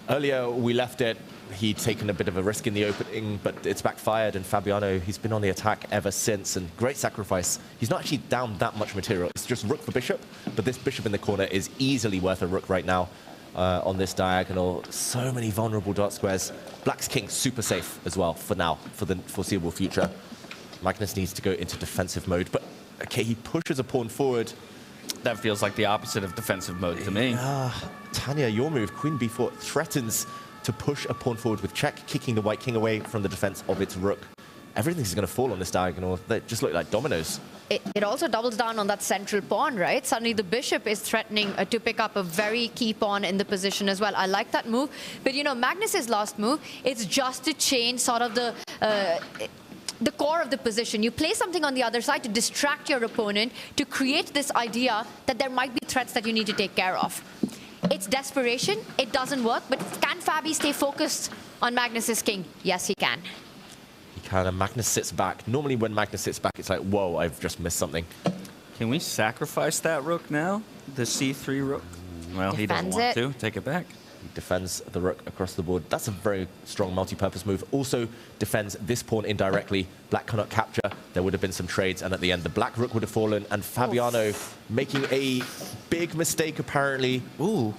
Earlier, we left it. He'd taken a bit of a risk in the opening, but it's backfired, and Fabiano, he's been on the attack ever since, and great sacrifice. He's not actually down that much material. It's just rook for bishop, but this bishop in the corner is easily worth a rook right now on this diagonal. So many vulnerable dot squares. Black's king super safe as well for now, for the foreseeable future. Magnus needs to go into defensive mode, but okay, he pushes a pawn forward. That feels like the opposite of defensive mode to me. Tanya, your move, queen b4, threatens to push a pawn forward with check, kicking the white king away from the defense of its rook. Everything's going to fall on this diagonal. They just look like dominoes. It also doubles down on that central pawn, right? Suddenly the bishop is threatening to pick up a very key pawn in the position as well. I like that move. But, you know, Magnus's last move, it's just to change sort of the core of the position. You play something on the other side to distract your opponent, to create this idea that there might be threats that you need to take care of. It's desperation. It doesn't work. But can Fabi stay focused on Magnus's king? Yes, he can. He can, and Magnus sits back. Normally when Magnus sits back, it's like, whoa, I've just missed something. Can we sacrifice that rook now? The c3 rook? Well, he doesn't want to. Take it back. He defends the rook across the board. That's a very strong multi-purpose move. Also defends this pawn indirectly. Black cannot capture. There would have been some trades, and at the end, the black rook would have fallen, and Fabiano making a big mistake, apparently. Ooh.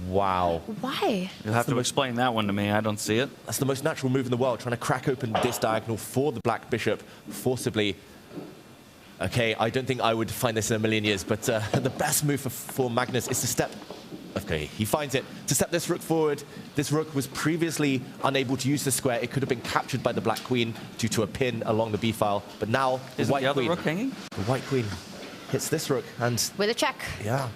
Wow. Why? You'll have to explain that one to me. I don't see it. That's the most natural move in the world, trying to crack open this diagonal for the black bishop forcibly. Okay, I don't think I would find this in a million years, but the best move for Magnus is to step. Okay, he finds it. To step this rook forward. This rook was previously unable to use the square. It could have been captured by the black queen due to a pin along the b file. But now the white queen. Rook hanging? The white queen hits this rook and with a check. Yeah.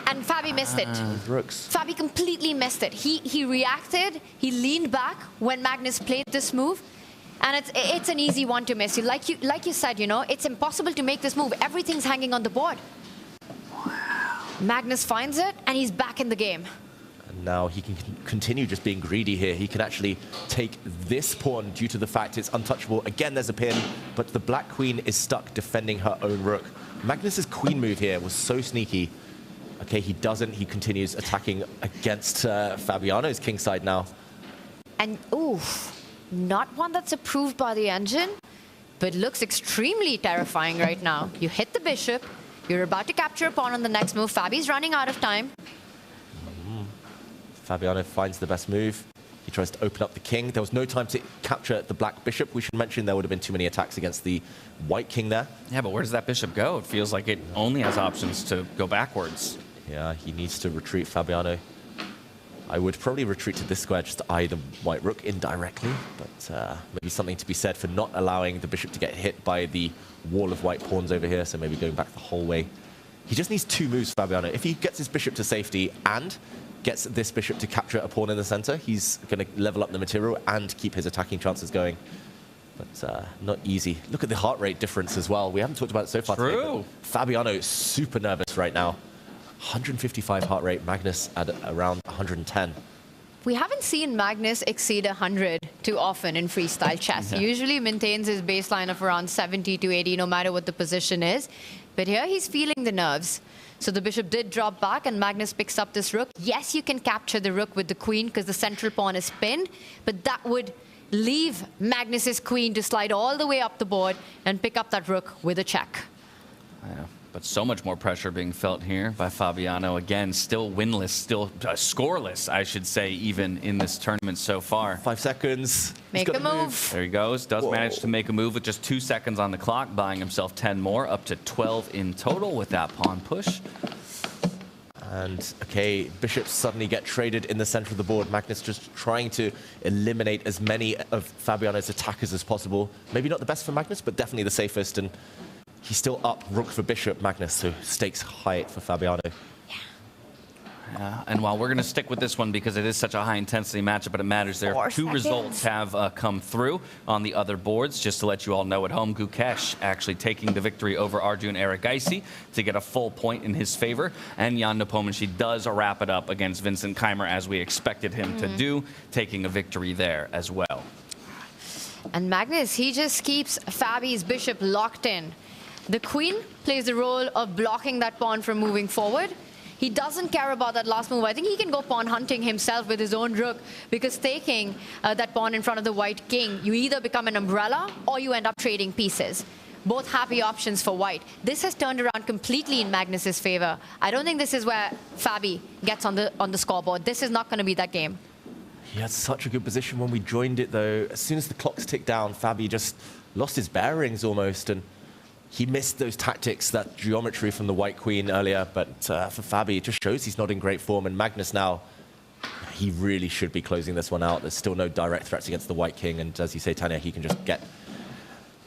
And Fabi missed it. Rooks. Fabi completely missed it. He reacted. He leaned back when Magnus played this move. And it's an easy one to miss. Like you said, you know, it's impossible to make this move. Everything's hanging on the board. Magnus finds it, and he's back in the game. And now he can continue just being greedy here. He can actually take this pawn due to the fact it's untouchable. Again, there's a pin, but the black queen is stuck defending her own rook. Magnus's queen move here was so sneaky. Okay, he doesn't. He continues attacking against Fabiano's kingside now. And, ooh, not one that's approved by the engine, but looks extremely terrifying right now. You hit the bishop. You're about to capture a pawn on the next move. Fabi's running out of time. Fabiano finds the best move. He tries to open up the king. There was no time to capture the black bishop. We should mention there would have been too many attacks against the white king there. Yeah, but where does that bishop go? It feels like it only has options to go backwards. Yeah, he needs to retreat, Fabiano. I would probably retreat to this square just to eye the white rook indirectly, but maybe something to be said for not allowing the bishop to get hit by the wall of white pawns over here, so maybe going back the whole way. He just needs two moves, Fabiano. If he gets his bishop to safety and gets this bishop to capture a pawn in the center, he's going to level up the material and keep his attacking chances going. But not easy. Look at the heart rate difference as well. We haven't talked about it so far today, but Fabiano is super nervous right now. 155 heart rate, Magnus at around 110. We haven't seen Magnus exceed 100 too often in freestyle chess. He usually maintains his baseline of around 70 to 80, no matter what the position is. But here he's feeling the nerves. So the bishop did drop back, and Magnus picks up this rook. Yes, you can capture the rook with the queen because the central pawn is pinned, but that would leave Magnus's queen to slide all the way up the board and pick up that rook with a check. Yeah. But so much more pressure being felt here by Fabiano. Again, still winless, still scoreless, I should say, even in this tournament so far. 5 seconds. Make a move. There he goes. Does manage to make a move with just 2 seconds on the clock, buying himself 10 more, up to 12 in total with that pawn push. And, okay, bishops suddenly get traded in the center of the board. Magnus just trying to eliminate as many of Fabiano's attackers as possible. Maybe not the best for Magnus, but definitely the safest. And he's still up rook for bishop, Magnus, so stakes high for Fabiano. And while we're going to stick with this one because it is such a high-intensity matchup, but it matters there. 2 results have come through on the other boards. Just to let you all know at home, Gukesh actually taking the victory over Arjun Erigaisi to get a full point in his favor. And Jan Nepomniachtchi does wrap it up against Vincent Keymer as we expected him to do, taking a victory there as well. And Magnus, he just keeps Fabi's bishop locked in. The queen plays the role of blocking that pawn from moving forward. He doesn't care about that last move. I think he can go pawn hunting himself with his own rook, because taking that pawn in front of the white king, you either become an umbrella or you end up trading pieces. Both happy options for white. This has turned around completely in Magnus's favor. I don't think this is where Fabi gets on the scoreboard. This is not going to be that game. He had such a good position when we joined it, though. As soon as the clocks ticked down, Fabi just lost his bearings almost, and he missed those tactics, that geometry from the white queen earlier. But for Fabi, it just shows he's not in great form. And Magnus now, he really should be closing this one out. There's still no direct threats against the white king. And as you say, Tanya, he can just get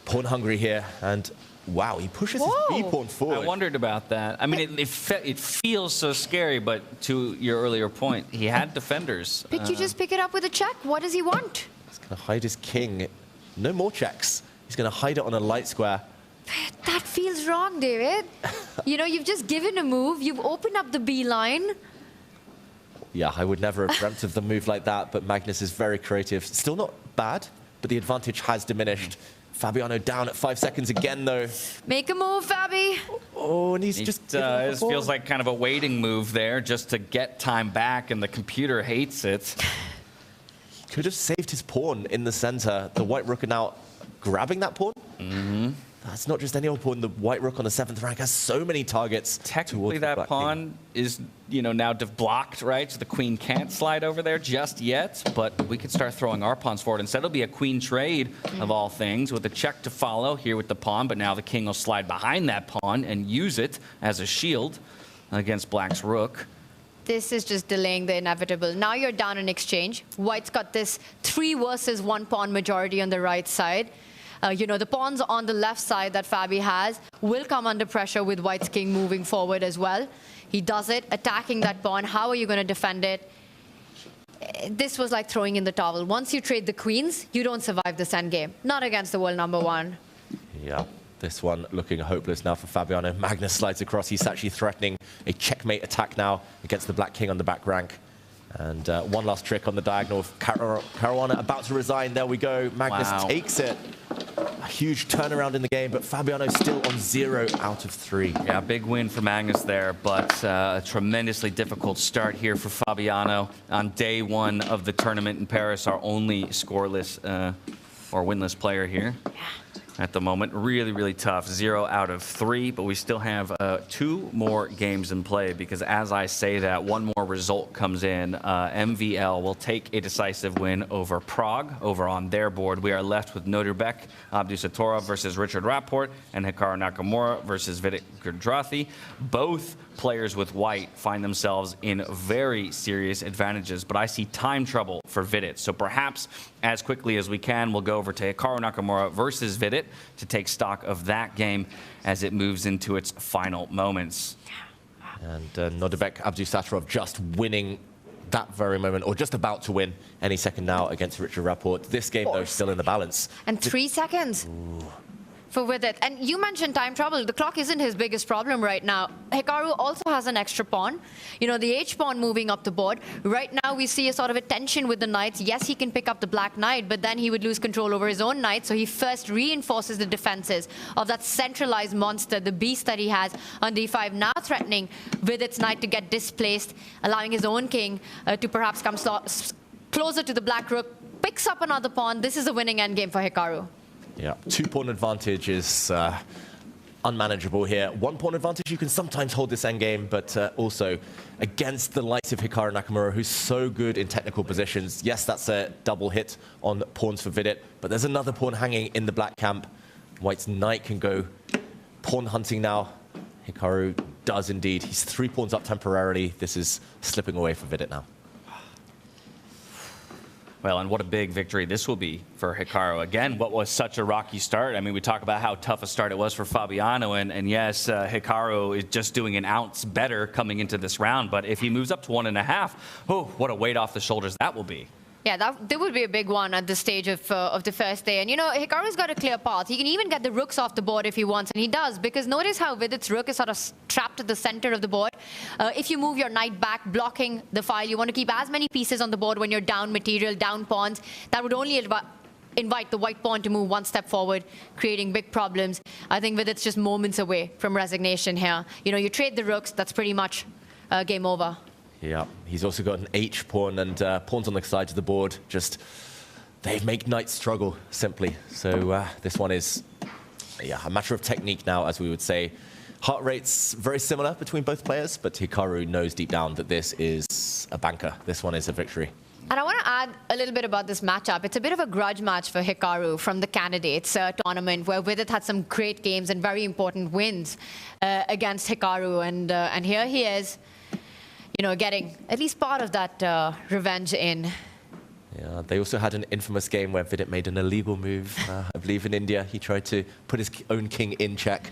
pawn hungry here. And wow, he pushes his b-pawn forward. I wondered about that. I mean, it feels so scary, but to your earlier point, he had defenders. But you just pick it up with a check. What does he want? He's going to hide his king. No more checks. He's going to hide it on a light square. That feels wrong, David. You know, you've just given a move. You've opened up the B line. Yeah, I would never have dreamt of the move like that, but Magnus is very creative. Still not bad, but the advantage has diminished. Fabiano down at 5 seconds again, though. Make a move, Fabi. Oh, and he's just... This feels like kind of a waiting move there, just to get time back, and the computer hates it. Could have saved his pawn in the center. The white rook are now grabbing that pawn. Mm-hmm. That's not just any old pawn. The white rook on the 7th rank has so many targets. Technically, that pawn is, you know, now blocked, right? So the queen can't slide over there just yet, but we could start throwing our pawns forward. Instead, it'll be a queen trade of all things, with a check to follow here with the pawn, but now the king will slide behind that pawn and use it as a shield against black's rook. This is just delaying the inevitable. Now you're down in exchange. White's got this 3 versus 1 pawn majority on the right side. You know, the pawns on the left side that Fabi has will come under pressure with White's king moving forward as well. He does it, attacking that pawn. How are you going to defend it? This was like throwing in the towel. Once you trade the queens, you don't survive this endgame. Not against the world #1. Yeah, this one looking hopeless now for Fabiano. Magnus slides across. He's actually threatening a checkmate attack now against the black king on the back rank. And one last trick on the diagonal. Caruana about to resign. There we go. Magnus takes it. A huge turnaround in the game, but Fabiano still on 0 out of 3. Yeah, big win for Magnus there, but a tremendously difficult start here for Fabiano on day 1 of the tournament in Paris, our only scoreless or winless player here. At the moment, really, really tough. 0 out of 3, but we still have 2 more games in play, because as I say that, one more result comes in. MVL will take a decisive win over Prague over on their board. We are left with Nodirbek Abdusattorov versus Richard Rapport, and Hikaru Nakamura versus Vidit Gujrathi. Both players with white find themselves in very serious advantages, but I see time trouble for Vidit. So perhaps as quickly as we can, we'll go over to Hikaru Nakamura versus Vidit to take stock of that game as it moves into its final moments. And Nodirbek Abdusattorov just winning that very moment, or just about to win any second now against Richard Rapport. This game, though, still in the balance. And 3 seconds. For Vidit. And you mentioned time trouble. The clock isn't his biggest problem right now. Hikaru also has an extra pawn. You know, the H-pawn moving up the board. Right now we see a sort of a tension with the knights. Yes, he can pick up the black knight, but then he would lose control over his own knight. So he first reinforces the defenses of that centralized monster, the beast that he has on d5, now threatening Vidit's knight to get displaced, allowing his own king to perhaps come closer to the black rook. Picks up another pawn. This is a winning endgame for Hikaru. Yeah, 2-pawn advantage is unmanageable here. 1-pawn advantage, you can sometimes hold this endgame, but also against the likes of Hikaru Nakamura, who's so good in technical positions. Yes, that's a double hit on pawns for Vidit, but there's another pawn hanging in the black camp. White's knight can go pawn hunting now. Hikaru does indeed. He's 3 pawns up temporarily. This is slipping away for Vidit now. Well, and what a big victory this will be for Hikaru. Again, what was such a rocky start. I mean, we talk about how tough a start it was for Fabiano, and yes, Hikaru is just doing an ounce better coming into this round, but if he moves up to 1.5, oh, what a weight off the shoulders that will be. Yeah, that would be a big one at this stage of the first day. And, you know, Hikaru's got a clear path. He can even get the rooks off the board if he wants, and he does, because notice how Vidit's rook is sort of trapped at the center of the board. If you move your knight back, blocking the file, you want to keep as many pieces on the board when you're down material, down pawns. That would only invite the white pawn to move one step forward, creating big problems. I think Vidit's just moments away from resignation here. You know, you trade the rooks, that's pretty much game over. Yeah, he's also got an H pawn and pawns on the sides of the board. Just, they make knights struggle, simply. So this one is, yeah, a matter of technique now, as we would say. Heart rate's very similar between both players, but Hikaru knows deep down that this is a banker. This one is a victory. And I want to add a little bit about this matchup. It's a bit of a grudge match for Hikaru from the candidates tournament, where Vidit had some great games and very important wins against Hikaru. And here he is, you know, getting at least part of that revenge in. Yeah, they also had an infamous game where Vidit made an illegal move. I believe in India, he tried to put his own king in check.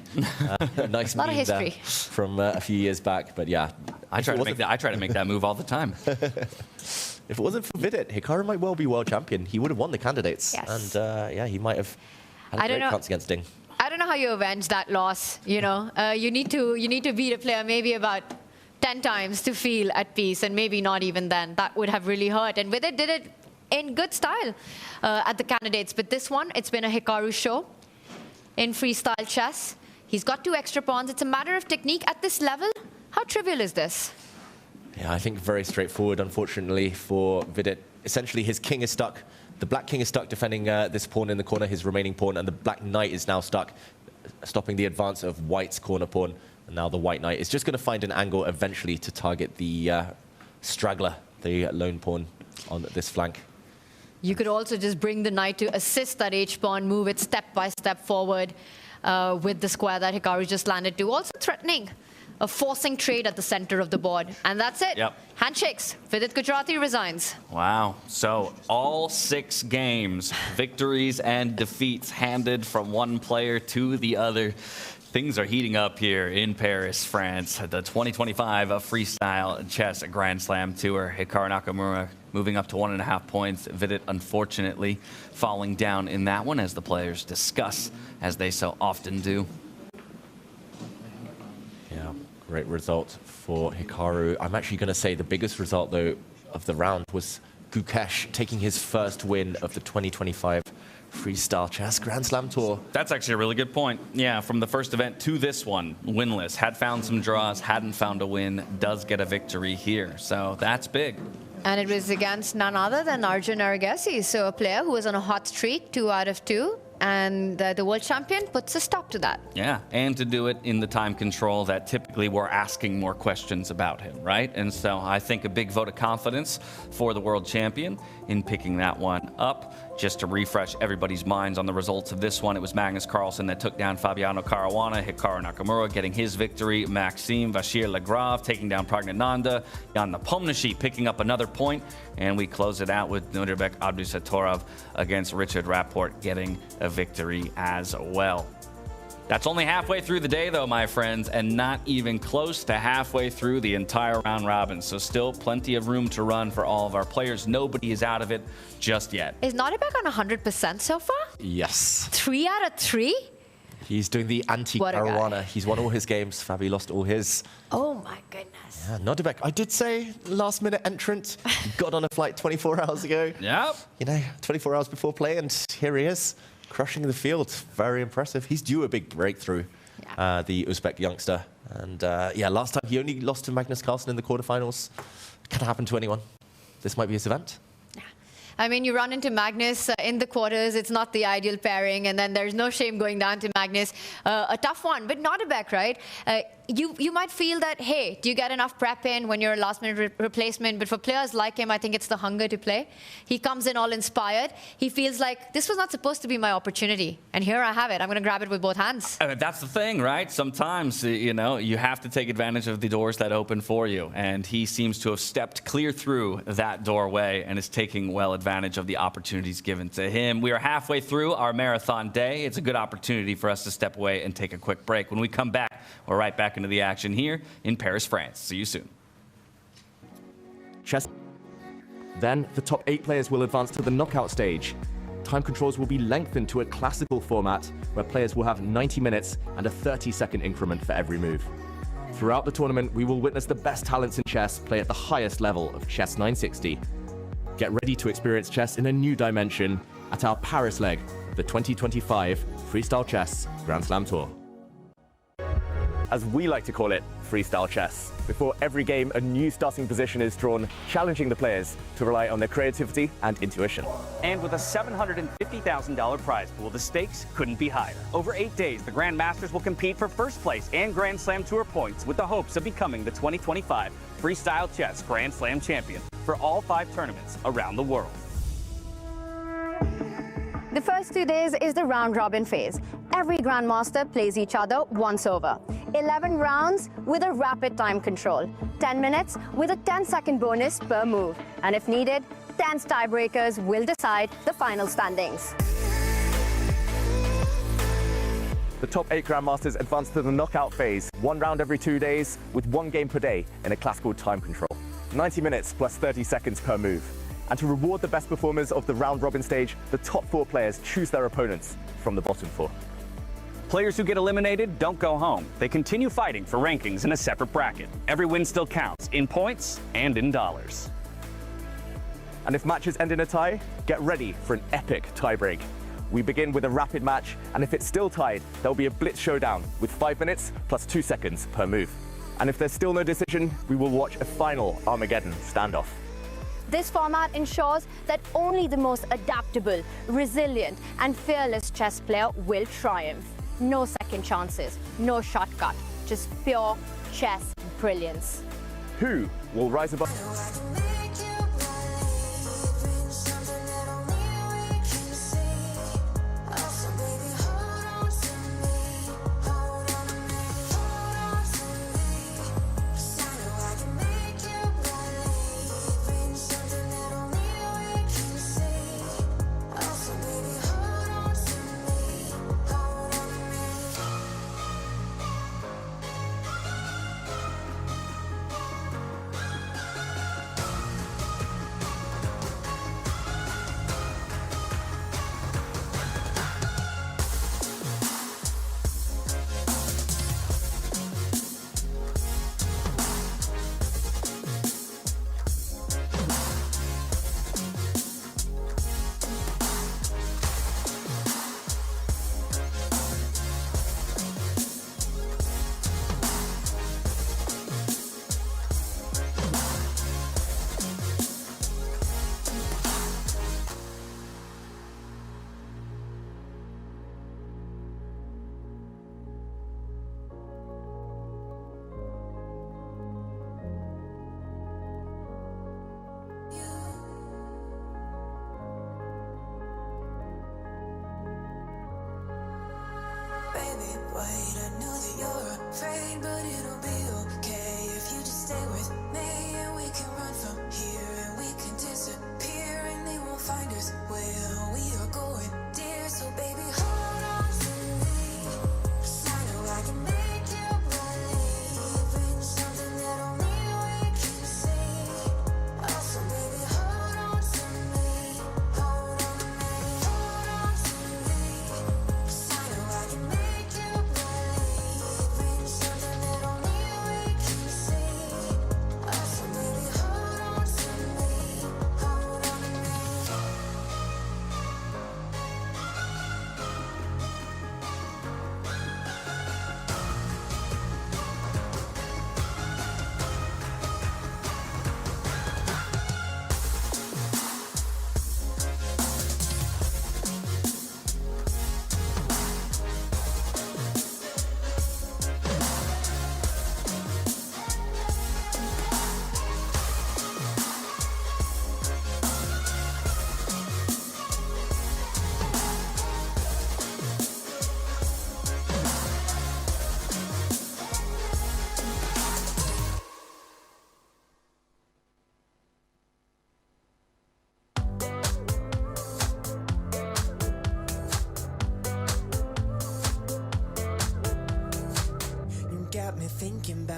A nice meme there from a few years back, but yeah. I try to make that move all the time. If it wasn't for Vidit, Hikaru might well be world champion. He would have won the candidates. Yes. And yeah, he might have had a great chance against Ding. I don't know how you avenge that loss, you know. You need to beat a player maybe about 10 times to feel at peace, and maybe not even then. That would have really hurt. And Vidit did it in good style at the candidates. But this one, it's been a Hikaru show in freestyle chess. He's got 2 extra pawns. It's a matter of technique at this level. How trivial is this? Yeah, I think very straightforward, unfortunately, for Vidit. Essentially, his king is stuck. The black king is stuck defending this pawn in the corner, his remaining pawn, and the black knight is now stuck, stopping the advance of white's corner pawn. And now the white knight is just going to find an angle eventually to target the straggler, the lone pawn on this flank. You could also just bring the knight to assist that H-pawn, move it step by step forward with the square that Hikaru just landed to. Also threatening a forcing trade at the center of the board. And that's it. Yep. Handshakes. Vidit Gujrathi resigns. Wow. So all 6 games, victories and defeats handed from one player to the other. Things are heating up here in Paris, France. The 2025 Freestyle Chess Grand Slam Tour. Hikaru Nakamura moving up to 1.5 points. Vidit, unfortunately, falling down in that one, as the players discuss, as they so often do. Yeah, great result for Hikaru. I'm actually going to say the biggest result, though, of the round was Gukesh taking his first win of the 2025 Freestyle Chess Grand Slam Tour. That's actually a really good point. Yeah, from the first event to this one, winless. Had found some draws, hadn't found a win, does get a victory here. So that's big. And it was against none other than Arjun Erigaisi, so a player who was on a hot streak, 2 out of 2. And the world champion puts a stop to that. Yeah, and to do it in the time control that typically we're asking more questions about him, right? And so I think a big vote of confidence for the world champion in picking that one up. Just to refresh everybody's minds on the results of this one, it was Magnus Carlsen that took down Fabiano Caruana, Hikaru Nakamura getting his victory, Maxime Vachier-Lagrave taking down Praggnanandhaa, Nepomniachtchi picking up another point, and we close it out with Nodirbek Abdusattorov against Richard Rapport getting a victory as well. That's only halfway through the day, though, my friends, and not even close to halfway through the entire round robin. So still plenty of room to run for all of our players. Nobody is out of it just yet. Is Nodirbek on 100% so far? Yes. 3 out of 3? He's doing the anti-Caruana. He's won all his games. Fabi lost all his. Oh, my goodness. Yeah, Nodirbek, I did say last-minute entrant. Got on a flight 24 hours ago. Yep. You know, 24 hours before play, and here he is. Crushing the field. Very impressive. He's due a big breakthrough, the Uzbek youngster. And yeah, last time he only lost to Magnus Carlsen in the quarterfinals. Can happen to anyone. This might be his event. Yeah. I mean, you run into Magnus in the quarters. It's not the ideal pairing. And then there's no shame going down to Magnus. A tough one, but Nodirbek, right? you might feel that, hey, do you get enough prep in when you're a last-minute replacement? But for players like him, I think it's the hunger to play. He comes in all inspired. He feels like, this was not supposed to be my opportunity. And here I have it. I'm going to grab it with both hands. I mean, that's the thing, right? Sometimes, you know, you have to take advantage of the doors that open for you. And he seems to have stepped clear through that doorway and is taking well advantage of the opportunities given to him. We are halfway through our marathon day. It's a good opportunity for us to step away and take a quick break. When we come back, we're right back into the action here in Paris, France. See you soon. Chess. Then the top 8 players will advance to the knockout stage. Time controls will be lengthened to a classical format where players will have 90 minutes and a 30-second increment for every move. Throughout the tournament, we will witness the best talents in chess play at the highest level of Chess 960. Get ready to experience chess in a new dimension at our Paris leg of the 2025 Freestyle Chess Grand Slam Tour. As we like to call it, freestyle chess. Before every game, a new starting position is drawn, challenging the players to rely on their creativity and intuition. And with a $750,000 prize pool, the stakes couldn't be higher. Over 8 days, the Grandmasters will compete for first place and Grand Slam Tour points with the hopes of becoming the 2025 Freestyle Chess Grand Slam champion for all 5 tournaments around the world. The first 2 days is the round-robin phase. Every Grandmaster plays each other once over. 11 rounds with a rapid time control. 10 minutes with a 10-second bonus per move. And if needed, 10 tiebreakers will decide the final standings. The top 8 Grandmasters advance to the knockout phase, 1 round every 2 days with 1 game per day in a classical time control. 90 minutes plus 30 seconds per move. And to reward the best performers of the round-robin stage, the top 4 players choose their opponents from the bottom 4. Players who get eliminated don't go home. They continue fighting for rankings in a separate bracket. Every win still counts, in points and in dollars. And if matches end in a tie, get ready for an epic tiebreak. We begin with a rapid match, and if it's still tied, there'll be a blitz showdown with 5 minutes plus 2 seconds per move. And if there's still no decision, we will watch a final Armageddon standoff. This format ensures that only the most adaptable, resilient, and fearless chess player will triumph. No second chances, no shortcut, just pure chess brilliance. Who will rise above? Wait, I know that you're afraid, but it'll be okay if you just stay with me, and we can run from here, and we can disappear, and they won't find us where we are going, dear. So baby, hold on to me, 'cause I know I can make you believe in something that only we can see. Oh, so baby, hold on to me, hold on to me, hold on to me, 'cause I know I can make you believe in something that only we can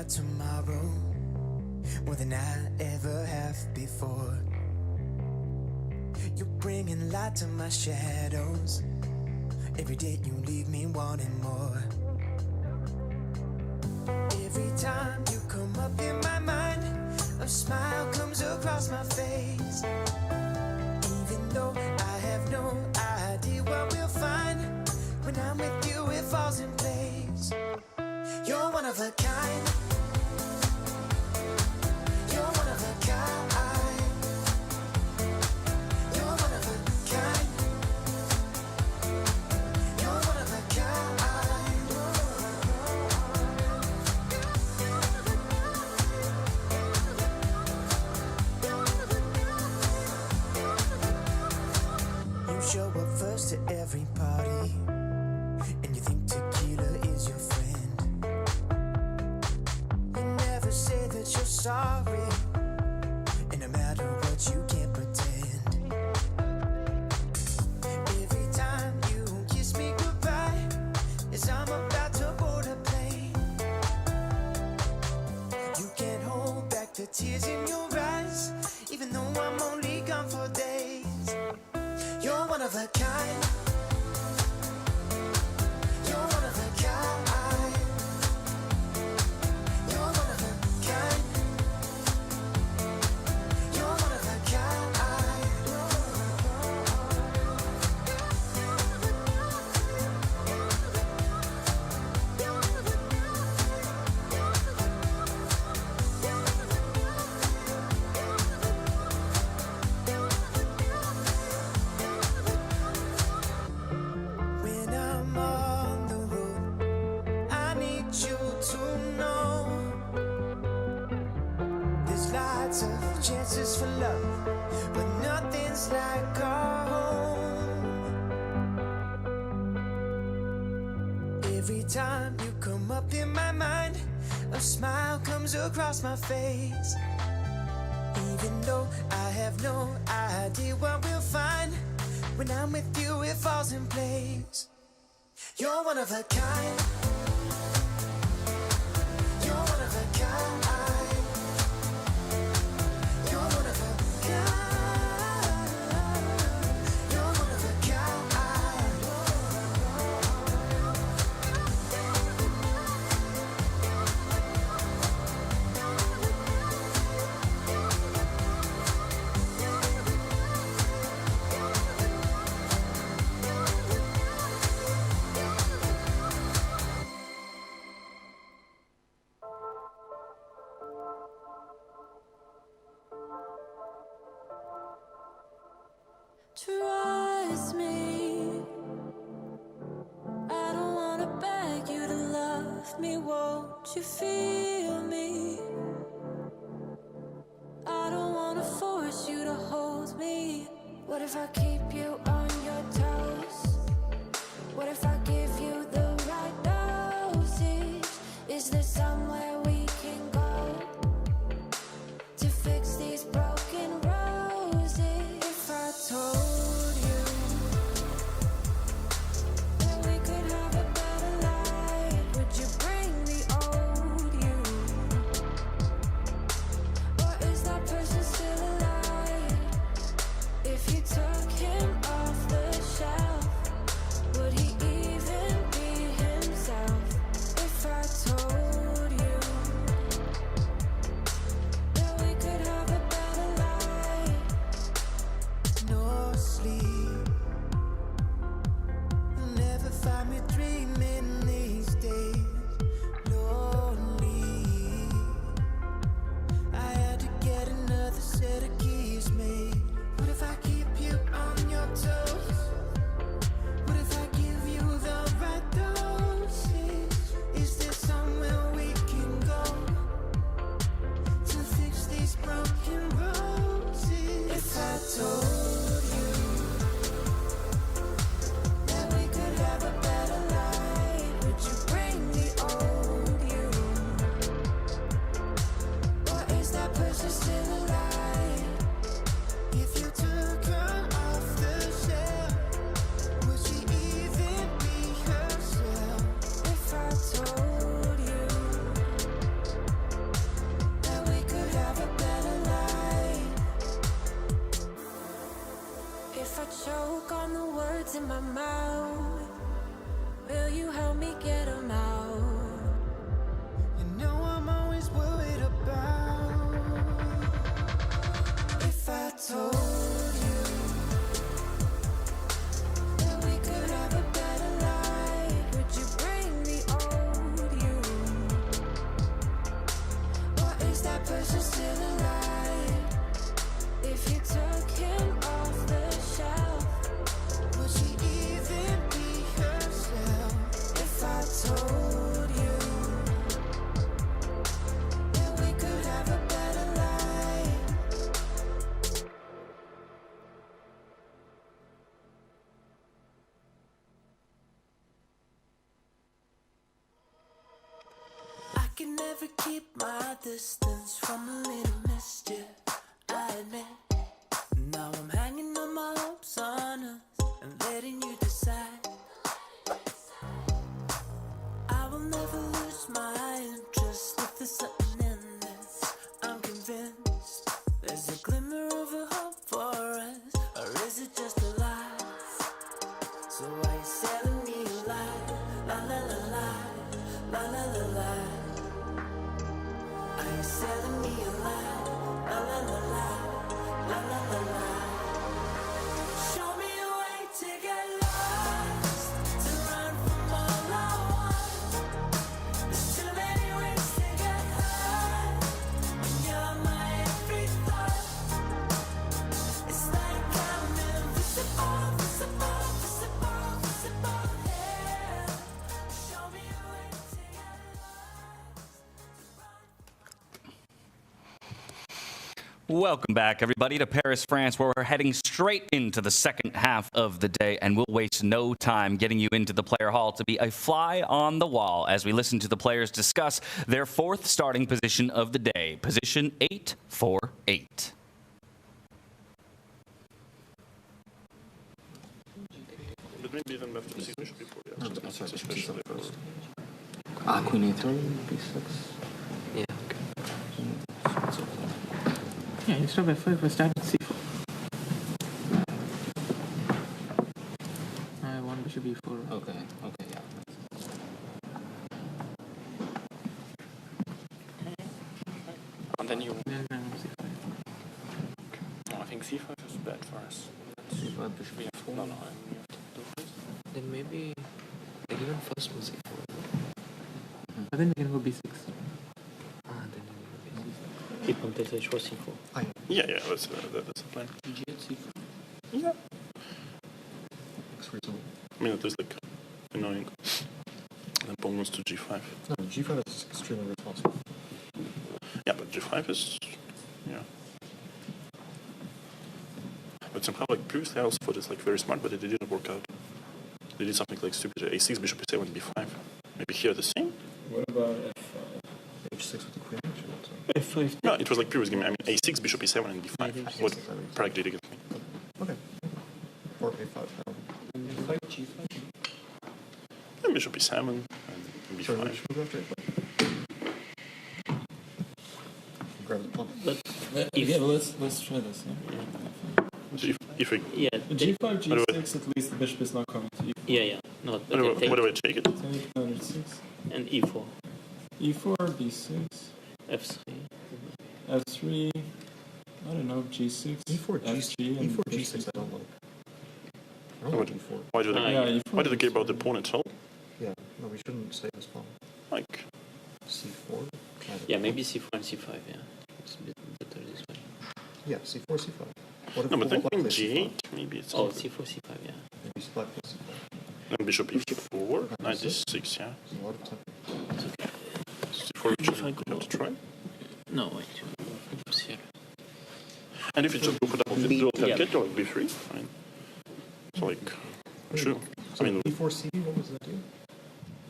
about tomorrow more than I ever have before. You're bringing light to my shadows. Every day you leave me wanting more. Every time you come up in my mind, a smile comes across my face. Even though I have no idea what we'll find, when I'm with you it falls in place. You're one of a kind. You're one of a kind. You're one of a kind. You're one of a kind. You show up first to every party, and you think tequila is your friend. You never say that you're sorry, and no matter what you can't pretend. Every time you kiss me goodbye, as I'm about to board a plane, you can't hold back the tears in your eyes, even though I'm only gone for days. You're one of a kind. You're one of a kind. You're one of a kind. You're one of a kind. When I'm on the road, I need you to know there's lots of chances for love, but nothing's like our home. Every time you come up in my mind, a smile comes across my face. Even though I have no idea what we'll find, when I'm with you it falls in place. You're one of a kind. You're one of a kind. You're one of a kind. You're one of a kind. Trust me, I don't wanna beg you to love me, won't you feel me? I don't wanna force you to hold me. What if I keep you on your toes? What if I give you the right dosage? Is there somewhere we can go to fix these broken roses? If I told you that we could have a better life, would you bring the old you? Or is that person still alive? If you took him in my mouth. Will you help me get them out? You know I'm always worried about if I told you that we could have a better life. Would you bring the old you? Or is that person still alive? If you took him off the shelf, would she even be herself? If I told you that we could have a better life. I can never keep my distance from a little mischief, I admit. Now I'm hanging on my hopes on us and letting you decide. I will never lose my interest if there's something in this. I'm convinced there's a glimmer of a hope for us, or is it just a lie? So why you selling me a lie? La la la la, la la la la. Are you selling me a lie? La la la la, la la la la. Show me a way to get lost, to run from all I want. There's too many ways to get high when you're my every thought. It's like I'm invisible, visible, visible, visible, yeah. Show me a way to get Welcome back, everybody, to Paris, France, where we're heading straight into the second half of the day, and we'll waste no time getting you into the player hall to be a fly on the wall as we listen to the players discuss their fourth starting position of the day, position 8-4-8. But maybe even after the 6 bishop before, yeah. Especially first. Queen A3, B6. Yeah. Yeah, instead of F5, I started C4. I want bishop B4. Okay, yeah. And then you... Then C5. No, I think C5 is bad for us. C5, bishop B4. No, you have to do this. Then maybe like even first one C4. But then you can go B6. Keep on takes H4, C4. Yeah, that's the plan. G8, C4. Yeah. I mean, it is like annoying. And then pawn moves to G5. No, G5 is extremely responsive. Yeah, but G5 is... yeah. But somehow, like, previously I also thought it's like very smart, but it didn't work out. They did something like stupid A6, bishop A7, B5. Maybe here the same? What about F5? H6 with the queen? F5. No, it was like previous game. I mean, A6, bishop E7, and B5. What Prague did against me. Okay. Or A5. F5, G5. And bishop E7, and B5. So which move after A5? Grab the pawn. Let's try this. So if we... Yeah. G5, G6, at least the bishop is not coming to E4. Yeah. No, What do I take it? Take knight 6. And E4. E4, B6. F3. F3. I don't know, G6. E4, G3. E4, G6, I don't like. I don't like E4. Why do they care about the pawn at all? Yeah, no, we shouldn't say this pawn. Like... C4? Yeah, maybe C4 and C5, yeah. It's a bit better this way. Yeah, C4, C5. What if No, but black thinking plays G8, C5? maybe it's... Oh, C4, C5, yeah. Maybe black plays C5. Then bishop E4, knight E6, yeah. There's a lot of time. C4, which you have to try. No, wait. Oops, here. And if you just go for double fit, you'll get your like B3. I mean, so like, sure. So I mean, E4, C, what was that do?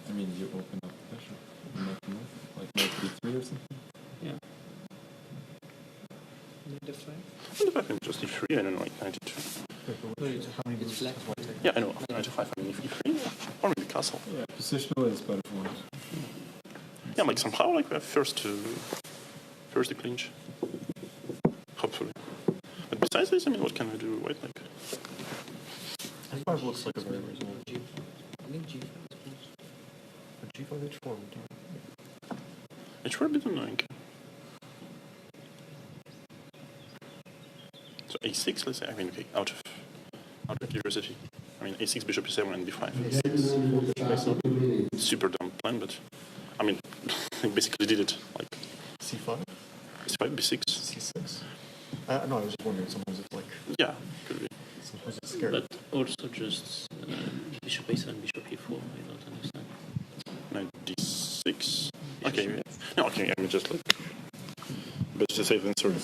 I mean, you open up the bishop and make a move, like knight B3 or something. Yeah. And if I can just E3, I don't know, like 92. How many moves? Yeah, I know, 95, I mean, if E3, or maybe castle. Yeah, positional is better for us. Yeah, like somehow, like we have first the clinch. Hopefully. But besides this, I mean, what can I do? Wait, like... F5 G5 looks like a very reasonable. I think G5 is close. But G5 H4 would do. H4 a bit annoying. So A6, let's say. I mean, okay, out of curiosity. I mean, A6, Bishop E7, and B5. A6. Super dumb plan, but I mean, I basically did it. Like C5. C5, B6. C6. No, I was just wondering. Sometimes it's like. Yeah, could be. Sometimes it's scary. But also just Bishop A7, Bishop E4. I don't understand. Knight D6. Okay. No, okay. I mean, just like best to safe than sorry.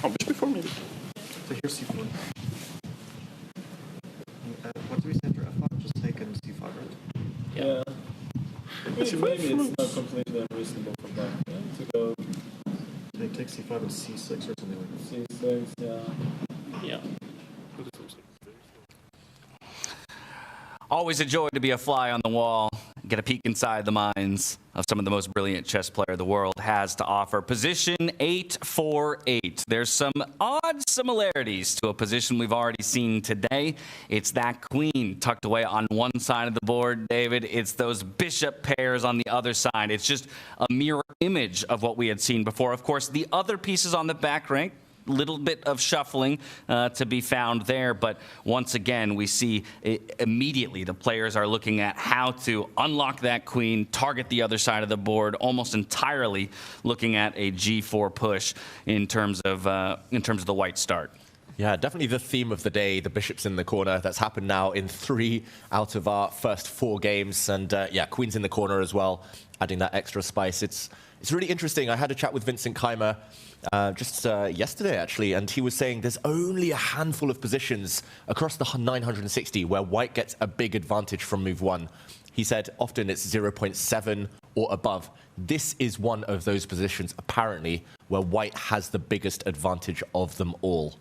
Oh, Bishop E4 maybe. So here's C4. What do we say for F5? Just take in C5, right? Yeah. Maybe it's not completely unreasonable for black to go. Take C5 and C6 or something like that. C6, yeah. Yeah. Always a joy to be a fly on the wall, get a peek inside the minds of some of the most brilliant chess player the world has to offer. Position 8-4-8. There's some odd similarities to a position we've already seen today. It's that queen tucked away on one side of the board, David. It's those bishop pairs on the other side. It's just a mirror image of what we had seen before. Of course, the other pieces on the back rank, little bit of shuffling to be found there, but once again we see immediately the players are looking at how to unlock that queen, target the other side of the board, almost entirely looking at a G4 push in terms of the white start. Yeah, definitely the theme of the day, the bishop's in the corner. That's happened now in 3 out of our first 4 games, and yeah, queen's in the corner as well, adding that extra spice. It's really interesting. I had a chat with Vincent Keymer just yesterday, actually, and he was saying there's only a handful of positions across the 960 where white gets a big advantage from move 1. He said often it's 0.7 or above. This is one of those positions, apparently, where white has the biggest advantage of them all.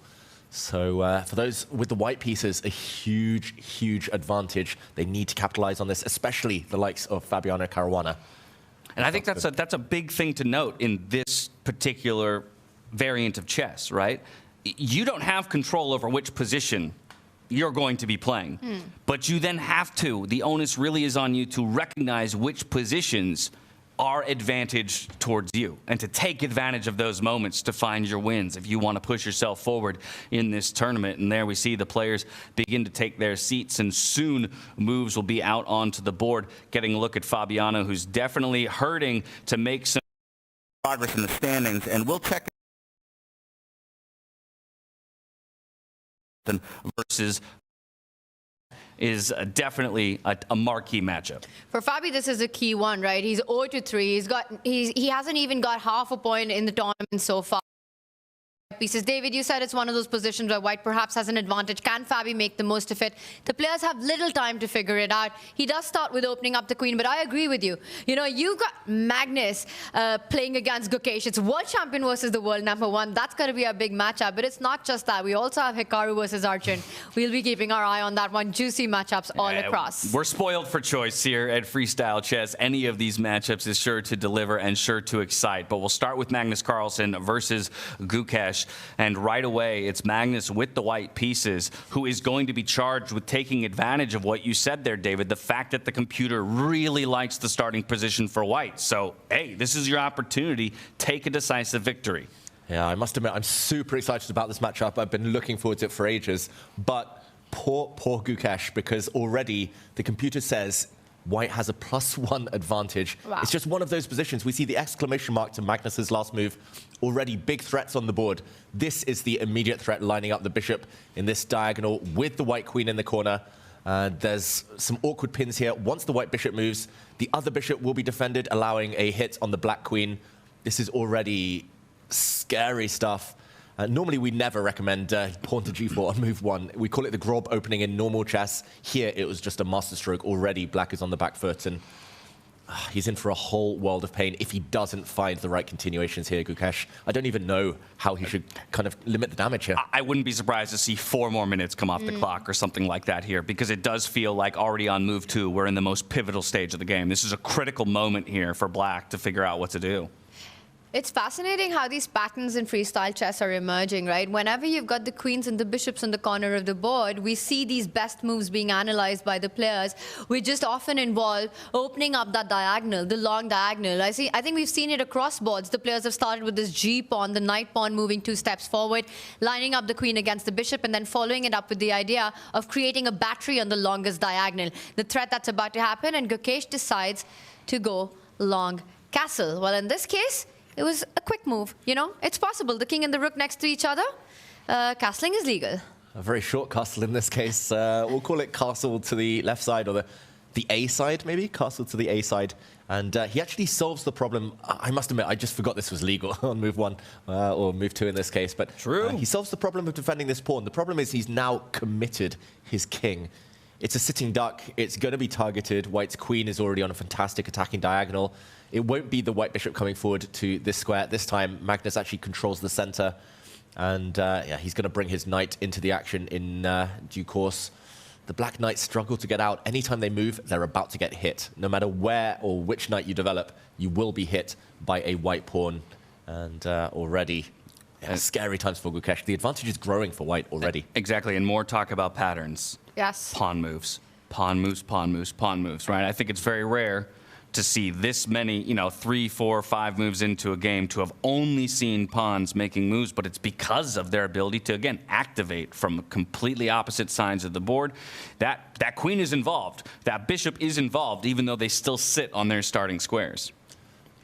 So for those with the white pieces, a huge, huge advantage. They need to capitalize on this, especially the likes of Fabiano Caruana. And I think that's a big thing to note in this particular variant of chess, right? You don't have control over which position you're going to be playing, but you then have to. The onus really is on you to recognize which positions are advantage towards you and to take advantage of those moments to find your wins if you want to push yourself forward in this tournament. And there we see the players begin to take their seats, and soon moves will be out onto the board. Getting a look at Fabiano, who's definitely hurting to make some progress in the standings, and we'll check versus is definitely a marquee matchup. For Fabi, this is a key one, right? He's 0-3. He hasn't even got half a point in the tournament so far. Pieces. David, you said it's one of those positions where white perhaps has an advantage. Can Fabi make the most of it? The players have little time to figure it out. He does start with opening up the queen, but I agree with you. You know, you got Magnus playing against Gukesh. It's world champion versus the world #1. That's going to be a big matchup, but it's not just that. We also have Hikaru versus Arjun. We'll be keeping our eye on that one. Juicy matchups all across. We're spoiled for choice here at Freestyle Chess. Any of these matchups is sure to deliver and sure to excite, but we'll start with Magnus Carlsen versus Gukesh. And right away, it's Magnus with the white pieces who is going to be charged with taking advantage of what you said there, David, the fact that the computer really likes the starting position for white. So, hey, this is your opportunity. Take a decisive victory. Yeah, I must admit, I'm super excited about this matchup. I've been looking forward to it for ages. But poor Gukesh, because already the computer says white has a +1 advantage. Wow. It's just one of those positions. We see the exclamation mark to Magnus's last move. Already big threats on the board. This is the immediate threat, lining up the bishop in this diagonal with the white queen in the corner. There's some awkward pins here. Once the white bishop moves, the other bishop will be defended, allowing a hit on the black queen. This is already scary stuff. Normally, we never recommend pawn to g4 on move 1. We call it the grob opening in normal chess. Here, it was just a masterstroke. Already, black is on the back foot, and he's in for a whole world of pain if he doesn't find the right continuations here, Gukesh. I don't even know how he should kind of limit the damage here. I wouldn't be surprised to see 4 more minutes come off the clock or something like that here, because it does feel like already on move 2, we're in the most pivotal stage of the game. This is a critical moment here for black to figure out what to do. It's fascinating how these patterns in freestyle chess are emerging, right? Whenever you've got the queens and the bishops on the corner of the board, we see these best moves being analyzed by the players, which just often involve opening up that diagonal, the long diagonal. I think we've seen it across boards. The players have started with this G pawn, the knight pawn moving 2 steps forward, lining up the queen against the bishop, and then following it up with the idea of creating a battery on the longest diagonal. The threat that's about to happen, and Gukesh decides to go long castle. Well, in this case, it was a quick move, you know? It's possible. The king and the rook next to each other. Castling is legal. A very short castle in this case. We'll call it castle to the left side, or the A side, maybe? Castle to the A side. And he actually solves the problem. I must admit, I just forgot this was legal on move 1, or move 2 in this case. But he solves the problem of defending this pawn. The problem is he's now committed his king. It's a sitting duck. It's going to be targeted. White's queen is already on a fantastic attacking diagonal. It won't be the white bishop coming forward to this square. This time, Magnus actually controls the center. And yeah, he's going to bring his knight into the action in due course. The black knights struggle to get out. Anytime they move, they're about to get hit. No matter where or which knight you develop, you will be hit by a white pawn. And already, scary times for Gukesh. The advantage is growing for white already. Exactly, and more talk about patterns. Yes. Pawn moves, pawn moves, pawn moves, pawn moves, right? I think it's very rare to see this many, 3, 4, 5 moves into a game to have only seen pawns making moves, but it's because of their ability to, again, activate from completely opposite sides of the board. That queen is involved. That bishop is involved, even though they still sit on their starting squares.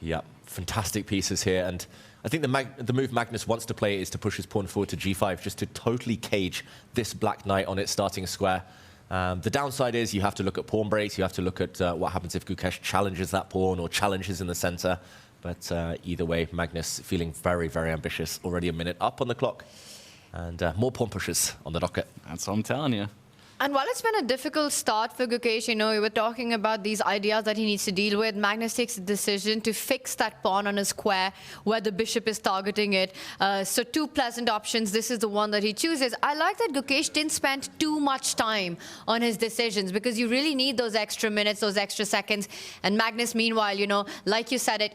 Yeah, fantastic pieces here. And I think the move Magnus wants to play is to push his pawn forward to g5, just to totally cage this black knight on its starting square. The downside is you have to look at pawn breaks. You have to look at what happens if Gukesh challenges that pawn or challenges in the center. But either way, Magnus feeling very, very ambitious. Already a minute up on the clock. And more pawn pushes on the docket. That's what I'm telling you. And while it's been a difficult start for Gukesh, we were talking about these ideas that he needs to deal with. Magnus takes the decision to fix that pawn on a square where the bishop is targeting it. So 2 pleasant options. This is the one that he chooses. I like that Gukesh didn't spend too much time on his decisions, because you really need those extra minutes, those extra seconds. And Magnus, meanwhile, like you said it,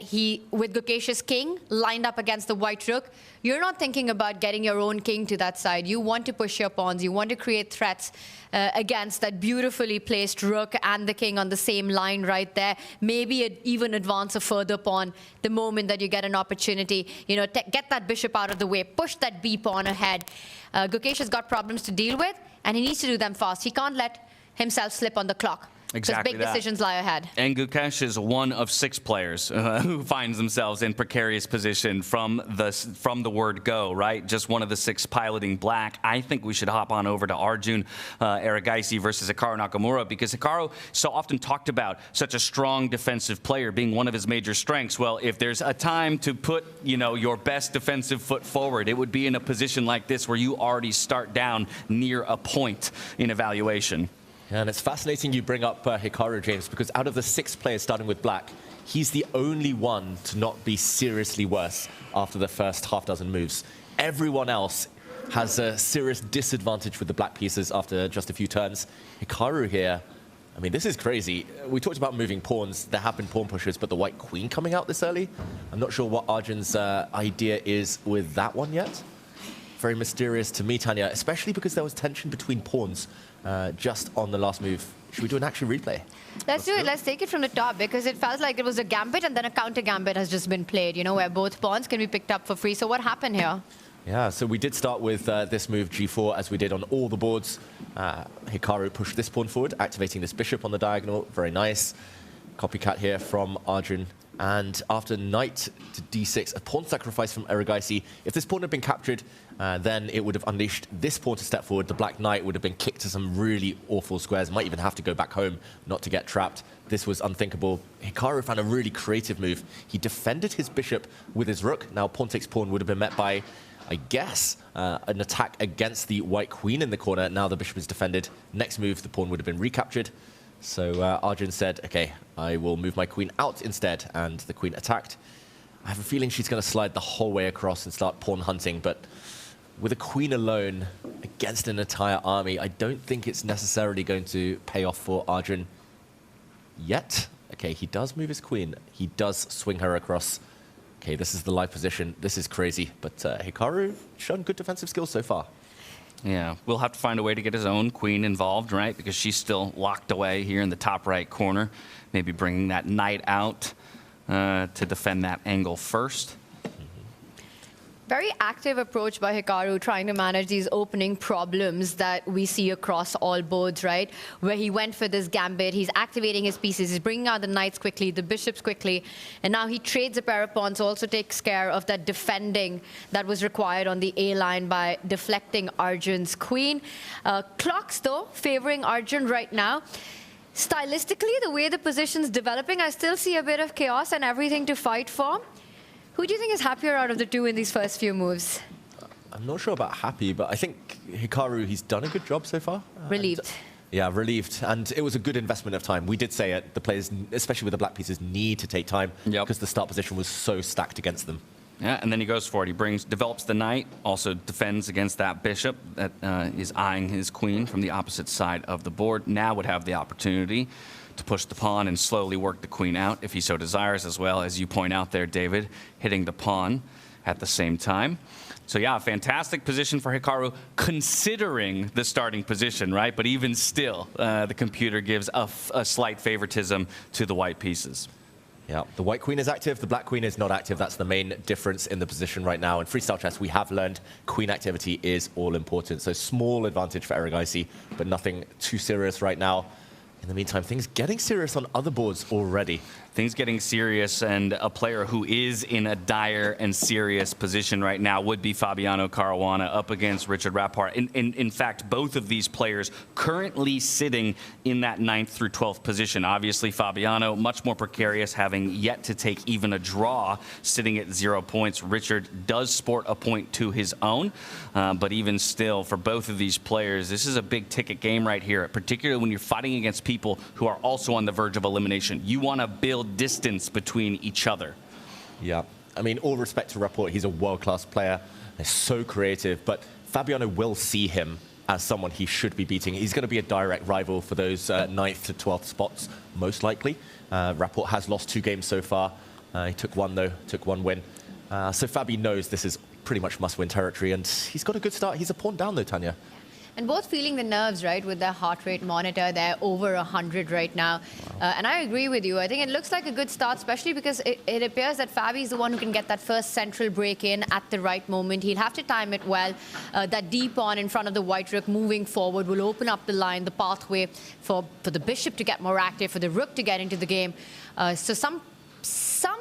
with Gukesh's king lined up against the white rook, you're not thinking about getting your own king to that side. You want to push your pawns. You want to create threats against that beautifully placed rook and the king on the same line right there. Maybe even advance a further pawn the moment that you get an opportunity. Get that bishop out of the way. Push that b pawn ahead. Gukesh has got problems to deal with, and he needs to do them fast. He can't let himself slip on the clock. Exactly. Because big decisions lie ahead. And Gukesh is one of 6 players who finds themselves in precarious position from the word go, right? Just one of the 6 piloting black. I think we should hop on over to Arjun Erigaisi versus Hikaru Nakamura, because Hikaru so often talked about such a strong defensive player being one of his major strengths. Well, if there's a time to put, your best defensive foot forward, it would be in a position like this where you already start down near a point in evaluation. And it's fascinating you bring up Hikaru, James, because out of the 6 players starting with black, he's the only one to not be seriously worse after the first half dozen moves. Everyone else has a serious disadvantage with the black pieces after just a few turns. Hikaru here, I mean, this is crazy. We talked about moving pawns. There have been pawn pushes, but the white queen coming out this early? I'm not sure what Arjun's idea is with that one yet. Very mysterious to me, Tanya, especially because there was tension between pawns just on the last move. Should we do an action replay? Let's do it. Let's take it from the top, because it felt like it was a gambit and then a counter gambit has just been played, where both pawns can be picked up for free. So what happened here? Yeah, so we did start with this move, g4, as we did on all the boards. Hikaru pushed this pawn forward, activating this bishop on the diagonal. Very nice. Copycat here from Arjun. And after knight to d6, a pawn sacrifice from Erigaisi. If this pawn had been captured, then it would have unleashed this pawn to step forward. The black knight would have been kicked to some really awful squares. Might even have to go back home not to get trapped. This was unthinkable. Hikaru found a really creative move. He defended his bishop with his rook. Now pawn takes pawn would have been met by, I guess, an attack against the white queen in the corner. Now the bishop is defended. Next move, the pawn would have been recaptured. So Arjun said, okay, I will move my queen out instead, and the queen attacked. I have a feeling she's going to slide the whole way across and start pawn hunting, but with a queen alone against an entire army, I don't think it's necessarily going to pay off for Arjun yet. Okay, he does move his queen. He does swing her across. Okay, this is the live position. This is crazy. But Hikaru shown good defensive skills so far. Yeah, we'll have to find a way to get his own queen involved, right? Because she's still locked away here in the top right corner. Maybe bringing that knight out to defend that angle first. Very active approach by Hikaru, trying to manage these opening problems that we see across all boards, right? Where he went for this gambit, he's activating his pieces, he's bringing out the knights quickly, the bishops quickly, and now he trades a pair of pawns, also takes care of that defending that was required on the A line by deflecting Arjun's queen. Clocks, though, favoring Arjun right now. Stylistically, the way the position's developing, I still see a bit of chaos and everything to fight for. Who do you think is happier out of the two in these first few moves? I'm not sure about happy, but I think Hikaru, he's done a good job so far. Relieved. Yeah, relieved. And it was a good investment of time. We did say it, the players, especially with the black pieces, need to take time because the start position was so stacked against them. Yeah, and then he goes for it. He develops the knight, also defends against that bishop that is eyeing his queen from the opposite side of the board. Now would have the opportunity to push the pawn and slowly work the queen out if he so desires, as well as you point out there, David, hitting the pawn at the same time. So yeah, fantastic position for Hikaru, considering the starting position, right? But even still, the computer gives a slight favoritism to the white pieces. Yeah, the white queen is active, the black queen is not active. That's the main difference in the position right now. In freestyle chess, we have learned queen activity is all important. So small advantage for Erigaisi, but nothing too serious right now. In the meantime, things getting serious on other boards already. Things getting serious, and a player who is in a dire and serious position right now would be Fabiano Caruana up against Richard Rapport. In fact, both of these players currently sitting in that 9th through 12th position. Obviously, Fabiano, much more precarious, having yet to take even a draw, sitting at 0 points. Richard does sport a point to his own, but even still, for both of these players, this is a big ticket game right here, particularly when you're fighting against people who are also on the verge of elimination. You want to build distance between each other. Yeah, I mean, all respect to Rapport, he's a world-class player. They're so creative, but Fabiano will see him as someone he should be beating. He's going to be a direct rival for those 9th to 12th spots, most likely. Rapport has lost 2 games so far. He took one, though, took 1 win. So Fabi knows this is pretty much must-win territory, and he's got a good start. He's a pawn down, though, Tanya. And both feeling the nerves, right, with their heart rate monitor. They're over 100 right now. Wow. And I agree with you. I think it looks like a good start, especially because it appears that Fabi is the one who can get that first central break in at the right moment. He'll have to time it well. That D pawn in front of the white rook moving forward will open up the line, the pathway for the bishop to get more active, for the rook to get into the game. So some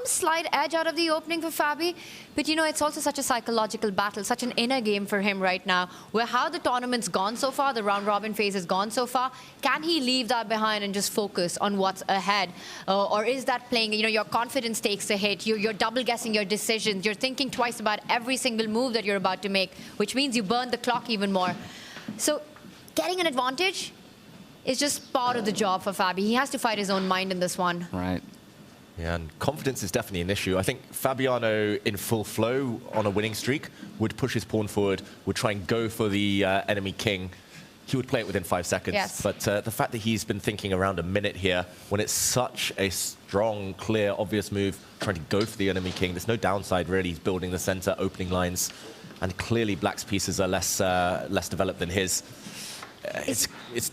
slight edge out of the opening for Fabi, but you know, it's also such a psychological battle, such an inner game for him right now, where how the tournament's gone so far, the round robin phase has gone so far, can he leave that behind and just focus on what's ahead? Or is that playing, you know, your confidence takes a hit, you're double guessing your decisions, you're thinking twice about every single move that you're about to make, which means you burn the clock even more. So getting an advantage is just part of the job for Fabi. He has to fight his own mind in this one. Right. Yeah, and confidence is definitely an issue. I think Fabiano, in full flow on a winning streak, would push his pawn forward, would try and go for the enemy king. He would play it within 5 seconds. Yes. But the fact that he's been thinking around a minute here, when it's such a strong, clear, obvious move, trying to go for the enemy king, there's no downside, really. He's building the center, opening lines, and clearly Black's pieces are less developed than his.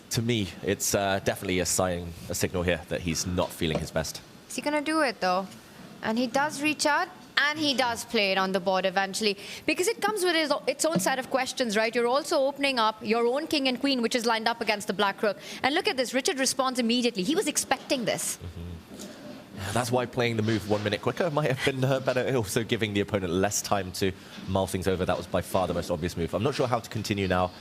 To me, it's definitely a signal here that he's not feeling his best. Is he going to do it, though? And he does reach out, and he does play it on the board eventually. Because it comes with its own set of questions, right? You're also opening up your own king and queen, which is lined up against the black rook. And look at this. Richard responds immediately. He was expecting this. Yeah, that's why playing the move 1 minute quicker might have been better. Also giving the opponent less time to mull things over. That was by far the most obvious move. I'm not sure how to continue now.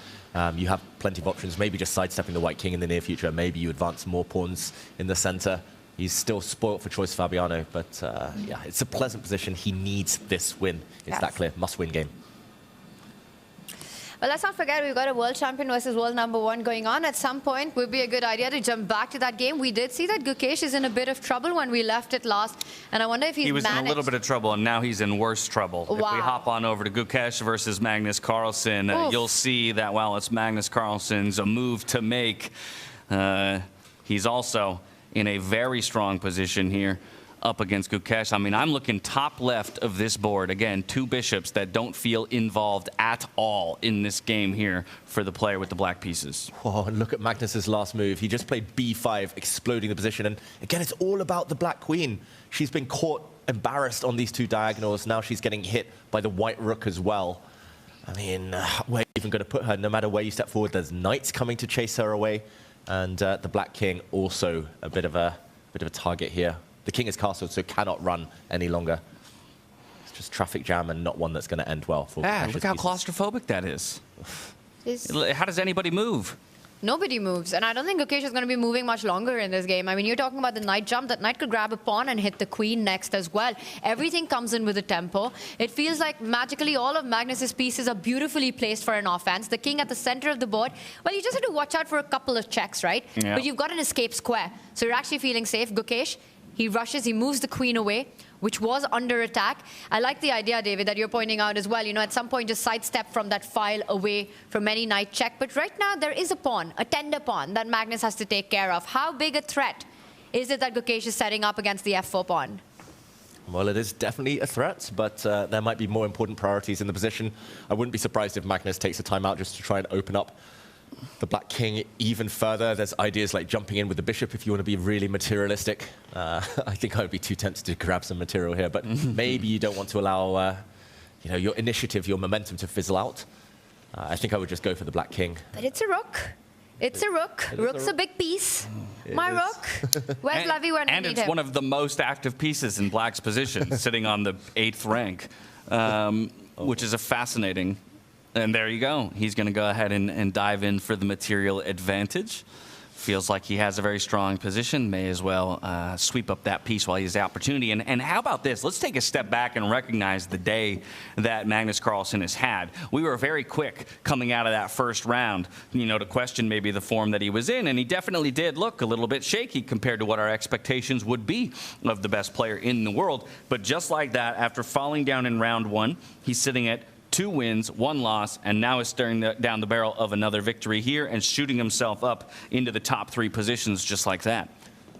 You have plenty of options. Maybe just sidestepping the white king in the near future. Maybe you advance more pawns in the center. He's still spoilt for choice, Fabiano, but yeah, it's a pleasant position. He needs this win. It's that clear. Must-win game. Well, let's not forget we've got a world champion versus world #1 going on. At some point, would be a good idea to jump back to that game. We did see that Gukesh is in a bit of trouble when we left it last, and I wonder if he was in a little bit of trouble, and now he's in worse trouble. Wow. If we hop on over to Gukesh versus Magnus Carlsen, you'll see that while it's Magnus Carlsen's a move to make, he's also in a very strong position here up against Gukesh. I mean, I'm looking top left of this board. Again, 2 bishops that don't feel involved at all in this game here for the player with the black pieces. Oh, and look at Magnus's last move. He just played b5, exploding the position. And again, it's all about the black queen. She's been caught embarrassed on these 2 diagonals. Now she's getting hit by the white rook as well. I mean, where are you even going to put her? No matter where you step forward, there's knights coming to chase her away. And the black king also a bit of a target here. The king is castled, so cannot run any longer. It's just traffic jam and not one that's going to end well for look how claustrophobic that is. How does anybody move? Nobody moves, and I don't think Gukesh is going to be moving much longer in this game. I mean, you're talking about the knight jump. That knight could grab a pawn and hit the queen next as well. Everything comes in with a tempo. It feels like magically all of Magnus's pieces are beautifully placed for an offense. The king at the center of the board. Well, you just have to watch out for a couple of checks, right? Yeah. But you've got an escape square, so you're actually feeling safe. Gukesh, he rushes, he moves the queen away, which was under attack. I like the idea, David, that you're pointing out as well. You know, at some point, just sidestep from that file away from any knight check. But right now, there is a pawn, a tender pawn, that Magnus has to take care of. How big a threat is it that Gukesh is setting up against the f4 pawn? Well, it is definitely a threat, but there might be more important priorities in the position. I wouldn't be surprised if Magnus takes a timeout just to try and open up the black king even further. There's ideas like jumping in with the bishop if you want to be really materialistic. I think I would be too tempted to grab some material here, but maybe you don't want to allow you know, your initiative, your momentum to fizzle out. I think I would just go for the black king. But it's a rook. It's a rook. Rook's a big piece. My rook. Where's Levy when I need him? And it's one of the most active pieces in black's position, sitting on the 8th rank, which is a fascinating. And there you go. He's going to go ahead and dive in for the material advantage. Feels like he has a very strong position. May as well sweep up that piece while he has the opportunity. And how about this? Let's take a step back and recognize the day that Magnus Carlsen has had. We were very quick coming out of that first round, you know, to question maybe the form that he was in. And he definitely did look a little bit shaky compared to what our expectations would be of the best player in the world. But just like that, after falling down in round 1, he's sitting at 2 wins, 1 loss, and now is staring down the barrel of another victory here and shooting himself up into the top 3 positions just like that.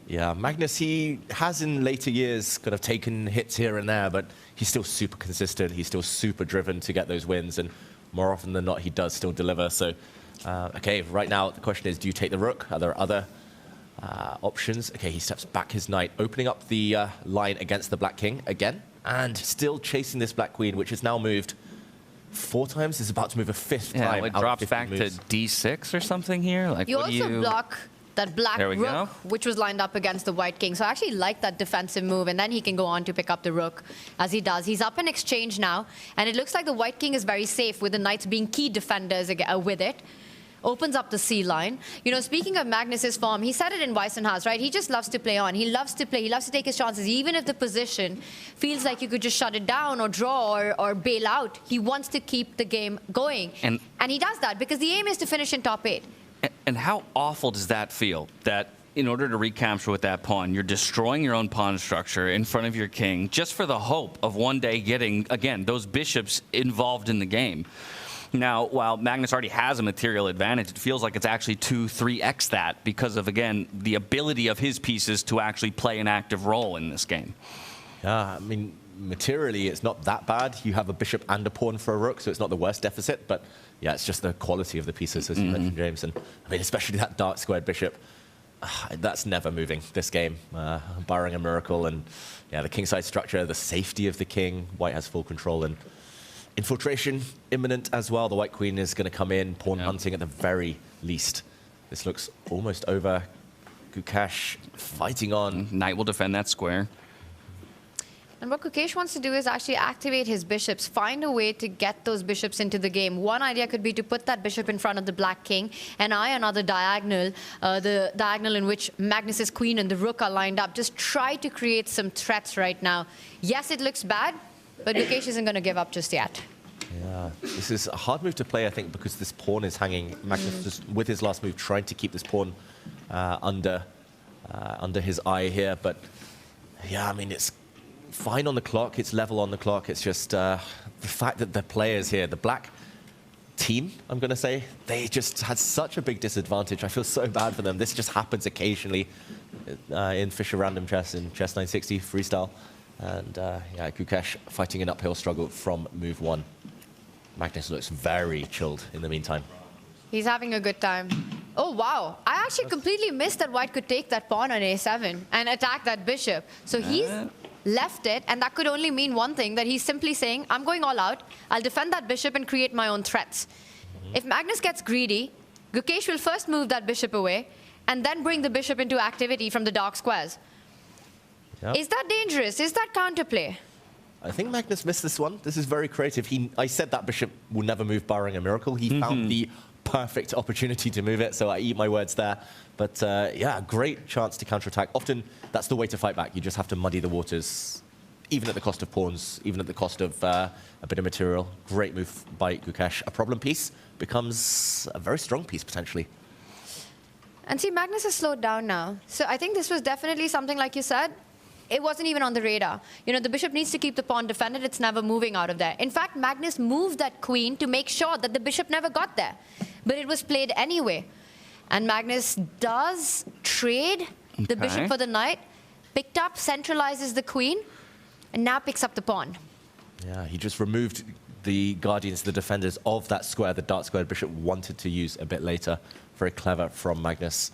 Yeah, Magnus, he has in later years kind of taken hits here and there, but he's still super consistent. He's still super driven to get those wins, and more often than not, he does still deliver. So, okay, right now the question is, do you take the rook? Are there other options? Okay, he steps back his knight, opening up the line against the black king again, and still chasing this black queen, which has now moved 4 times. Is about to move a 5th time. It drops back moves. to d6 or something here. Like, you also block that black rook, go. which was lined up against the white king. So I actually like that defensive move, and then he can go on to pick up the rook as he does. He's up in exchange now, and it looks like the white king is very safe with the knights being key defenders with it. Opens up the C line. You know, speaking of Magnus's form, he said it in Weissenhaus, right? He just loves to play on. He loves to play. He loves to take his chances. Even if the position feels like you could just shut it down or draw or bail out, he wants to keep the game going. And he does that because the aim is to finish in top 8. And how awful does that feel? That in order to recapture with that pawn, you're destroying your own pawn structure in front of your king just for the hope of one day getting, again, those bishops involved in the game. Now, while Magnus already has a material advantage, it feels like it's actually 2-3x that because of, again, the ability of his pieces to actually play an active role in this game. Yeah, I mean, materially, it's not that bad. You have a bishop and a pawn for a rook, so it's not the worst deficit. But, yeah, it's just the quality of the pieces, as you mentioned, James. And, I mean, especially that dark squared bishop. That's never moving, this game, barring a miracle. And, yeah, the kingside structure, the safety of the king. White has full control. And infiltration imminent as well. The white queen is going to come in, pawn hunting at the very least. This looks almost over. Gukesh fighting on. Knight will defend that square. And what Gukesh wants to do is actually activate his bishops, find a way to get those bishops into the game. One idea could be to put that bishop in front of the black king and eye another diagonal, the diagonal in which Magnus's queen and the rook are lined up. Just try to create some threats right now. Yes, it looks bad, but Gukesh isn't going to give up just yet. Yeah, this is a hard move to play, I think, because this pawn is hanging. Magnus just, with his last move, trying to keep this pawn under his eye here. But, yeah, I mean, it's fine on the clock. It's level on the clock. It's just the fact that the players here, the black team, I'm going to say, they just had such a big disadvantage. I feel so bad for them. This just happens occasionally. in Fisher Random Chess in Chess 960 Freestyle. And yeah, Gukesh fighting an uphill struggle from move 1. Magnus looks very chilled in the meantime. He's having a good time. Oh, wow. I actually completely missed that white could take that pawn on a7 and attack that bishop. So he's left it, and that could only mean one thing, that he's simply saying, I'm going all out, I'll defend that bishop and create my own threats. If Magnus gets greedy, Gukesh will first move that bishop away and then bring the bishop into activity from the dark squares. Yep. Is that dangerous? Is that counterplay? I think Magnus missed this one. This is very creative. I said that bishop will never move barring a miracle. He found the perfect opportunity to move it, so I eat my words there. But yeah, great chance to counterattack. Often that's the way to fight back. You just have to muddy the waters, even at the cost of pawns, even at the cost of a bit of material. Great move by Gukesh. A problem piece becomes a very strong piece, potentially. And see, Magnus has slowed down now. So I think this was definitely something, like you said, it wasn't even on the radar. You know, the bishop needs to keep the pawn defended. It's never moving out of there. In fact, Magnus moved that queen to make sure that the bishop never got there. But it was played anyway. And Magnus does trade the bishop for the knight, picked up, centralizes the queen, and now picks up the pawn. Yeah, he just removed the guardians, the defenders of that square, the dark square bishop wanted to use a bit later. Very clever from Magnus.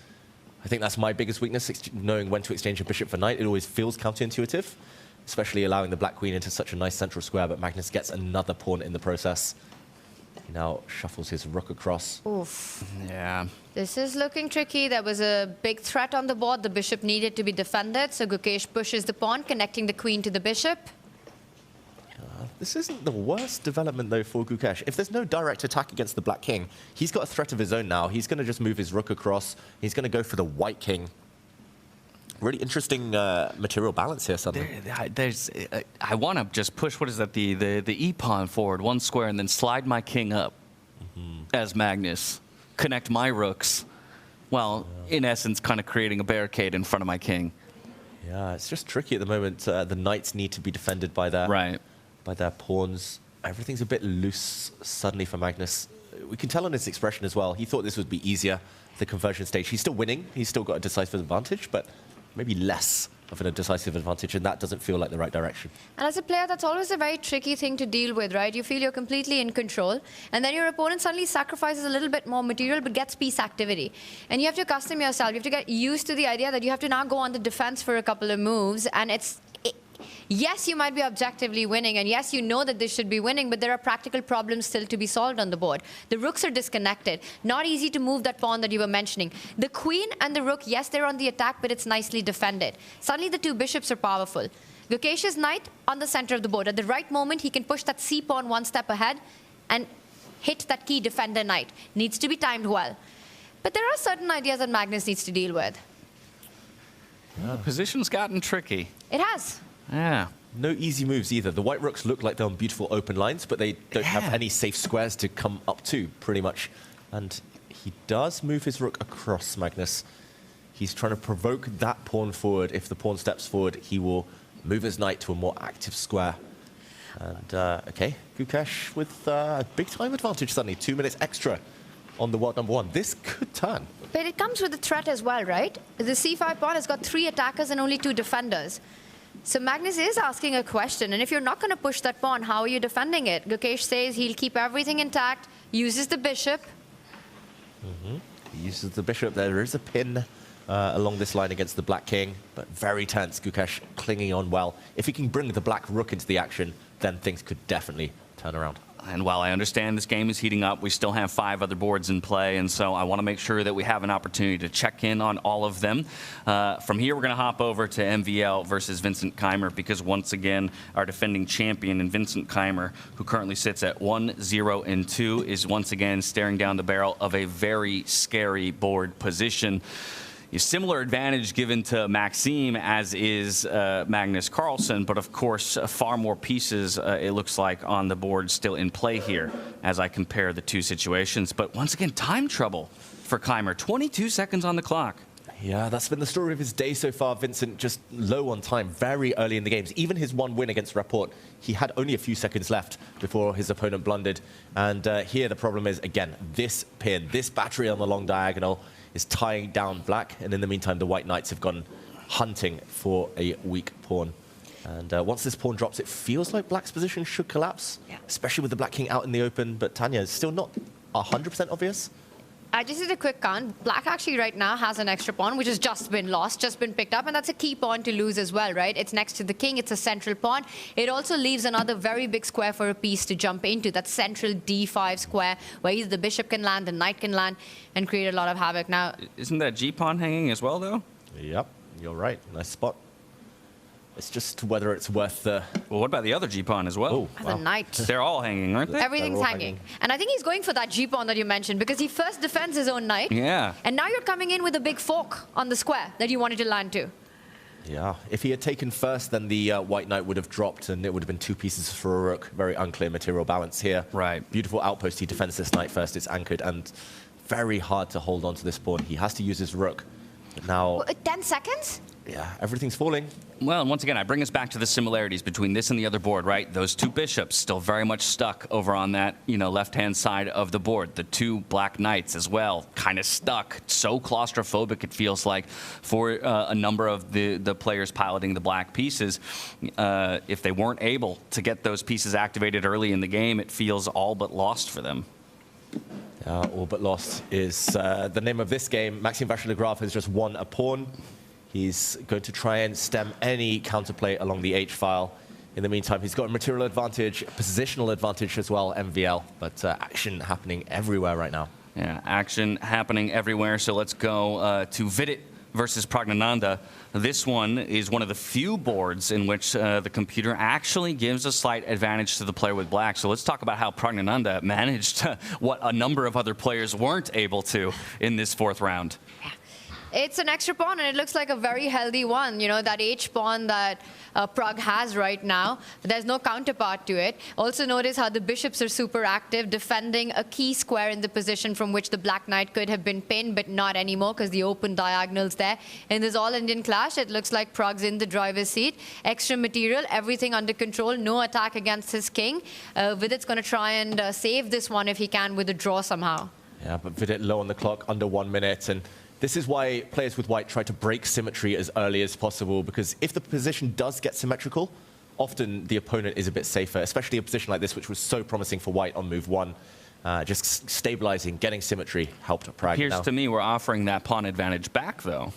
I think that's my biggest weakness, knowing when to exchange a bishop for knight. It always feels counterintuitive, especially allowing the black queen into such a nice central square, but Magnus gets another pawn in the process. He now shuffles his rook across. Oof. Yeah. This is looking tricky. There was a big threat on the board. The bishop needed to be defended, so Gukesh pushes the pawn, connecting the queen to the bishop. This isn't the worst development, though, for Gukesh. If there's no direct attack against the black king, he's got a threat of his own now. He's going to just move his rook across. He's going to go for the white king. Really interesting material balance here, suddenly. I want to just push, what is that, the e-pawn forward, one square, and then slide my king up as Magnus. Connect my rooks. Well, in essence, kind of creating a barricade in front of my king. Yeah, it's just tricky at the moment. The knights need to be defended by their... by their pawns. Everything's a bit loose suddenly for Magnus. We can tell on his expression as well. He thought this would be easier, the conversion stage. He's still winning. He's still got a decisive advantage, but maybe less of a decisive advantage, and that doesn't feel like the right direction. And as a player, that's always a very tricky thing to deal with, right? You feel you're completely in control, and then your opponent suddenly sacrifices a little bit more material but gets piece activity. And you have to accustom yourself. You have to get used to the idea that you have to now go on the defense for a couple of moves, and yes, you might be objectively winning, and yes, you know that this should be winning, but there are practical problems still to be solved on the board. The rooks are disconnected. Not easy to move that pawn that you were mentioning. The queen and the rook, yes, they're on the attack, but it's nicely defended. Suddenly, the two bishops are powerful. Gukesh's knight on the center of the board. At the right moment, he can push that c-pawn one step ahead and hit that key defender knight. Needs to be timed well. But there are certain ideas that Magnus needs to deal with. Yeah. Position's gotten tricky. It has. Yeah. No easy moves either. The white rooks look like they're on beautiful open lines, but they don't have any safe squares to come up to, pretty much. And he does move his rook across, Magnus. He's trying to provoke that pawn forward. If the pawn steps forward, he will move his knight to a more active square. And, okay, Gukesh with a big-time advantage suddenly. 2 minutes extra on the world number 1. This could turn. But it comes with a threat as well, right? The c5 pawn has got 3 attackers and only 2 defenders. So Magnus is asking a question, and if you're not going to push that pawn, how are you defending it? Gukesh says he'll keep everything intact, uses the bishop. He uses the bishop. There is a pin along this line against the black king, but very tense. Gukesh clinging on well. If he can bring the black rook into the action, then things could definitely turn around. And while I understand this game is heating up, we still have 5 other boards in play, and so I want to make sure that we have an opportunity to check in on all of them. From here, we're going to hop over to MVL versus Vincent Keymer, because once again, our defending champion in Vincent Keymer, who currently sits at 1-0-2, is once again staring down the barrel of a very scary board position. A similar advantage given to Maxime, as is Magnus Carlsen, but of course, far more pieces, it looks like, on the board still in play here as I compare the two situations. But once again, time trouble for Keymer. 22 seconds on the clock. Yeah, that's been the story of his day so far. Vincent just low on time very early in the games. Even his one win against Rapport, he had only a few seconds left before his opponent blundered. And here the problem is, again, this pin, this battery on the long diagonal is tying down black. And in the meantime, the white knights have gone hunting for a weak pawn. And once this pawn drops, it feels like black's position should collapse, especially with the black king out in the open. But Tanya, it's still not 100% obvious. I just did a quick count. Black actually right now has an extra pawn, which has just been lost, just been picked up. And that's a key pawn to lose as well, right? It's next to the king. It's a central pawn. It also leaves another very big square for a piece to jump into. That central d5 square where either the bishop can land, the knight can land, and create a lot of havoc. Now, isn't that g-pawn hanging as well, though? Yep, you're right. Nice spot. It's just whether it's worth the... Well, what about the other g-pawn as well? The knight. They're all hanging, aren't they? Everything's hanging. And I think he's going for that g-pawn that you mentioned because he first defends his own knight. Yeah. And now you're coming in with a big fork on the square that you wanted to land to. Yeah, if he had taken first, then the white knight would have dropped and it would have been 2 pieces for a rook. Very unclear material balance here. Right. Beautiful outpost. He defends this knight first. It's anchored and very hard to hold on to this pawn. He has to use his rook. But now... 10 seconds? Yeah, everything's falling. Well, and once again, I bring us back to the similarities between this and the other board, right? Those 2 bishops still very much stuck over on that, left-hand side of the board. The 2 black knights as well, kind of stuck. So claustrophobic, it feels like, for a number of the players piloting the black pieces. If they weren't able to get those pieces activated early in the game, it feels all but lost for them. All but lost is the name of this game. Maxime Vachier-Lagrave has just won a pawn. He's going to try and stem any counterplay along the H-file. In the meantime, he's got a material advantage, positional advantage as well, MVL, but action happening everywhere right now. Yeah, action happening everywhere. So let's go to Vidit versus Praggnanandhaa. This one is one of the few boards in which the computer actually gives a slight advantage to the player with black. So let's talk about how Praggnanandhaa managed what a number of other players weren't able to in this 4th round. It's an extra pawn, and it looks like a very healthy one. That H-pawn that Pragg has right now, there's no counterpart to it. Also notice how the bishops are super active, defending a key square in the position from which the black knight could have been pinned, but not anymore because the open diagonal's there. In this all-Indian clash, it looks like Pragg's in the driver's seat. Extra material, everything under control, no attack against his king. Vidit's going to try and save this one if he can with a draw somehow. Yeah, but Vidit low on the clock, under 1 minute, and this is why players with white try to break symmetry as early as possible, because if the position does get symmetrical, often the opponent is a bit safer, especially a position like this, which was so promising for white on move 1. Just stabilizing, getting symmetry helped Pragg. Appears to me we're offering that pawn advantage back, though.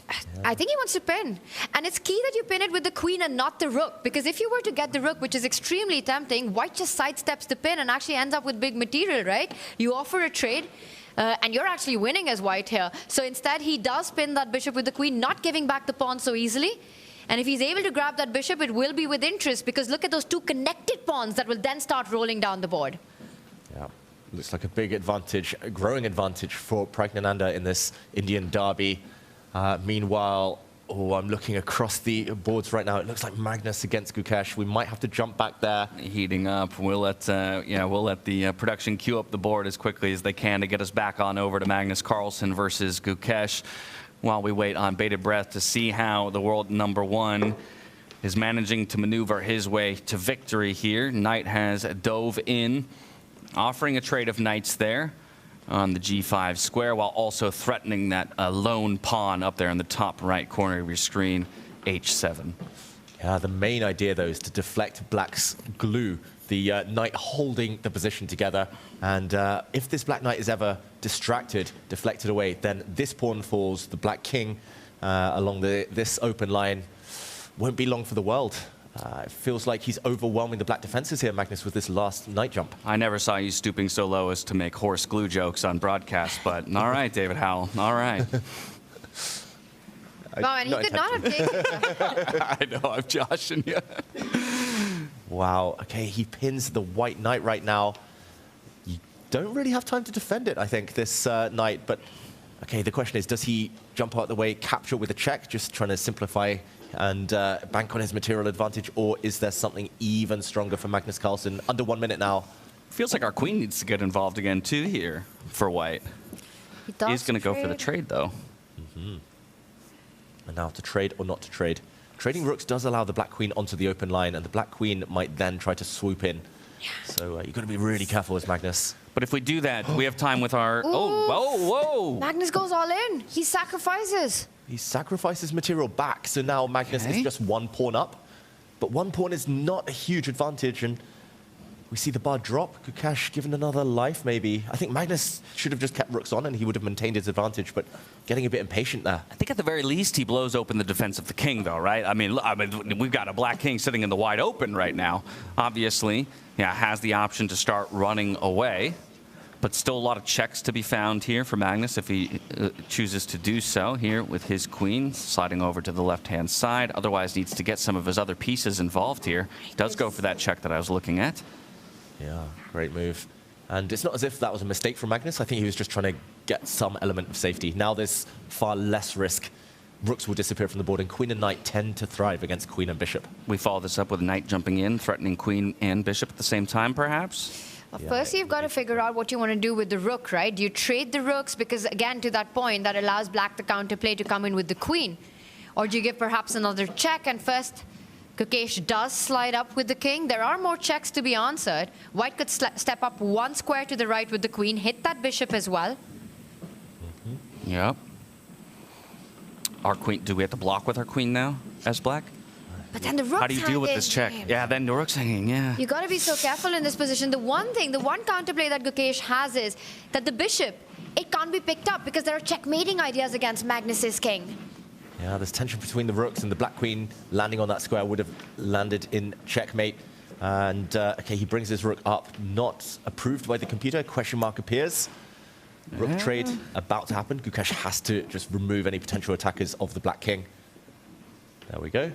I think he wants to pin. And it's key that you pin it with the queen and not the rook, because if you were to get the rook, which is extremely tempting, white just sidesteps the pin and actually ends up with big material, right? You offer a trade. And you're actually winning as white here. So instead, he does pin that bishop with the queen, not giving back the pawn so easily. And if he's able to grab that bishop, it will be with interest, because look at those 2 connected pawns that will then start rolling down the board. Yeah, looks like a big advantage, a growing advantage for Praggnanandhaa in this Indian derby. Meanwhile, I'm looking across the boards right now. It looks like Magnus against Gukesh. We might have to jump back there. Heating up. We'll let the production queue up the board as quickly as they can to get us back on over to Magnus Carlsen versus Gukesh, while we wait on bated breath to see how the world #1 is managing to maneuver his way to victory here. Knight has dove in, offering a trade of knights there on the g5 square, while also threatening that lone pawn up there in the top right corner of your screen, h7. Yeah, the main idea, though, is to deflect black's glue, the knight holding the position together. And if this black knight is ever distracted, deflected away, then this pawn falls, the black king along this open line. Won't be long for the world. It feels like he's overwhelming the black defenses here, Magnus, with this last knight jump. I never saw you stooping so low as to make horse glue jokes on broadcast, but all right, David Howell, all right. Wow, and he could not have taken I know, I'm joshing you. Wow, okay, he pins the white knight right now. You don't really have time to defend it, I think, this knight, but okay, the question is, does he jump out the way, capture with a check, just trying to simplify and bank on his material advantage, or is there something even stronger for Magnus Carlsen? Under 1 minute now. Feels like our queen needs to get involved again, too, here for white. He's going to go for the trade, though. Mm-hmm. And now to trade or not to trade. Trading rooks does allow the black queen onto the open line, and the black queen might then try to swoop in. So you've got to be really careful as Magnus. But if we do that, we have time with our... Oh, whoa, whoa! Magnus goes all in. He sacrifices. He sacrifices material back, so now Magnus is just one pawn up. But one pawn is not a huge advantage, and we see the bar drop. Gukesh given another life, maybe. I think Magnus should have just kept rooks on, and he would have maintained his advantage, but getting a bit impatient there. I think at the very least, he blows open the defense of the king, though, right? I mean, we've got a black king sitting in the wide open right now. Obviously, yeah, has the option to start running away. But still a lot of checks to be found here for Magnus if he chooses to do so here with his queen sliding over to the left-hand side. Otherwise needs to get some of his other pieces involved here. Does go for that check that I was looking at. Yeah, great move. And it's not as if that was a mistake from Magnus. I think he was just trying to get some element of safety. Now there's far less risk. Rooks will disappear from the board, and queen and knight tend to thrive against queen and bishop. We follow this up with knight jumping in, threatening queen and bishop at the same time, perhaps? First, you've got to figure out what you want to do with the rook, right? Do you trade the rooks? Because, again, to that point, that allows black the counterplay to come in with the queen. Or do you give perhaps another check? And first, Gukesh does slide up with the king. There are more checks to be answered. White could step up one square to the right with the queen, hit that bishop as well. Yep. Our queen, do we have to block with our queen now as black? But then the rook's How do you deal with this check? hanging. Yeah, then the rook's hanging, yeah. You got to be so careful in this position. The one counterplay that Gukesh has is that the bishop, it can't be picked up because there are checkmating ideas against Magnus's king. Yeah, there's tension between the rooks, and the black queen landing on that square would have landed in checkmate. And, okay, he brings his rook up, not approved by the computer. Question mark appears. Rook trade about to happen. Gukesh has to just remove any potential attackers of the black king. There we go.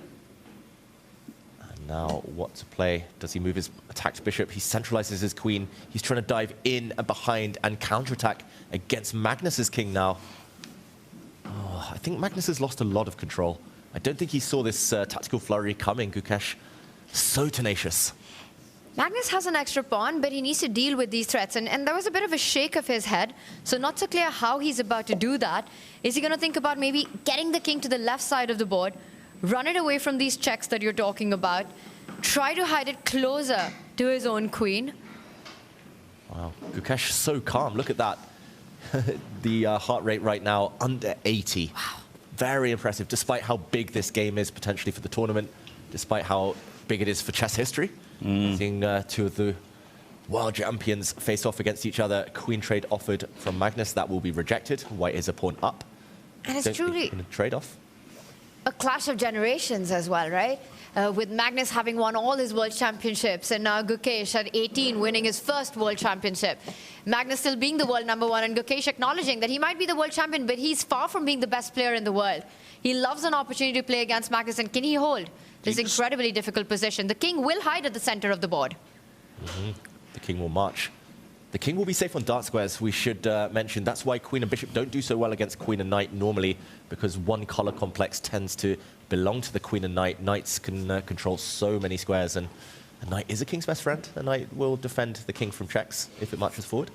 Now, what to play? Does he move his attacked bishop? He centralizes his queen. He's trying to dive in and behind and counterattack against Magnus's king now. Oh, I think Magnus has lost a lot of control. I don't think he saw this tactical flurry coming, Gukesh. So tenacious. Magnus has an extra pawn, but he needs to deal with these threats. And there was a bit of a shake of his head, so not so clear how he's about to do that. Is he going to think about maybe getting the king to the left side of the board, run it away from these checks that you're talking about, try to hide it closer to his own queen? Wow, Gukesh so calm. Look at that. The heart rate right now under 80. Wow. Very impressive, despite how big this game is potentially for the tournament, despite how big it is for chess history. Seeing two of the world champions face off against each other. Queen trade offered from Magnus. That will be rejected. White is a pawn up. And it's truly in a trade-off. A clash of generations as well, right? With Magnus having won all his world championships, and now Gukesh at 18 winning his first world championship. Magnus still being the world #1, and Gukesh acknowledging that he might be the world champion, but he's far from being the best player in the world. He loves an opportunity to play against Magnus, and can he hold this incredibly difficult position? The king will hide at the center of the board. The king will march. The king will be safe on dark squares, we should mention. That's why queen and bishop don't do so well against queen and knight normally, because one color complex tends to belong to the queen and knight. Knights can control so many squares, and a knight is a king's best friend. A knight will defend the king from checks if it marches forward.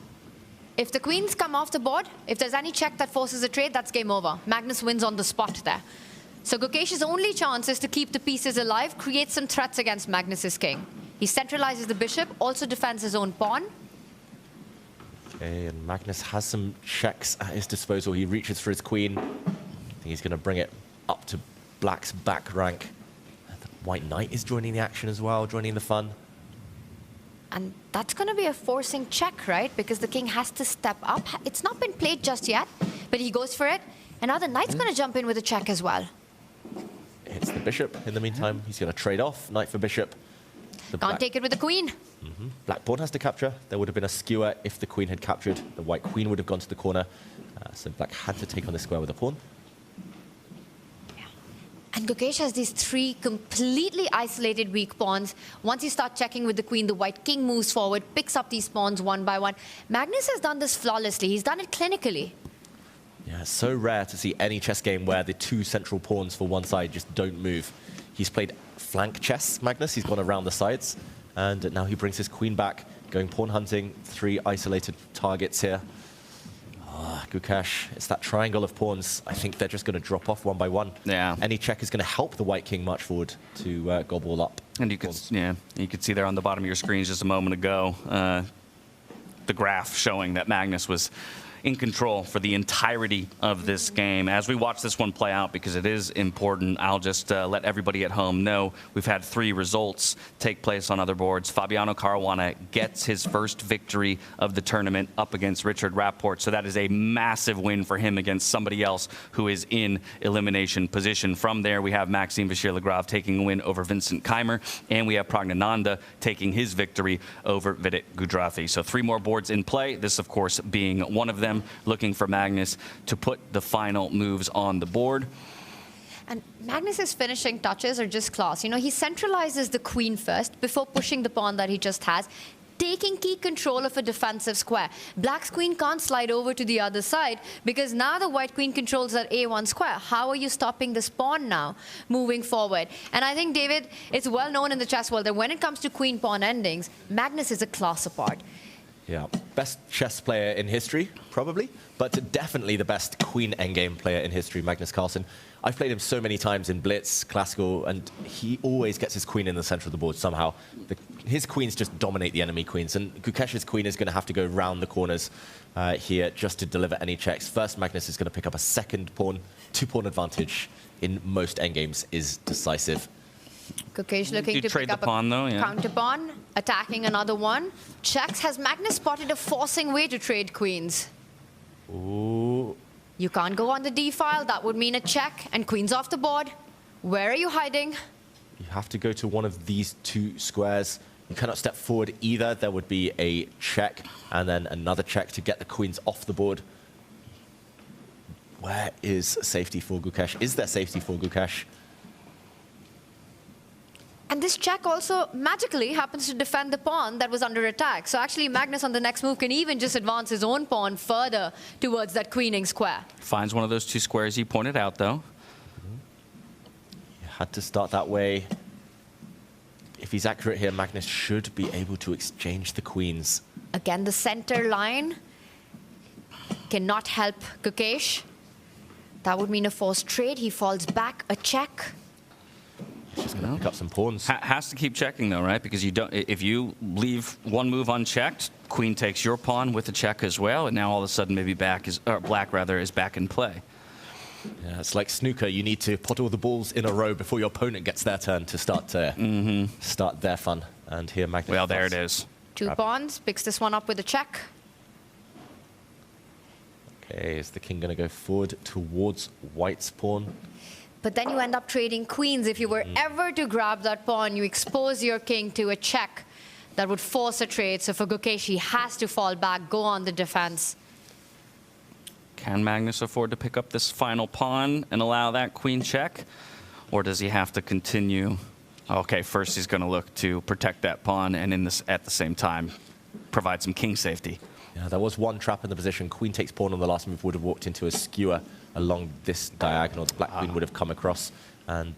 If the queens come off the board, if there's any check that forces a trade, that's game over. Magnus wins on the spot there. So Gukesh's only chance is to keep the pieces alive, create some threats against Magnus's king. He centralizes the bishop, also defends his own pawn. Okay, and Magnus has some checks at his disposal. He reaches for his queen. I think he's going to bring it up to black's back rank. The white knight is joining the action as well, joining the fun. And that's going to be a forcing check, right? Because the king has to step up. It's not been played just yet, but he goes for it. And now the knight's going to jump in with a check as well. Hits the bishop. In the meantime, he's going to trade off, knight for bishop. Can't take it with the queen. Black pawn has to capture. There would have been a skewer if the queen had captured. The white queen would have gone to the corner. So black had to take on the square with a pawn. And Gukesh has these three completely isolated weak pawns. Once you start checking with the queen, the white king moves forward, picks up these pawns one by one. Magnus has done this flawlessly. He's done it clinically. Yeah, it's so rare to see any chess game where the two central pawns for one side just don't move. He's played flank chess, Magnus. He's gone around the sides. And now he brings his queen back, going pawn hunting, three isolated targets here. Gukesh, it's that triangle of pawns. I think they're just going to drop off one by one. Yeah. Any check is going to help the white king march forward to gobble up. And you could, you could see there on the bottom of your screens just a moment ago, the graph showing that Magnus was in control for the entirety of this game. As we watch this one play out, because it is important, I'll just let everybody at home know we've had 3 results take place on other boards. Fabiano Caruana gets his first victory of the tournament up against Richard Rapport, so that is a massive win for him against somebody else who is in elimination position. From there, we have Maxime Vachier-Lagrave taking a win over Vincent Keymer, and we have Praggnanandhaa taking his victory over Vidit Gujrathi. So 3 more boards in play, this of course being one of them, looking for Magnus to put the final moves on the board. And Magnus's finishing touches are just class. You know, he centralizes the queen first before pushing the pawn that he just has, taking key control of a defensive square. Black's queen can't slide over to the other side because now the white queen controls that A1 square. How are you stopping this pawn now moving forward? And I think, David, it's well known in the chess world that when it comes to queen-pawn endings, Magnus is a class apart. Yeah, best chess player in history, probably, but definitely the best queen endgame player in history, Magnus Carlsen. I've played him so many times in Blitz, Classical, and he always gets his queen in the center of the board somehow. His queens just dominate the enemy queens, and Gukesh's queen is going to have to go round the corners here just to deliver any checks. First, Magnus is going to pick up a second pawn. 2-pawn advantage in most endgames is decisive. Gukesh looking to pick up a counter pawn, attacking another one. Checks. Has Magnus spotted a forcing way to trade queens? Ooh. You can't go on the D file. That would mean a check and queen's off the board. Where are you hiding? You have to go to one of these 2 squares. You cannot step forward either. There would be a check and then another check to get the queens off the board. Where is safety for Gukesh? Is there safety for Gukesh? And this check also magically happens to defend the pawn that was under attack. So actually Magnus on the next move can even just advance his own pawn further towards that queening square. Finds one of those 2 squares he pointed out, though. You had to start that way. If he's accurate here, Magnus should be able to exchange the queens. Again, the center line cannot help Gukesh. That would mean a forced trade. He falls back, a check. Just going to pick up some pawns. Has to keep checking, though, right? Because you don't. If you leave one move unchecked, queen takes your pawn with a check as well, and now all of a sudden maybe black is back in play. Yeah, it's like snooker. You need to put all the balls in a row before your opponent gets their turn to start start their fun. And here Magnus. Well, there it is. 2 pawns, picks this one up with a check. Okay, is the king going to go forward towards white's pawn? But then you end up trading queens. If you were ever to grab that pawn, you expose your king to a check that would force a trade. So for Gukesh, he has to fall back, go on the defense. Can Magnus afford to pick up this final pawn and allow that queen check? Or does he have to continue? Okay, first he's going to look to protect that pawn and at the same time provide some king safety. Yeah, there was one trap in the position. Queen takes pawn on the last move, would have walked into a skewer along this diagonal. The black queen would have come across and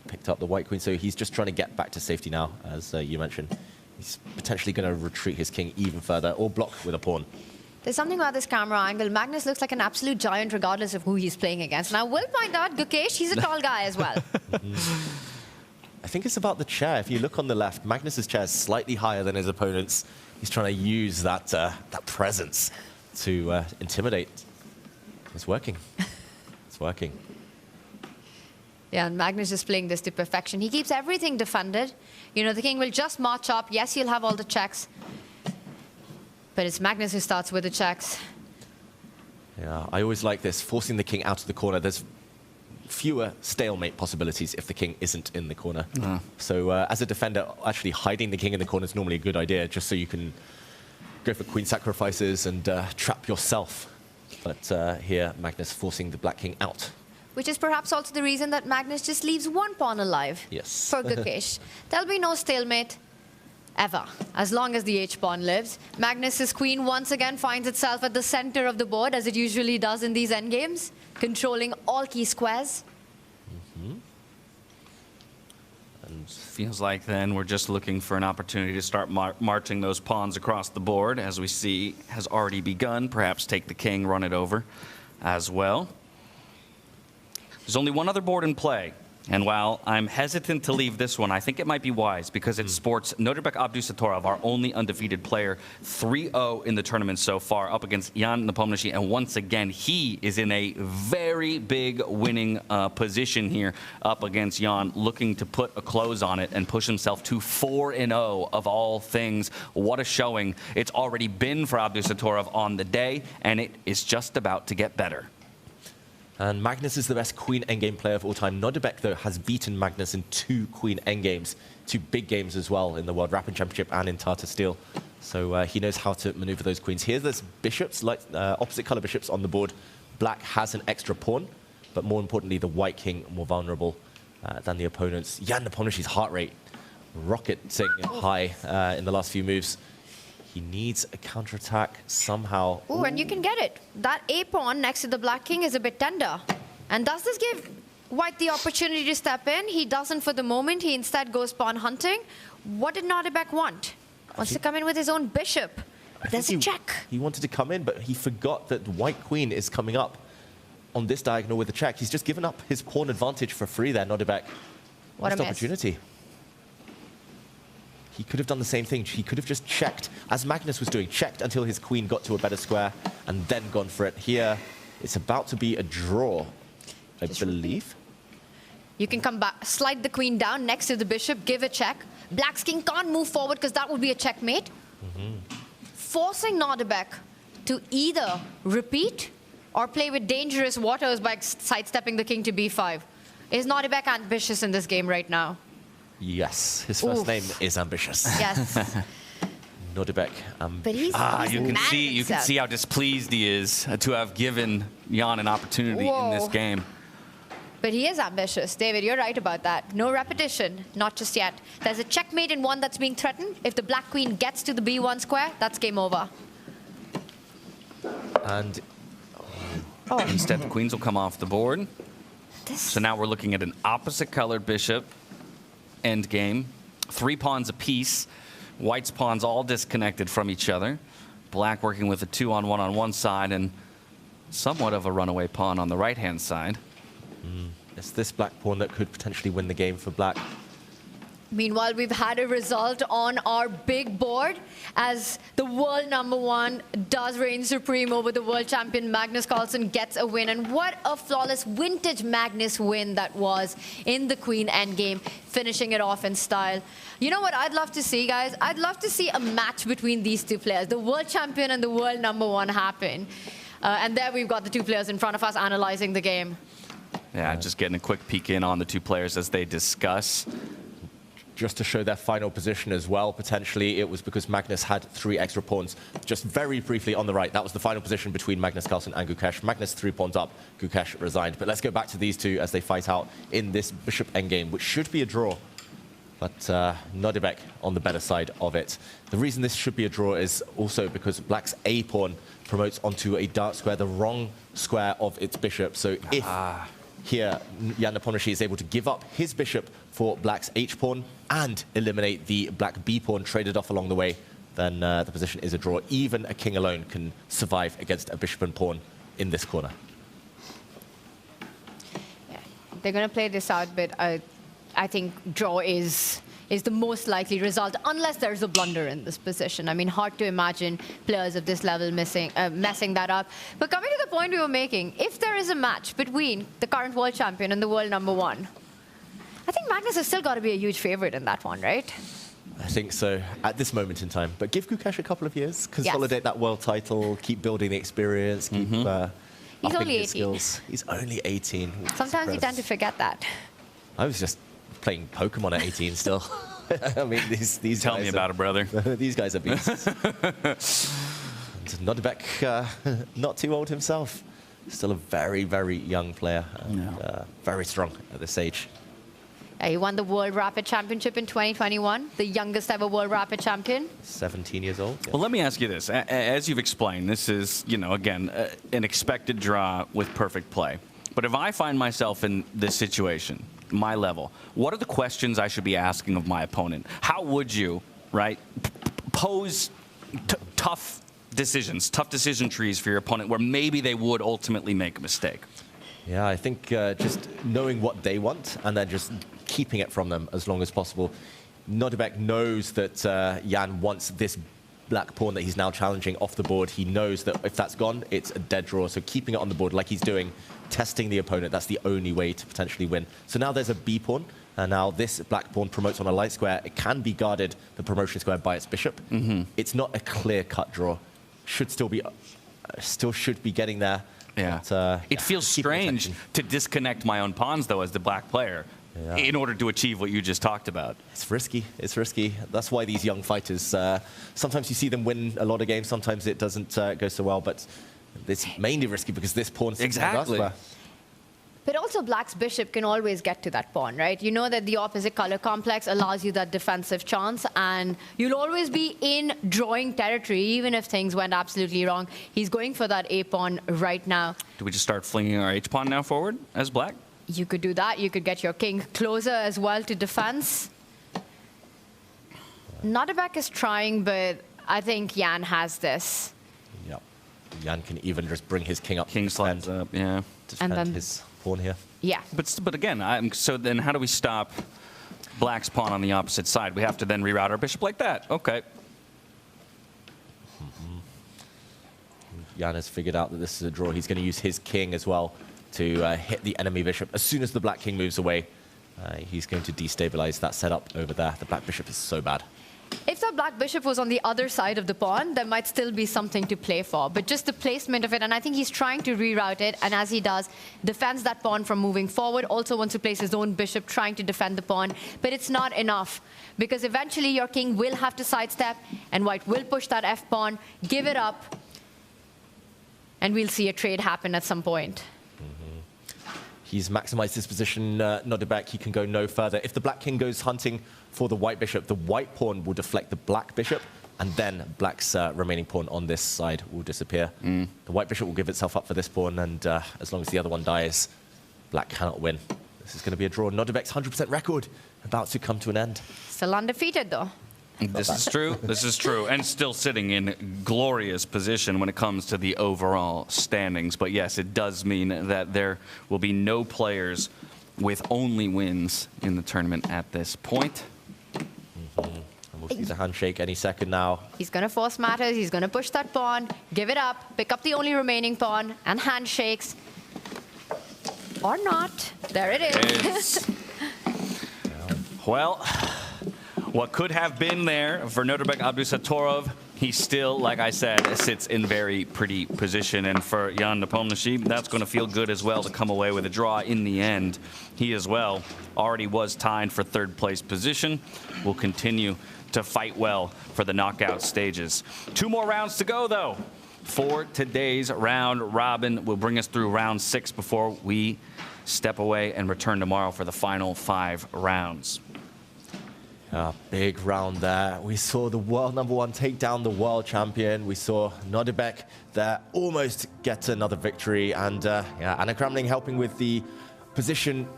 picked up the white queen. So he's just trying to get back to safety now, as you mentioned. He's potentially going to retreat his king even further or block with a pawn. There's something about this camera angle. Magnus looks like an absolute giant regardless of who he's playing against. And I will point out, Gukesh, he's a tall guy as well. I think it's about the chair. If you look on the left, Magnus's chair is slightly higher than his opponent's. He's trying to use that presence to intimidate. It's working. It's working. Yeah, and Magnus is playing this to perfection. He keeps everything defended. You know, the king will just march up. Yes, he'll have all the checks. But it's Magnus who starts with the checks. Yeah, I always like this, forcing the king out of the corner. There's fewer stalemate possibilities if the king isn't in the corner. So as a defender, actually hiding the king in the corner is normally a good idea, just so you can go for queen sacrifices and trap yourself. But here, Magnus forcing the black king out. Which is perhaps also the reason that Magnus just leaves one pawn alive. Yes. For Gukesh. There'll be no stalemate ever, as long as the H-pawn lives. Magnus's queen once again finds itself at the center of the board, as it usually does in these endgames, controlling all key squares. And feels like then we're just looking for an opportunity to start marching those pawns across the board, as we see has already begun. Perhaps take the king, run it over as well. There's only one other board in play, And while I'm hesitant to leave this one, I think it might be wise because it sports Nodirbek Abdusattorov, our only undefeated player, 3-0 in the tournament so far, up against Jan Nepomniachtchi. And once again, he is in a very big winning position here up against Jan, looking to put a close on it and push himself to 4-0 of all things. What a showing it's already been for Abdusattorov on the day, and it is just about to get better. And Magnus is the best queen endgame player of all time. Nodirbek, though, has beaten Magnus in 2 queen endgames, 2 big games as well in the World Rapping Championship and in Tata Steel. So he knows how to maneuver those queens. Here there's bishops, like opposite color bishops on the board. Black has an extra pawn, but more importantly, the white king more vulnerable than the opponents. Jan Nepomniachtchi's heart rate rocketing high in the last few moves. He needs a counterattack somehow. Ooh, and you can get it. That A-pawn next to the black king is a bit tender. And does this give white the opportunity to step in? He doesn't for the moment. He instead goes pawn hunting. What did Nodirbek want? Wants to come in with his own bishop. There's a check. He wanted to come in, but he forgot that white queen is coming up on this diagonal with a check. He's just given up his pawn advantage for free there, Nodirbek. What a miss. Opportunity. He could have done the same thing. He could have just checked, as Magnus was doing, checked until his queen got to a better square and then gone for it. Here, it's about to be a draw, I believe. You can come back, slide the queen down next to the bishop, give a check. Black's king can't move forward because that would be a checkmate. Forcing Nodirbek to either repeat or play with dangerous waters by sidestepping the king to b5. Is Nodirbek ambitious in this game right now? Yes, his first name is ambitious. Yes. Nodirbek. But he's you can see how displeased he is to have given Jan an opportunity in this game. But he is ambitious. David, you're right about that. No repetition, not just yet. There's a checkmate in one that's being threatened. If the black queen gets to the b1 square, that's game over. And instead, the queens will come off the board. So now we're looking at an opposite colored bishop endgame. 3 pawns apiece. White's pawns all disconnected from each other. Black working with a 2-on-1 on one side and somewhat of a runaway pawn on the right-hand side. It's this black pawn that could potentially win the game for black. Meanwhile, we've had a result on our big board as the world #1 does reign supreme over the world champion. Magnus Carlsen gets a win. And what a flawless vintage Magnus win that was in the queen endgame, finishing it off in style. You know what I'd love to see, guys? I'd love to see a match between these 2 players, the world champion and the world #1 happen. And there we've got the 2 players in front of us analyzing the game. Yeah, just getting a quick peek in on the 2 players as they discuss. Just to show their final position as well, potentially, it was because Magnus had 3 extra pawns. Just very briefly on the right, that was the final position between Magnus Carlsen and Gukesh. Magnus 3 pawns up, Gukesh resigned. But let's go back to these 2 as they fight out in this bishop endgame, which should be a draw. But Nodirbek on the better side of it. The reason this should be a draw is also because Black's A pawn promotes onto a dark square, the wrong square of its bishop. So if here Jan Nepomniachtchi is able to give up his bishop for Black's H pawn and eliminate the Black B pawn traded off along the way, then the position is a draw. Even a king alone can survive against a bishop and pawn in this corner. Yeah, they're going to play this out, but I think draw is the most likely result, unless there's a blunder in this position. I mean, hard to imagine players of this level messing that up. But coming to the point we were making, if there is a match between the current world champion and the world #1, I think Magnus has still got to be a huge favorite in that one, right? I think so, at this moment in time. But give Gukesh a couple of years, consolidate that world title, keep building the experience, keep He's upping only his 18. skills. He's only 18. Sometimes you tend to forget that. I was just playing Pokemon at 18 still. I mean, these Tell guys me about it, brother. These guys are beasts. Nodirbek, not too old himself. Still a very, very young player. And, very strong at this age. He won the World Rapid Championship in 2021, the youngest ever World Rapid Champion. 17 years old. Yeah. Well, let me ask you this. As you've explained, this is, again, an expected draw with perfect play. But if I find myself in this situation, my level, what are the questions I should be asking of my opponent? How would you, pose tough decisions, tough decision trees for your opponent where maybe they would ultimately make a mistake? Yeah, I think just knowing what they want and then just keeping it from them as long as possible. Nodirbek knows that Jan wants this black pawn that he's now challenging off the board. He knows that if that's gone, it's a dead draw. So keeping it on the board like he's doing, testing the opponent, that's the only way to potentially win. So now there's a B pawn. And now this black pawn promotes on a light square. It can be guarded, the promotion square, by its bishop. It's not a clear-cut draw. Should still be, should be getting there. Yeah. But, it feels strange to disconnect my own pawns, though, as the black player, in order to achieve what you just talked about. It's risky. It's risky. That's why these young fighters, sometimes you see them win a lot of games, sometimes it doesn't go so well, but it's mainly risky because this pawn's exactly. But also black's bishop can always get to that pawn, right? You know that the opposite color complex allows you that defensive chance, and you'll always be in drawing territory, even if things went absolutely wrong. He's going for that A pawn right now. Do we just start flinging our H pawn now forward as black? You could do that. You could get your king closer as well to defense. Nodirbek is trying, but I think Jan has this. Yep. Jan can even just bring his king up. King slides up, yeah. Defend and then his pawn here. Yeah. But again, so then how do we stop black's pawn on the opposite side? We have to then reroute our bishop like that. Okay. Jan has figured out that this is a draw. He's going to use his king as well to hit the enemy bishop. As soon as the black king moves away, he's going to destabilize that setup over there. The black bishop is so bad. If the black bishop was on the other side of the pawn, there might still be something to play for. But just the placement of it, and I think he's trying to reroute it, and as he does, defends that pawn from moving forward. Also wants to place his own bishop, trying to defend the pawn. But it's not enough, because eventually your king will have to sidestep, and white will push that F pawn, give it up, and we'll see a trade happen at some point. He's maximized his position, Nodirbek. He can go no further. If the black king goes hunting for the white bishop, the white pawn will deflect the black bishop, and then black's remaining pawn on this side will disappear. The white bishop will give itself up for this pawn, and as long as the other one dies, black cannot win. This is going to be a draw. Nodirbek's 100% record about to come to an end. Still undefeated, though. This is true. This is true. And still sitting in glorious position when it comes to the overall standings. But yes, it does mean that there will be no players with only wins in the tournament at this point. And we'll see the handshake any second now. He's going to force matters. He's going to push that pawn, give it up, pick up the only remaining pawn, and handshakes. Or not. There it is. Well, what could have been there for Nodirbek Abdusattorov, he still, like I said, sits in very pretty position. And for Jan Nepomniachtchi, that's going to feel good as well to come away with a draw in the end. He as well already was tied for third place position. Will continue to fight well for the knockout stages. 2 more rounds to go, though, for today's round robin. Will bring us through round 6 before we step away and return tomorrow for the final 5 rounds. A big round there. We saw the world #1 take down the world champion. We saw Nodirbek there almost get another victory. And Anna Kramling helping with the position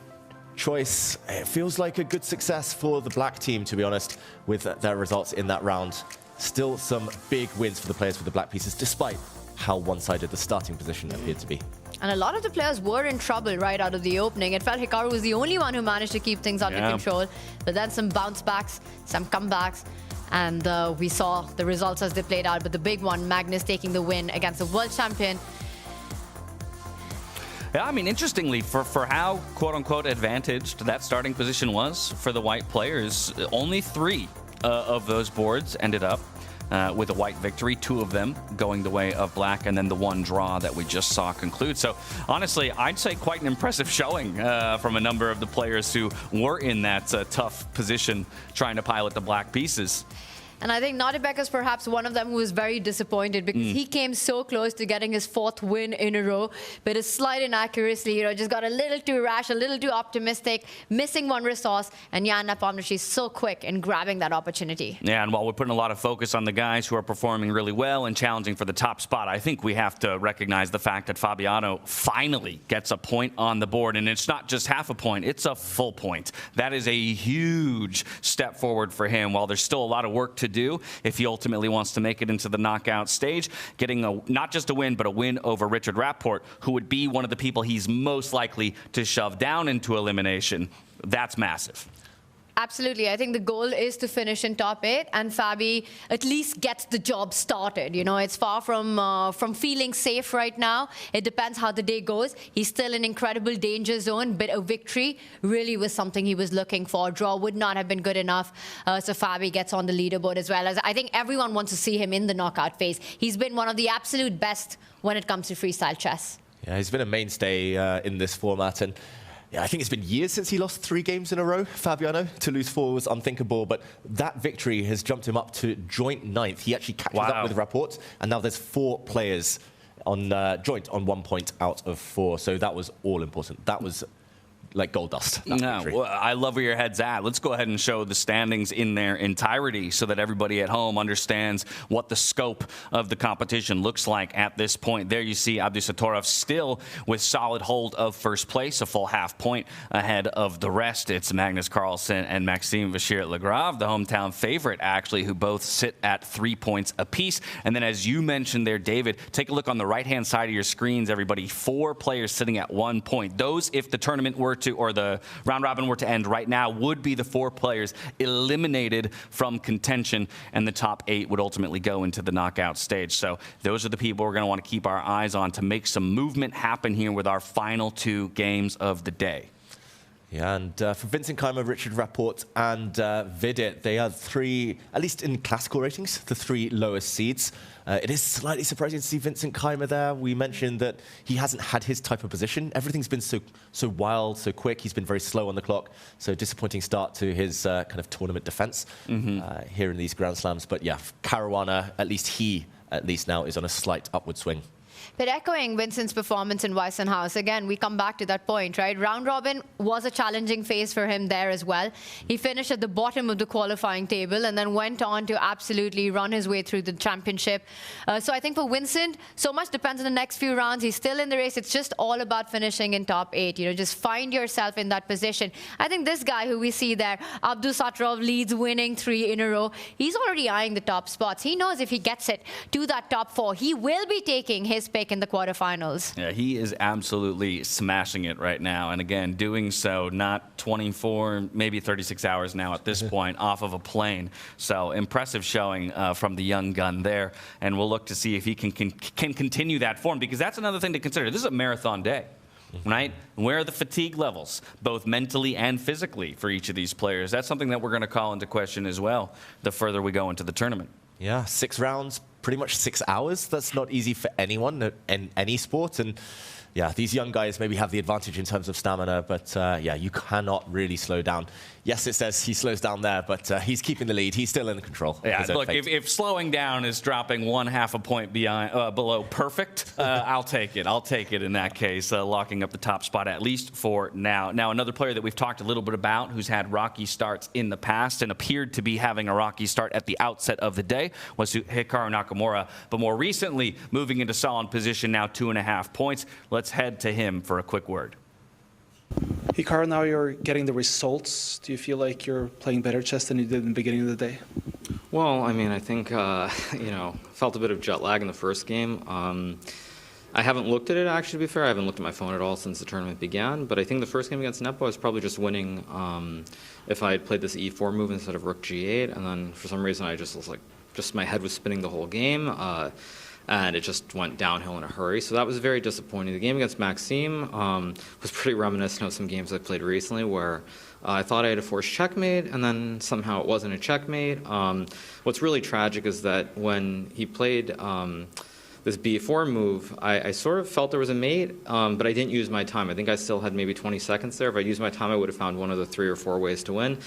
choice. It feels like a good success for the black team, to be honest, with their results in that round. Still some big wins for the players with the black pieces, despite how one-sided the starting position appeared to be. And a lot of the players were in trouble right out of the opening. It felt Hikaru was the only one who managed to keep things under control. But then some bounce backs, some comebacks, and we saw the results as they played out. But the big one, Magnus taking the win against the world champion. Yeah, I mean, interestingly, for how quote-unquote advantaged that starting position was for the white players, only 3 of those boards ended up with a white victory, 2 of them going the way of black, and then the 1 draw that we just saw conclude. So honestly, I'd say quite an impressive showing from a number of the players who were in that tough position trying to pilot the black pieces. And I think Nodirbek is perhaps one of them who was very disappointed because he came so close to getting his 4th win in a row, but his slight inaccuracy, just got a little too rash, a little too optimistic, missing 1 resource, and Jan Nepomniachtchi is so quick in grabbing that opportunity. Yeah, and while we're putting a lot of focus on the guys who are performing really well and challenging for the top spot, I think we have to recognize the fact that Fabiano finally gets a point on the board, and it's not just half a point, it's a full point. That is a huge step forward for him. While there's still a lot of work to do if he ultimately wants to make it into the knockout stage, getting not just a win, but a win over Richard Rapport, who would be one of the people he's most likely to shove down into elimination. That's massive. Absolutely. I think the goal is to finish in top 8, and Fabi at least gets the job started. You know, it's far from feeling safe right now. It depends how the day goes. He's still in incredible danger zone, but a victory really was something he was looking for. Draw would not have been good enough. So Fabi gets on the leaderboard as well. As I think everyone wants to see him in the knockout phase. He's been one of the absolute best when it comes to freestyle chess. Yeah, he's been a mainstay in this format, and yeah, I think it's been years since he lost 3 games in a row, Fabiano. To lose 4 was unthinkable, but that victory has jumped him up to joint 9th. He actually catches up with Rapport, and now there's 4 players on joint on 1 point out of 4. So that was all important. That was like gold dust. No, well, I love where your head's at. Let's go ahead and show the standings in their entirety so that everybody at home understands what the scope of the competition looks like at this point. There you see Abdusattorov still with solid hold of first place, a full half point ahead of the rest. It's Magnus Carlsen and Maxime Vachier-Lagrave, the hometown favorite, actually, who both sit at 3 points apiece. And then, as you mentioned there, David, take a look on the right-hand side of your screens, everybody. 4 players sitting at 1 point. Those, if the tournament were or the round robin were to end right now, would be the 4 players eliminated from contention, and the top 8 would ultimately go into the knockout stage. So those are the people we're going to want to keep our eyes on to make some movement happen here with our final 2 games of the day. Yeah, and for Vincent Keymer, Richard Rapport, and Vidit, they are 3, at least in classical ratings, the 3 lowest seeds. It is slightly surprising to see Vincent Keymer there. We mentioned that he hasn't had his type of position. Everything's been so wild, so quick. He's been very slow on the clock. So disappointing start to his kind of tournament defense here in these Grand Slams. But yeah, Caruana, at least now, is on a slight upward swing. But echoing Vincent's performance in Weissenhaus, again, we come back to that point, right? Round robin was a challenging phase for him there as well. He finished at the bottom of the qualifying table and then went on to absolutely run his way through the championship. So I think for Vincent, so much depends on the next few rounds. He's still in the race. It's just all about finishing in top 8. You know, just find yourself in that position. I think this guy who we see there, Abdusattorov, leads, winning 3 in a row. He's already eyeing the top spots. He knows if he gets it to that top 4, he will be taking his pick in the quarterfinals. Yeah, he is absolutely smashing it right now. And again, doing so not 24, maybe 36 hours now at this point off of a plane. So impressive showing from the young gun there. And we'll look to see if he can continue that form, because that's another thing to consider. This is a marathon day. Right? Where are the fatigue levels, both mentally and physically, for each of these players? That's something that we're going to call into question as well the further we go into the tournament. Yeah, 6 rounds, pretty much 6 hours. That's not easy for anyone in any sport. And yeah, these young guys maybe have the advantage in terms of stamina, but yeah, you cannot really slow down. Yes, it says he slows down there, but he's keeping the lead. He's still in control. Yeah, look, if slowing down is dropping 1/2 point below perfect, I'll take it. I'll take it in that case, locking up the top spot, at least for now. Now, another player that we've talked a little bit about who's had rocky starts in the past and appeared to be having a rocky start at the outset of the day was Hikaru Nakamura, but more recently moving into solid position now, 2.5 points. Let's head to him for a quick word. Hikaru, now you're getting the results. Do you feel like you're playing better chess than you did in the beginning of the day? Well, I mean, I think, felt a bit of jet lag in the first game. I haven't looked at it, actually, to be fair. I haven't looked at my phone at all since the tournament began. But I think the first game against Nepo, I was probably just winning if I had played this E4 move instead of Rook G8. And then for some reason, I just was like, my head was spinning the whole game. And it just went downhill in a hurry. So that was very disappointing. The game against Maxime was pretty reminiscent of some games I played recently where I thought I had a forced checkmate, and then somehow it wasn't a checkmate. What's really tragic is that when he played this B4 move, I sort of felt there was a mate, but I didn't use my time. I think I still had maybe 20 seconds there. If I used my time, I would have found one of the 3 or 4 ways to win.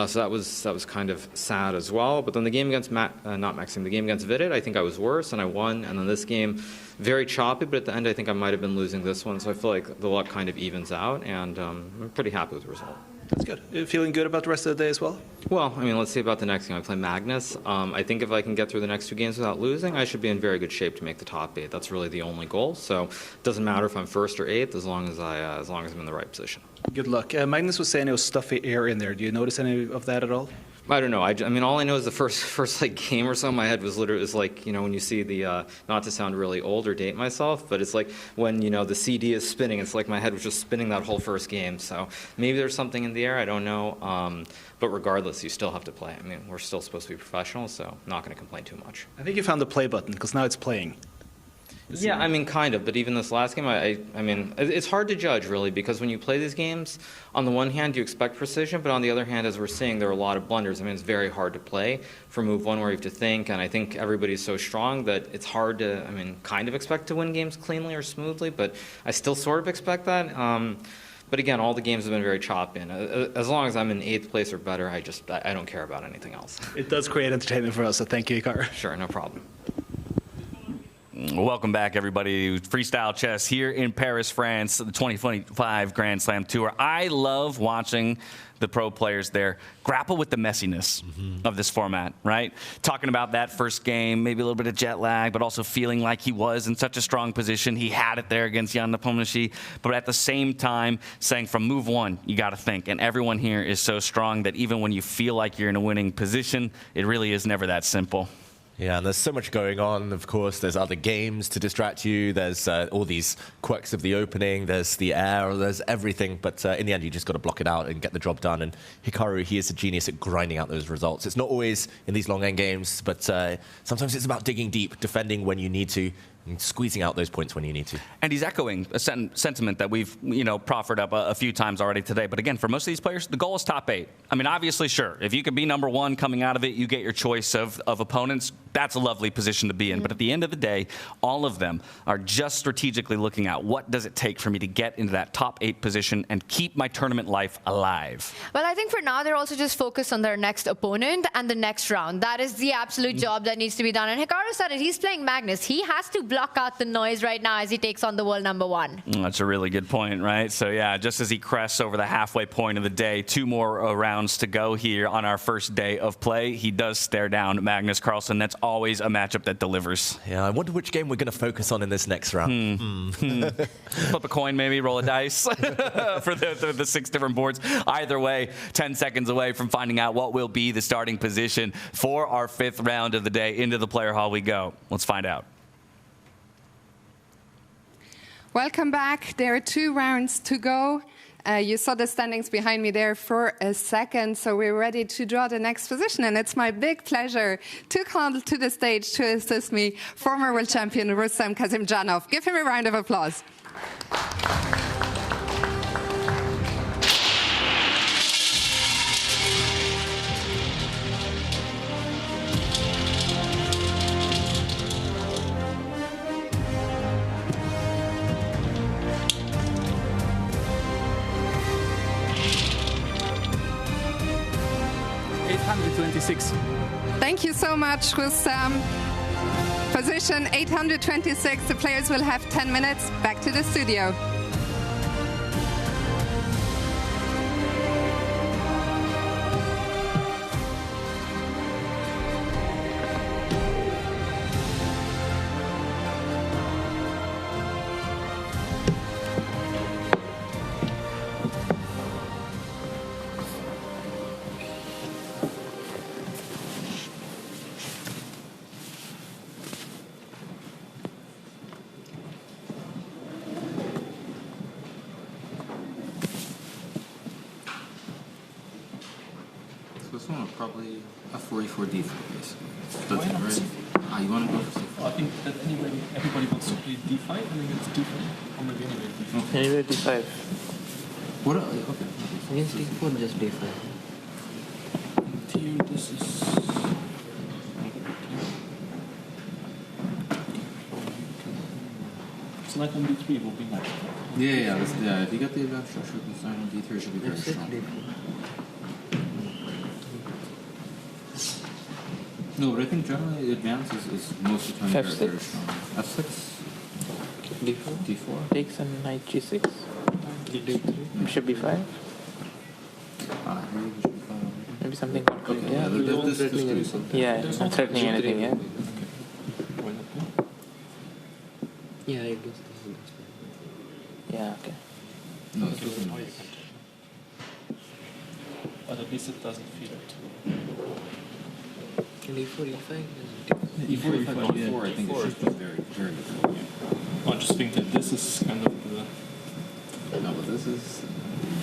So that was kind of sad as well. But then the game against the game against Vidit, I think I was worse and I won. And then this game, very choppy, but at the end I think I might have been losing this one. So I feel like the luck kind of evens out, and I'm pretty happy with the result. That's good. Feeling good about the rest of the day as well? Well, I mean, let's see about the next game. I play Magnus. I think if I can get through the next 2 games without losing, I should be in very good shape to make the top 8. That's really the only goal. So it doesn't matter if I'm 1st or 8th as long as I'm in the right position. Good luck. Magnus was saying it was stuffy air in there. Do you notice any of that at all? I don't know. I mean, all I know is the first like game or so, my head was literally, like, you know, when you see the, not to sound really old or date myself, but it's like when, you know, the CD is spinning, it's like my head was just spinning that whole first game. So maybe there's something in the air, I don't know. But regardless, you still have to play. I mean, we're still supposed to be professionals, so I'm not going to complain too much. I think you found the play button, because now it's playing. Yeah, I mean, kind of. But even this last game, I mean, it's hard to judge, really, because when you play these games, on the one hand, you expect precision, but on the other hand, as we're seeing, there are a lot of blunders. I mean, it's very hard to play for move one where you have to think, and I think everybody's so strong that it's hard to, I mean, kind of expect to win games cleanly or smoothly, but I still sort of expect that. But again, all the games have been very choppy, and as long as I'm in 8th place or better, I don't care about anything else. It does create entertainment for us, so thank you, Hikaru. Sure, no problem. Welcome back, everybody. Freestyle Chess here in Paris, France, the 2025 Grand Slam Tour. I love watching the pro players there grapple with the messiness of this format, right? Talking about that first game, maybe a little bit of jet lag, but also feeling like he was in such a strong position. He had it there against Jan Nepomniachtchi, but at the same time saying from move one, you got to think. And everyone here is so strong that even when you feel like you're in a winning position, it really is never that simple. Yeah, and there's so much going on, of course. There's other games to distract you. There's all these quirks of the opening. There's the air. There's everything. But in the end, you just got to block it out and get the job done. And Hikaru, he is a genius at grinding out those results. It's not always in these long end games, but sometimes it's about digging deep, defending when you need to, and squeezing out those points when you need to. And he's echoing a sentiment that we've, proffered up a few times already today. But again, for most of these players, the goal is top 8. I mean, obviously, sure, if you could be number 1 coming out of it, you get your choice of opponents. That's a lovely position to be in. But at the end of the day, all of them are just strategically looking at what does it take for me to get into that top 8 position and keep my tournament life alive. Well, I think for now, they're also just focused on their next opponent and the next round. That is the absolute job that needs to be done. And Hikaru said it. He's playing Magnus. He has to block out the noise right now as he takes on the world number 1. That's a really good point, right? So, yeah, just as he crests over the halfway point of the day, 2 more rounds to go here on our first day of play. He does stare down Magnus Carlsen. That's always a matchup that delivers. Yeah, I wonder which game we're going to focus on in this next round. Flip a coin, maybe, roll a dice for the 6 different boards. Either way, 10 seconds away from finding out what will be the starting position for our 5th round of the day. Into the player hall we go. Let's find out. Welcome back. There are 2 rounds to go. You saw the standings behind me there for a second, so we're ready to draw the next position. And it's my big pleasure to call to the stage to assist me former world champion Rustam Kasimjanov. Give him a round of applause. 826. Thank you so much, Rustam. Position 826. The players will have 10 minutes. Back to the studio. This one will probably a 44 d4, basically. That's Why it, not? right? You want to go for c4? I think that everybody wants to play d5. I think it's d5. Or maybe anyway d5. Okay. Anyway, d5. What? Okay. Against d4, just d5. Here, this is. So like on d3 will be nice. Yeah. If you get the advanced structure concern on d3, it should be very strong. No, but I think generally advance is most of the time very strong. F6. D4. D4. Takes and knight g6. D3. Bishop b5. Maybe something concrete. Okay, Yeah, this is pretty simple. yeah, not threatening anything. Yeah. Yeah, I guess this is the best one. Yeah. Okay. No, this isn't. But at least it doesn't feel it. E4, E5? E4, E5, E4, I think it should be very, very good. Yeah. I just think that this is kind of the... No, but this is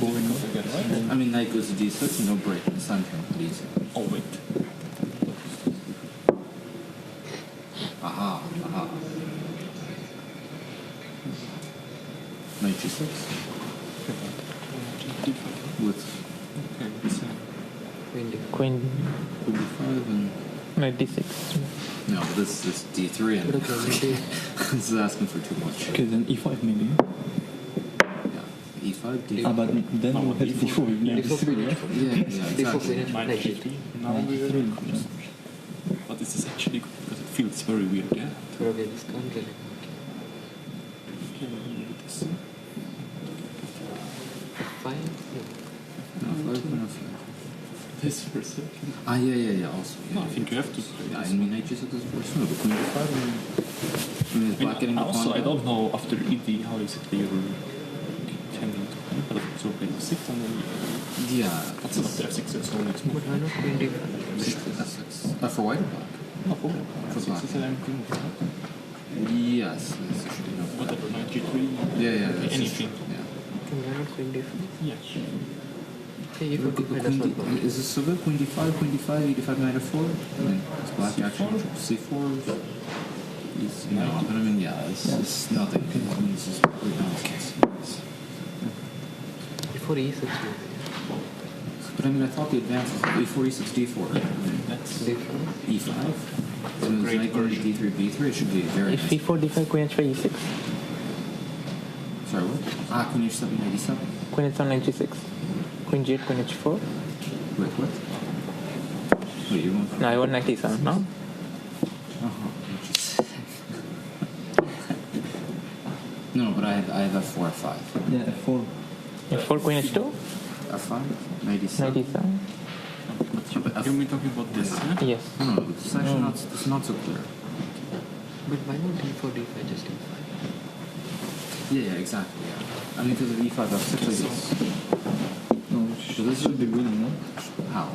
boring. Right? I mean, knight goes to D6, no break in the center. Easy. Oh, wait. Aha, aha. Knight G6. With... Queen D5 and... Knight D6. No, but this is D3 and... This is asking for too much. Okay, then E5 maybe. Yeah, E5, D5. Ah, but then we have D4. Yeah, exactly. Knight G3. Now we are... But this is actually good because it feels very weird, yeah? Okay, this can't get it. Okay, we'll do this. 5? No, 5, no, 5. This for a second. Ah, yeah, also. Yeah, no, I think you have to. Yeah, I mean, Knight G6 is first. No, but Queen D5, I mean, is black getting the pawn also, I back? don't know after ED how exactly you can do it. But so play F6 and then. Yeah. That's not the F6, it's only next move. But why not Queen D5? F6. For white or black? No, for black. For black. F6 is an empty move, right? Yes. Whatever, Knight G3. Yeah. Anything. Yeah. Can why not Queen D5? Yes. Okay, you could is this so good? Queen D5, Queen D5, E5, Knight F4? I mean, it's black action. C4. No, but I mean, yeah, it's nothing. I mean, this is complete nonsense. Before E6. But I mean, I thought the advance was E4, E6, D4. That's D5. E5. So it's knight going to D3, B3. It should be very If E4, D5, Queen H5, E6. Sorry, what? Ah, Queen H7, Knight D7. Queen H7, Knight G6. Queen G8, Queen H4. Wait, what? Wait, you want? No, I want Knight E7, no? No, but I have F4, F5. Yeah, F4. F4, Queen H2? F5, Knight D7. Knight E7. You're talking about this, yeah? Yes. No, this is actually not so clear. But why not D4, D5, just D5? Yeah, exactly, yeah. I mean, because of E5, F6, I guess. No, so this should be winning, no? How?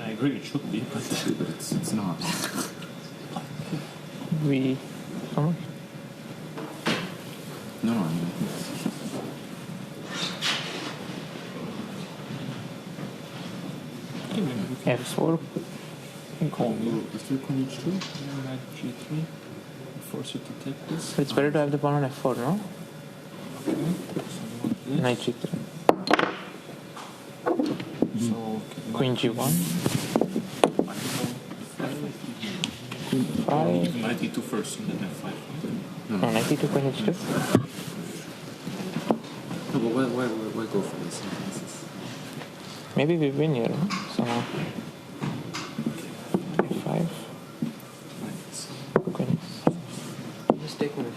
I agree, it should be, but it's not. How much? No, I mean, F4. Call me. F3, Queen H2, Knight G3. Force you to take this. So it's better to have the pawn on F4, no? Okay. So Knight G3. So, Queen G1. Queen 5. Knight E2 first and then F5. No, Knight E2, Queen H2. no, but why go for this? Maybe we win here, no? So F5. Queen. Just take one.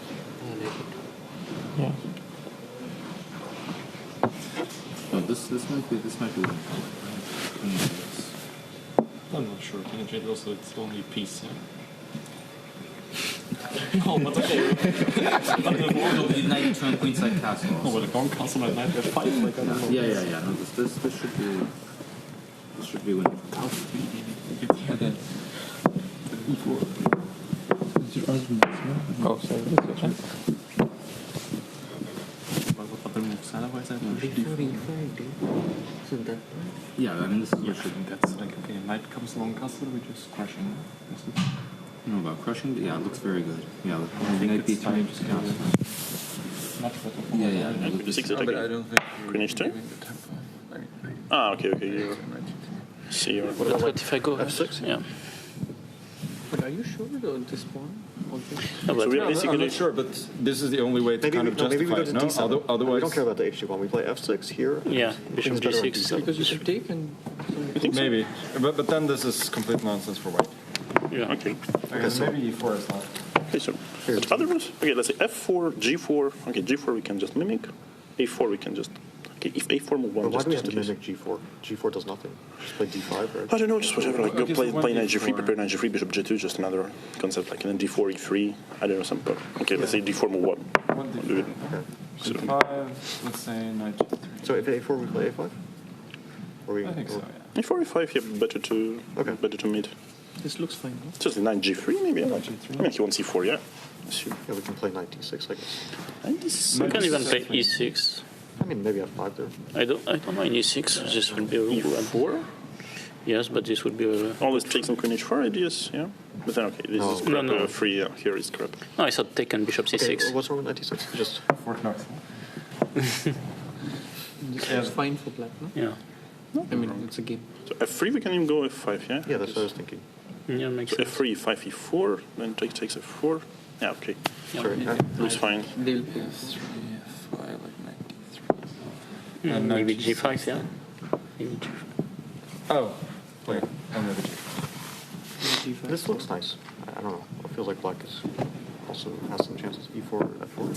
Yeah. No, this might be one. I'm not sure. King J also it's only a piece, yeah? No, but okay. But the board The knight turn queenside castle. No, but the gone castle at knight F5, like I don't know. Yeah. No, this should be winning. Okay. E4. It's your husband, no? Oh, sorry, this one. What other moves? Otherwise I push D4, D4. E5, D. So that Yeah, I mean, this is Yeah, that's like, okay, knight comes along castle, we're just crushing. No, about crushing? Yeah, it looks very good. Yeah, I think knight it's time B3. to count. Much better. Yeah. Knight B6 but I don't think Queen H2? Ah, okay. You see your... What about if I go F6? Yeah. But are you sure on this pawn? So we are basically... I'm not sure, but this is the only way to kind of maybe we justify go it, to no? D7. Otherwise... We don't care about the H2 pawn. We play F6 here. Yeah, bishop Queen's better on G6. Because you should take and... Maybe. But then this is complete nonsense for white. Yeah. Okay. So maybe E4 is not. Okay, so other moves? Okay, let's say F4, G4. Okay, G4 we can just mimic. A4 we can just Okay, if A4 move 1, But why do we have just to in case. mimic G4? G4 does nothing. Just play D5, right? I don't know, just whatever. Like, go Okay, play so knight one G3, D4. prepare knight G3, bishop G2, just another concept. Like, and then D4, E3. I don't know, some. Okay, let's say D4 move 1. One Do it. Okay. So, D5, let's say knight G3. So if A4, we play A5? Or we, I think so, yeah. E4, E5, yeah, better to meet. This looks fine. No? Just knight G3, maybe. Knight G3. I mean, he wants E4, yeah. Yeah, we can play knight D6, I guess. You can even play E6. I mean, maybe F5 there. I don't know in E6. This will be a E4? Yes, but this would be a... Always take some queen H4 ideas, yeah? But then, okay, this is crap. No. Free, yeah, here is crap. No, I thought taken bishop C6. Okay, what's wrong with knight D6? Just... Fort Knox. It's fine for black, no? Yeah. No, I mean, it's a game. So F3, we can even go F5, yeah? Yeah, that's what I was thinking. Yeah, makes So sense. F3, E5, E4, then takes F4. Yeah, okay. Sure, yeah. Looks fine. They'll play F3, F5, like knight D3. Maybe G5, yeah? Maybe G5. Oh, play another G5. This looks nice. I don't know. It feels like black is also has some chances. E4, F4.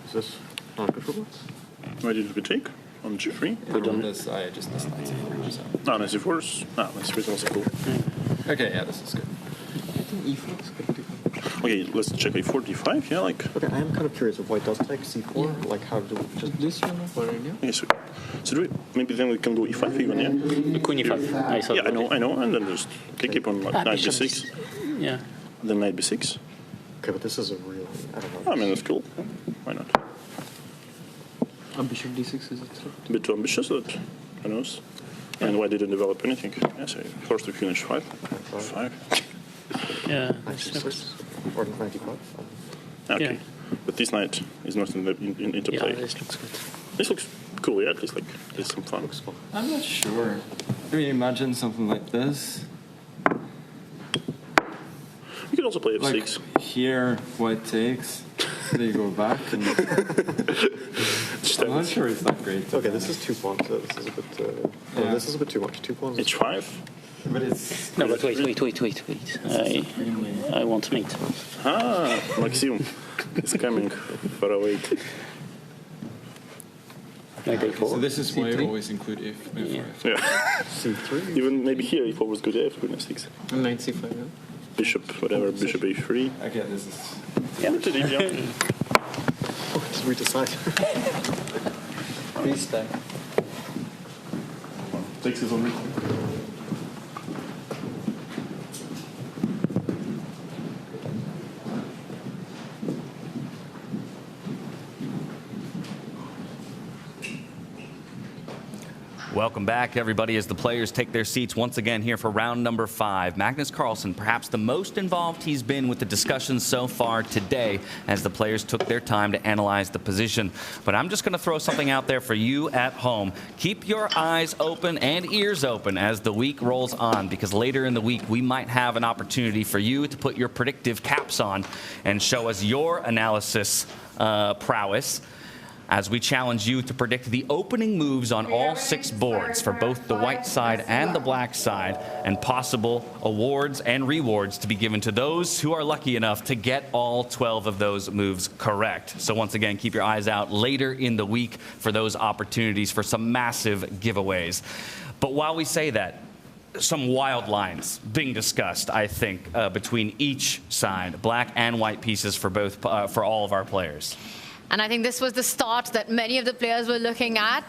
Is this not good for black? Why did we take? On G3? This, I just this knight C4. So. No, knight C4 no, knight C4 is also cool. Okay, yeah, this is good. I think E4 is good too. Okay, let's check A4, D5, yeah, like... Okay, I am kind of curious if white does take C4, Yeah. like how do we just... This one for India? Okay, so do it. Maybe then we can go E5 even, yeah? Queen E5. I thought Yeah, I know, and then just keep on like knight bishop B6. Yeah. Then knight B6. Okay, but this is a really... I don't know. I mean, that's cool. Why not? Bishop D6 is it? A bit too ambitious, but who knows? And why didn't develop anything? Yeah, so first to finish 5. 5. Yeah. Knight D6 or 95. Okay. Yeah. But this knight is not into Yeah, play. this looks good. This looks cool, yeah, at least like there's some fun. I'm not sure. I mean, imagine something like this. You could also play F6. Like here, white takes. Then you go back. And I'm not sure it's that great. Okay, this is 2 pawns. So this is a bit... Yeah. this is a bit too much. 2 pawns. H5? But it's... No, but wait. I want mate. Ah, Maxime is coming for a wait. Knight A4. So this is why C3? you always include if. Yeah. Yeah. C3? Even maybe here, if I was good, F, queen F6. Knight C5, yeah? Bishop, whatever, bishop A3. Okay, this is... Yeah, pretty deep, yeah. Oh, just we decide. Freestyle. Takes his own risk. Welcome back, everybody, as the players take their seats once again here for round number 5. Magnus Carlsen, perhaps the most involved he's been with the discussions so far today as the players took their time to analyze the position. But I'm just going to throw something out there for you at home. Keep your eyes open and ears open as the week rolls on, because later in the week we might have an opportunity for you to put your predictive caps on and show us your analysis prowess, as we challenge you to predict the opening moves on all 6 boards for both the white side and the black side, and possible awards and rewards to be given to those who are lucky enough to get all 12 of those moves correct. So once again, keep your eyes out later in the week for those opportunities for some massive giveaways. But while we say that, some wild lines being discussed, I think, between each side, black and white pieces for both, for all of our players. And I think this was the start that many of the players were looking at.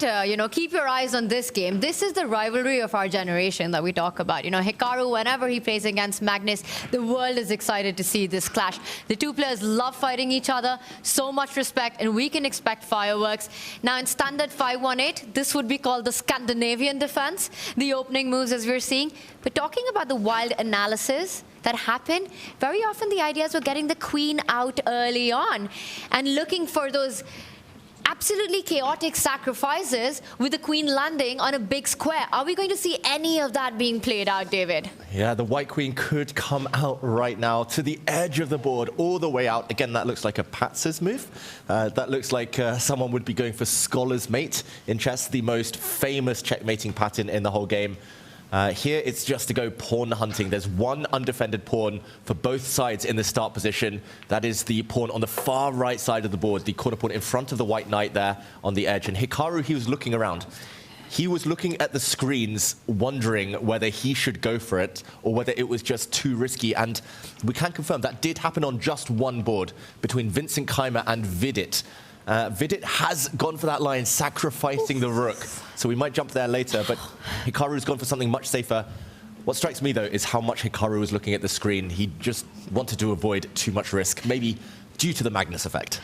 Keep your eyes on this game. This is the rivalry of our generation that we talk about. Hikaru, whenever he plays against Magnus, the world is excited to see this clash. The 2 players love fighting each other, so much respect, and we can expect fireworks. Now, in standard 5-1-8, this would be called the Scandinavian defense, the opening moves as we're seeing. But talking about the wild analysis that happen, very often the ideas were getting the queen out early on and looking for those absolutely chaotic sacrifices with the queen landing on a big square. Are we going to see any of that being played out, David? Yeah, the white queen could come out right now to the edge of the board, all the way out. Again, that looks like a Patz's move. That looks like someone would be going for Scholar's Mate in chess, the most famous checkmating pattern in the whole game. Here, it's just to go pawn hunting. There's one undefended pawn for both sides in the start position. That is the pawn on the far right side of the board, the corner pawn in front of the white knight there on the edge. And Hikaru, he was looking around. He was looking at the screens, wondering whether he should go for it or whether it was just too risky. And we can confirm that did happen on just one board between Vincent Keymer and Vidit. Vidit has gone for that line, sacrificing the rook. So we might jump there later, but Hikaru's gone for something much safer. What strikes me, though, is how much Hikaru was looking at the screen. He just wanted to avoid too much risk, maybe due to the Magnus effect.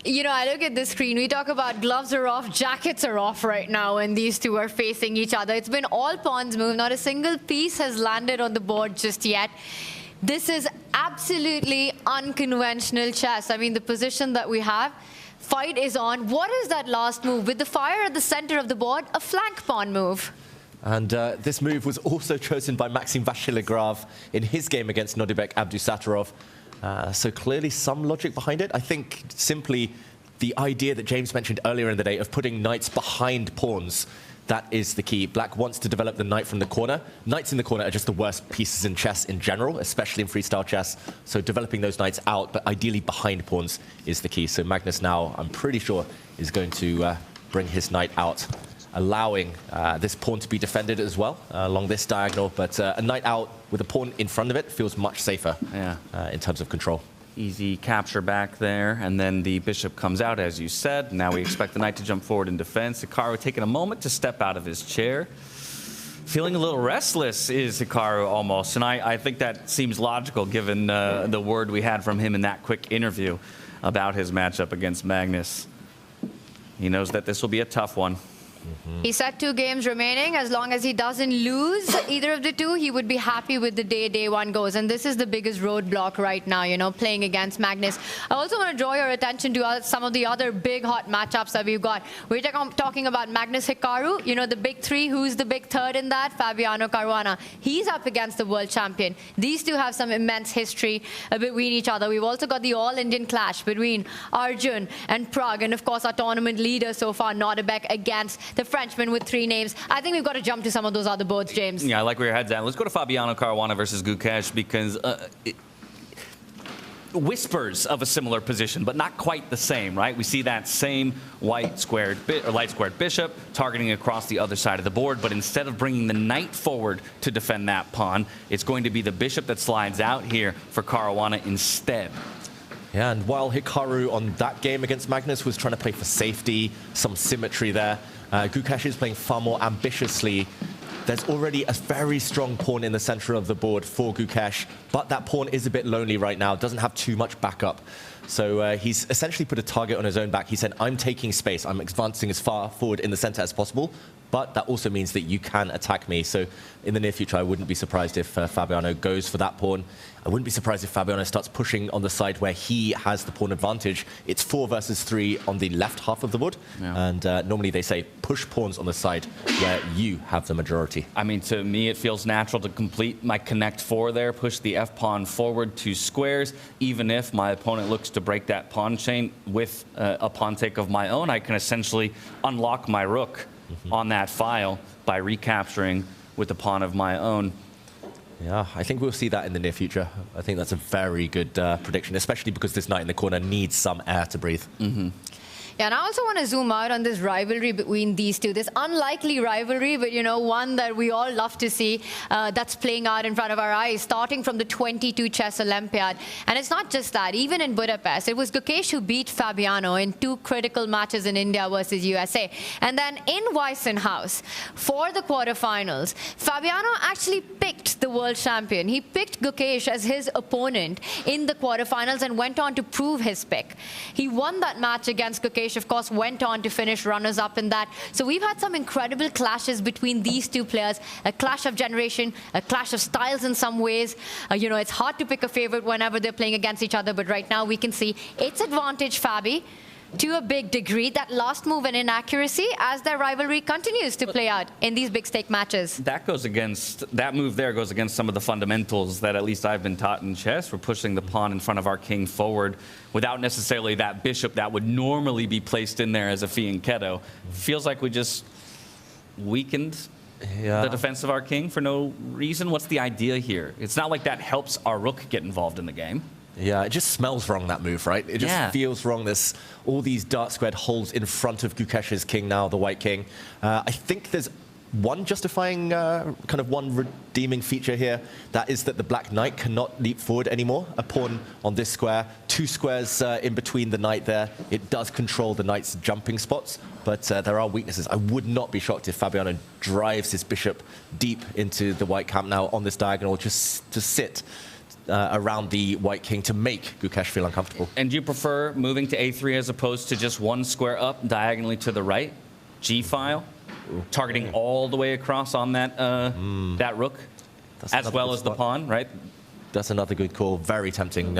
You know, I look at the screen, we talk about gloves are off, jackets are off right now when these two are facing each other. It's been all pawns move, not a single piece has landed on the board just yet. This is absolutely unconventional chess. I mean, the position that we have, fight is on. What is that last move? With the fire at the center of the board, a flank pawn move. And this move was also chosen by Maxime Vachier-Lagrave in his game against Nodirbek Abdusattorov. So clearly some logic behind it. I think simply the idea that James mentioned earlier in the day of putting knights behind pawns, that is the key. Black wants to develop the knight from the corner. Knights in the corner are just the worst pieces in chess in general, especially in freestyle chess. So developing those knights out, but ideally behind pawns, is the key. So Magnus now, I'm pretty sure, is going to bring his knight out, allowing this pawn to be defended as well along this diagonal. But a knight out with a pawn in front of it feels much safer in terms of control. Easy capture back there, and then the bishop comes out, as you said. Now we expect the knight to jump forward in defense. Hikaru taking a moment to step out of his chair. Feeling a little restless is Hikaru almost, and I think that seems logical given the word we had from him in that quick interview about his matchup against Magnus. He knows that this will be a tough one. He said 2 games remaining. As long as he doesn't lose either of the two, he would be happy with the day one goes. And this is the biggest roadblock right now, you know, playing against Magnus. I also want to draw your attention to some of the other big hot matchups that we've got. We're talking about Magnus Hikaru, you know, the big three. Who's the big third in that? Fabiano Caruana. He's up against the world champion. These two have some immense history between each other. We've also got the all-Indian clash between Arjun and Pragg, and of course our tournament leader so far, Nodirbek, against the Frenchman with 3 names. I think we've got to jump to some of those other boards, James. Yeah, I like where your head's at. Let's go to Fabiano Caruana versus Gukesh, because whispers of a similar position, but not quite the same, right? We see that same light squared bishop targeting across the other side of the board, but instead of bringing the knight forward to defend that pawn, it's going to be the bishop that slides out here for Caruana instead. Yeah, and while Hikaru on that game against Magnus was trying to play for safety, some symmetry there, Gukesh is playing far more ambitiously. There's already a very strong pawn in the center of the board for Gukesh, but that pawn is a bit lonely right now, doesn't have too much backup. So he's essentially put a target on his own back. He said, I'm taking space, I'm advancing as far forward in the center as possible, but that also means that you can attack me. So in the near future, I wouldn't be surprised if Fabiano goes for that pawn. I wouldn't be surprised if Fabiano starts pushing on the side where he has the pawn advantage. It's 4 versus 3 on the left half of the board. Yeah. And normally they say push pawns on the side where you have the majority. I mean, to me, it feels natural to complete my connect 4 there, push the f-pawn forward 2 squares. Even if my opponent looks to break that pawn chain with a pawn take of my own, I can essentially unlock my rook on that file by recapturing with the pawn of my own. Yeah, I think we'll see that in the near future. I think that's a very good prediction, especially because this knight in the corner needs some air to breathe. Yeah, and I also want to zoom out on this rivalry between these two. This unlikely rivalry, but, you know, one that we all love to see that's playing out in front of our eyes, starting from the 22 Chess Olympiad. And it's not just that. Even in Budapest, it was Gukesh who beat Fabiano in 2 critical matches in India versus USA. And then in Weissenhaus, for the quarterfinals, Fabiano actually picked the world champion. He picked Gukesh as his opponent in the quarterfinals and went on to prove his pick. He won that match against Gukesh, of course, went on to finish runners-up in that. So we've had some incredible clashes between these two players, a clash of generation, a clash of styles in some ways. You know, it's hard to pick a favorite whenever they're playing against each other, but right now we can see it's advantage Fabi to a big degree. That last move and inaccuracy as their rivalry continues to play out in these big stake matches. That move there goes against some of the fundamentals that at least I've been taught in chess. We're pushing the pawn in front of our king forward without necessarily that bishop that would normally be placed in there as a fianchetto. Feels like we just weakened the defense of our king for no reason? What's the idea here? It's not like that helps our rook get involved in the game. Yeah, it just smells wrong, that move, right? It just feels wrong. There's all these dark squared holes in front of Gukesh's king now, the white king. I think there's one justifying, kind of one redeeming feature here. That is that the black knight cannot leap forward anymore. A pawn on this square, 2 squares in between the knight there. It does control the knight's jumping spots, but there are weaknesses. I would not be shocked if Fabiano drives his bishop deep into the white camp now on this diagonal, just to sit around the white king to make Gukesh feel uncomfortable. And do you prefer moving to a3 as opposed to just 1 square up diagonally to the right? G-file? Targeting all the way across on that that rook, as well as the pawn, right? That's another good call. Very tempting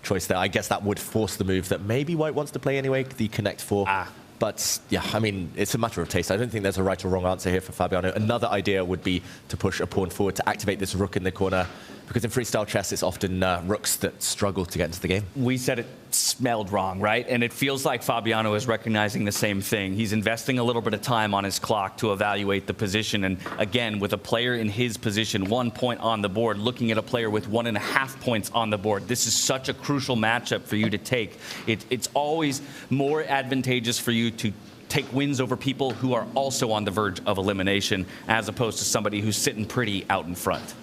choice there. I guess that would force the move that maybe white wants to play anyway, the connect 4. But yeah, I mean, it's a matter of taste. I don't think there's a right or wrong answer here for Fabiano. Another idea would be to push a pawn forward to activate this rook in the corner, because in freestyle chess, it's often rooks that struggle to get into the game. We said it smelled wrong, right? And it feels like Fabiano is recognizing the same thing. He's investing a little bit of time on his clock to evaluate the position. And again, with a player in his position, 1 point on the board, looking at a player with 1.5 points on the board, this is such a crucial matchup for you to take. It's always more advantageous for you to take wins over people who are also on the verge of elimination, as opposed to somebody who's sitting pretty out in front.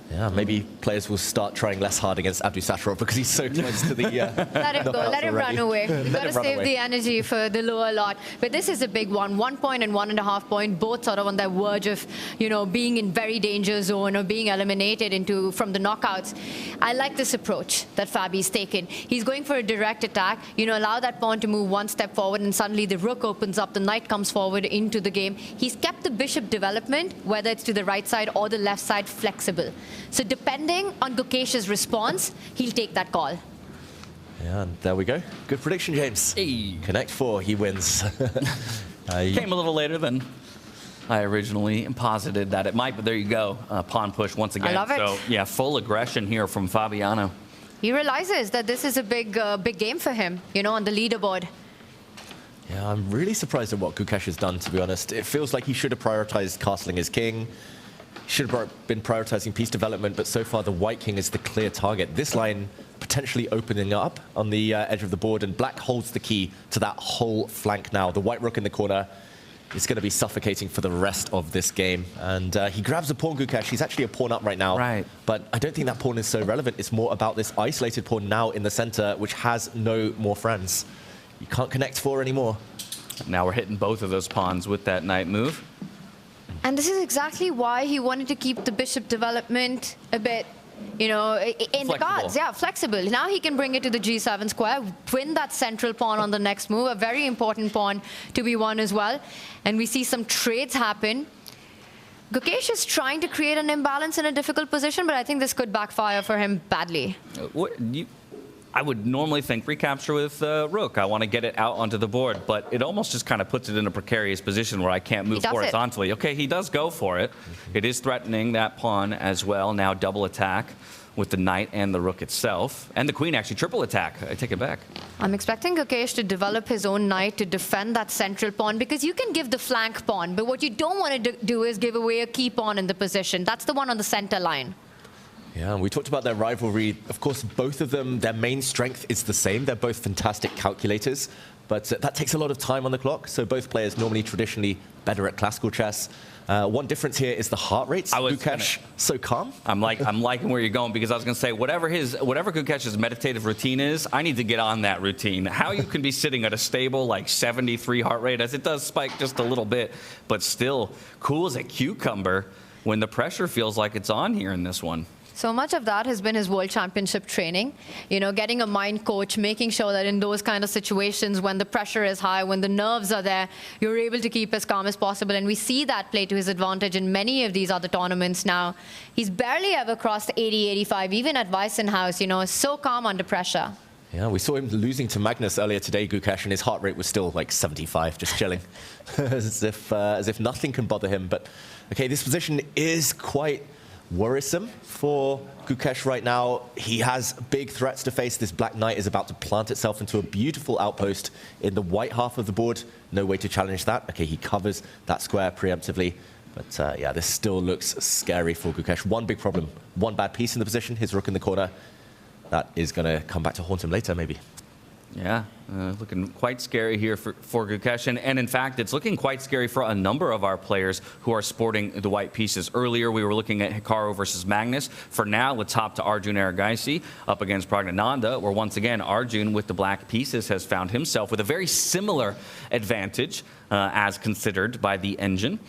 Yeah, maybe players will start trying less hard against Abdusattorov because he's so close to the let him go, let him run away. You've got to save the energy for the lower lot. But this is a big one. 1 point and 1.5 point, both sort of on that verge of, you know, being in very danger zone or being eliminated from the knockouts. I like this approach that Fabi's taken. He's going for a direct attack, you know, allow that pawn to move 1 step forward, and suddenly the rook opens up, the knight comes forward into the game. He's kept the bishop development, whether it's to the right side or the left side, flexible. So depending on Gukesh's response, he'll take that call. Yeah, and there we go. Good prediction, James. Hey. Connect 4, he wins. Came a little later than I originally posited that it might, but there you go. Pawn push once again. I love it. So yeah, full aggression here from Fabiano. He realizes that this is a big game for him, you know, on the leaderboard. Yeah, I'm really surprised at what Gukesh has done, to be honest. It feels like he should have prioritized castling his king. Should have been prioritizing piece development, but so far the white king is the clear target. This line potentially opening up on the edge of the board, and black holds the key to that whole flank now. The white rook in the corner is going to be suffocating for the rest of this game. And he grabs a pawn, Gukesh. He's actually a pawn up right now. Right. But I don't think that pawn is so relevant. It's more about this isolated pawn now in the center, which has no more friends. You can't connect 4 anymore. Now we're hitting both of those pawns with that knight move. And this is exactly why he wanted to keep the bishop development a bit, you know, in the cards. Yeah, flexible. Now he can bring it to the G7 square, win that central pawn on the next move, a very important pawn to be won as well. And we see some trades happen. Gukesh is trying to create an imbalance in a difficult position, but I think this could backfire for him badly. I would normally think recapture with rook. I want to get it out onto the board, but it almost just kind of puts it in a precarious position where I can't move horizontally. Okay, he does go for it. It is threatening that pawn as well. Now double attack with the knight and the rook itself. And the queen actually triple attack. I take it back. I'm expecting Gukesh to develop his own knight to defend that central pawn, because you can give the flank pawn, but what you don't want to do is give away a key pawn in the position. That's the one on the center line. Yeah, and we talked about their rivalry. Of course, both of them, their main strength is the same. They're both fantastic calculators, but that takes a lot of time on the clock. So both players normally traditionally better at classical chess. One difference here is the heart rates. Gukesh, so calm. I'm liking where you're going, because I was going to say, whatever Gukesh's meditative routine is, I need to get on that routine. How you can be sitting at a stable like 73 heart rate, as it does spike just a little bit, but still cool as a cucumber when the pressure feels like it's on here in this one. So much of that has been his World Championship training, you know, getting a mind coach, making sure that in those kind of situations when the pressure is high, when the nerves are there, you're able to keep as calm as possible. And we see that play to his advantage in many of these other tournaments now. He's barely ever crossed 80, 85, even at Weissenhaus, you know, so calm under pressure. Yeah, we saw him losing to Magnus earlier today, Gukesh, and his heart rate was still like 75, just chilling, as if nothing can bother him. But okay, this position is quite worrisome for Gukesh right now. He has big threats to face. This black knight is about to plant itself into a beautiful outpost in the white half of the board. No way to challenge that. Okay, he covers that square preemptively. But yeah, this still looks scary for Gukesh. One big problem, one bad piece in the position, his rook in the corner. That is going to come back to haunt him later, maybe. Yeah, looking quite scary here for Gukesh. And in fact, it's looking quite scary for a number of our players who are sporting the white pieces. Earlier, we were looking at Hikaru versus Magnus. For now, let's hop to Arjun Erigaisi up against Praggnanandhaa, where once again, Arjun with the black pieces has found himself with a very similar advantage as considered by the engine.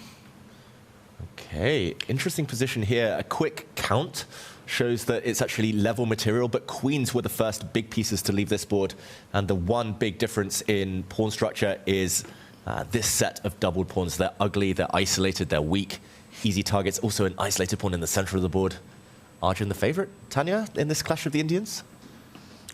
Okay, interesting position here. A quick count shows that it's actually level material, but queens were the first big pieces to leave this board. And the one big difference in pawn structure is this set of doubled pawns. They're ugly, they're isolated, they're weak. Easy targets, also an isolated pawn in the center of the board. Arjun the favorite, Tanya, in this clash of the Indians?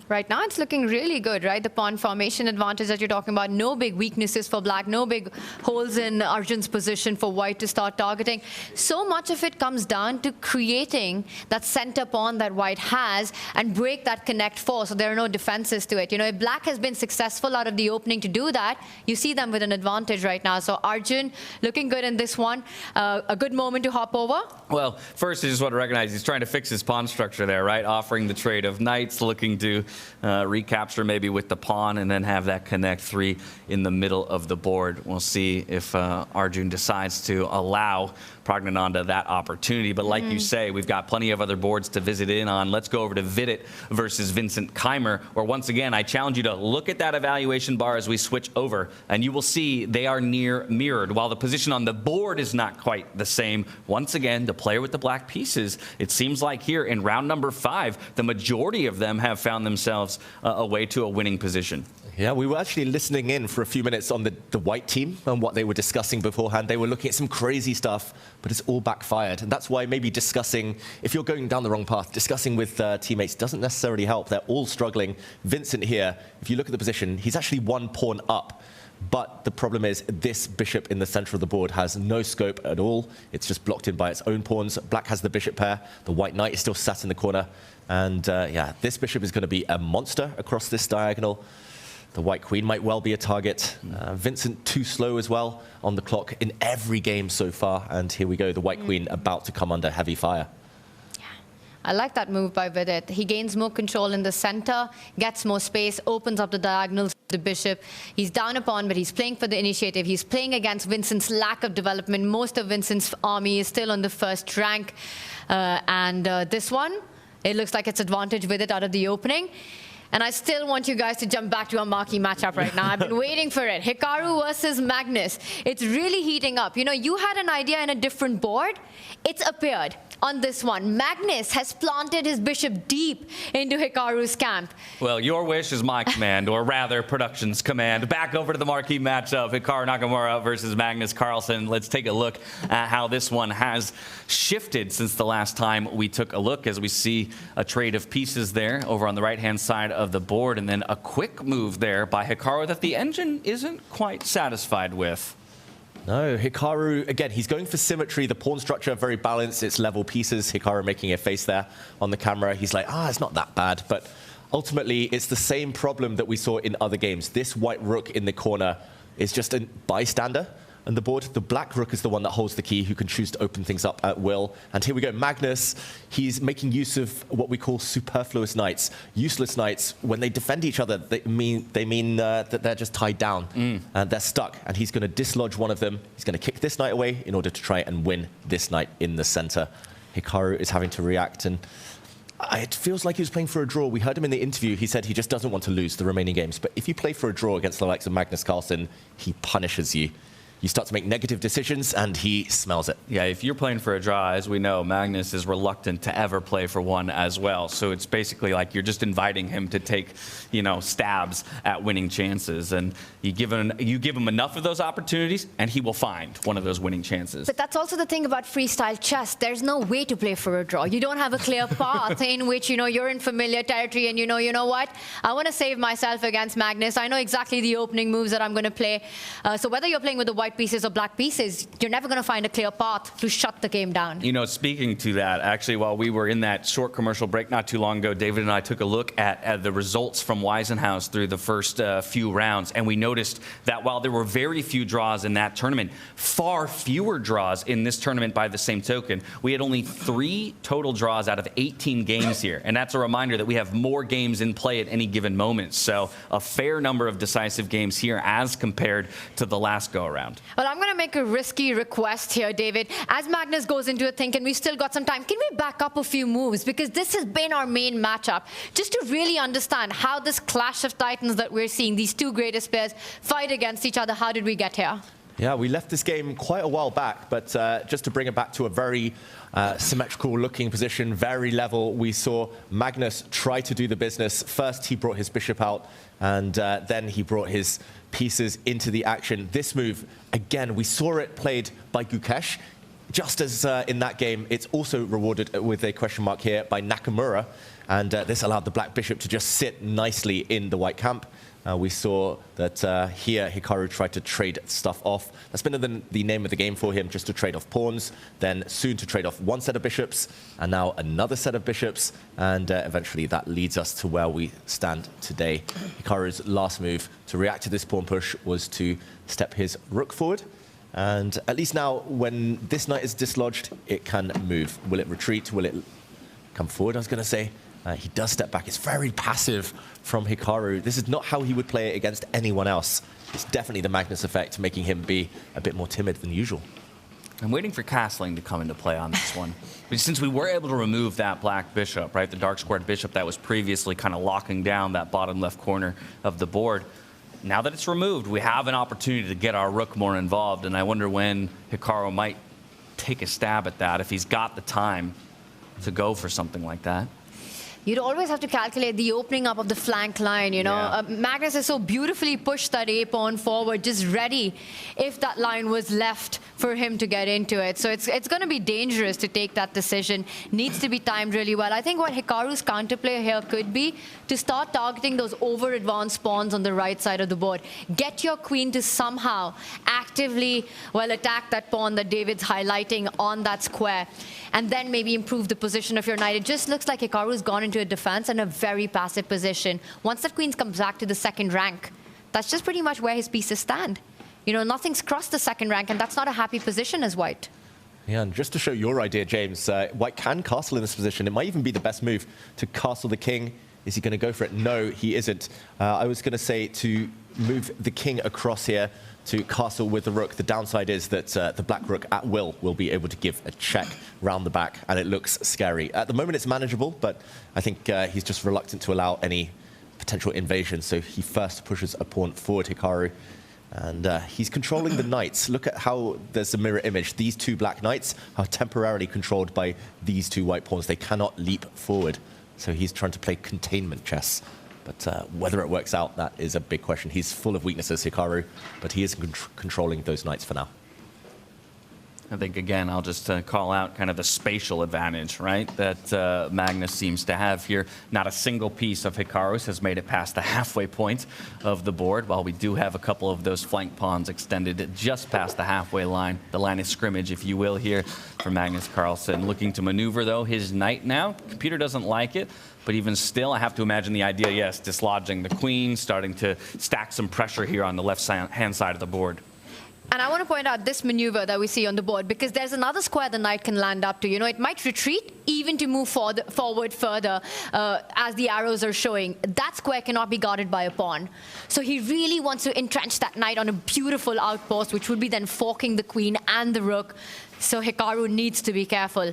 Right now, it's looking really good, right? The pawn formation advantage that you're talking about. No big weaknesses for black. No big holes in Arjun's position for white to start targeting. So much of it comes down to creating that center pawn that white has and break that connect four so there are no defenses to it. You know, if black has been successful out of the opening to do that, you see them with an advantage right now. So Arjun looking good in this one. A good moment to hop over. Well, first, I just want to recognize he's trying to fix his pawn structure there, right? Offering the trade of knights, looking to recapture maybe with the pawn and then have that connect three in the middle of the board. We'll see if Arjun decides to allow Praggnanandhaa that opportunity. But like you say, we've got plenty of other boards to visit in on. Let's go over to Vidit versus Vincent Keymer, where once again, I challenge you to look at that evaluation bar as we switch over, and you will see they are near mirrored. While the position on the board is not quite the same, once again, the player with the black pieces, it seems like here in round number 5, the majority of them have found themselves a way to a winning position. Yeah, we were actually listening in for a few minutes on the white team and what they were discussing beforehand. They were looking at some crazy stuff, but it's all backfired. And that's why maybe discussing, if you're going down the wrong path, discussing with teammates doesn't necessarily help. They're all struggling. Vincent here, if you look at the position, he's actually one pawn up. But the problem is this bishop in the center of the board has no scope at all. It's just blocked in by its own pawns. Black has the bishop pair. The white knight is still sat in the corner. And yeah, this bishop is going to be a monster across this diagonal. The white queen might well be a target. Vincent too slow as well on the clock in every game so far. And here we go, the white queen about to come under heavy fire. I like that move by Vidit. He gains more control in the center, gets more space, opens up the diagonals to the bishop. He's down a pawn, but he's playing for the initiative. He's playing against Vincent's lack of development. Most of Vincent's army is still on the first rank. This one, it looks like it's advantage Vidit out of the opening. And I still want you guys to jump back to a marquee matchup right now. I've been waiting for it. Hikaru versus Magnus. It's really heating up. You know, you had an idea in a different board. It's appeared on this one. Magnus has planted his bishop deep into Hikaru's camp. Well, your wish is my command, or rather, production's command. Back over to the marquee matchup, Hikaru Nakamura versus Magnus Carlsen. Let's take a look at how this one has shifted since the last time we took a look, as we see a trade of pieces there over on the right-hand side of the board, and then a quick move there by Hikaru that the engine isn't quite satisfied with. No, Hikaru, again, he's going for symmetry. The pawn structure, very balanced. It's level pieces. Hikaru making a face there on the camera. He's like, it's not that bad. But ultimately, it's the same problem that we saw in other games. This white rook in the corner is just a bystander on the board. The black rook is the one that holds the key, who can choose to open things up at will. And here we go, Magnus, he's making use of what we call superfluous knights. Useless knights, when they defend each other, they mean that they're just tied down and they're stuck. And he's going to dislodge one of them. He's going to kick this knight away in order to try and win this knight in the center. Hikaru is having to react, and it feels like he was playing for a draw. We heard him in the interview. He said he just doesn't want to lose the remaining games. But if you play for a draw against the likes of Magnus Carlsen, he punishes you. You start to make negative decisions, and he smells it. Yeah, if you're playing for a draw, as we know, Magnus is reluctant to ever play for one as well. So it's basically like you're just inviting him to take, stabs at winning chances. And you give him enough of those opportunities, and he will find one of those winning chances. But that's also the thing about freestyle chess. There's no way to play for a draw. You don't have a clear path in which, you're in familiar territory and you know what? I want to save myself against Magnus. I know exactly the opening moves that I'm going to play. So whether you're playing with the white white pieces or black pieces, you're never going to find a clear path to shut the game down. You know, speaking to that, actually, while we were in that short commercial break not too long ago, David and I took a look at the results from Weisenhaus through the first few rounds, and we noticed that while there were very few draws in that tournament, far fewer draws in this tournament by the same token. We had only 3 total draws out of 18 games here, and that's a reminder that we have more games in play at any given moment. So a fair number of decisive games here as compared to the last go-around. Well, I'm going to make a risky request here, David. As Magnus goes into a think, and we've still got some time, can we back up a few moves? Because this has been our main matchup. Just to really understand how this clash of titans that we're seeing, these two greatest players fight against each other, how did we get here? Yeah, we left this game quite a while back, but just to bring it back to a very symmetrical looking position, very level, we saw Magnus try to do the business. First, he brought his bishop out, and then he brought his pieces into the action. This move, again, we saw it played by Gukesh. Just as in that game, it's also rewarded with a question mark here by Nakamura, and this allowed the black bishop to just sit nicely in the white camp. We saw that here Hikaru tried to trade stuff off. That's been the name of the game for him, just to trade off pawns, then soon to trade off one set of bishops, and now another set of bishops, and eventually that leads us to where we stand today. Hikaru's last move to react to this pawn push was to step his rook forward, and at least now when this knight is dislodged, it can move. Will it retreat? Will it come forward, I was going to say? He does step back. It's very passive from Hikaru. This is not how he would play it against anyone else. It's definitely the Magnus effect, making him be a bit more timid than usual. I'm waiting for castling to come into play on this one. But since we were able to remove that black bishop, right, the dark squared bishop that was previously kind of locking down that bottom left corner of the board, now that it's removed, we have an opportunity to get our rook more involved, and I wonder when Hikaru might take a stab at that, if he's got the time to go for something like that. You'd always have to calculate the opening up of the flank line, you know. Yeah. Magnus has so beautifully pushed that a-pawn forward, just ready if that line was left for him to get into it. So it's going to be dangerous to take that decision. Needs to be timed really well. I think what Hikaru's counterplay here could be to start targeting those over-advanced pawns on the right side of the board. Get your queen to somehow actively, well, attack that pawn that David's highlighting on that square, and then maybe improve the position of your knight. It just looks like Hikaru's gone into a defense and a very passive position. Once that queen comes back to the second rank, that's just pretty much where his pieces stand. You know, nothing's crossed the second rank, and that's not a happy position as white. Yeah, and just to show your idea, James, white can castle in this position. It might even be the best move to castle the king. Is he going to go for it? No, he isn't. I was going to say to move the king across here to castle with the rook. The downside is that the black rook at will be able to give a check round the back, and it looks scary. At the moment, it's manageable, but I think he's just reluctant to allow any potential invasion, so he first pushes a pawn forward, Hikaru, and he's controlling the knights. Look at how there's a mirror image. These two black knights are temporarily controlled by these two white pawns. They cannot leap forward, so he's trying to play containment chess. But whether it works out, that is a big question. He's full of weaknesses, Hikaru, but he is controlling those knights for now. I think, again, I'll just call out kind of the spatial advantage, right, that Magnus seems to have here. Not a single piece of Hikaru's has made it past the halfway point of the board, while we do have a couple of those flank pawns extended just past the halfway line, the line of scrimmage, if you will, here for Magnus Carlsen. Looking to maneuver, though, his knight now. Computer doesn't like it. But even still, I have to imagine the idea, yes, dislodging the queen, starting to stack some pressure here on the left-hand side of the board. And I want to point out this maneuver that we see on the board, because there's another square the knight can land up to. You know, it might retreat even to move forward further as the arrows are showing. That square cannot be guarded by a pawn. So he really wants to entrench that knight on a beautiful outpost, which would be then forking the queen and the rook. So Hikaru needs to be careful.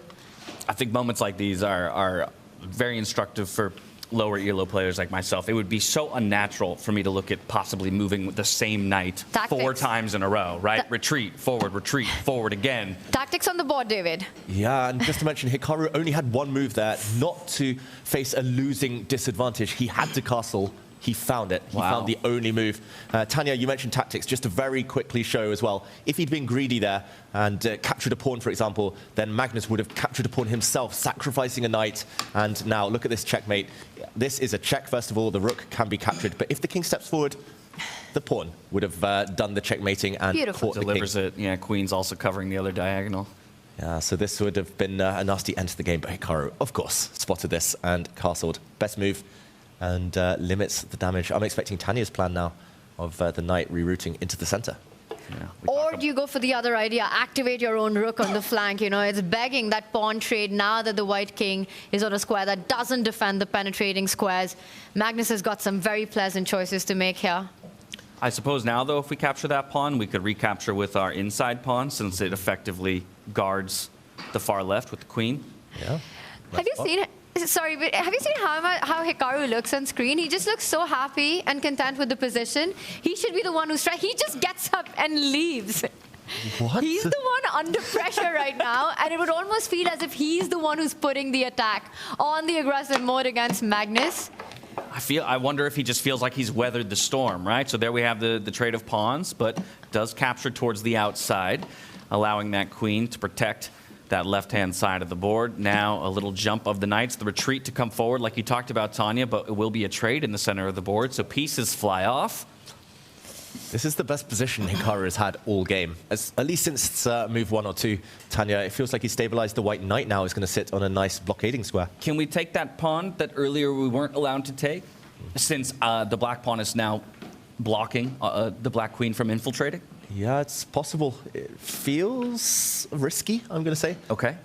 I think moments like these are very instructive for lower ELO players like myself. It would be so unnatural for me to look at possibly moving with the same knight Tactics. 4 times in a row, right? Retreat, forward again. Tactics on the board, David. Yeah, and just to mention, Hikaru only had one move there, not to face a losing disadvantage. He had to castle. He found it. He found the only move. Tanya, you mentioned tactics. Just to very quickly show as well, if he'd been greedy there and captured a pawn, for example, then Magnus would have captured a pawn himself, sacrificing a knight. And now look at this checkmate. This is a check, first of all. The rook can be captured. But if the king steps forward, the pawn would have done the checkmating and caught the king. Delivers it. Yeah, queen's also covering the other diagonal. Yeah, so this would have been a nasty end to the game, but Hikaru, of course, spotted this and castled. Best move and limits the damage. I'm expecting Tanya's plan now of the knight rerouting into the center. Yeah, or do you go for the other idea, activate your own rook on the flank? You know, it's begging that pawn trade now that the white king is on a square that doesn't defend the penetrating squares. Magnus has got some very pleasant choices to make here. I suppose now, though, if we capture that pawn, we could recapture with our inside pawn, since it effectively guards the far left with the queen. Yeah. Have you seen... Sorry, but have you seen how Hikaru looks on screen? He just looks so happy and content with the position. He should be the one who's trying. He just gets up and leaves. What? He's the one under pressure right now, and it would almost feel as if he's the one who's putting the attack on the aggressive mode against Magnus. I wonder if he just feels like he's weathered the storm, right? So there we have the trade of pawns, but does capture towards the outside, allowing that queen to protect that left-hand side of the board. Now a little jump of the knights, the retreat to come forward like you talked about, Tanya, but it will be a trade in the center of the board, so pieces fly off. This is the best position Hikaru has had all game, at least since move 1 or 2. Tanya, it feels like he stabilized the white knight now. Is going to sit on a nice blockading square. Can we take that pawn that earlier we weren't allowed to take, since the black pawn is now blocking the black queen from infiltrating? Yeah, it's possible. It feels risky, I'm going to say. Okay.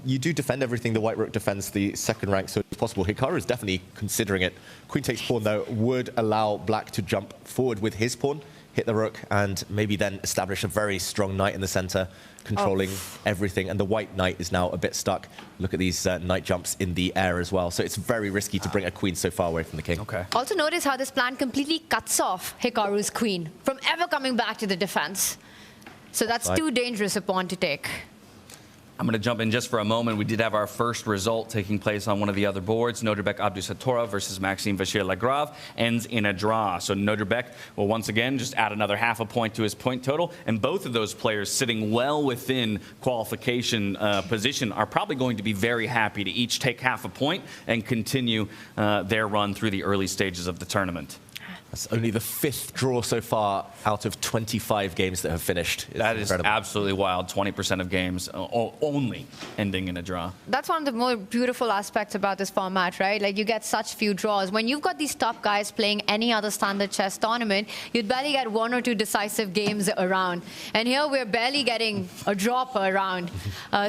You do defend everything. The white rook defends the second rank, so it's possible. Hikaru is definitely considering it. Queen takes pawn, though, would allow black to jump forward with his pawn, hit the rook, and maybe then establish a very strong knight in the center, controlling everything. And the white knight is now a bit stuck. Look at these knight jumps in the air as well. So it's very risky to bring a queen so far away from the king. Okay. Also notice how this plan completely cuts off Hikaru's queen from ever coming back to the defense. So that's too dangerous a pawn to take. I'm going to jump in just for a moment. We did have our first result taking place on one of the other boards. Nodirbek Abdusattorov versus Maxime Vachier-Lagrave ends in a draw. So Nodirbek will once again just add another half a point to his point total. And both of those players sitting well within qualification position are probably going to be very happy to each take half a point and continue their run through the early stages of the tournament. That's only the 5th draw so far out of 25 games that have finished. That is absolutely wild. 20% of games only ending in a draw. That's one of the more beautiful aspects about this format, right? Like, you get such few draws. When you've got these top guys playing any other standard chess tournament, you'd barely get 1 or 2 decisive games around. And here we're barely getting a draw per round.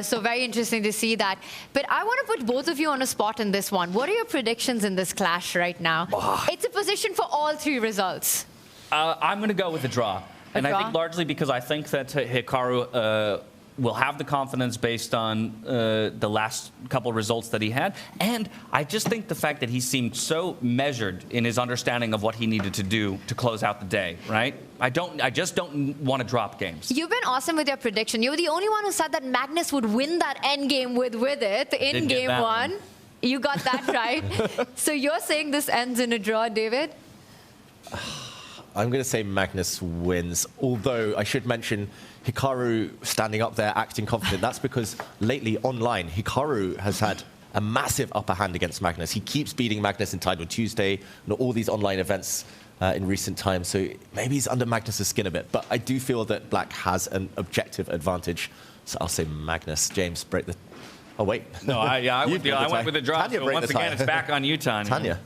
So very interesting to see that. But I want to put both of you on a spot in this one. What are your predictions in this clash right now? It's a position for all 3 results. I'm going to go with a draw. I think largely because I think that Hikaru will have the confidence based on the last couple results that he had. And I just think the fact that he seemed so measured in his understanding of what he needed to do to close out the day, right? I just don't want to drop games. You've been awesome with your prediction. You were the only one who said that Magnus would win that endgame with it in game 1. You got that right. So you're saying this ends in a draw, David? I'm going to say Magnus wins, although I should mention Hikaru standing up there acting confident. That's because lately online, Hikaru has had a massive upper hand against Magnus. He keeps beating Magnus in Tidal Tuesday and all these online events in recent times. So maybe he's under Magnus's skin a bit. But I do feel that black has an objective advantage. So I'll say Magnus. James, break the... Oh, wait. No, I went with the draw. So once again, it's back on you, Tanya. Tanya.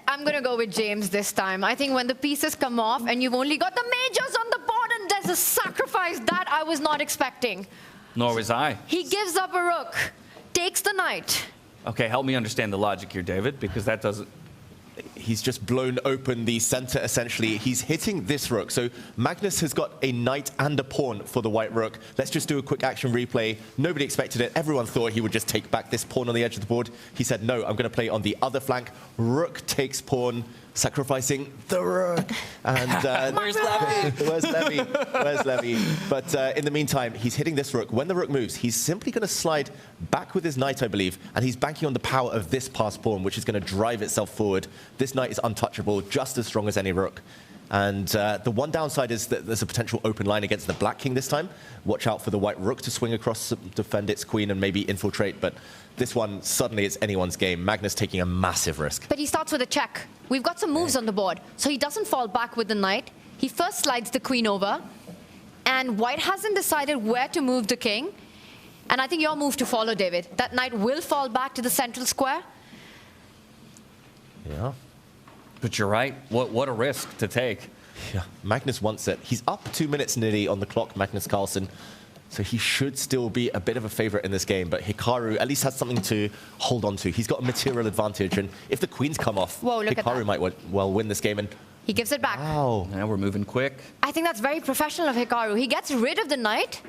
I'm going to go with James this time. I think when the pieces come off and you've only got the majors on the board and there's a sacrifice that I was not expecting. Nor was I. He gives up a rook, takes the knight. Okay, help me understand the logic here, David, because that doesn't... He's just blown open the center, essentially. He's hitting this rook. So Magnus has got a knight and a pawn for the white rook. Let's just do a quick action replay. Nobody expected it. Everyone thought he would just take back this pawn on the edge of the board. He said, no, I'm going to play on the other flank. Rook takes pawn, sacrificing the rook. And where's Levy? Where's Levy? Where's Levy? But in the meantime, he's hitting this rook. When the rook moves, he's simply going to slide back with his knight, I believe, and he's banking on the power of this passed pawn, which is going to drive itself forward. This knight is untouchable, just as strong as any rook. And the one downside is that there's a potential open line against the black king this time. Watch out for the white rook to swing across, defend its queen, and maybe infiltrate. But this one, suddenly it's anyone's game. Magnus taking a massive risk. But he starts with a check. We've got some moves on the board. So he doesn't fall back with the knight. He first slides the queen over, and white hasn't decided where to move the king. And I think your move to follow, David. That knight will fall back to the central square. Yeah. But you're right. What a risk to take. Yeah, Magnus wants it. He's up 2 minutes nearly on the clock, Magnus Carlsen. So he should still be a bit of a favorite in this game, but Hikaru at least has something to hold on to. He's got a material advantage, and if the queens come off, Hikaru might well win this game. And he gives it back. Wow. Now we're moving quick. I think that's very professional of Hikaru. He gets rid of the knight,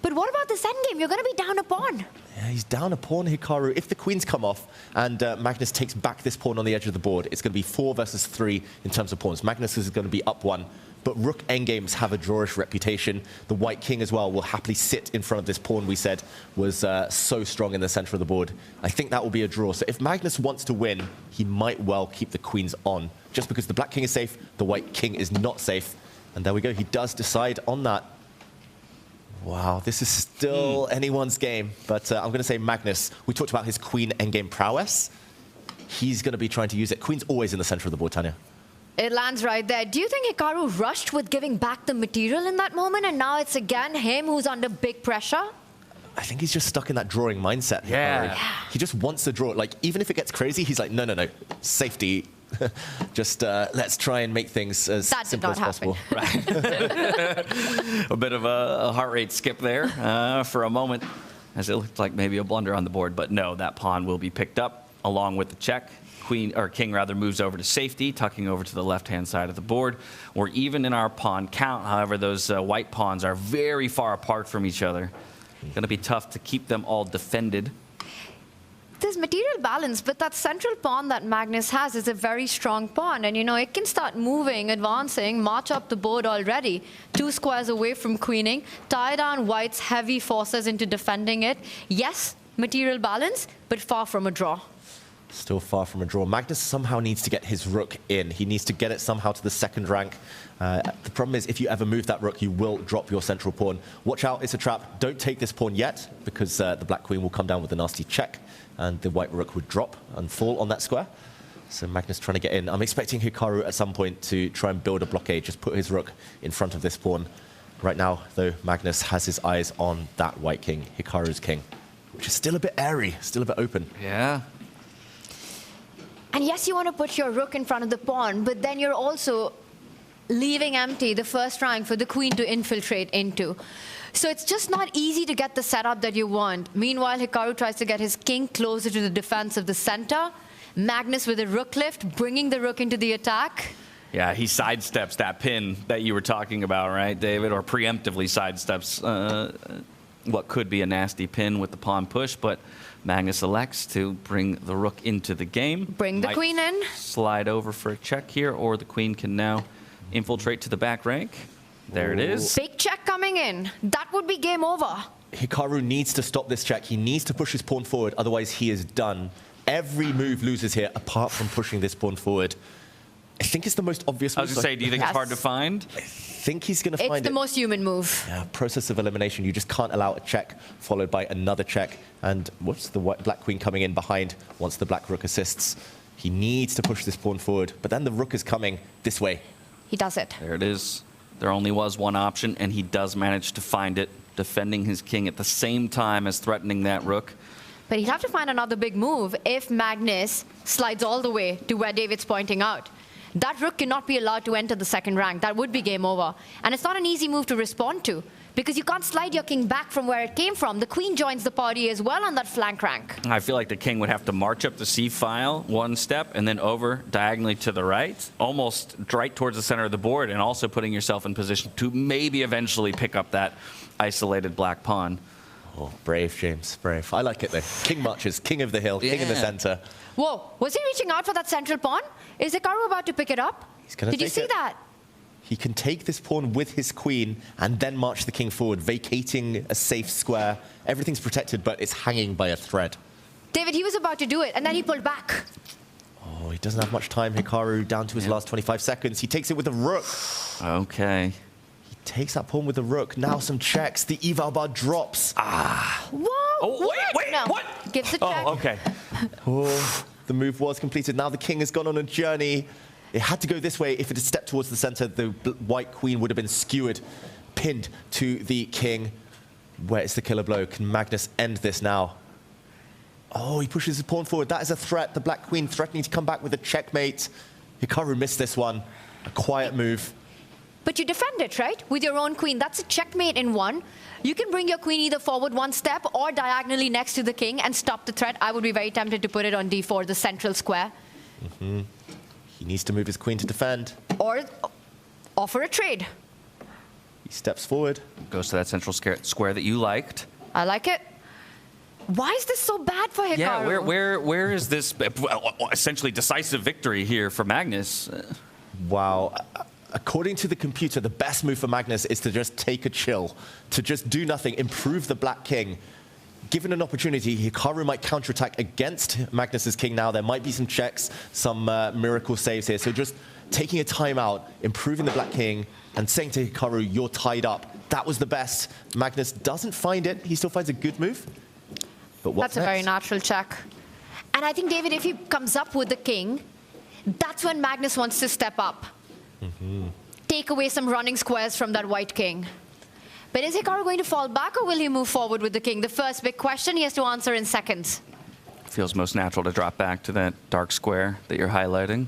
but what about this endgame? You're going to be down a pawn. Yeah, he's down a pawn, Hikaru. If the queens come off and Magnus takes back this pawn on the edge of the board, it's going to be 4 versus 3 in terms of pawns. Magnus is going to be up 1. But rook endgames have a drawish reputation. The white king as well will happily sit in front of this pawn we said was so strong in the center of the board. I think that will be a draw. So if Magnus wants to win, he might well keep the queens on. Just because the black king is safe, the white king is not safe. And there we go. He does decide on that. Wow, this is still anyone's game. But I'm going to say Magnus. We talked about his queen endgame prowess. He's going to be trying to use it. Queen's always in the center of the board, Tanya. It lands right there. Do you think Hikaru rushed with giving back the material in that moment, and now it's again him who's under big pressure? I think he's just stuck in that drawing mindset. Yeah. He just wants to draw. Like, even if it gets crazy, he's like, no, safety. Just let's try and make things as simple as possible. Right. A bit of a heart rate skip there for a moment, as it looked like maybe a blunder on the board. But no, that pawn will be picked up along with the check. King rather moves over to safety, tucking over to the left-hand side of the board. Or even in our pawn count, however, those white pawns are very far apart from each other. Going to be tough to keep them all defended. There's material balance, but that central pawn that Magnus has is a very strong pawn. And, you know, it can start moving, advancing, march up the board already. 2 squares away from queening, tie down white's heavy forces into defending it. Yes, material balance, but far from a draw. Still far from a draw. Magnus somehow needs to get his rook in. He needs to get it somehow to the second rank. The problem is, if you ever move that rook, you will drop your central pawn. Watch out, it's a trap. Don't take this pawn yet, because the black queen will come down with a nasty check, and the white rook would drop and fall on that square. So Magnus trying to get in. I'm expecting Hikaru at some point to try and build a blockade, just put his rook in front of this pawn. Right now, though, Magnus has his eyes on that white king, Hikaru's king, which is still a bit airy, still a bit open. Yeah. And yes, you want to put your rook in front of the pawn, but then you're also leaving empty the first rank for the queen to infiltrate into. So it's just not easy to get the setup that you want. Meanwhile, Hikaru tries to get his king closer to the defense of the center. Magnus with a rook lift, bringing the rook into the attack. Yeah, he sidesteps that pin that you were talking about, right, David? Or preemptively sidesteps what could be a nasty pin with the pawn push, but Magnus elects to bring the rook into the game. Bring the queen in. Slide over for a check here, or the queen can now infiltrate to the back rank. There it is. Big check coming in. That would be game over. Hikaru needs to stop this check. He needs to push his pawn forward, otherwise he is done. Every move loses here, apart from pushing this pawn forward. I think it's the most obvious move. I was going to say, do you think it's hard to find? I think he's going to find it. It's the most human move. Yeah, process of elimination. You just can't allow a check followed by another check. And whoops, the black queen coming in behind once the black rook assists. He needs to push this pawn forward, but then the rook is coming this way. He does it. There it is. There only was one option, and he does manage to find it, defending his king at the same time as threatening that rook. But he'd have to find another big move if Magnus slides all the way to where David's pointing out. That rook cannot be allowed to enter the second rank. That would be game over. And it's not an easy move to respond to, because you can't slide your king back from where it came from. The queen joins the party as well on that flank rank. I feel like the king would have to march up the c-file one step and then over diagonally to the right, almost right towards the center of the board, and also putting yourself in position to maybe eventually pick up that isolated black pawn. Oh, brave, James, brave. I like it, though. King marches, king of the hill, king in the center. Whoa, was he reaching out for that central pawn? Is Hikaru about to pick it up? Did you see that? He can take this pawn with his queen and then march the king forward, vacating a safe square. Everything's protected, but it's hanging by a thread. David, he was about to do it, and then he pulled back. Oh, he doesn't have much time, Hikaru, down to his last 25 seconds. He takes it with a rook. Okay. He takes that pawn with a rook. Now some checks. The eval bar drops. Ah. Whoa! Oh, wait, no. what? Gives the check. Oh, okay. Oh, the move was completed. Now the king has gone on a journey. It had to go this way. If it had stepped towards the center, the white queen would have been skewered, pinned to the king. Where is the killer blow? Can Magnus end this now? Oh, he pushes his pawn forward. That is a threat. The black queen threatening to come back with a checkmate. Hikaru missed this one. A quiet move. But you defend it, right? With your own queen. That's a checkmate in one. You can bring your queen either forward one step or diagonally next to the king and stop the threat. I would be very tempted to put it on d4, the central square. He needs to move his queen to defend. Or offer a trade. He steps forward. Goes to that central square that you liked. I like it. Why is this so bad for Hikaru? Yeah, where is this essentially decisive victory here for Magnus? Wow. According to the computer, the best move for Magnus is to just take a chill, to just do nothing, improve the black king. Given an opportunity, Hikaru might counterattack against Magnus's king now. There might be some checks, some miracle saves here. So just taking a timeout, improving the black king, and saying to Hikaru, you're tied up. That was the best. Magnus doesn't find it. He still finds a good move. But what's That's a very natural check. And I think, David, if he comes up with the king, that's when Magnus wants to step up. Take away some running squares from that white king. But is Hikaru going to fall back, or will he move forward with the king? The first big question he has to answer in seconds. Feels most natural to drop back to that dark square that you're highlighting.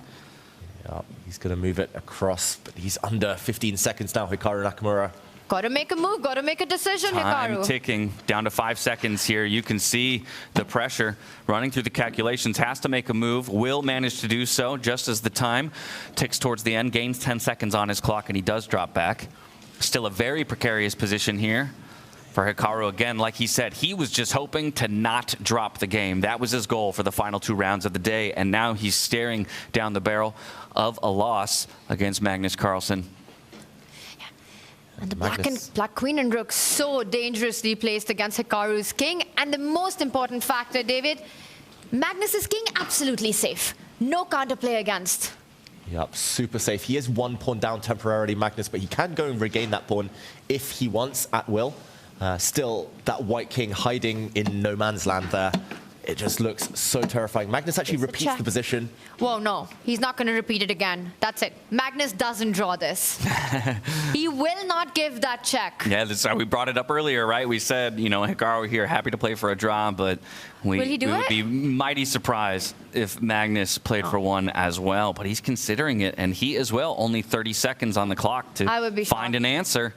Yeah, he's going to move it across, but he's under 15 seconds now, Hikaru Nakamura. Got to make a move, got to make a decision, Time Hikaru. ticking, down to 5 seconds here. You can see the pressure running through the calculations. Has to make a move, will manage to do so just as the time ticks towards the end. Gains 10 seconds on his clock, and he does drop back. Still a very precarious position here for Hikaru. Again, like he said, he was just hoping to not drop the game. That was his goal for the final 2 rounds of the day, and now he's staring down the barrel of a loss against Magnus Carlsen. And the black queen and rook so dangerously placed against Hikaru's king. And the most important factor, David, Magnus's king absolutely safe. No counterplay against. Yep, super safe. He is 1 pawn down temporarily, Magnus, but he can go and regain that pawn if he wants at will. Still, that white king hiding in no man's land there. It just looks so terrifying. Magnus actually repeats the position. Whoa, no. He's not going to repeat it again. That's it. Magnus doesn't draw this. He will not give that check. Yeah, that's why we brought it up earlier, right? We said, you know, Hikaru here, happy to play for a draw, but we would be mighty surprised if Magnus played for one as well. But he's considering it, and he as well, only 30 seconds on the clock to find an answer.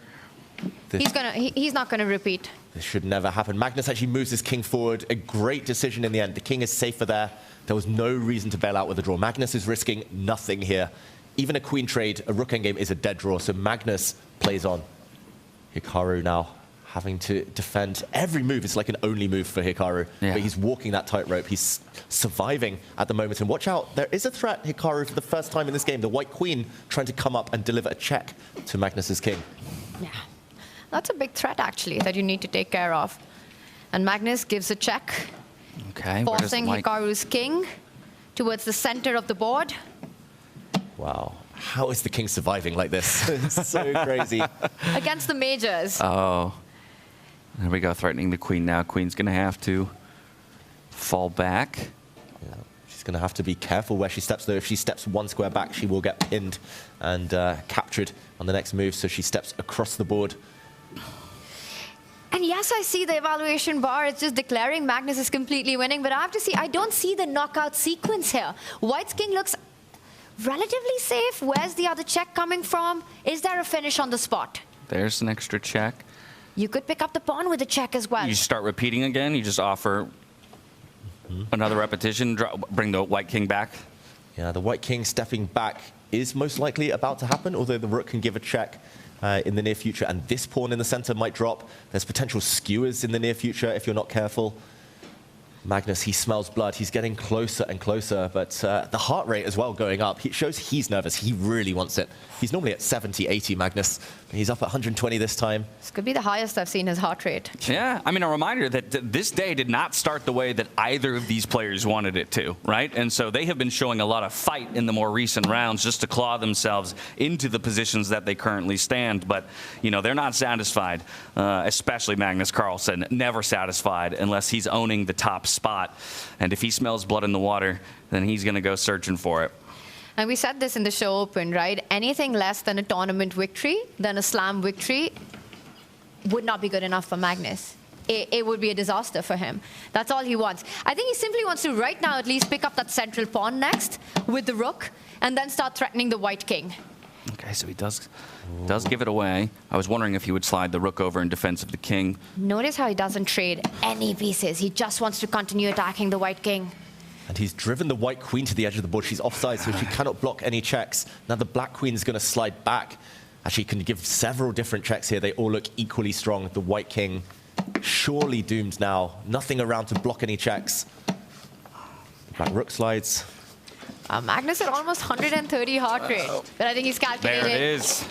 He's not going to repeat. This should never happen. Magnus actually moves his king forward. A great decision in the end. The king is safer there. There was no reason to bail out with a draw. Magnus is risking nothing here. Even a queen trade, a rook endgame is a dead draw. So Magnus plays on. Hikaru now having to defend. Every move is like an only move for Hikaru. Yeah. But he's walking that tightrope. He's surviving at the moment. And watch out, there is a threat, Hikaru, for the first time in this game. The white queen trying to come up and deliver a check to Magnus's king. Yeah. That's a big threat, actually, that you need to take care of. And Magnus gives a check, forcing Hikaru's king towards the center of the board. Wow. How is the king surviving like this? It's so crazy. Against the majors. Oh. There we go, threatening the queen now. Queen's going to have to fall back. Yeah. She's going to have to be careful where she steps, though. If she steps 1 square back, she will get pinned and captured on the next move. So she steps across the board. And yes, I see the evaluation bar. It's just declaring Magnus is completely winning. But I have to see, I don't see the knockout sequence here. White's king looks relatively safe. Where's the other check coming from? Is there a finish on the spot? There's an extra check. You could pick up the pawn with a check as well. You start repeating again. You just offer another repetition, bring the white king back. Yeah, the white king stepping back is most likely about to happen, although the rook can give a check in the near future, and this pawn in the center might drop. There's potential skewers in the near future if you're not careful. Magnus, he smells blood. He's getting closer and closer, but the heart rate as well going up. It shows he's nervous. He really wants it. He's normally at 70, 80, Magnus. He's up at 120 this time. This could be the highest I've seen his heart rate. Yeah, I mean, a reminder that this day did not start the way that either of these players wanted it to, right? And so they have been showing a lot of fight in the more recent rounds just to claw themselves into the positions that they currently stand. But, you know, they're not satisfied, especially Magnus Carlsen. Never satisfied unless he's owning the top spot. And if he smells blood in the water, then he's going to go searching for it. And we said this in the show open, right? Anything less than a tournament victory, than a slam victory, would not be good enough for Magnus. It would be a disaster for him. That's all he wants. I think he simply wants to, right now, at least pick up that central pawn next with the rook, and then start threatening the white king. Okay, so he does give it away. I was wondering if he would slide the rook over in defense of the king. Notice how he doesn't trade any pieces. He just wants to continue attacking the white king. And he's driven the white queen to the edge of the board. She's offside, so she cannot block any checks. Now the black queen is going to slide back. Actually, can give several different checks here. They all look equally strong. The white king surely doomed now. Nothing around to block any checks. Black rook slides. Magnus at almost 130 heart rate. But I think he's calculated. There it is.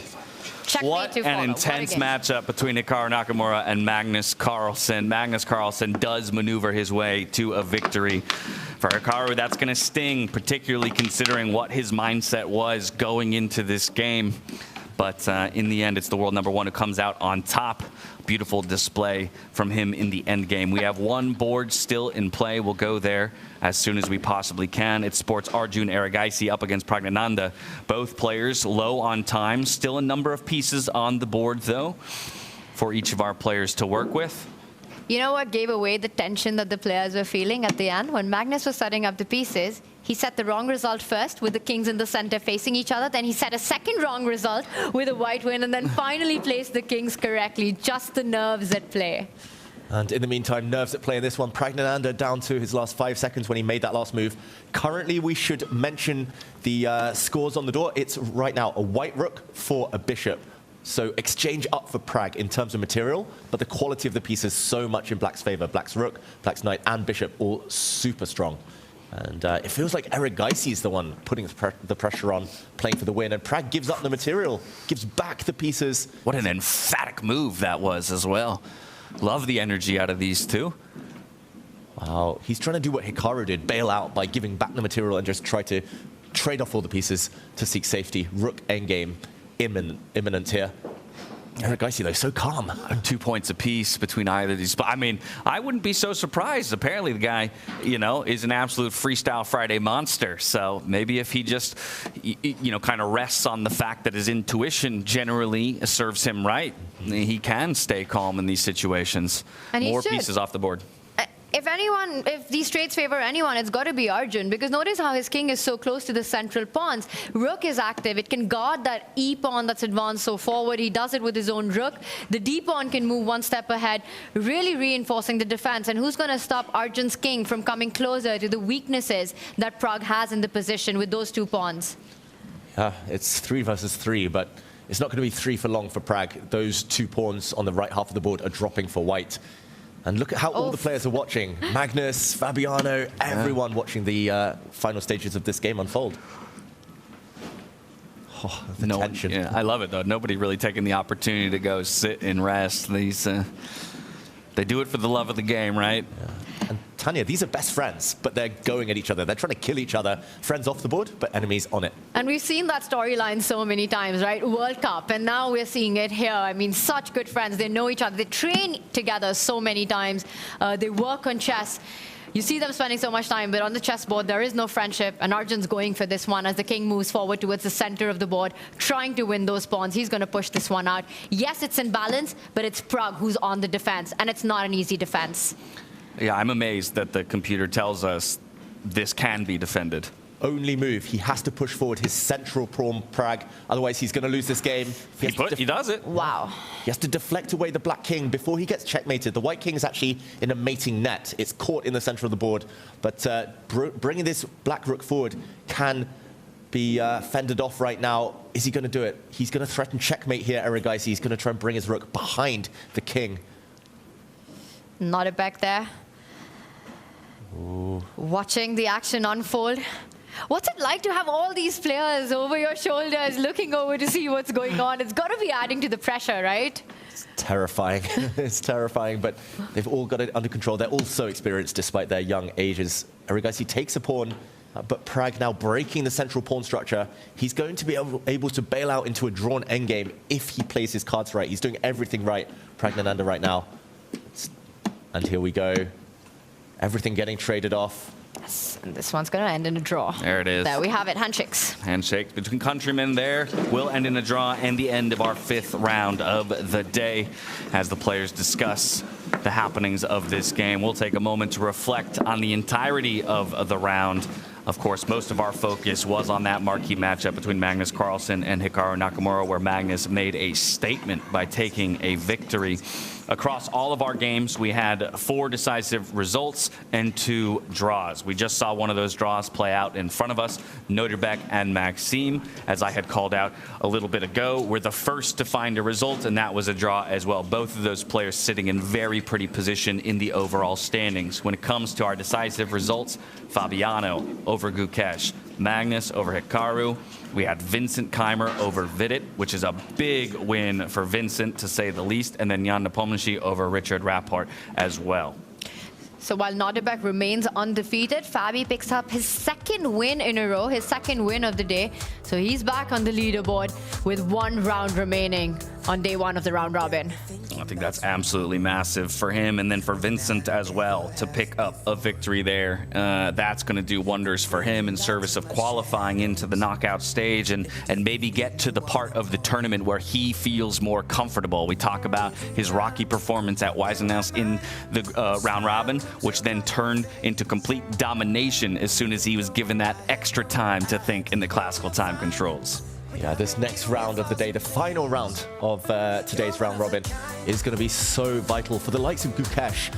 Checkmate What to an follow. intense What a game. matchup between Hikaru Nakamura and Magnus Carlsen. Magnus Carlsen does maneuver his way to a victory. For Hikaru, that's going to sting, particularly considering what his mindset was going into this game. But in the end, it's the world #1 who comes out on top. Beautiful display from him in the end game. We have one board still in play. We'll go there as soon as we possibly can. It sports Arjun Erigaisi up against Praggnanandhaa. Both players low on time. Still a number of pieces on the board, though, for each of our players to work with. You know what gave away the tension that the players were feeling at the end? When Magnus was setting up the pieces, he set the wrong result first with the kings in the center facing each other. Then he set a second wrong result with a white win, and then finally placed the kings correctly. Just the nerves at play. And in the meantime, nerves at play in this one. Praggnanandhaa down to his last 5 seconds when he made that last move. Currently, we should mention the scores on the door. It's right now a white rook for a bishop. So exchange up for Prag in terms of material, but the quality of the piece is so much in Black's favor. Black's rook, Black's knight, and bishop all super strong. And it feels like Erigaisi is the one putting the pressure on, playing for the win. And Prag gives up the material, gives back the pieces. What an emphatic move that was as well. Love the energy out of these two. Wow, he's trying to do what Hikaru did, bail out by giving back the material and just try to trade off all the pieces to seek safety. Rook endgame. Imminent here. Erigaisi, though, so calm. 2 points apiece between either of these. But I mean, I wouldn't be so surprised. Apparently, the guy, you know, is an absolute Freestyle Friday monster. So maybe if he just, you know, kind of rests on the fact that his intuition generally serves him right, he can stay calm in these situations. And more pieces off the board. If these trades favor anyone, it's got to be Arjun, because notice how his king is so close to the central pawns. Rook is active. It can guard that E pawn that's advanced so forward. He does it with his own rook. The D pawn can move one step ahead, really reinforcing the defense. And who's going to stop Arjun's king from coming closer to the weaknesses that Prag has in the position with those 2 pawns? Yeah, it's 3 versus 3, but it's not going to be 3 for long for Prag. Those 2 pawns on the right half of the board are dropping for white. And look at how all the players are watching. Magnus, Fabiano, everyone watching the final stages of this game unfold. Oh, the tension. Yeah, I love it, though. Nobody really taking the opportunity to go sit and rest. These, they do it for the love of the game, right? Yeah. And Tanya, these are best friends, but they're going at each other. They're trying to kill each other. Friends off the board, but enemies on it. And we've seen that storyline so many times, right? World Cup, and now we're seeing it here. I mean, such good friends. They know each other. They train together so many times. They work on chess. You see them spending so much time, but on the chessboard, there is no friendship, and Arjun's going for this one as the king moves forward towards the center of the board, trying to win those pawns. He's going to push this one out. Yes, it's in balance, but it's Prag who's on the defense, and it's not an easy defense. Yeah, I'm amazed that the computer tells us this can be defended. Only move. He has to push forward his central pawn, Prag. Otherwise, he's going to lose this game. He does it. Wow. He has to deflect away the black king before he gets checkmated. The white king is actually in a mating net. It's caught in the center of the board. But bringing this black rook forward can be fended off right now. Is he going to do it? He's going to threaten checkmate here, Erigaisi. He's going to try and bring his rook behind the king. Nodirbek there. Ooh. Watching the action unfold. What's it like to have all these players over your shoulders looking over to see what's going on? It's got to be adding to the pressure, right? It's terrifying. It's terrifying, but they've all got it under control. They're all so experienced despite their young ages. Erigaisi takes a pawn, but Prag now breaking the central pawn structure. He's going to be able to bail out into a drawn endgame if he plays his cards right. He's doing everything right, Praggnanandhaa right now. And here we go. Everything getting traded off. Yes, and this one's going to end in a draw. There it is. There we have it, handshakes. Handshake between countrymen there will end in a draw, and the end of our 5th round of the day as the players discuss the happenings of this game. We'll take a moment to reflect on the entirety of the round. Of course, most of our focus was on that marquee matchup between Magnus Carlsen and Hikaru Nakamura, where Magnus made a statement by taking a victory. Across all of our games, we had 4 decisive results and 2 draws. We just saw one of those draws play out in front of us. Nodirbek and Maxime, as I had called out a little bit ago, were the first to find a result, and that was a draw as well. Both of those players sitting in very pretty position in the overall standings. When it comes to our decisive results, Fabiano over Gukesh, Magnus over Hikaru. We had Vincent Keymer over Vidit, which is a big win for Vincent, to say the least, and then Nepomniachtchi over Richard Rapport as well. So while Nodirbek remains undefeated, Fabi picks up his 2nd win in a row, his 2nd win of the day. So he's back on the leaderboard with 1 round remaining on day 1 of the round robin. I think that's absolutely massive for him, and then for Vincent as well to pick up a victory there. That's going to do wonders for him in service of qualifying into the knockout stage and maybe get to the part of the tournament where he feels more comfortable. We talk about his rocky performance at Weisenhaus in the round robin, which then turned into complete domination as soon as he was given that extra time to think in the classical time controls. Yeah, this next round of the day, the final round of today's round robin, is going to be so vital for the likes of Gukesh.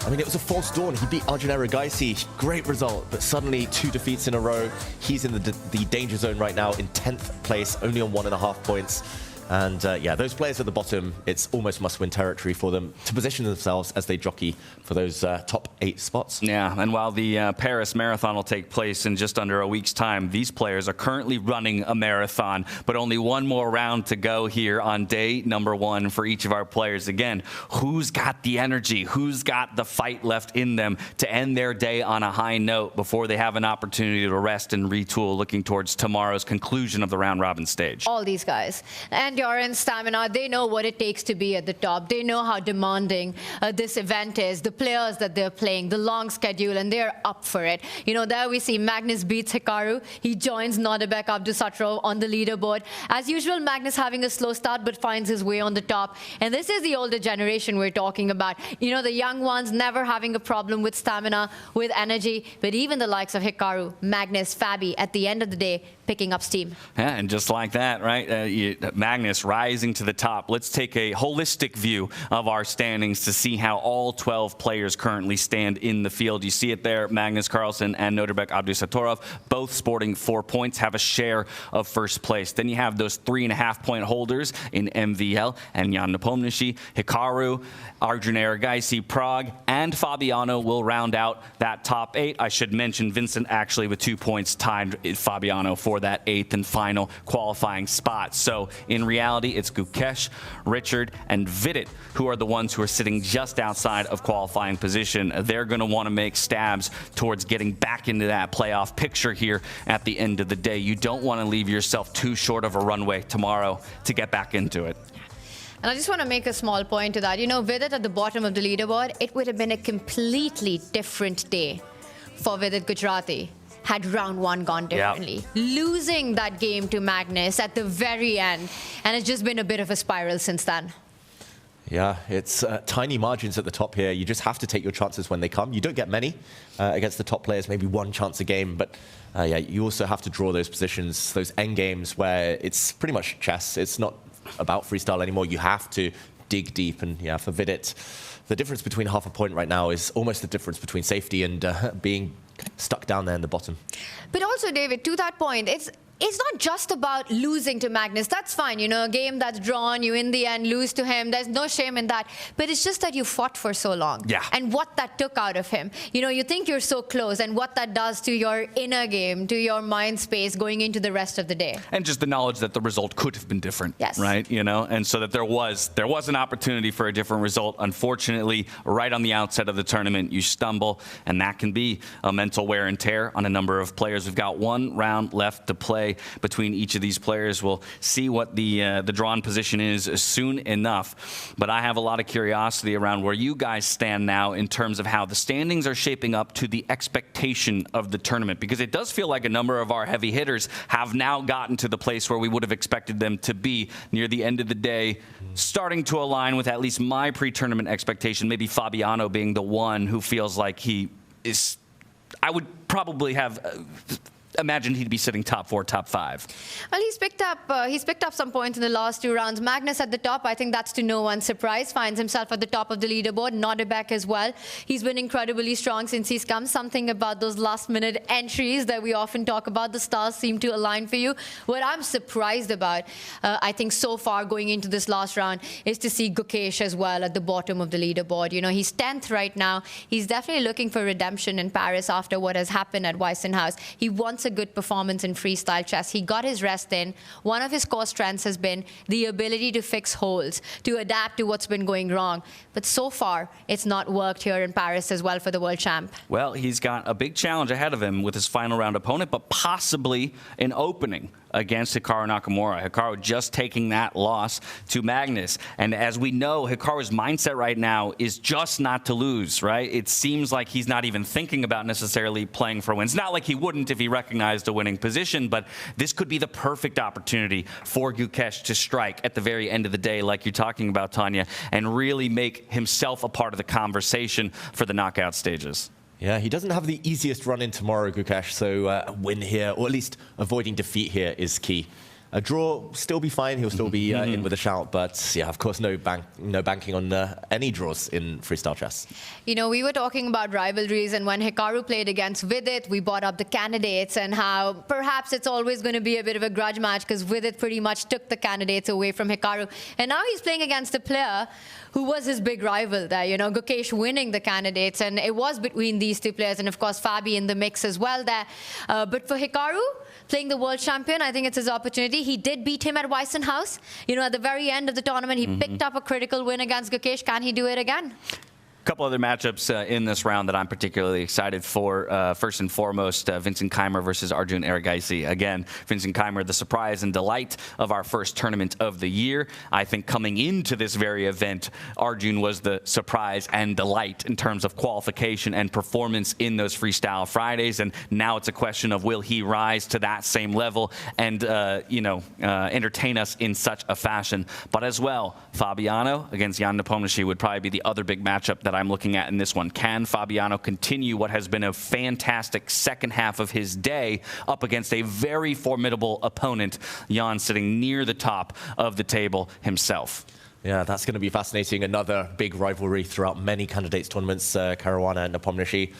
I mean, it was a false dawn. He beat Arjun Erigaisi. Great result, but suddenly 2 defeats in a row. He's in the danger zone right now in 10th place, only on 1.5 points. And yeah, those players at the bottom, it's almost must-win territory for them to position themselves as they jockey for those top 8 spots. Yeah, and while the Paris Marathon will take place in just under a week's time, these players are currently running a marathon, but only 1 more round to go here on day number 1 for each of our players. Again, who's got the energy? Who's got the fight left in them to end their day on a high note before they have an opportunity to rest and retool, looking towards tomorrow's conclusion of the round-robin stage? All these guys. And endurance, stamina, they know what it takes to be at the top. They know how demanding this event is, the players that they're playing, the long schedule, and they're up for it. You know, there we see Magnus beats Hikaru. He joins Nodirbek Abdusattorov on the leaderboard. As usual, Magnus having a slow start, but finds his way on the top. And this is the older generation we're talking about. You know, the young ones never having a problem with stamina, with energy, but even the likes of Hikaru, Magnus, Fabi, at the end of the day, picking up steam. Yeah, and just like that, right? Magnus rising to the top. Let's take a holistic view of our standings to see how all 12 players currently stand in the field. You see it there, Magnus Carlsen and Nodirbek Abdusattorov, both sporting 4 points, have a share of first place. Then you have those 3.5-point holders in MVL and Nepomniachtchi, Hikaru, Arjun Erigaisi, Prague, and Fabiano will round out that top 8. I should mention Vincent actually with 2 points tied Fabiano for that 8th and final qualifying spot. So in reality, it's Gukesh, Richard, and Vidit who are the ones who are sitting just outside of qualifying position. They're going to want to make stabs towards getting back into that playoff picture here at the end of the day. You don't want to leave yourself too short of a runway tomorrow to get back into it. And I just want to make a small point to that. You know, Vidit at the bottom of the leaderboard, it would have been a completely different day for Vidit Gujrathi had round 1 gone differently. Yep. Losing that game to Magnus at the very end. And it's just been a bit of a spiral since then. Yeah, it's tiny margins at the top here. You just have to take your chances when they come. You don't get many against the top players, maybe 1 chance a game. But yeah, you also have to draw those positions, those end games where it's pretty much chess. It's not about freestyle anymore. You have to dig deep. And yeah, for Vidit, the difference between half a point right now is almost the difference between safety and being stuck down there in the bottom. But also, David, to that point, it's not just about losing to Magnus. That's fine, you know, a game that's drawn, you in the end lose to him. There's no shame in that. But it's just that you fought for so long. Yeah. And what that took out of him. You know, you think you're so close, and what that does to your inner game, to your mind space going into the rest of the day. And just the knowledge that the result could have been different. Yes. Right? You know, and so that there was an opportunity for a different result. Unfortunately, right on the outset of the tournament, you stumble, and that can be a mental wear and tear on a number of players. We've got 1 round left to play. play between each of these players. We'll see what the drawn position is soon enough. But I have a lot of curiosity around where you guys stand now in terms of how the standings are shaping up to the expectation of the tournament, because it does feel like a number of our heavy hitters have now gotten to the place where we would have expected them to be near the end of the day, starting to align with at least my pre-tournament expectation, maybe Fabiano being the one who feels like he is, I would probably have imagined he'd be sitting top 4, top 5. Well, he's picked up some points in the last 2 rounds. Magnus at the top, I think that's to no one's surprise, finds himself at the top of the leaderboard. Nodirbek as well. He's been incredibly strong since he's come. Something about those last-minute entries that we often talk about, the stars seem to align for you. What I'm surprised about, I think so far going into this last round, is to see Gukesh as well at the bottom of the leaderboard. You know, he's 10th right now. He's definitely looking for redemption in Paris after what has happened at Weissenhaus. He wants a good performance in freestyle chess. He got his rest in. One of his core strengths has been the ability to fix holes, to adapt to what's been going wrong. But so far, it's not worked here in Paris as well for the world champ. Well, he's got a big challenge ahead of him with his final round opponent, but possibly an opening against Hikaru Nakamura. Hikaru just taking that loss to Magnus. And as we know, Hikaru's mindset right now is just not to lose, right? It seems like he's not even thinking about necessarily playing for wins. Not like he wouldn't if he recognized a winning position, but this could be the perfect opportunity for Gukesh to strike at the very end of the day, like you're talking about, Tanya, and really make himself a part of the conversation for the knockout stages. Yeah, he doesn't have the easiest run in tomorrow, Gukesh, so a win here, or at least avoiding defeat here, is key. A draw, still be fine. He'll still be in with a shout, but yeah, of course, no banking on any draws in freestyle chess. You know, we were talking about rivalries, and when Hikaru played against Vidit, we brought up the candidates and how perhaps it's always going to be a bit of a grudge match because Vidit pretty much took the candidates away from Hikaru. And now he's playing against a player who was his big rival there, you know, Gukesh winning the candidates, and it was between these 2 players, and of course Fabi in the mix as well there. But for Hikaru, playing the world champion, I think it's his opportunity. He did beat him at Weissenhaus. You know, at the very end of the tournament, he picked up a critical win against Gukesh. Can he do it again? A couple other matchups in this round that I'm particularly excited for. First and foremost, Vincent Keymer versus Arjun Erigaisi. Again, Vincent Keymer, the surprise and delight of our first tournament of the year. I think coming into this very event, Arjun was the surprise and delight in terms of qualification and performance in those Freestyle Fridays. And now it's a question of will he rise to that same level and, entertain us in such a fashion. But as well, Fabiano against Jan Nepomniachtchi would probably be the other big matchup that I'm looking at in this one. Can Fabiano continue what has been a fantastic second half of his day up against a very formidable opponent, Jan sitting near the top of the table himself? Yeah, that's going to be fascinating. Another big rivalry throughout many candidates tournaments, Caruana and Nepomniachtchi.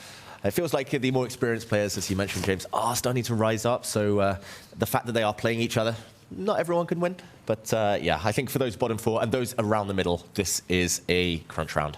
It feels like the more experienced players, as you mentioned, James, are starting to rise up. So the fact that they are playing each other, not everyone can win. But yeah, I think for those bottom 4 and those around the middle, this is a crunch round.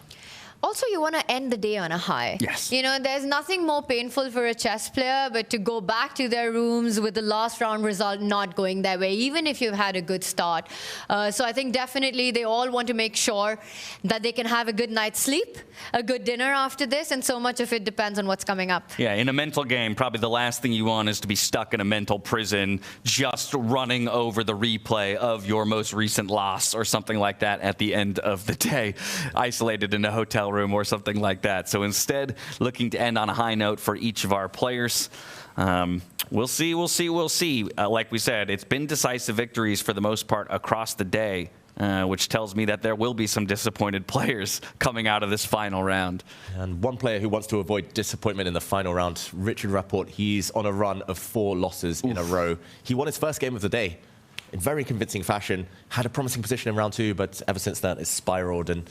Also, you want to end the day on a high. Yes. You know, there's nothing more painful for a chess player but to go back to their rooms with the last round result not going their way, even if you've had a good start. So I think definitely they all want to make sure that they can have a good night's sleep, a good dinner after this, and so much of it depends on what's coming up. Yeah, in a mental game, probably the last thing you want is to be stuck in a mental prison just running over the replay of your most recent loss or something like that at the end of the day, isolated in a hotel room or something like that. So instead, looking to end on a high note for each of our players. We'll see. Like we said, it's been decisive victories for the most part across the day, which tells me that there will be some disappointed players coming out of this final round. And one player who wants to avoid disappointment in the final round, Richard Rapport, he's on a run of 4 losses in a row. He won his first game of the day in very convincing fashion, had a promising position in round 2, but ever since that, it's spiraled. And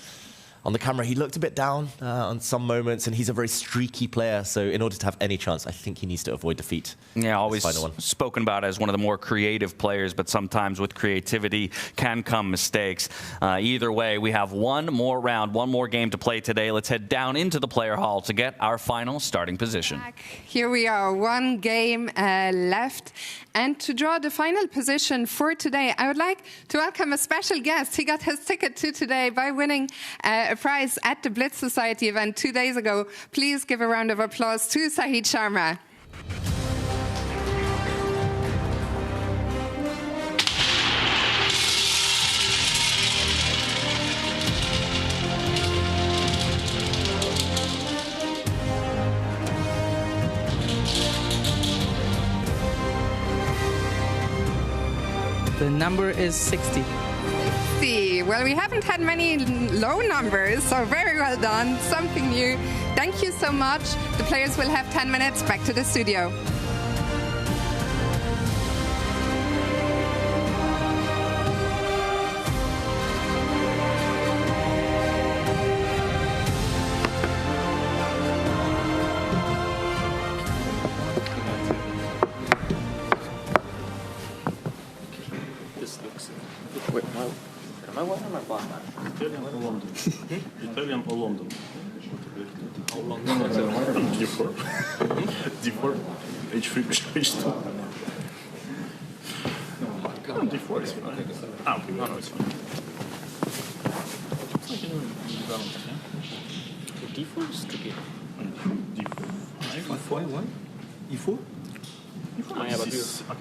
on the camera, he looked a bit down on some moments, and he's a very streaky player. So in order to have any chance, I think he needs to avoid defeat. Yeah, always spoken about as one of the more creative players, but sometimes with creativity can come mistakes. Either way, we have one more round, one more game to play today. Let's head down into the player hall to get our final starting position. Here we are, 1 game left. And to draw the final position for today, I would like to welcome a special guest. He got his ticket to today by winning a prize at the Blitz Society event 2 days ago. Please give a round of applause to Sahid Sharma. The number is 60. Well, we haven't had many low numbers, so very well done. Something new. Thank you so much. The players will have 10 minutes. Back to the studio. Am I white or am I black? Italian or London? Italian or London? How long D4. D4. H3, H2. D4 is fine. Okay, no, it's fine. D4 is tricky. D5. Why? E4? Oh, yeah, but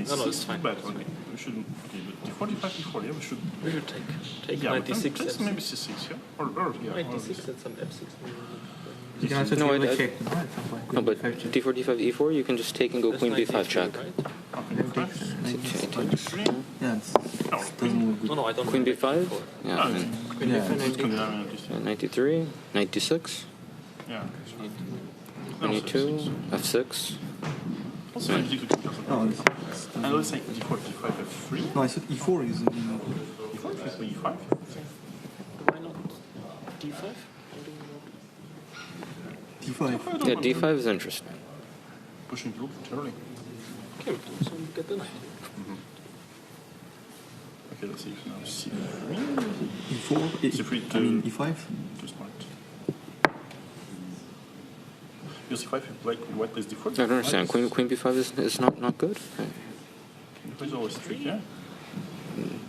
no, it's fine. Bad, okay. We shouldn't. Okay, but D4, D5, E4, yeah, we should. We should take yeah, 96. Let's maybe C6, yeah? Or yeah. 96 and some F6. You can also No, take check. No, but D4, D5, E4, you can just take and go Queen B5 check. Yeah, it doesn't look good. No, I don't. Queen B5? Yeah. Ah, I mean, Queen B5, 93, 96, Yeah. 92, F6. Also, Oh, and let's say D4, D5, F3. No, I said E4 is. E4 is E5. Why not D5? D5. Yeah, D5 is interesting. Pushing the rook early. Okay, so get the knight. Okay, let's see if now C3. E4, C3 to. I mean E5. Too smart. Your C5, white plays D4. I don't understand. Queen B5 is not good. Queen is always tricky, yeah?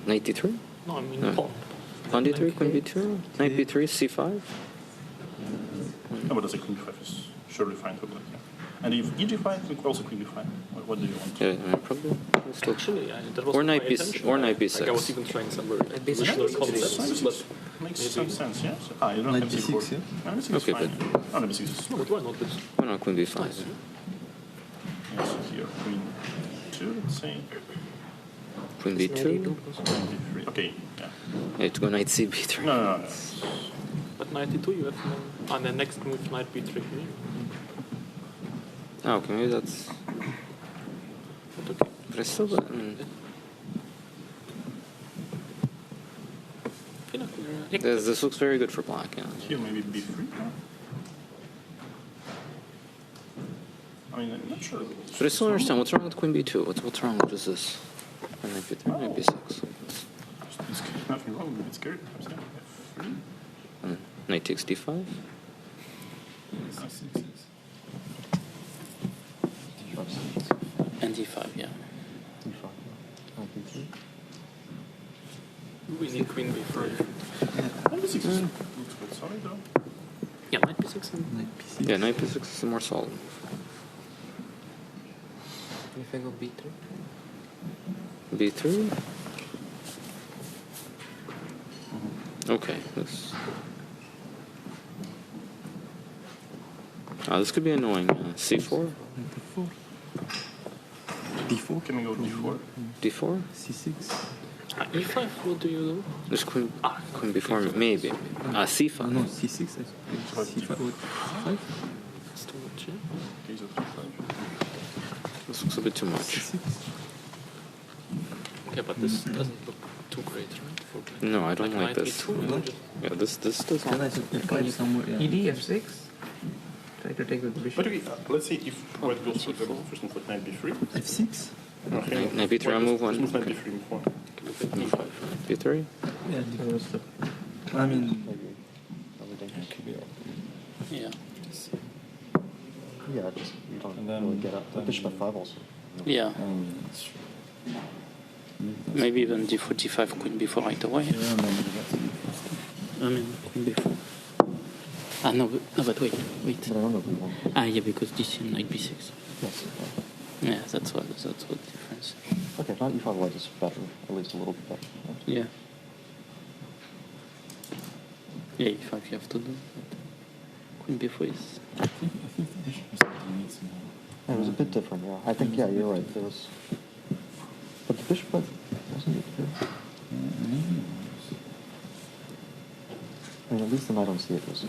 Knight D3? No, I mean pawn. Pawn D3, Queen B2, Knight B3, C5. No, but I say Queen B5 is surely fine for black, yeah. And if EG5, we could also Queen B5. What do you want? Yeah, probably. Still. Actually, that was Or my Knight B, intention. or Knight B6. Like I was even trying some very additional concepts, but makes some sense, yeah? So, you don't have C4. Yeah? Knight B6 is Okay, fine. but Oh, Knight B6 is no, but why not? why not Queen B5? Nice. Yeah, so here, Queen 2, let's say. Queen B2. Queen B3. Okay, yeah. Yeah, to go Knight C B3. No. But knight e2 you have no, and the next move knight b3. Oh, okay, maybe that's. But I still. This looks very good for black. Yeah. Here, maybe B3. I mean, I'm not sure. But I still understand what's wrong with Queen B2. What's wrong with just this? Knight B3, Knight B6. There's nothing wrong with it. It's scary. F3. Knight takes D5. And d5, yeah. We need queen b3. Knight B6 looks quite solid, though. Yeah, knight b6 and Knight B6. Yeah, Knight B6 is a more solid move. If I go b3? B3? Okay, this. This could be annoying. C4? D4? Can we go D4? D4? C6. e5, what do you do? There's Queen B4, maybe. C5. No, C6. C5. 5? That's too much, yeah? This looks a bit too much. Okay, but this doesn't look too great, right? For No, I don't like knight this. e2, Yeah, this does Can I just F5 somewhere? Yeah. ED, F6. Try to take with the bishop. But okay, let's say if white goes for example, first move like Knight B3. F6? Okay. Knight B3, I'll move one. First move Knight B3, move one. D5. D3? Yeah, I mean. Yeah. Yeah, just you don't really get up. Bishop f5 also. Yeah. Maybe even d4, d5, queen b4 right away. I mean, queen b4. No, but wait. But I don't know if we want. Yeah, because this is knight b6. Yes. Yeah, that's what the difference. Okay, knight e5 white is better, at least a little bit better. Right? Yeah. Yeah, e5 you have to do. But queen b4 is. I think the bishop was something needs some. Yeah, it was a bit different. Yeah, I think you're right. There was, but the bishop wasn't it? least the knight on c8 was.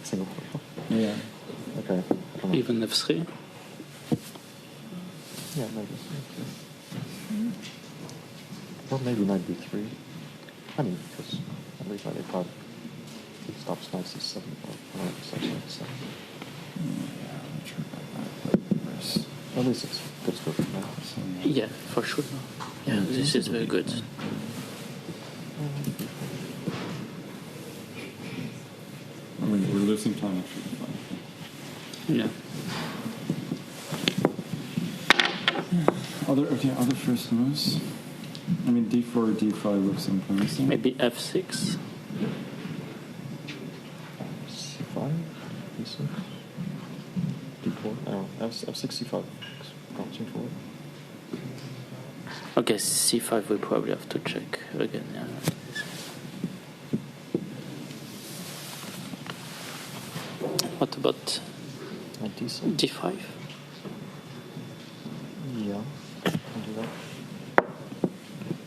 Single. Yeah. Okay. Even f3. Yeah, maybe. Or maybe knight b3. I mean, because at least knight a5 stops knight c7. At least it's good score for now. Yeah, for sure. Yeah, this is very good. I mean, we're losing time actually. Yeah. Other first moves. I mean, d4, d5 looks promising. Maybe f6. c5, d6, d4. Oh, f6, c5. Bouncing forward. Okay, c5 we probably have to check again. Yeah. What about d5? Yeah, can do that.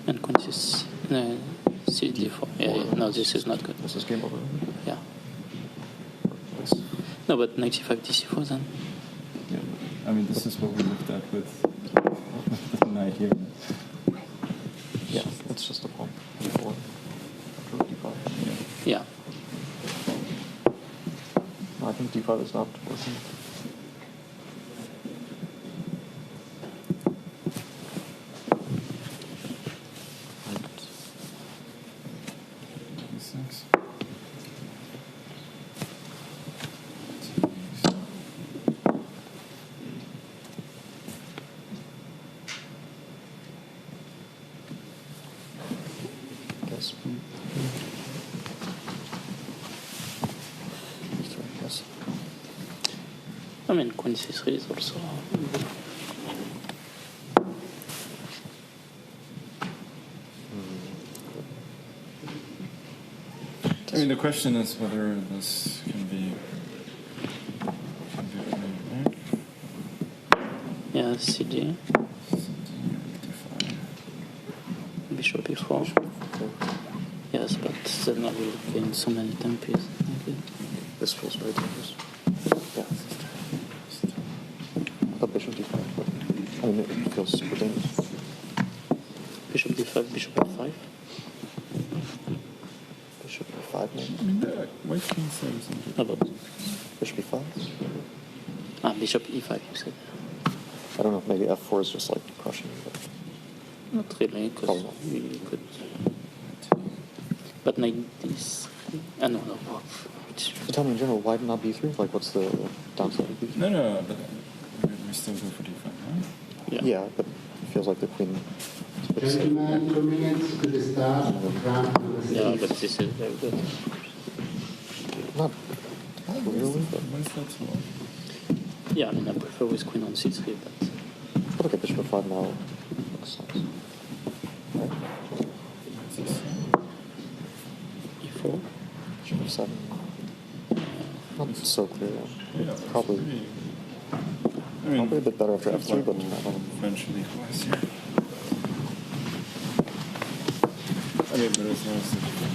And queen c4. Yeah, no, this is not good. This is game over. Yeah. No, but knight c5, d4 then. Yeah, I mean, this is what we looked at with the knight here. Yeah, it's just a pawn. d4. d5. Yeah. No, I think d5 is not working. I mean, queen c3 is also good. I mean, the question is whether this can be played. Yeah, cd. Bishop e4. Yes, but then I will gain so many tempies. Okay. This feels very dangerous. Yeah. I thought bishop d5, but I mean, it feels super dangerous. Bishop d5, bishop f5. Bishop e5, maybe. I mean, white king says something. How about bishop e5? Bishop e5, you said. I don't know, maybe f4 is just like crushing, but Not really, because you could. But knight d3. No. So tell me in general, why not b3? Like, what's the downside of b3? No, but we still go for d5, right? Yeah, but it feels like the queen. Gentlemen, 2 minutes to the start of round number 6. Yeah, but this is very good. Not really, but. Why is that so long? Yeah, I mean, I prefer with queen on c3, but. But look at bishop f5 now. Looks nice. Right? e4. Bishop f7. Not so clear. Yeah, probably. I mean, probably a bit better after f3, but eventually equalize here. I mean, there is no such thing.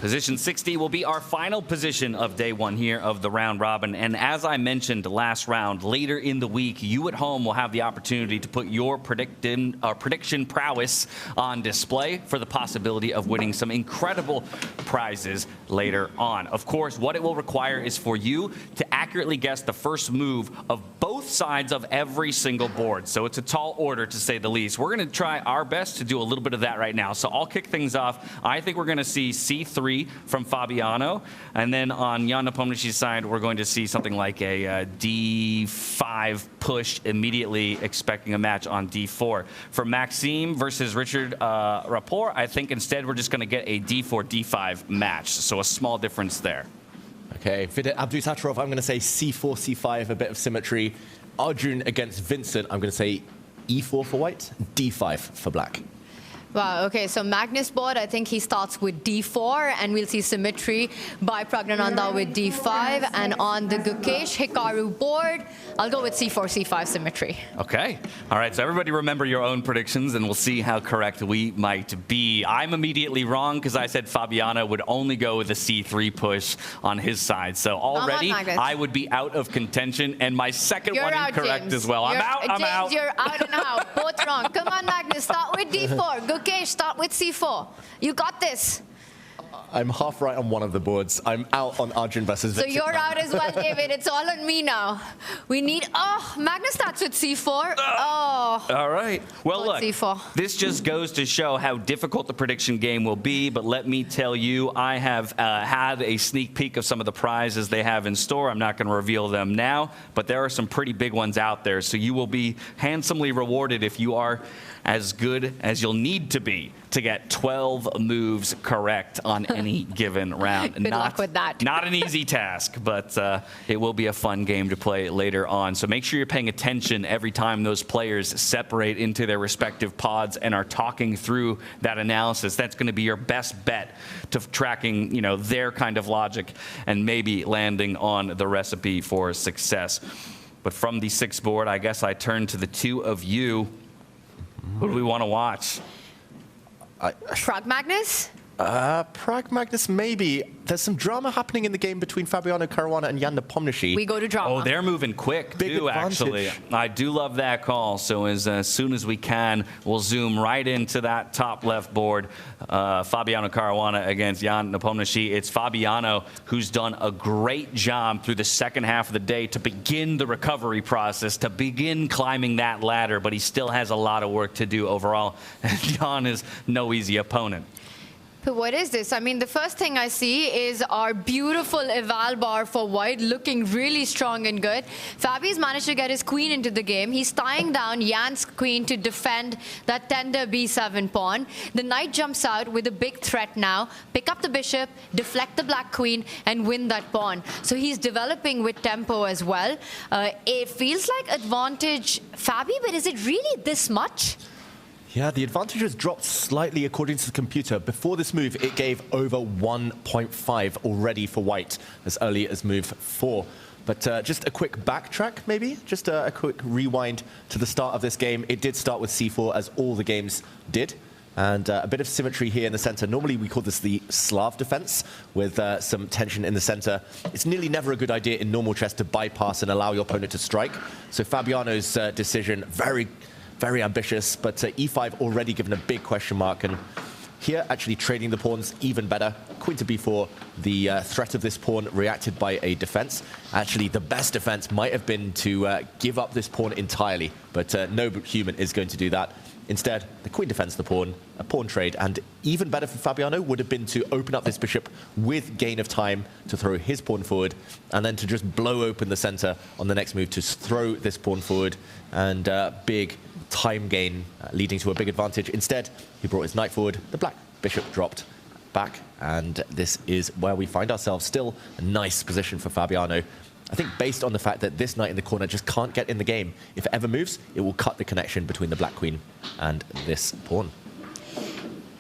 Position 60 will be our final position of day one here of the round robin. And as I mentioned last round, later in the week, you at home will have the opportunity to put your prediction prowess on display for the possibility of winning some incredible prizes later on. Of course, what it will require is for you to accurately guess the first move of both sides of every single board. So it's a tall order, to say the least. We're going to try our best to do a little bit of that right now. So I'll kick things off. I think we're going to see c3 c3 from Fabiano. And then on Jan Nepomniachtchi's side, we're going to see something like a d5 push immediately, expecting a match on d4. For Maxime versus Richard Rapport, I think instead we're just going to get a d4, d5 match. So a small difference there. Okay, Vidit Abdusattorov, I'm going to say c4, c5, a bit of symmetry. Arjun against Vincent, I'm going to say e4 for white, d5 for black. Wow, okay, so Magnus board, I think he starts with d4, and we'll see symmetry by Praggnanandhaa with d5. And on the Gukesh Hikaru board, I'll go with c4, c5 symmetry. Okay. All right, so everybody remember your own predictions, and we'll see how correct we might be. I'm immediately wrong because I said Fabiano would only go with a c3 push on his side. So already I would be out of contention, and my second one incorrect James. as well. I'm out. James, you're out and out. Both wrong. Come on, Magnus, start with d4. Gukesh, start with c4. You got this. I'm half right on one of the boards. I'm out on Arjun versus So Vincent. you're out as well, David. It's all on me now. We need... Oh, Magnus starts with c4. Oh. All right. Well, look, c4. This just goes to show how difficult the prediction game will be. But let me tell you, I have had a sneak peek of some of the prizes they have in store. I'm not going to reveal them now, but there are some pretty big ones out there. So you will be handsomely rewarded if you are as good as you'll need to be to get 12 moves correct on any given round. Good luck with that. Not an easy task, but it will be a fun game to play later on. So make sure you're paying attention every time those players separate into their respective pods and are talking through that analysis. That's going to be your best bet to tracking, you know, their kind of logic and maybe landing on the recipe for success. But from the 6 board, I guess I turn to the 2 of you. Who do we want to watch? Prag Magnus? Prag Magnus, maybe. There's some drama happening in the game between Fabiano Caruana and Jan Nepomniachtchi. We go to drama. Oh, they're moving quick, too, actually. I do love that call. So as soon as we can, we'll zoom right into that top left board. Fabiano Caruana against Jan Nepomniachtchi. It's Fabiano who's done a great job through the second half of the day to begin the recovery process, to begin climbing that ladder, but he still has a lot of work to do overall. And Jan is no easy opponent. But what is this? I mean, the first thing I see is our beautiful eval bar for white looking really strong and good. Fabi's managed to get his queen into the game. He's tying down Jan's queen to defend that tender b7 pawn. The knight jumps out with a big threat now. Pick up the bishop, deflect the black queen, and win that pawn. So he's developing with tempo as well. It feels like advantage Fabi, but is it really this much? Yeah, the advantage has dropped slightly according to the computer. Before this move, it gave over 1.5 already for white as early as move 4. But just a quick backtrack, maybe? Just a quick rewind to the start of this game. It did start with c4, as all the games did. And a bit of symmetry here in the center. Normally, we call this the Slav defense, with some tension in the center. It's nearly never a good idea in normal chess to bypass and allow your opponent to strike. So Fabiano's decision, very ambitious, but e5 already given a big question mark. And here, actually trading the pawns even better. Queen to b4, the threat of this pawn reacted by a defense. Actually, the best defense might have been to give up this pawn entirely, but no human is going to do that. Instead, the queen defends the pawn, a pawn trade, and even better for Fabiano would have been to open up this bishop with gain of time to throw his pawn forward, and then to just blow open the center on the next move to throw this pawn forward, and big time gain leading to a big advantage. Instead, he brought his knight forward, the black bishop dropped back, and this is where we find ourselves. Still a nice position for Fabiano. I think based on the fact that this knight in the corner just can't get in the game. If it ever moves, it will cut the connection between the black queen and this pawn.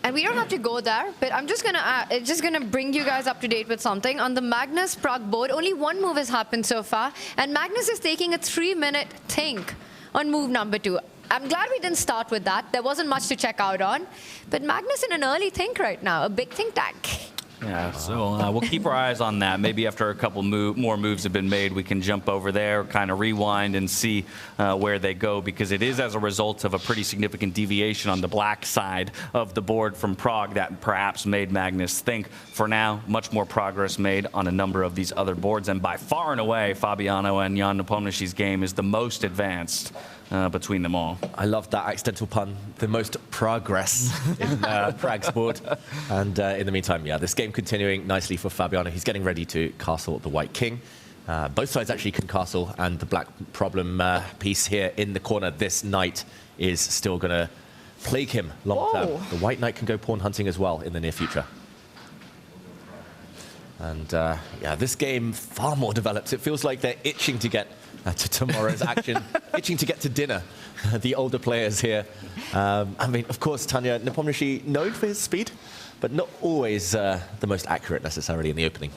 And we don't have to go there, but I'm just gonna bring you guys up to date with something. On the Magnus Prag board, only one move has happened so far, and Magnus is taking a 3-minute think on move number 2. I'm glad we didn't start with that. There wasn't much to check out on. But Magnus in an early think right now, a big think tank. Yeah, so we'll keep our eyes on that. Maybe after a couple more moves have been made, we can jump over there, kind of rewind and see where they go, because it is as a result of a pretty significant deviation on the black side of the board from Prague that perhaps made Magnus think. For now, much more progress made on a number of these other boards, and by far and away, Fabiano and Jan Nepomniachtchi's game is the most advanced between them all. I love that accidental pun. The most progress in Prague's board. And in the meantime, yeah, this game game continuing nicely for Fabiano. He's getting ready to castle the white king. Both sides actually can castle, and the black problem piece here in the corner, this knight, is still going to plague him long term. The white knight can go pawn hunting as well in the near future. And yeah, this game far more developed. It feels like they're itching to get to tomorrow's action, itching to get to dinner, the older players here. I mean, of course, Tanya, Nepomniachtchi known for his speed, but not always the most accurate necessarily in the opening.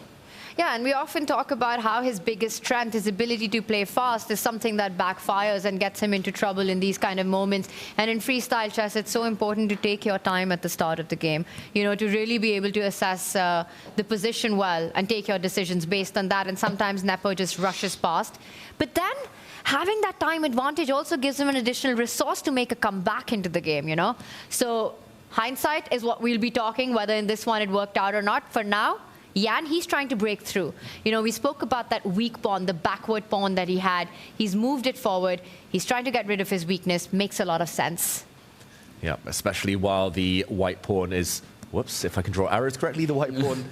Yeah, and we often talk about how his biggest strength, his ability to play fast, is something that backfires and gets him into trouble in these kind of moments. And in freestyle chess, it's so important to take your time at the start of the game, you know, to really be able to assess the position well and take your decisions based on that. And sometimes Nepo just rushes past. But then having that time advantage also gives him an additional resource to make a comeback into the game, you know. So hindsight is what we'll be talking, whether in this one it worked out or not. For now, Jan, he's trying to break through. You know, we spoke about that weak pawn, the backward pawn that he had. He's moved it forward. He's trying to get rid of his weakness. Makes a lot of sense. Yeah, especially while the white pawn is, whoops, if I can draw arrows correctly, the white pawn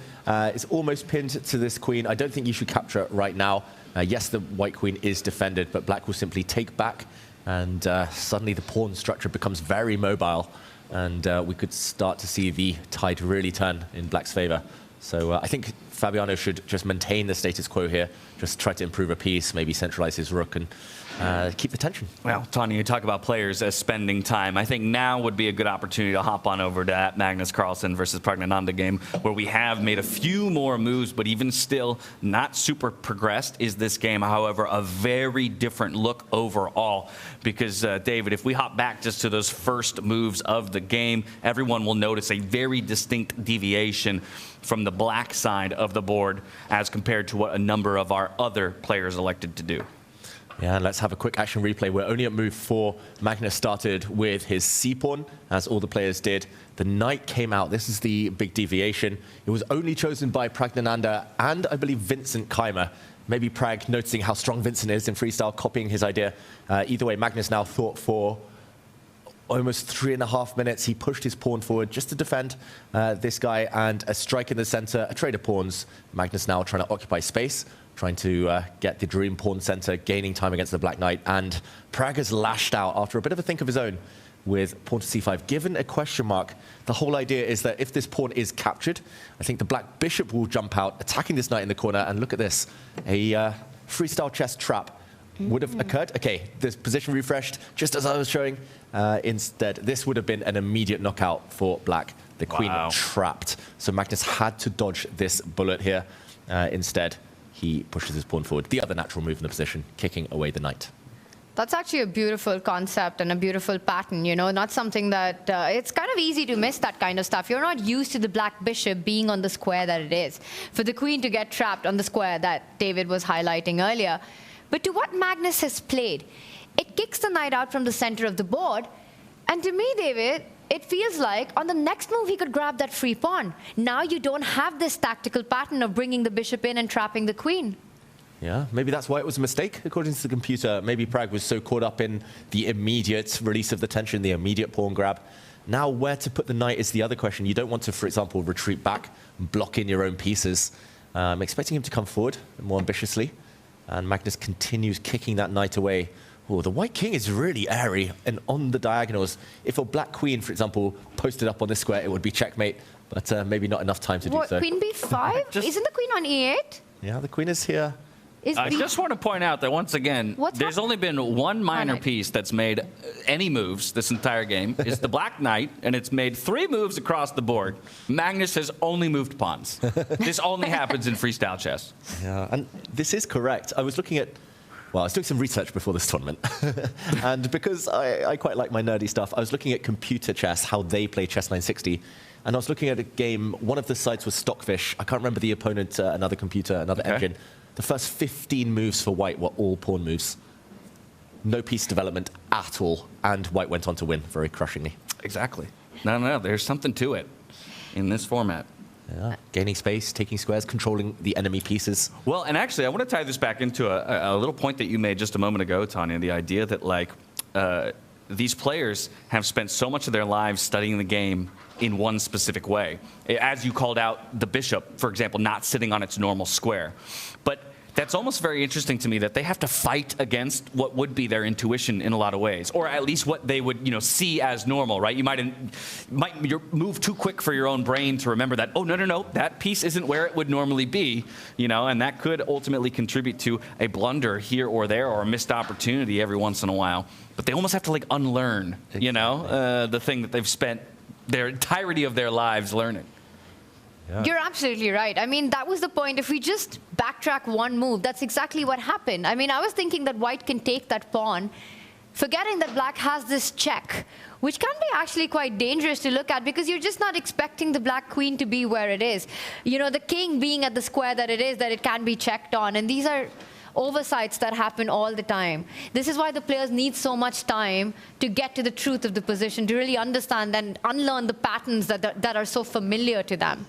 is almost pinned to this queen. I don't think you should capture it right now. Yes, the white queen is defended, but black will simply take back, and suddenly the pawn structure becomes very mobile, and we could start to see the tide really turn in black's favor. So I think Fabiano should just maintain the status quo here, just try to improve a piece, maybe centralize his rook and keep the tension. Well, Tanya, you talk about players as spending time. I think now would be a good opportunity to hop on over to that Magnus Carlsen versus Praggnanandhaa game, where we have made a few more moves, but even still not super progressed is this game. However, a very different look overall, because David, if we hop back just to those first moves of the game, everyone will notice a very distinct deviation from the black side of the board as compared to what a number of our other players elected to do. Yeah, and let's have a quick action replay. We're only at move 4. Magnus started with his c-pawn, as all the players did. The knight came out. This is the big deviation. It was only chosen by Praggnanandhaa and, I believe, Vincent Keymer. Maybe Prag, noticing how strong Vincent is in freestyle, copying his idea. Either way, Magnus now thought for almost 3.5 minutes. He pushed his pawn forward just to defend this guy, and a strike in the center, a trade of pawns. Magnus now trying to occupy space, trying to get the dream pawn center, gaining time against the black knight. And Prag has lashed out after a bit of a think of his own with pawn to c5. Given a question mark, the whole idea is that if this pawn is captured, I think the black bishop will jump out, attacking this knight in the corner. And look at this, a freestyle chess trap would have occurred. Okay, this position refreshed just as I was showing. Instead, this would have been an immediate knockout for black. The queen trapped. So Magnus had to dodge this bullet here. Instead, he pushes his pawn forward. The other natural move in the position, kicking away the knight. That's actually a beautiful concept and a beautiful pattern, you know, not something that, it's kind of easy to miss that kind of stuff. You're not used to the black bishop being on the square that it is. For the queen to get trapped on the square that David was highlighting earlier. But to what Magnus has played, it kicks the knight out from the center of the board. And to me, David, it feels like on the next move, he could grab that free pawn. Now you don't have this tactical pattern of bringing the bishop in and trapping the queen. Yeah, maybe that's why it was a mistake, according to the computer. Maybe Prag was so caught up in the immediate release of the tension, the immediate pawn grab. Now, where to put the knight is the other question. You don't want to, for example, retreat back, block in your own pieces. I'm expecting him to come forward more ambitiously. And Magnus continues kicking that knight away. Oh, the white king is really airy and on the diagonals. If a black queen, for example, posted up on this square, it would be checkmate, but maybe not enough time to do so. Queen b5? Isn't the queen on e8? Yeah, the queen is here. I just want to point out that, once again, there's only been one minor piece that's made any moves this entire game. It's the black knight, and it's made 3 moves across the board. Magnus has only moved pawns. This only happens in freestyle chess. Yeah, and this is correct. I was looking at, well, I was doing some research before this tournament. And because I quite like my nerdy stuff, I was looking at computer chess, how they play Chess 960. And I was looking at a game, one of the sites was Stockfish. I can't remember the opponent, another computer, another engine. The first 15 moves for white were all pawn moves. No piece development at all. And white went on to win very crushingly. Exactly. No, there's something to it in this format. Yeah, gaining space, taking squares, controlling the enemy pieces. Well, and actually, I want to tie this back into a little point that you made just a moment ago, Tanya, the idea that, like, these players have spent so much of their lives studying the game in one specific way. As you called out, the bishop, for example, not sitting on its normal square. But that's almost very interesting to me that they have to fight against what would be their intuition in a lot of ways, or at least what they would, see as normal, right? You might move too quick for your own brain to remember that, oh, no, that piece isn't where it would normally be, and that could ultimately contribute to a blunder here or there or a missed opportunity every once in a while. But they almost have to unlearn, the thing that they've spent their entirety of their lives learning. Yeah. You're absolutely right. I mean, that was the point. If we just backtrack one move, that's exactly what happened. I mean, I was thinking that white can take that pawn, forgetting that black has this check, which can be actually quite dangerous to look at because you're just not expecting the black queen to be where it is. The king being at the square that it is, that it can be checked on. And these are oversights that happen all the time. This is why the players need so much time to get to the truth of the position, to really understand and unlearn the patterns that are so familiar to them.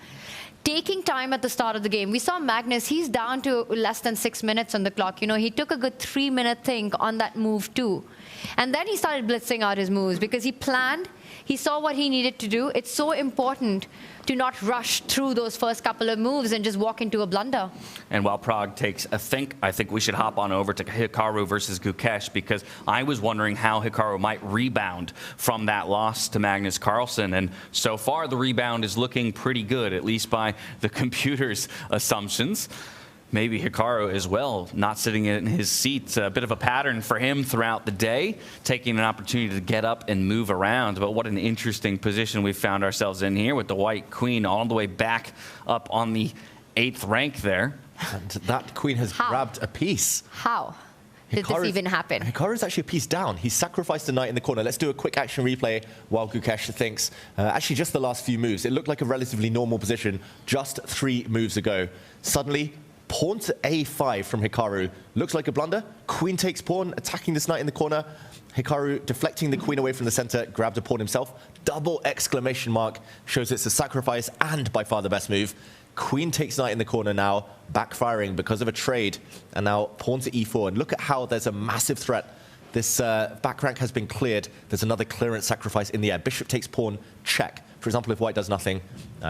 Taking time at the start of the game. We saw Magnus, he's down to less than 6 minutes on the clock. He took a good 3-minute think on that move too. And then he started blitzing out his moves because he planned, he saw what he needed to do. It's so important to not rush through those first couple of moves and just walk into a blunder. And while Pragg takes a think, I think we should hop on over to Hikaru versus Gukesh, because I was wondering how Hikaru might rebound from that loss to Magnus Carlsen. And so far, the rebound is looking pretty good, at least by the computer's assumptions. Maybe Hikaru as well, not sitting in his seat. A bit of a pattern for him throughout the day, taking an opportunity to get up and move around. But what an interesting position we found ourselves in here with the white queen all the way back up on the 8th rank there. And that queen has grabbed a piece. How did this even happen? Hikaru's actually a piece down. He sacrificed the knight in the corner. Let's do a quick action replay while Gukesh thinks. Actually, just the last few moves. It looked like a relatively normal position just 3 moves ago. Suddenly, pawn to a5 from Hikaru. Looks like a blunder. Queen takes pawn, attacking this knight in the corner. Hikaru deflecting the queen away from the center, grabbed a pawn himself. Double exclamation mark shows it's a sacrifice and by far the best move. Queen takes knight in the corner now, backfiring because of a trade. And now pawn to e4. And look at how there's a massive threat. This back rank has been cleared. There's another clearance sacrifice in the air. Bishop takes pawn, check. For example, if white does nothing,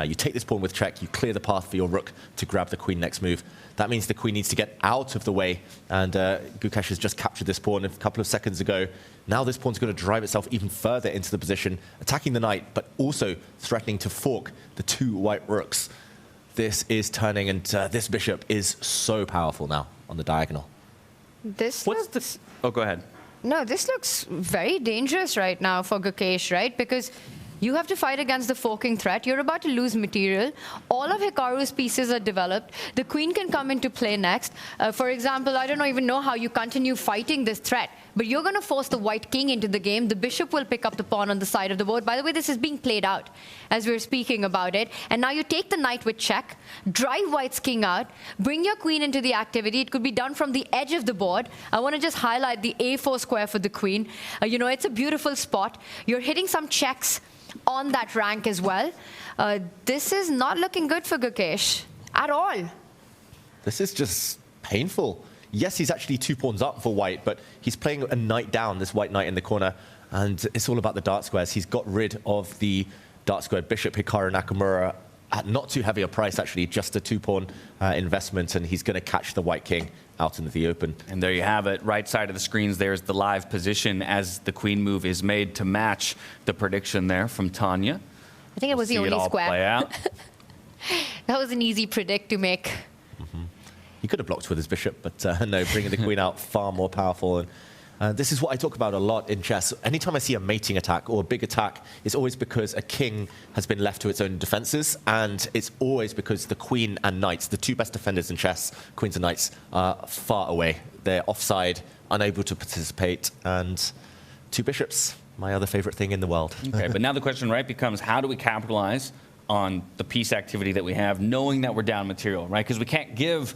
you take this pawn with check, you clear the path for your rook to grab the queen next move. That means the queen needs to get out of the way, and Gukesh has just captured this pawn a couple of seconds ago. Now this pawn's going to drive itself even further into the position, attacking the knight, but also threatening to fork the 2 white rooks. This is turning, and this bishop is so powerful now on the diagonal. What's this? Oh, go ahead. No, this looks very dangerous right now for Gukesh, right? Because you have to fight against the forking threat. You're about to lose material. All of Hikaru's pieces are developed. The queen can come into play next. For example, I don't even know how you continue fighting this threat, but you're going to force the white king into the game. The bishop will pick up the pawn on the side of the board. By the way, this is being played out as we're speaking about it. And now you take the knight with check, drive white's king out, bring your queen into the activity. It could be done from the edge of the board. I want to just highlight the a4 square for the queen. It's a beautiful spot. You're hitting some checks on that rank as well. This is not looking good for Gukesh at all. This is just painful. Yes, he's actually 2 pawns up for white, but he's playing a knight down, this white knight in the corner, and it's all about the dark squares. He's got rid of the dark squared bishop, Hikaru Nakamura, at not too heavy a price, actually, just a 2-pawn investment, and he's going to catch the white king out into the open. And there you have it. Right side of the screens, there's the live position as the queen move is made to match the prediction there from Tanya. I think it was the only square. Play out. That was an easy predict to make. He could have blocked with his bishop, but no, bringing the queen out far more powerful. And this is what I talk about a lot in chess. Anytime I see a mating attack or a big attack, it's always because a king has been left to its own defenses, and it's always because the queen and knights, the 2 best defenders in chess, queens and knights, are far away. They're offside, unable to participate, and 2 bishops, my other favorite thing in the world. Okay, but now the question, right, becomes how do we capitalize on the piece activity that we have, knowing that we're down material, right? Because we can't give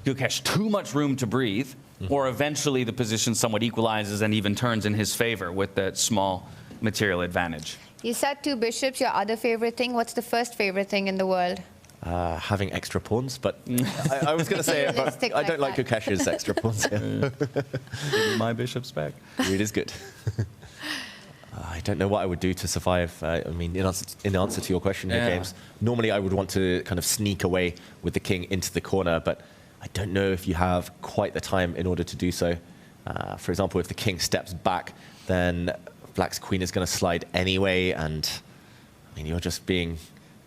Gukesh too much room to breathe, or eventually the position somewhat equalizes and even turns in his favor with that small material advantage. You said 2 bishops, your other favorite thing. What's the first favorite thing in the world? having extra pawns, but I was going to say it, but I don't like Gukesh's extra pawns. Give me my bishops back. It is good. I don't know what I would do to survive. I mean, in answer to your question here, James, normally I would want to kind of sneak away with the king into the corner, but I don't know if you have quite the time in order to do so. For example, if the king steps back, then black's queen is going to slide anyway, and I mean, you're just being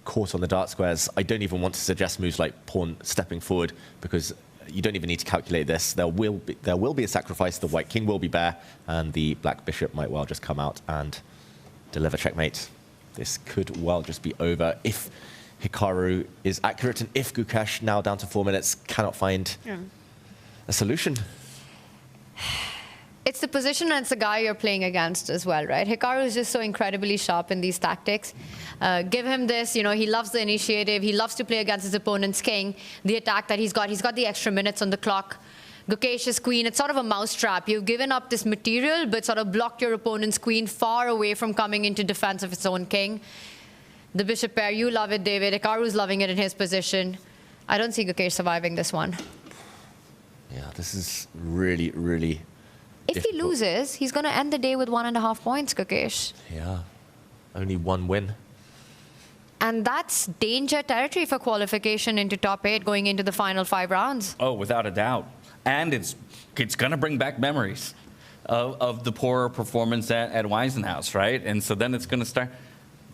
caught on the dark squares. I don't even want to suggest moves like pawn stepping forward, because you don't even need to calculate this. There will be a sacrifice. The white king will be bare, and the black bishop might well just come out and deliver checkmate. This could well just be over if Hikaru is accurate, and if Gukesh, now down to 4 minutes, cannot find a solution. It's the position and it's the guy you're playing against as well, right? Hikaru is just so incredibly sharp in these tactics. Give him this, you know, he loves the initiative. He loves to play against his opponent's king. The attack that he's got the extra minutes on the clock. Gukesh's queen, it's sort of a mousetrap. You've given up this material, but sort of blocked your opponent's queen far away from coming into defense of its own king. The bishop pair, you love it, David. Hikaru's loving it in his position. I don't see Gukesh surviving this one. Yeah, this is really, really If difficult. he loses, he's going to end the day with 1.5 points, Gukesh. Yeah, only one win. And that's danger territory for qualification into top 8 going into the final 5 rounds. Oh, without a doubt. And it's going to bring back memories of the poor performance at Weisenhaus, right? And so then it's going to start...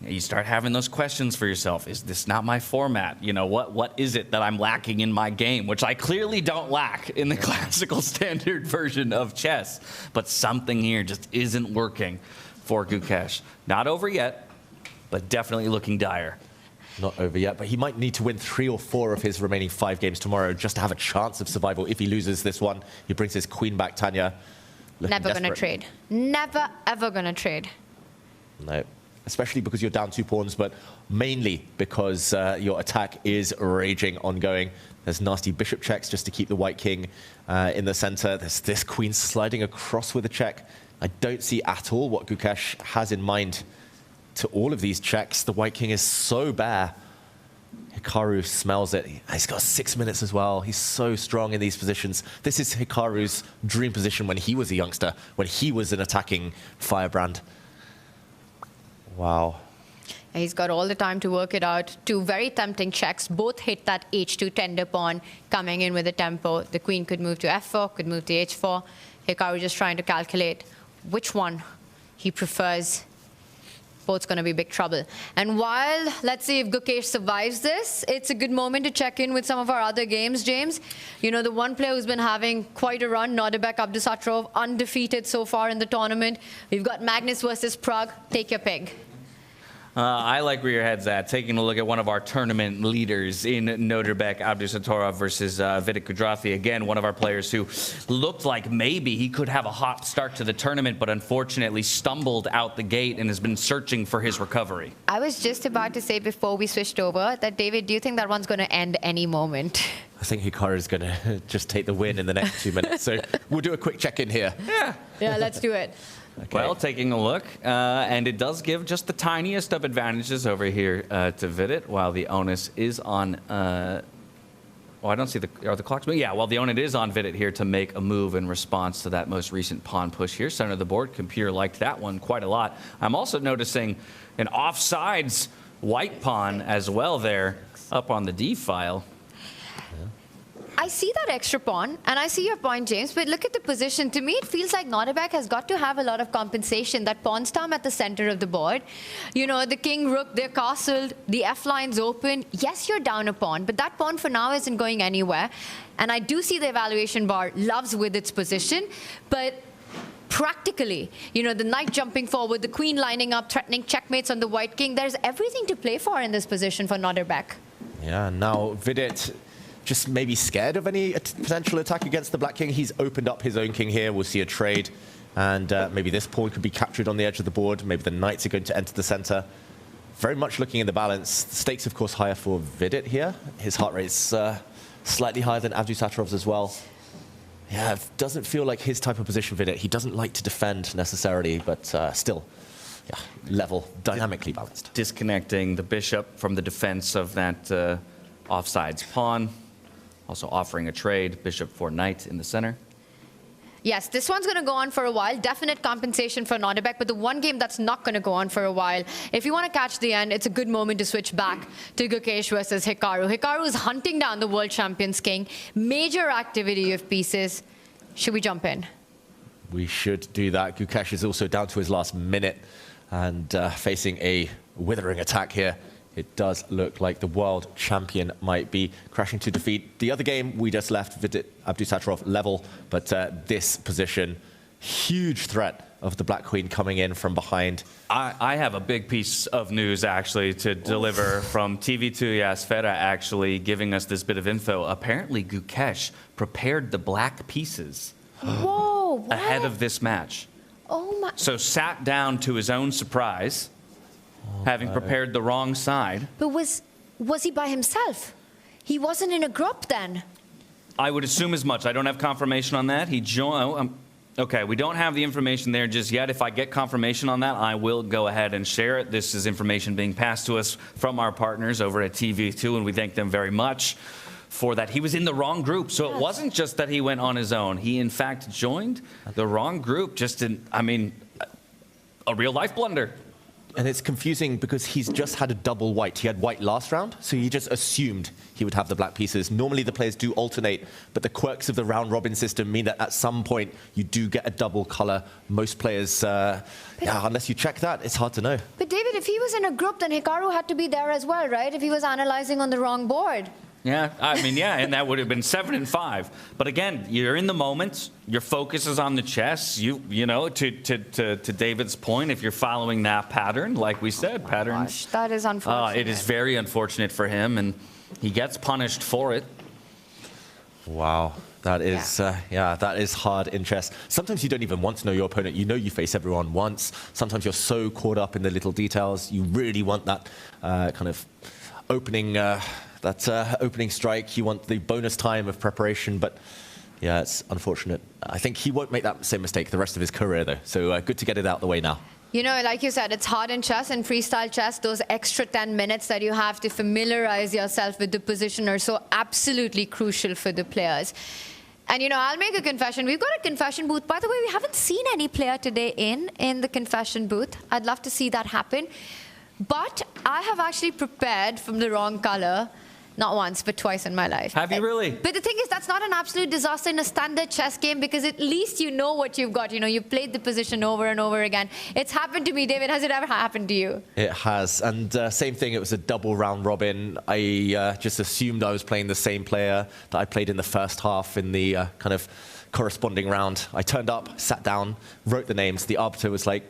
You start having those questions for yourself. Is this not my format? You know, what is it that I'm lacking in my game? Which I clearly don't lack in the classical standard version of chess. But something here just isn't working for Gukesh. Not over yet, but definitely looking dire. Not over yet, but he might need to win 3 or 4 of his remaining 5 games tomorrow just to have a chance of survival. If he loses this one, he brings his queen back, Tanya. Never going to trade. Never, ever going to trade. No. Especially because you're down 2 pawns, but mainly because your attack is raging, ongoing. There's nasty bishop checks just to keep the white king in the center. There's this queen sliding across with a check. I don't see at all what Gukesh has in mind to all of these checks. The white king is so bare. Hikaru smells it. He's got 6 minutes as well. He's so strong in these positions. This is Hikaru's dream position when he was a youngster, when he was an attacking firebrand. Wow. He's got all the time to work it out. 2 very tempting checks. Both hit that h2 tender pawn, coming in with a tempo. The queen could move to f4, could move to h4. Hikaru just trying to calculate which one he prefers. Both's going to be big trouble. And while, let's see if Gukesh survives this, it's a good moment to check in with some of our other games, James. You know, the one player who's been having quite a run, Nodirbek Abdusattorov, undefeated so far in the tournament. We've got Magnus versus Pragg. Take your pick. I like where your head's at, taking a look at one of our tournament leaders in Nodirbek Abdusattorov versus Vidit Gujrathi. Again, one of our players who looked like maybe he could have a hot start to the tournament, but unfortunately stumbled out the gate and has been searching for his recovery. I was just about to say before we switched over that, David, do you think that one's going to end any moment? I think Hikaru is going to just take the win in the next 2 minutes. So we'll do a quick check-in here. Yeah, let's do it. Okay. Well, taking a look, and it does give just the tiniest of advantages over here to Vidit, while the onus is on... well, I don't see are the clocks... Yeah, well, the onus is on Vidit here to make a move in response to that most recent pawn push here. Center of the board, computer liked that one quite a lot. I'm also noticing an offsides white pawn as well there up on the D file. I see that extra pawn, and I see your point, James, but look at the position. To me, it feels like Nodirbek has got to have a lot of compensation. That pawn stam at the center of the board. You know, the king, rook, they're castled, the f-line's open. Yes, you're down a pawn, but that pawn for now isn't going anywhere. And I do see the evaluation bar loves with its position, but practically, you know, the knight jumping forward, the queen lining up, threatening checkmates on the white king. There's everything to play for in this position for Nodirbek. Yeah, now Vidit just maybe scared of any potential attack against the black king. He's opened up his own king here. We'll see a trade. And maybe this pawn could be captured on the edge of the board. Maybe the knights are going to enter the center. Very much looking in the balance. The stakes, of course, higher for Vidit here. His heart rate's slightly higher than Abdusattorov's as well. Yeah, it doesn't feel like his type of position, Vidit. He doesn't like to defend necessarily, but still, yeah, level, dynamically balanced. Disconnecting the bishop from the defense of that offsides pawn. Also offering a trade, bishop for knight in the center. Yes, this one's going to go on for a while. Definite compensation for Nodirbek, but the one game that's not going to go on for a while, if you want to catch the end, it's a good moment to switch back to Gukesh versus Hikaru. Hikaru is hunting down the world champion's king. Major activity of pieces. Should we jump in? We should do that. Gukesh is also down to his last minute and facing a withering attack here. It does look like the world champion might be crashing to defeat. The other game we just left, Vidit Abdusattorov level, but this position, huge threat of the Black Queen coming in from behind. I have a big piece of news actually to deliver from TV2 Yasfera, actually giving us this bit of info. Apparently Gukesh prepared the black pieces Whoa, ahead of this match. Oh my. So sat down to his own surprise, having prepared the wrong side. But was he by himself? He wasn't in a group then? I would assume as much. I don't have confirmation on that. He joined. Okay, we don't have the information there just yet. If I get confirmation on that, I will go ahead and share it. This is information being passed to us from our partners over at TV2, and we thank them very much for that. He was in the wrong group, so it wasn't just that he went on his own. He, in fact, joined the wrong group, just in, I mean, a real-life blunder. And it's confusing because he's just had a double white. He had white last round, so he just assumed he would have the black pieces. Normally the players do alternate, but the quirks of the round-robin system mean that at some point you do get a double color. Most players, unless you check that, it's hard to know. But David, if he was in a group, then Hikaru had to be there as well, right? If he was analyzing on the wrong board. Yeah, I mean, yeah, and that would have been 7 and 5. But again, you're in the moment. Your focus is on the chess. You know, to David's point, if you're following that pattern, like we said, patterns. Gosh, that is unfortunate. It is very unfortunate for him, and he gets punished for it. Wow. That is, that is hard in chess. Sometimes you don't even want to know your opponent. You know you face everyone once. Sometimes you're so caught up in the little details. You really want that kind of opening opening strike. You want the bonus time of preparation, but yeah, it's unfortunate. I think he won't make that same mistake the rest of his career, though. So good to get it out the way now. You know, like you said, it's hard in chess and freestyle chess. Those extra 10 minutes that you have to familiarize yourself with the position are so absolutely crucial for the players. And, you know, I'll make a confession. We've got a confession booth. By the way, we haven't seen any player today in the confession booth. I'd love to see that happen. But I have actually prepared from the wrong color. Not once, but twice in my life. Have you really? But the thing is, that's not an absolute disaster in a standard chess game because at least you know what you've got. You know, you've played the position over and over again. It's happened to me, David. Has it ever happened to you? It has. And same thing, it was a double round robin. I just assumed I was playing the same player that I played in the first half in the kind of corresponding round. I turned up, sat down, wrote the names. The arbiter was like,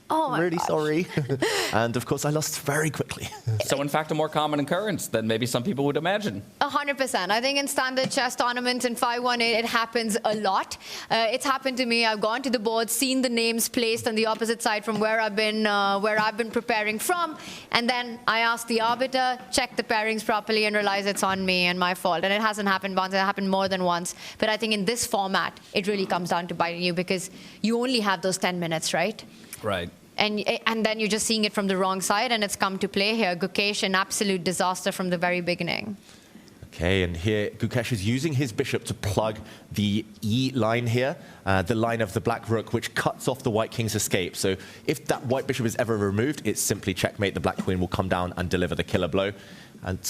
oh my really gosh. Sorry. And of course, I lost very quickly. So, in fact, a more common occurrence than maybe some people would imagine. 100%. I think in standard chess tournaments in 518, it happens a lot. It's happened to me. I've gone to the board, seen the names placed on the opposite side from where I've been preparing from, and then I ask the arbiter, check the pairings properly, and realize it's on me and my fault. And it hasn't happened once. It happened more than once. But I think in this format, it really comes down to biting you because you only have those 10 minutes, right? Right. And then you're just seeing it from the wrong side, and it's come to play here. Gukesh, an absolute disaster from the very beginning. Okay, and here Gukesh is using his bishop to plug the E line here, the line of the black rook, which cuts off the white king's escape. So if that white bishop is ever removed, it's simply checkmate. The black queen will come down and deliver the killer blow. And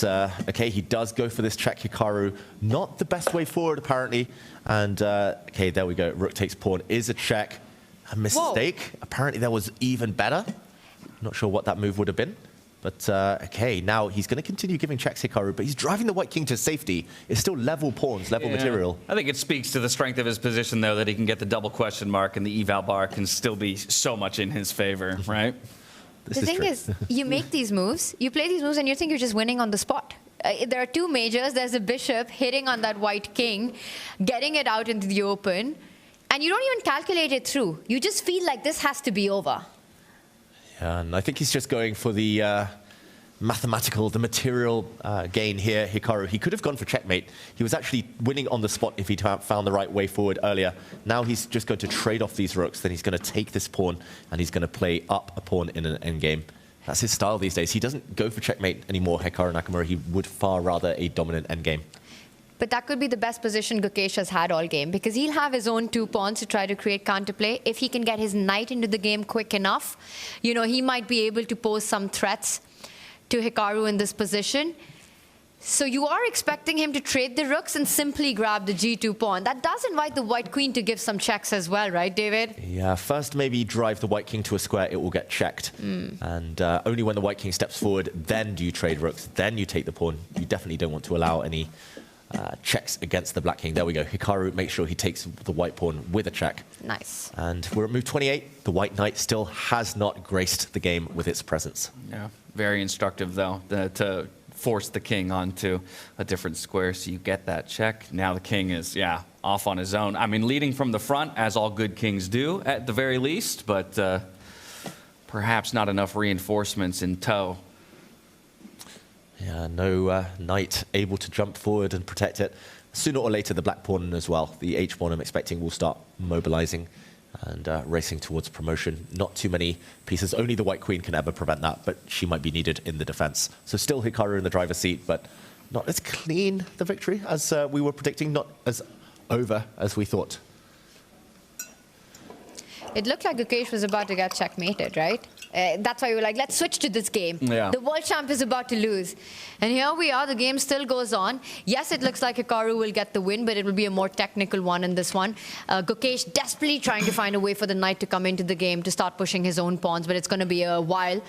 okay, he does go for this check, Hikaru. Not the best way forward, apparently. And okay, there we go. Rook takes pawn is a check. A mistake. Whoa. Apparently that was even better. Not sure what that move would have been. But okay, now he's going to continue giving checks, Hikaru, but he's driving the white king to safety. It's still level pawns, level material. I think it speaks to the strength of his position, though, that he can get the double question mark and the eval bar can still be so much in his favor, right? The thing is, you make these moves, you play these moves, and you think you're just winning on the spot. There are two majors. There's a bishop hitting on that white king, getting it out into the open. And you don't even calculate it through. You just feel like this has to be over. Yeah, and I think he's just going for the mathematical, the material gain here, Hikaru. He could have gone for checkmate. He was actually winning on the spot if he'd found the right way forward earlier. Now he's just going to trade off these rooks. Then he's going to take this pawn, and he's going to play up a pawn in an endgame. That's his style these days. He doesn't go for checkmate anymore, Hikaru Nakamura. He would far rather a dominant endgame. But that could be the best position Gukesh has had all game, because he'll have his own 2 pawns to try to create counterplay. If he can get his knight into the game quick enough, you know, he might be able to pose some threats to Hikaru in this position. So you are expecting him to trade the rooks and simply grab the G2 pawn. That does invite the white queen to give some checks as well, right, David? Yeah, first maybe drive the white king to a square, it will get checked. And only when the white king steps forward, then do you trade rooks, then you take the pawn. You definitely don't want to allow any checks against the black king. There we go. Hikaru makes sure he takes the white pawn with a check. Nice. And we're at move 28. The white knight still has not graced the game with its presence. Yeah, very instructive, though, to force the king onto a different square so you get that check. Now the king is, yeah, off on his own. I mean, leading from the front, as all good kings do, at the very least, but perhaps not enough reinforcements in tow. Yeah, no knight able to jump forward and protect it. Sooner or later, the black pawn as well, the h pawn I'm expecting, will start mobilizing and racing towards promotion. Not too many pieces. Only the white queen can ever prevent that, but she might be needed in the defense. So still Hikaru in the driver's seat, but not as clean, the victory, as we were predicting, not as over as we thought. It looked like Gukesh was about to get checkmated, right? That's why we were like, let's switch to this game. Yeah. The world champ is about to lose. And here we are, the game still goes on. Yes, it looks like Hikaru will get the win, but it will be a more technical one in this one. Gukesh desperately trying to find a way for the knight to come into the game to start pushing his own pawns, but it's going to be a while.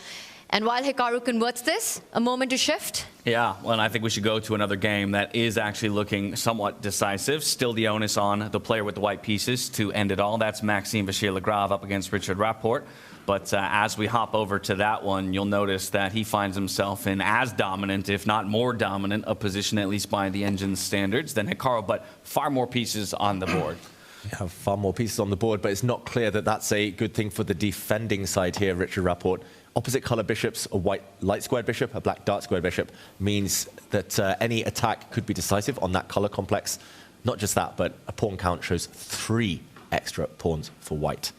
And while Hikaru converts this, a moment to shift. Yeah, well, and I think we should go to another game that is actually looking somewhat decisive. Still the onus on the player with the white pieces to end it all. That's Maxime Vachier-Lagrave up against Richard Rapport. But as we hop over to that one, you'll notice that he finds himself in as dominant, if not more dominant, a position, at least by the engine's standards, than Hikaru, but far more pieces on the board. You have far more pieces on the board, but it's not clear that that's a good thing for the defending side here, Richard Rapport. Opposite color bishops, a white light squared bishop, a black dark squared bishop, means that any attack could be decisive on that color complex. Not just that, but a pawn count shows 3 extra pawns for white.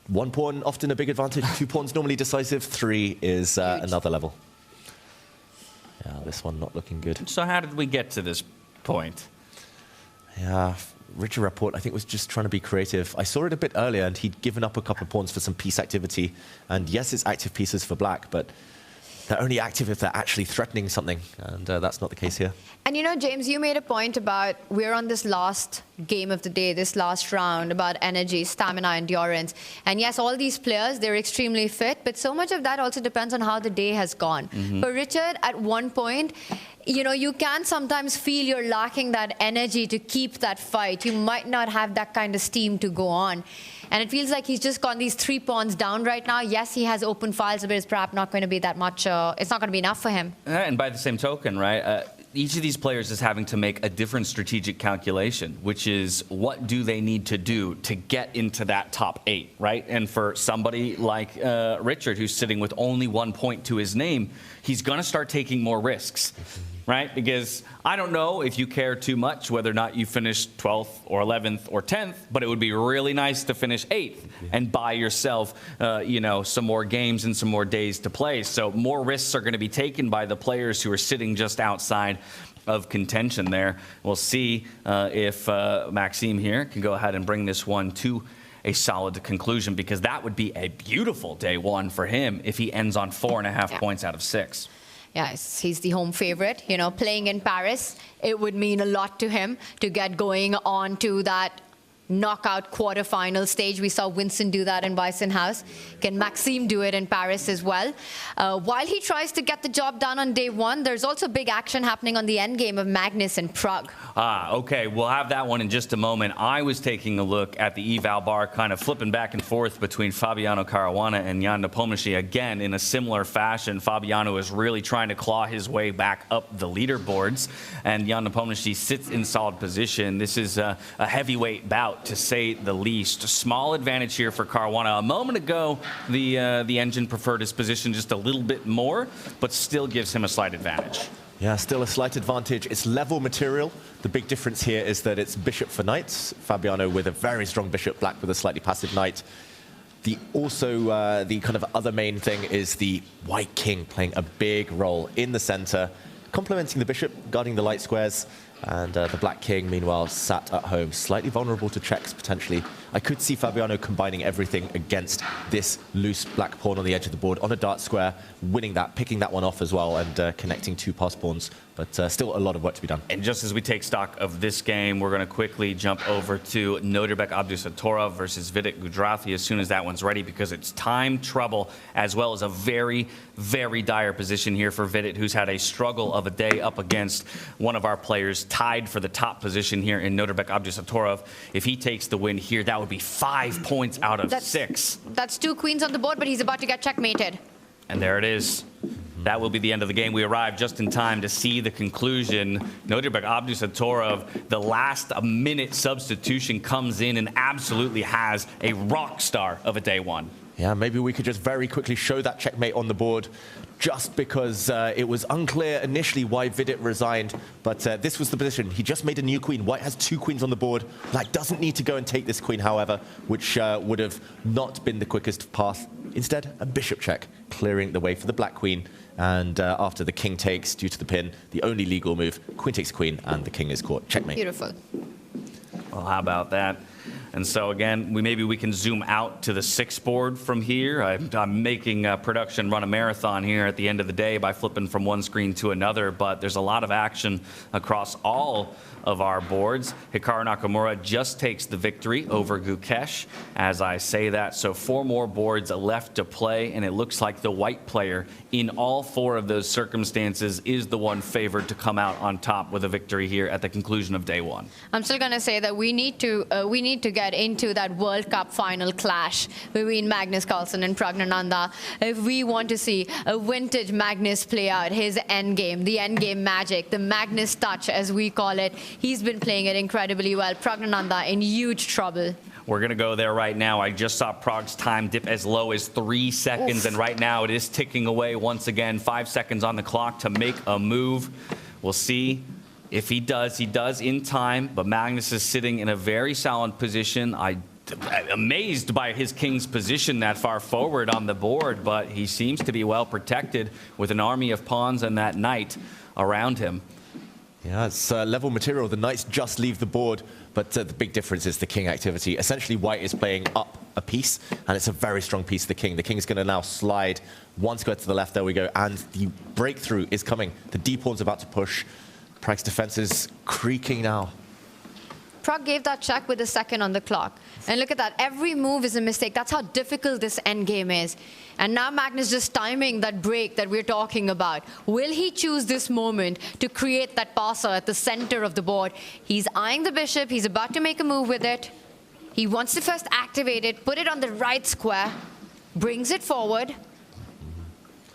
1 pawn, often a big advantage. 2 pawns, normally decisive. 3 is another level. Yeah, this one not looking good. So how did we get to this point? Yeah, Richard Rapport, I think, was just trying to be creative. I saw it a bit earlier, and he'd given up a couple of pawns for some piece activity. And yes, it's active pieces for black, but they're only active if they're actually threatening something, and that's not the case here. And you know, James, you made a point about we're on this last game of the day, this last round, about energy, stamina, endurance. And yes, all these players, they're extremely fit, but so much of that also depends on how the day has gone. For Richard, at one point, you know, you can sometimes feel you're lacking that energy to keep that fight. You might not have that kind of steam to go on. And it feels like he's just got these 3 pawns down right now. Yes, he has open files, but it's perhaps not going to be that much, it's not going to be enough for him. And by the same token, right, each of these players is having to make a different strategic calculation, which is what do they need to do to get into that top 8, right? And for somebody like Richard, who's sitting with only 1 point to his name, he's going to start taking more risks. Right? Because I don't know if you care too much whether or not you finish 12th or 11th or 10th, but it would be really nice to finish 8th and buy yourself, you know, some more games and some more days to play. So more risks are going to be taken by the players who are sitting just outside of contention there. We'll see if Maxime here can go ahead and bring this one to a solid conclusion, because that would be a beautiful day 1 for him if he ends on 4.5 points out of 6. Yes, he's the home favorite. You know, playing in Paris, it would mean a lot to him to get going on to that knockout quarterfinal stage. We saw Vincent do that in Bison House. Can Maxime do it in Paris as well? While he tries to get the job done on day 1, there's also big action happening on the endgame of Magnus in Prague. Okay, we'll have that one in just a moment. I was taking a look at the eval bar, kind of flipping back and forth between Fabiano Caruana and Jan Nepomniachtchi. Again, in a similar fashion, Fabiano is really trying to claw his way back up the leaderboards, and Jan Nepomniachtchi sits in solid position. This is a heavyweight bout, to say the least. A small advantage here for Caruana. A moment ago, the engine preferred his position just a little bit more, but still gives him a slight advantage. Yeah, still a slight advantage. It's level material. The big difference here is that it's bishop for knights. Fabiano with a very strong bishop, black with a slightly passive knight. The kind of other main thing is the white king playing a big role in the center, complementing the bishop, guarding the light squares, and the black king, meanwhile, sat at home, slightly vulnerable to checks, potentially. I could see Fabiano combining everything against this loose black pawn on the edge of the board on a dart square, winning that, picking that one off as well, and connecting 2 pass pawns. But still a lot of work to be done. And just as we take stock of this game, we're going to quickly jump over to Nodirbek Abdusattorov versus Vidit Gujrathi as soon as that one's ready, because it's time trouble, as well as a very, very dire position here for Vidit, who's had a struggle of a day up against one of our players tied for the top position here in Nodirbek Abdusattorov. If he takes the win here, that would be 5 points out of 6. That's 2 queens on the board, but he's about to get checkmated. And there it is. That will be the end of the game. We arrived just in time to see the conclusion. Nodirbek Abdusattorov, the last minute substitution, comes in and absolutely has a rock star of a day one. Yeah, maybe we could just very quickly show that checkmate on the board, just because it was unclear initially why Vidit resigned, but this was the position. He just made a new queen. White has 2 queens on the board. Black doesn't need to go and take this queen, however, which would have not been the quickest path. Instead, a bishop check, clearing the way for the black queen. And after the king takes, due to the pin, the only legal move, queen takes queen, and the king is caught. Checkmate. Beautiful. Well, how about that? And so again, maybe we can zoom out to the 6 board from here. I'm making production run a marathon here at the end of the day by flipping from one screen to another, but there's a lot of action across all of our boards. Hikaru Nakamura just takes the victory over Gukesh as I say that. So 4 more boards left to play, and it looks like the white player in all 4 of those circumstances is the one favored to come out on top with a victory here at the conclusion of day 1. I'm still going to say that we need to get into that World Cup final clash between Magnus Carlsen and Praggnanandhaa if we want to see a vintage Magnus play out his endgame, the endgame magic, the Magnus touch as we call it. He's been playing it incredibly well. Praggnanandhaa in huge trouble. We're going to go there right now. I just saw Prag's time dip as low as 3 seconds, and right now it is ticking away once again. 5 seconds on the clock to make a move. We'll see if he does. He does in time, but Magnus is sitting in a very solid position. I'm amazed by his king's position that far forward on the board, but he seems to be well protected with an army of pawns and that knight around him. Yeah, it's level material. The knights just leave the board, but the big difference is the king activity. Essentially, white is playing up a piece, and it's a very strong piece of the king. The king's going to now slide 1 square to the left. There we go. And the breakthrough is coming. The d-pawn's about to push. Prag's defense is creaking now. Prag gave that check with a second on the clock. And look at that. Every move is a mistake. That's how difficult this endgame is. And now Magnus just timing that break that we're talking about. Will he choose this moment to create that passer at the center of the board? He's eyeing the bishop. He's about to make a move with it. He wants to first activate it, put it on the right square, brings it forward,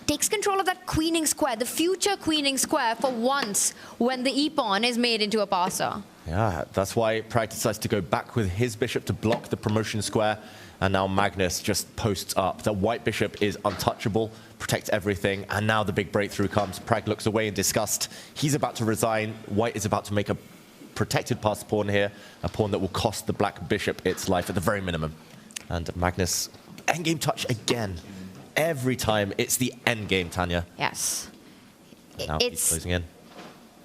takes control of that queening square, the future queening square, for once when the e-pawn is made into a passer. Yeah, that's why Prag decides to go back with his bishop to block the promotion square. And now Magnus just posts up. The white bishop is untouchable, protects everything. And now the big breakthrough comes. Prag looks away in disgust. He's about to resign. White is about to make a protected pass pawn here, a pawn that will cost the black bishop its life at the very minimum. And Magnus, endgame touch again. Every time it's the endgame, Tanya. Yes. Now he's closing in.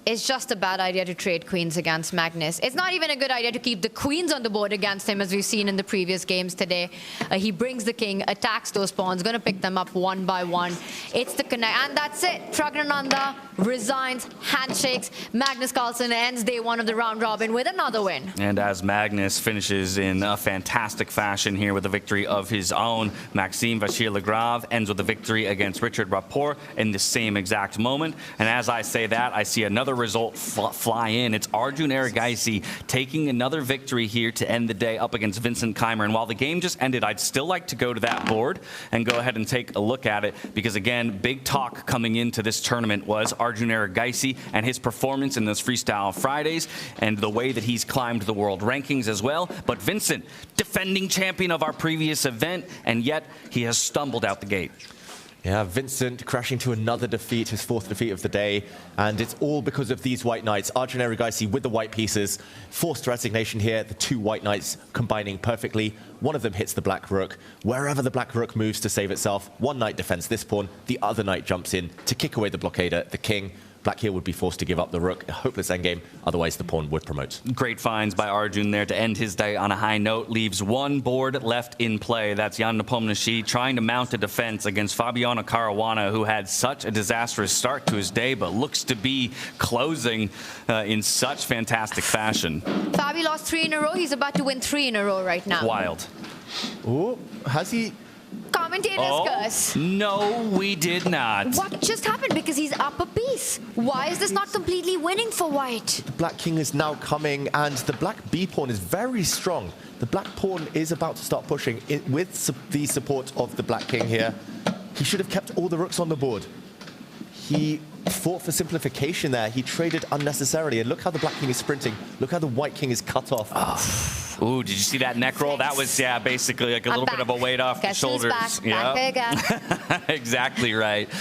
It's just a bad idea to trade queens against Magnus. It's not even a good idea to keep the queens on the board against him, as we've seen in the previous games today. He brings the king, attacks those pawns, going to pick them up one by one. It's the connect, and that's it. Praggnanandhaa resigns, handshakes. Magnus Carlsen ends day 1 of the round robin with another win. And as Magnus finishes in a fantastic fashion here with a victory of his own, Maxime Vachier-Lagrave ends with a victory against Richard Rapport in the same exact moment. And as I say that, I see another result fly in. It's Arjun Erigaisi taking another victory here to end the day up against Vincent Keymer. And while the game just ended, I'd still like to go to that board and go ahead and take a look at it, because again, big talk coming into this tournament was Arjun Erigaisi and his performance in those Freestyle Fridays and the way that he's climbed the world rankings as well. But Vincent, defending champion of our previous event, and yet he has stumbled out the gate. Yeah, Vincent crashing to another defeat, his 4th defeat of the day. And it's all because of these white knights. Arjun Erigaisi with the white pieces. Forced resignation here. The 2 white knights combining perfectly. One of them hits the black rook. Wherever the black rook moves to save itself, one knight defends this pawn. The other knight jumps in to kick away the blockader, the king. Black here would be forced to give up the rook. A hopeless endgame. Otherwise, the pawn would promote. Great finds by Arjun there to end his day on a high note. Leaves one board left in play. That's Jan Nepomniachtchi trying to mount a defense against Fabiano Caruana, who had such a disastrous start to his day, but looks to be closing in such fantastic fashion. Fabi lost 3 in a row. He's about to win 3 in a row right now. Wild. Oh, has he? Commentator's curse. No, we did not. What just happened? Because he's up a piece. Why is this not completely winning for white? The black king is now coming, and the black b pawn is very strong. The black pawn is about to start pushing with the support of the black king here. He should have kept all the rooks on the board. He fought for simplification there. He traded unnecessarily, and look how the black king is sprinting. Look how the white king is cut off. Oh. Ooh, did you see that neck roll? That was, yeah, basically like a little bit of a weight off the shoulders. Back. Exactly right.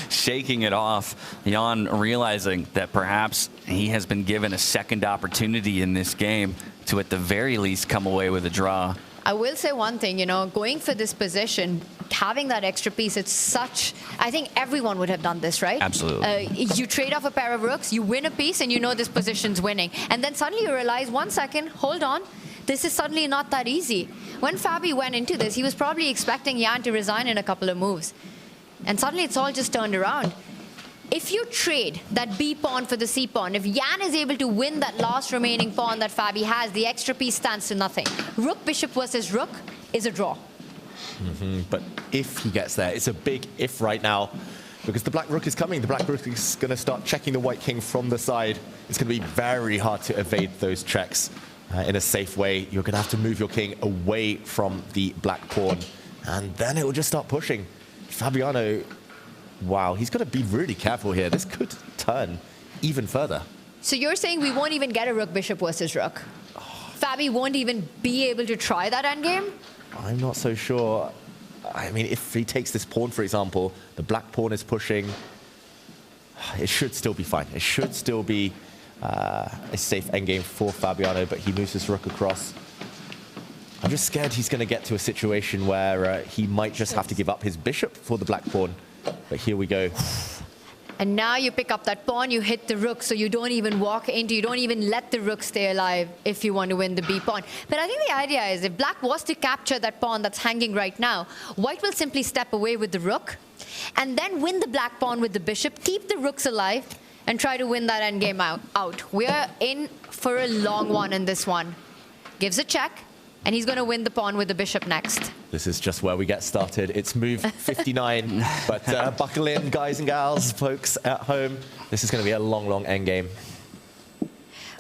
Shaking it off. Jan realizing that perhaps he has been given a second opportunity in this game to at the very least come away with a draw. I will say one thing, you know, going for this position, having that extra piece, it's such... I think everyone would have done this, right? Absolutely. You trade off a pair of rooks, you win a piece, and you know this position's winning. And then suddenly you realize, 1 second, hold on, this is suddenly not that easy. When Fabi went into this, he was probably expecting Jan to resign in a couple of moves. And suddenly it's all just turned around. If you trade that B pawn for the C pawn, if Jan is able to win that last remaining pawn that Fabi has, the extra piece stands to nothing. Rook, bishop versus rook is a draw. But if he gets there, it's a big if right now, because the black rook is coming. The black rook is going to start checking the white king from the side. It's going to be very hard to evade those checks in a safe way. You're going to have to move your king away from the black pawn, and then it will just start pushing. Fabiano... Wow, he's got to be really careful here. This could turn even further. So you're saying we won't even get a rook bishop versus rook? Fabi won't even be able to try that endgame? I'm not so sure. I mean, if he takes this pawn, for example, the black pawn is pushing. It should still be fine. It should still be a safe endgame for Fabiano, but he moves his rook across. I'm just scared he's going to get to a situation where he might just have to give up his bishop for the black pawn. But here we go. And now you pick up that pawn, you hit the rook, so you don't even walk into, you don't even let the rook stay alive if you want to win the B pawn. But I think the idea is if black was to capture that pawn that's hanging right now, white will simply step away with the rook and then win the black pawn with the bishop, keep the rooks alive, and try to win that endgame out. We're in for a long one in this one. Gives a check, and he's going to win the pawn with the bishop next. This is just where we get started. It's move 59, but buckle in, guys and gals, folks at home. This is going to be a long, long endgame.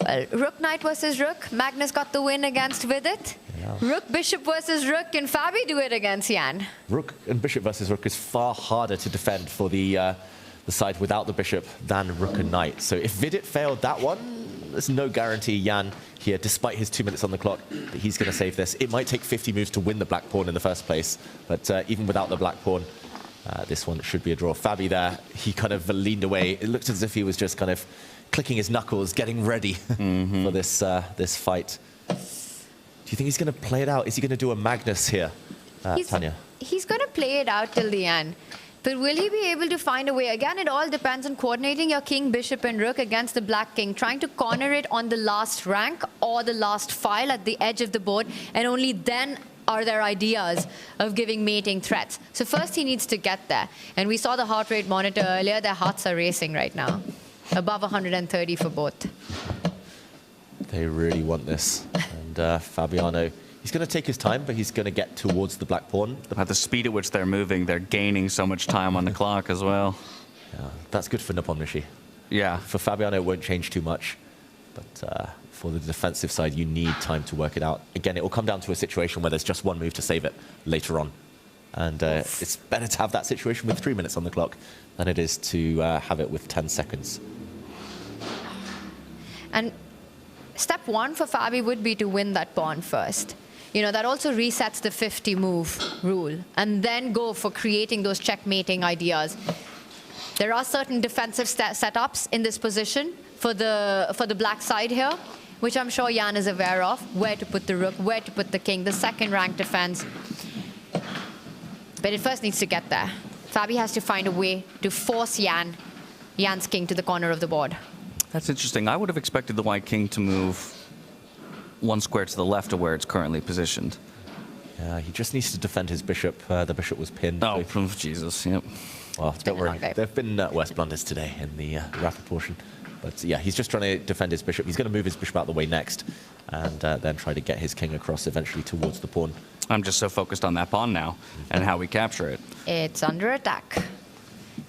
Well, rook knight versus rook. Magnus got the win against Vidit. Yeah. Rook bishop versus rook. Can Fabi do it against Jan? Rook and bishop versus rook is far harder to defend for the side without the bishop than rook and knight. So if Vidit failed that one, there's no guarantee Jan here, despite his 2 minutes on the clock, that he's going to save this. It might take 50 moves to win the black pawn in the first place, but even without the black pawn, this one should be a draw. Fabi there, he kind of leaned away. It looked as if he was just kind of clicking his knuckles, getting ready for this this fight. Do you think he's going to play it out? Is he going to do a Magnus here, Tanya? He's going to play it out till the end. But will he be able to find a way? Again, it all depends on coordinating your king, bishop, and rook against the black king, trying to corner it on the last rank or the last file at the edge of the board, and only then are there ideas of giving mating threats. So first he needs to get there. And we saw the heart rate monitor earlier. Their hearts are racing right now. Above 130 for both. They really want this. And Fabiano... He's going to take his time, but he's going to get towards the black pawn. At the speed at which they're moving, they're gaining so much time on the clock as well. Yeah, that's good for Nepomniachtchi. Yeah. For Fabiano, it won't change too much. But for the defensive side, you need time to work it out. Again, it will come down to a situation where there's just one move to save it later on. And it's better to have that situation with 3 minutes on the clock than it is to have it with 10 seconds. And step one for Fabi would be to win that pawn first. you know, that also resets the 50 move rule, and then go for creating those checkmating ideas. There are certain defensive setups in this position for the black side here, which I'm sure Jan is aware of, where to put the rook, where to put the king, the second rank defense. But it first needs to get there. Fabi has to find a way to force Jan's king to the corner of the board. That's interesting. I would have expected the white king to move one square to the left of where it's currently positioned. He just needs to defend his bishop. The bishop was pinned. Oh, Jesus, yep. Well, don't worry. There have been worse blunders today in the Rapport portion. But yeah, he's just trying to defend his bishop. He's going to move his bishop out of the way next, and then try to get his king across eventually towards the pawn. I'm just so focused on that pawn now and how we capture it. It's under attack.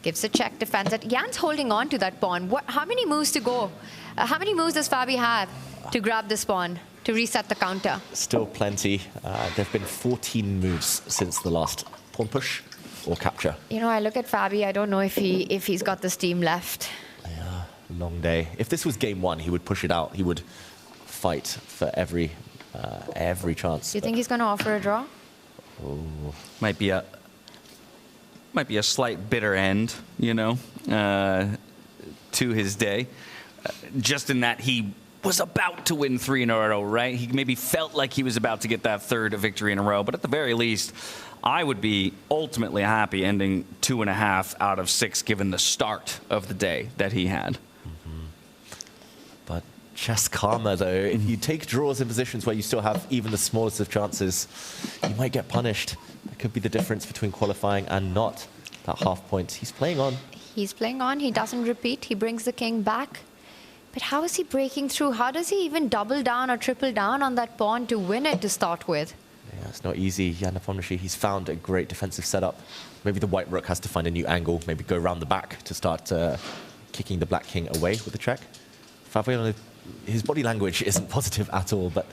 Gives a check defense. Jan's holding on to that pawn. How many moves to go? How many moves does Fabi have to grab this pawn, to reset the counter? Still plenty. There have been 14 moves since the last pawn push or capture. You know, I look at Fabi, I don't know if he's got the steam left. Yeah, long day. If this was game one, he would push it out. He would fight for every chance. Do you think he's going to offer a draw? Oh. Might be a slight bitter end, you know, to his day. Just in that he was about to win 3 in a row, right? He maybe felt like he was about to get that third victory in a row, but at the very least, I would be ultimately happy ending 2.5 out of 6 given the start of the day that he had. But chess karma, though, if you take draws in positions where you still have even the smallest of chances, you might get punished. That could be the difference between qualifying and not. That half point. He's playing on. He's playing on. He doesn't repeat. He brings the king back. But how is he breaking through? How does he even double down or triple down on that pawn to win it to start with? Yeah, it's not easy. Jan Nepomniachtchi, he's found a great defensive setup. Maybe the white rook has to find a new angle, maybe go around the back to start kicking the black king away with the check. Fabiano, his body language isn't positive at all, but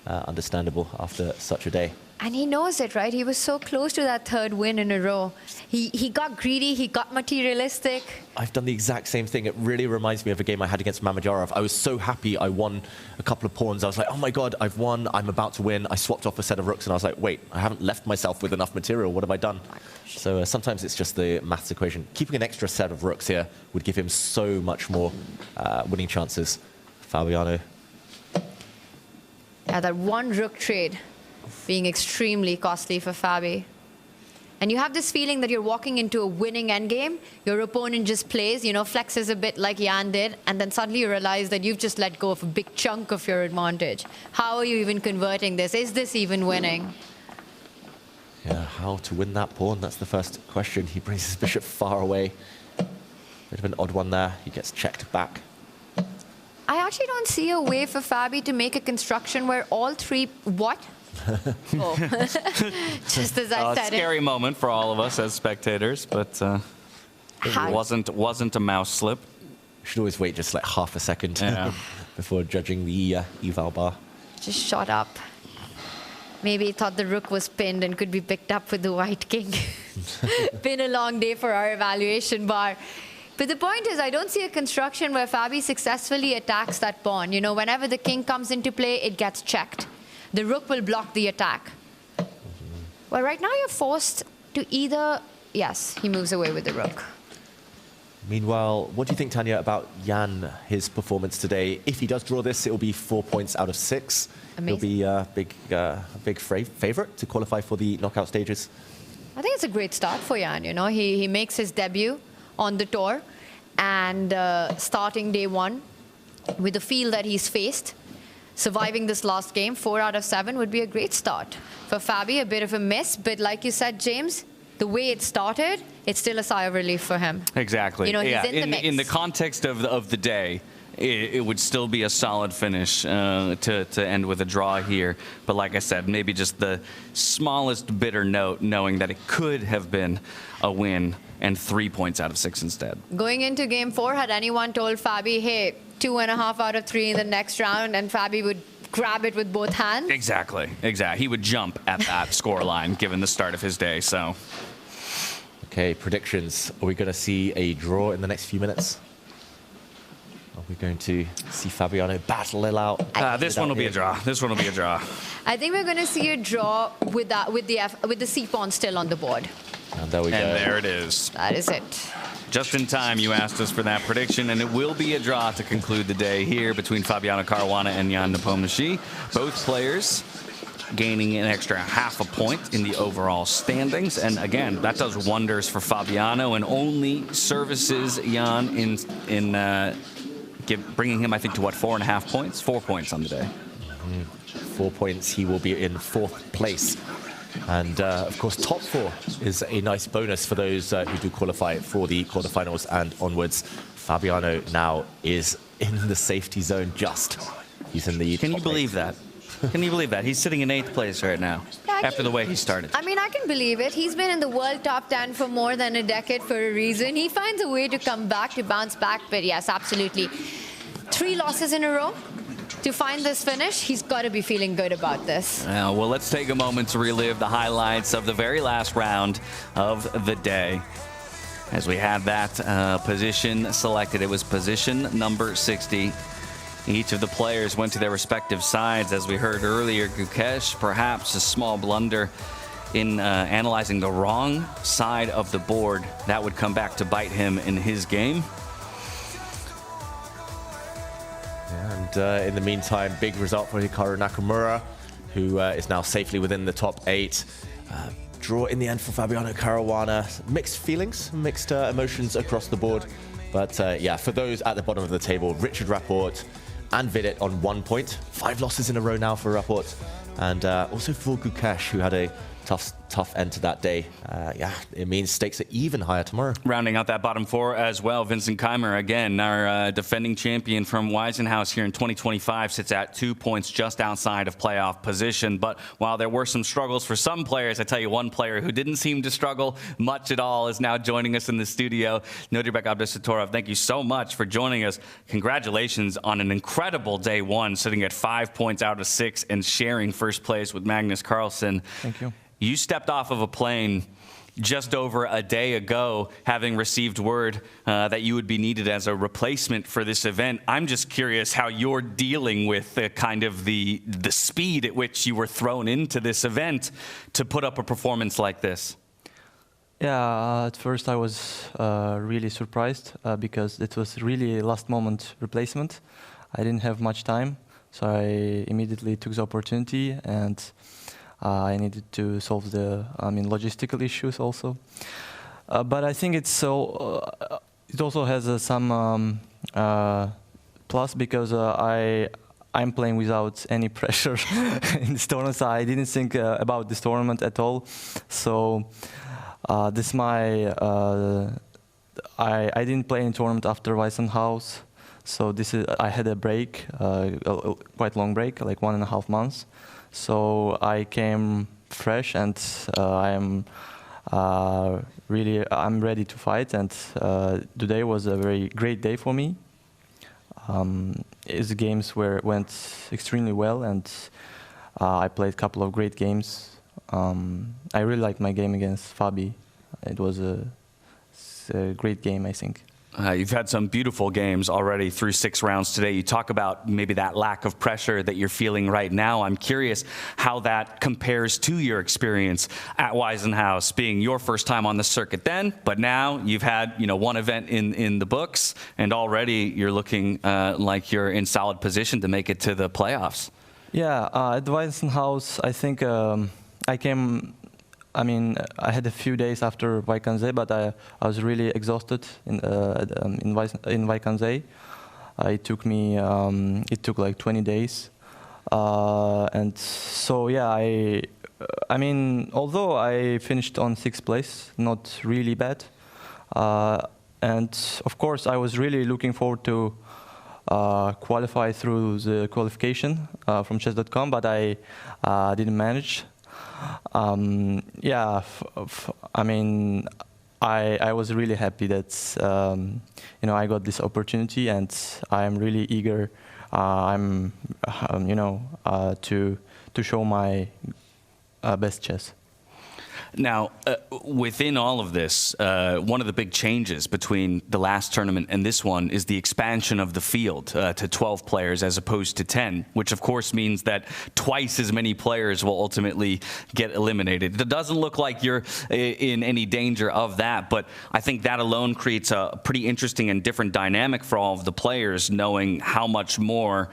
understandable after such a day. And he knows it, right? He was so close to that third win in a row. He got greedy, he got materialistic. I've done the exact same thing. It really reminds me of a game I had against Mamadjarov. I was so happy I won a couple of pawns. I was like, oh my God, I've won, I'm about to win. I swapped off a set of rooks and I was like, wait, I haven't left myself with enough material. What have I done? So sometimes it's just the maths equation. Keeping an extra set of rooks here would give him so much more winning chances. Fabiano. Yeah, that one rook trade being extremely costly for Fabi. And you have this feeling that you're walking into a winning endgame, your opponent just plays, you know, flexes a bit like Jan did, and then suddenly you realize that you've just let go of a big chunk of your advantage. How are you even converting this? Is this even winning? Yeah, how to win that pawn? That's the first question. He brings his bishop far away. Bit of an odd one there. He gets checked back. I actually don't see a way for Fabi to make a construction where all three... What? Oh. Just as I said it. Scary moment for all of us as spectators, but it wasn't a mouse slip. Should always wait just like half a second before judging the eval bar. Just shot up. Maybe he thought the rook was pinned and could be picked up with the white king. Been a long day for our evaluation bar. But the point is, I don't see a construction where Fabi successfully attacks that pawn. You know, whenever the king comes into play, it gets checked. The rook will block the attack. Well, right now you're forced to either... Yes, he moves away with the rook. Meanwhile, what do you think, Tanya, about Jan, his performance today? If he does draw this, it will be 4 points out of 6. Amazing. He'll be a big favorite to qualify for the knockout stages. I think it's a great start for Jan, you know. He makes his debut on the tour, and starting day one with the field that he's faced, surviving this last game, 4 out of 7 would be a great start. For Fabi, a bit of a miss, but like you said, James, the way it started, it's still a sigh of relief for him. Exactly. You know, he's in the mix. In the context of the day, it would still be a solid finish to end with a draw here. But like I said, maybe just the smallest bitter note, knowing that it could have been a win and 3 points out of 6 instead. Going into game 4, had anyone told Fabi, hey, 2.5 out of 3 in the next round, and Fabi would grab it with both hands? Exactly. He would jump at that scoreline given the start of his day. So, okay, predictions. Are we going to see a draw in the next few minutes? Are we going to see Fabiano battle it out? This one will be a draw. This one will be a draw. I think we're going to see a draw with that, with the C pawn still on the board. And there we go. And there it is. That is it. Just in time, you asked us for that prediction, and it will be a draw to conclude the day here between Fabiano Caruana and Jan Nepomniachtchi. Both players gaining an extra half a point in the overall standings. And again, that does wonders for Fabiano and only services Jan in bringing him, I think, to what, 4.5 points? 4 points on the day. 4 points. He will be in 4th place. And of course, top 4 is a nice bonus for those who do qualify for the quarterfinals and onwards. Fabiano now is in the safety zone just. He's in the Can you believe that? Can you believe that? He's sitting in 8th place right now after the way he started. I mean, I can believe it. He's been in the world top 10 for more than a decade for a reason. He finds a way to come back, to bounce back. But yes, absolutely. 3 losses in a row. To find this finish, he's got to be feeling good about this. Well, let's take a moment to relive the highlights of the very last round of the day. As we had that position selected, it was position number 60. Each of the players went to their respective sides. As we heard earlier, Gukesh, perhaps a small blunder in analyzing the wrong side of the board. That would come back to bite him in his game. And in the meantime, big result for Hikaru Nakamura, who is now safely within the top 8. Draw in the end for Fabiano Caruana. Mixed feelings, mixed emotions across the board. But yeah, for those at the bottom of the table, Richard Rapport and Vidit on 1 point. 5 losses in a row now for Rapport. And also for Gukesh, who had a tough end to that day. Yeah, it means stakes are even higher tomorrow. Rounding out that bottom 4 as well, Vincent Keymer, again, our defending champion from Waisenhouse here in 2025, sits at 2 points just outside of playoff position. But while there were some struggles for some players, I tell you, one player who didn't seem to struggle much at all is now joining us in the studio. Nodirbek Abdusattorov, thank you so much for joining us. Congratulations on an incredible day 1, sitting at 5 points out of 6 and sharing first place with Magnus Carlsen. Thank you. You stepped off of a plane just over a day ago, having received word that you would be needed as a replacement for this event. I'm just curious how you're dealing with the speed at which you were thrown into this event to put up a performance like this. Yeah, at first I was really surprised because it was really last moment replacement. I didn't have much time, so I immediately took the opportunity, and I needed to solve the, logistical issues also. But I think it's so. It also has some plus because I'm playing without any pressure in this tournament. So I didn't think about this tournament at all. So this my. I didn't play in tournament after Waisenhouse. So this is. I had a break, a quite long break, like 1.5 months. So I came fresh, and I'm ready to fight. And today was a very great day for me. The games went extremely well, and I played a couple of great games. I really liked my game against Fabi. It was a great game, I think. You've had some beautiful games already through 6 rounds today. You talk about maybe that lack of pressure that you're feeling right now. I'm curious how that compares to your experience at Waisenhouse, being your first time on the circuit then, but now you've had one event in the books, and already you're looking like you're in solid position to make it to the playoffs. Yeah, at Waisenhouse, I think I came. I had a few days after Vaikanze, but I was really exhausted in Vaikanze. It took like 20 days, and so yeah. Although I finished on 6th place, not really bad, and of course I was really looking forward to qualify through the qualification from Chess.com, but I didn't manage. I was really happy that I got this opportunity, and I'm really eager. To show my best chess. Now, within all of this, one of the big changes between the last tournament and this one is the expansion of the field to 12 players as opposed to 10, which of course means that twice as many players will ultimately get eliminated. It doesn't look like you're in any danger of that, but I think that alone creates a pretty interesting and different dynamic for all of the players, knowing how much more,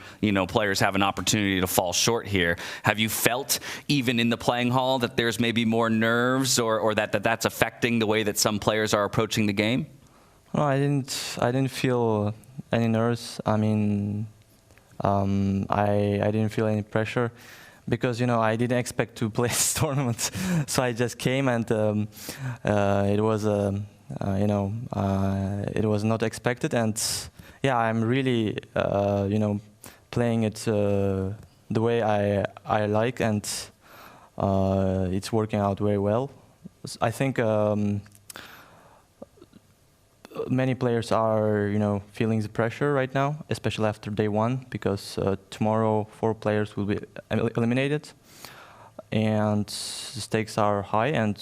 players have an opportunity to fall short here. Have you felt, even in the playing hall, that there's maybe more nerves or that's affecting the way that some players are approaching the game? No, I didn't feel any nerves. I mean, I didn't feel any pressure because, I didn't expect to play this tournament. So I just came and it was, it was not expected. And yeah, I'm really, playing it the way I like, and it's working out very well. I think many players are, feeling the pressure right now, especially after day one, because tomorrow 4 players will be eliminated, and the stakes are high. And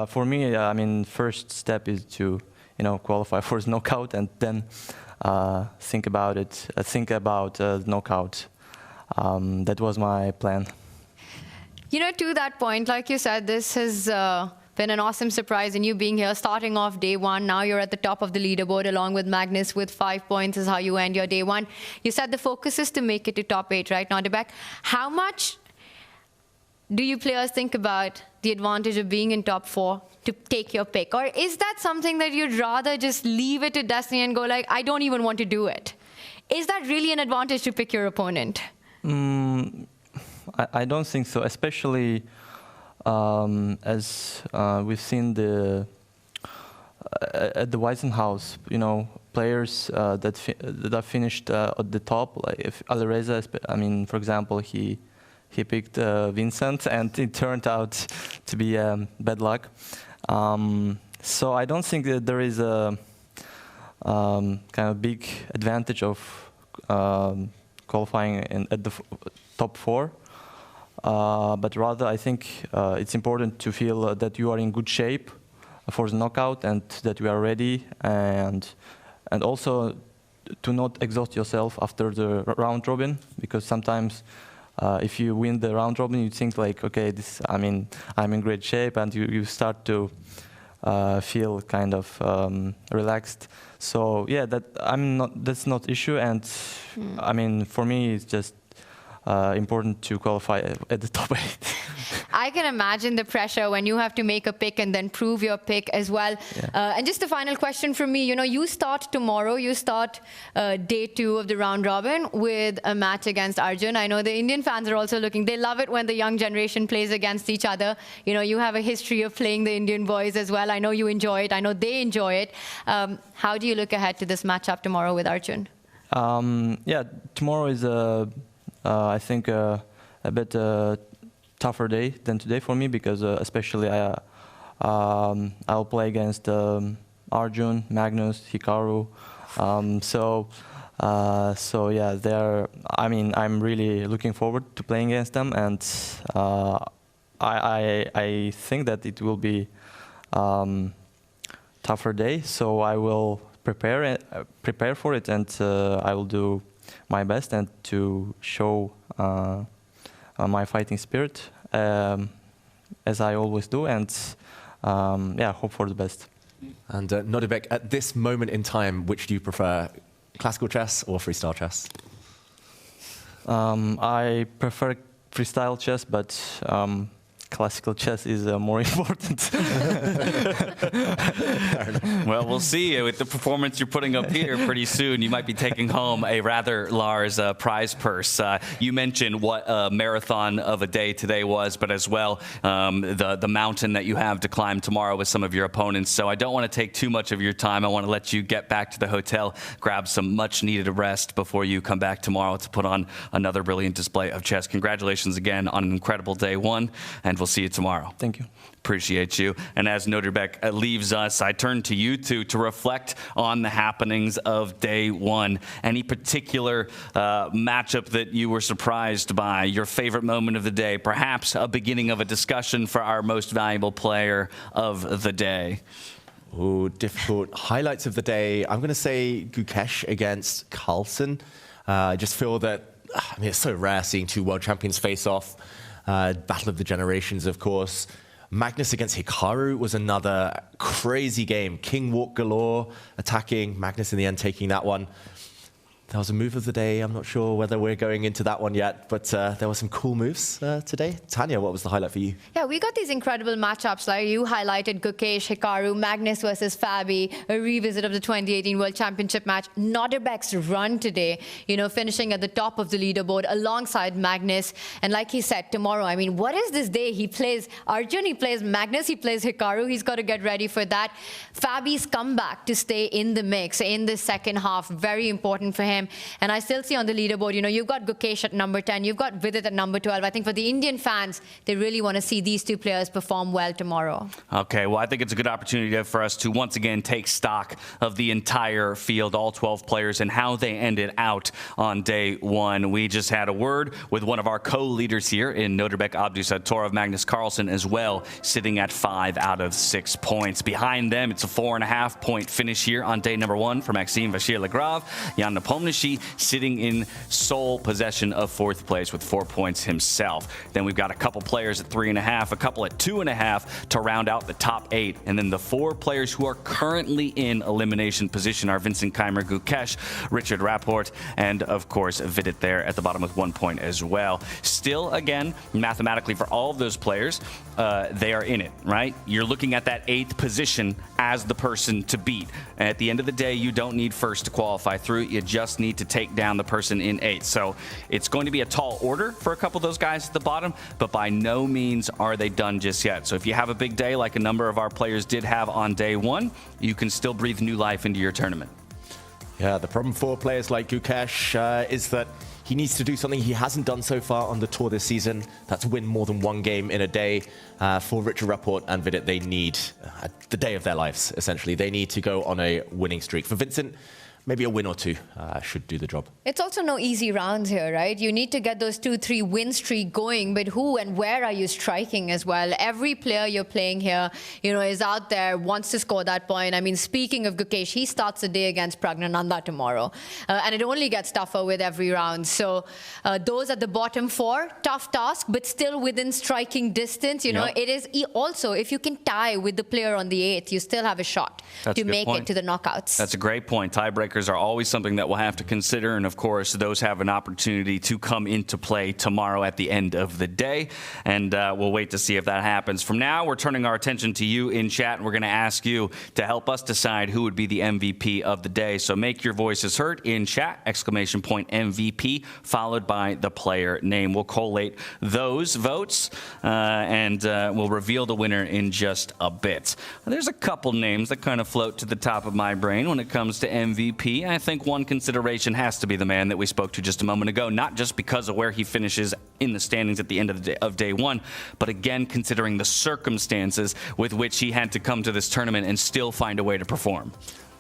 for me, I mean, first step is to, qualify for the knockout, and then think about it. Think about knockout. That was my plan. To that point, like you said, this has been an awesome surprise, and you being here, starting off day one. Now you're at the top of the leaderboard along with Magnus with 5 points is how you end your day one. You said the focus is to make it to top 8, right, Nodirbek? How much do you players think about the advantage of being in top 4 to take your pick? Or is that something that you'd rather just leave it to destiny and go like, I don't even want to do it? Is that really an advantage to pick your opponent? I don't think so, especially as we've seen at the Waisenhaus, players that finished at the top, like if Alireza, I mean, for example, he picked Vincent, and it turned out to be bad luck. So I don't think that there is a kind of big advantage of qualifying at the top 4. But rather, I think it's important to feel that you are in good shape for the knockout, and that you are ready, and also to not exhaust yourself after the round robin, because sometimes if you win the round robin, you think like, okay, I'm in great shape, and you start to feel kind of relaxed. So yeah, that's not issue, and I mean, for me, it's just important to qualify at the top 8. I can imagine the pressure when you have to make a pick and then prove your pick as well. Yeah. And just a final question from me. You start tomorrow. You start day 2 of the round robin with a match against Arjun. I know the Indian fans are also looking. They love it when the young generation plays against each other. You have a history of playing the Indian boys as well. I know you enjoy it. I know they enjoy it. How do you look ahead to this matchup tomorrow with Arjun? Yeah, tomorrow is I think a bit tougher day than today for me, because especially I'll play against Arjun, Magnus, Hikaru. So yeah, I'm really looking forward to playing against them, and I think that it will be tougher day. So I will prepare for it, and I will do my best and to show my fighting spirit as I always do, and yeah, hope for the best. And Nodirbek, at this moment in time, which do you prefer, classical chess or freestyle chess? I prefer freestyle chess, but classical chess is more important. Well, we'll see. With the performance you're putting up here, pretty soon you might be taking home a rather large prize purse. You mentioned what a marathon of a day today was, but as well the mountain that you have to climb tomorrow with some of your opponents. So I don't want to take too much of your time. I want to let you get back to the hotel, grab some much-needed rest before you come back tomorrow to put on another brilliant display of chess. Congratulations again on an incredible day 1, and and we'll see you tomorrow. Thank you. Appreciate you. And as Nodirbek leaves us, I turn to you two to reflect on the happenings of day one. Any particular matchup that you were surprised by, your favorite moment of the day, perhaps a beginning of a discussion for our most valuable player of the day? Oh, difficult. Highlights of the day. I'm going to say Gukesh against Carlsen. I just feel that, I mean, it's so rare seeing two world champions face off. Battle of the generations, of course. Magnus against Hikaru was another crazy game. King walk galore, attacking. Magnus in the end taking that one. That was a move of the day. I'm not sure whether we're going into that one yet, but there were some cool moves today. Tanya, what was the highlight for you? Yeah, we got these incredible matchups. Like you highlighted Gukesh, Hikaru, Magnus versus Fabi, a revisit of the 2018 World Championship match. Nodirbek's run today, you know, finishing at the top of the leaderboard alongside Magnus. And like he said, tomorrow, I mean, what is this day? He plays Arjun, he plays Magnus, he plays Hikaru. He's got to get ready for that. Fabi's comeback to stay in the mix in the second half, very important for him. And I still see on the leaderboard, you know, you've got Gukesh at number 10, you've got Vidit at number 12. I think for the Indian fans, they really want to see these two players perform well tomorrow. Okay, well, I think it's a good opportunity for us to once again take stock of the entire field, all 12 players, and how they ended out on day one. We just had a word with one of our co-leaders here in Nodirbek Abdusattorov, Magnus Carlsen, as well, sitting at 5 out of 6 points. Behind them, it's a 4.5 point finish here on day number one for Maxime Vachier-Lagrave. Jan Nepomniachtchi sitting in sole possession of 4th place with 4 points himself. Then we've got a couple players at 3.5, a couple at 2.5 to round out the top 8. And then the 4 players who are currently in elimination position are Vincent Keymer, Gukesh, Richard Rapport, and of course Vidit there at the bottom with 1 point as well. Still, again, mathematically for all of those players, they are in it, right? You're looking at that 8th position as the person to beat. And at the end of the day, you don't need first to qualify through. You just need to take down the person in 8th. So it's going to be a tall order for a couple of those guys at the bottom, but by no means are they done just yet. So if you have a big day like a number of our players did have on day one, you can still breathe new life into your tournament. Yeah, the problem for players like Gukesh is that he needs to do something he hasn't done so far on the tour this season. That's win more than one game in a day. For Richard Rapport and Vidit, they need the day of their lives, essentially. They need to go on a winning streak. For Vincent, maybe a win or two should do the job. It's also no easy rounds here, right? You need to get those 2-3 win streak going, but who and where are you striking as well? Every player you're playing here, you know, is out there, wants to score that point. I mean, speaking of Gukesh, he starts the day against Praggnanandhaa tomorrow. And it only gets tougher with every round. So those at the bottom 4, tough task, but still within striking distance. You know, it is also, if you can tie with the player on the 8th, you still have a shot to make it to the knockouts. That's a great point. Tiebreakers are always something that we'll have to consider, and of course those have an opportunity to come into play tomorrow at the end of the day, and we'll wait to see if that happens. From now, we're turning our attention to you in chat, and we're going to ask you to help us decide who would be the MVP of the day. So make your voices heard in chat, exclamation point MVP, followed by the player name. We'll collate those votes and we'll reveal the winner in just a bit. There's a couple names that kind of float to the top of my brain when it comes to MVP. I think one consideration has to be the man that we spoke to just a moment ago, not just because of where he finishes in the standings at the end of day one, but again, considering the circumstances with which he had to come to this tournament and still find a way to perform.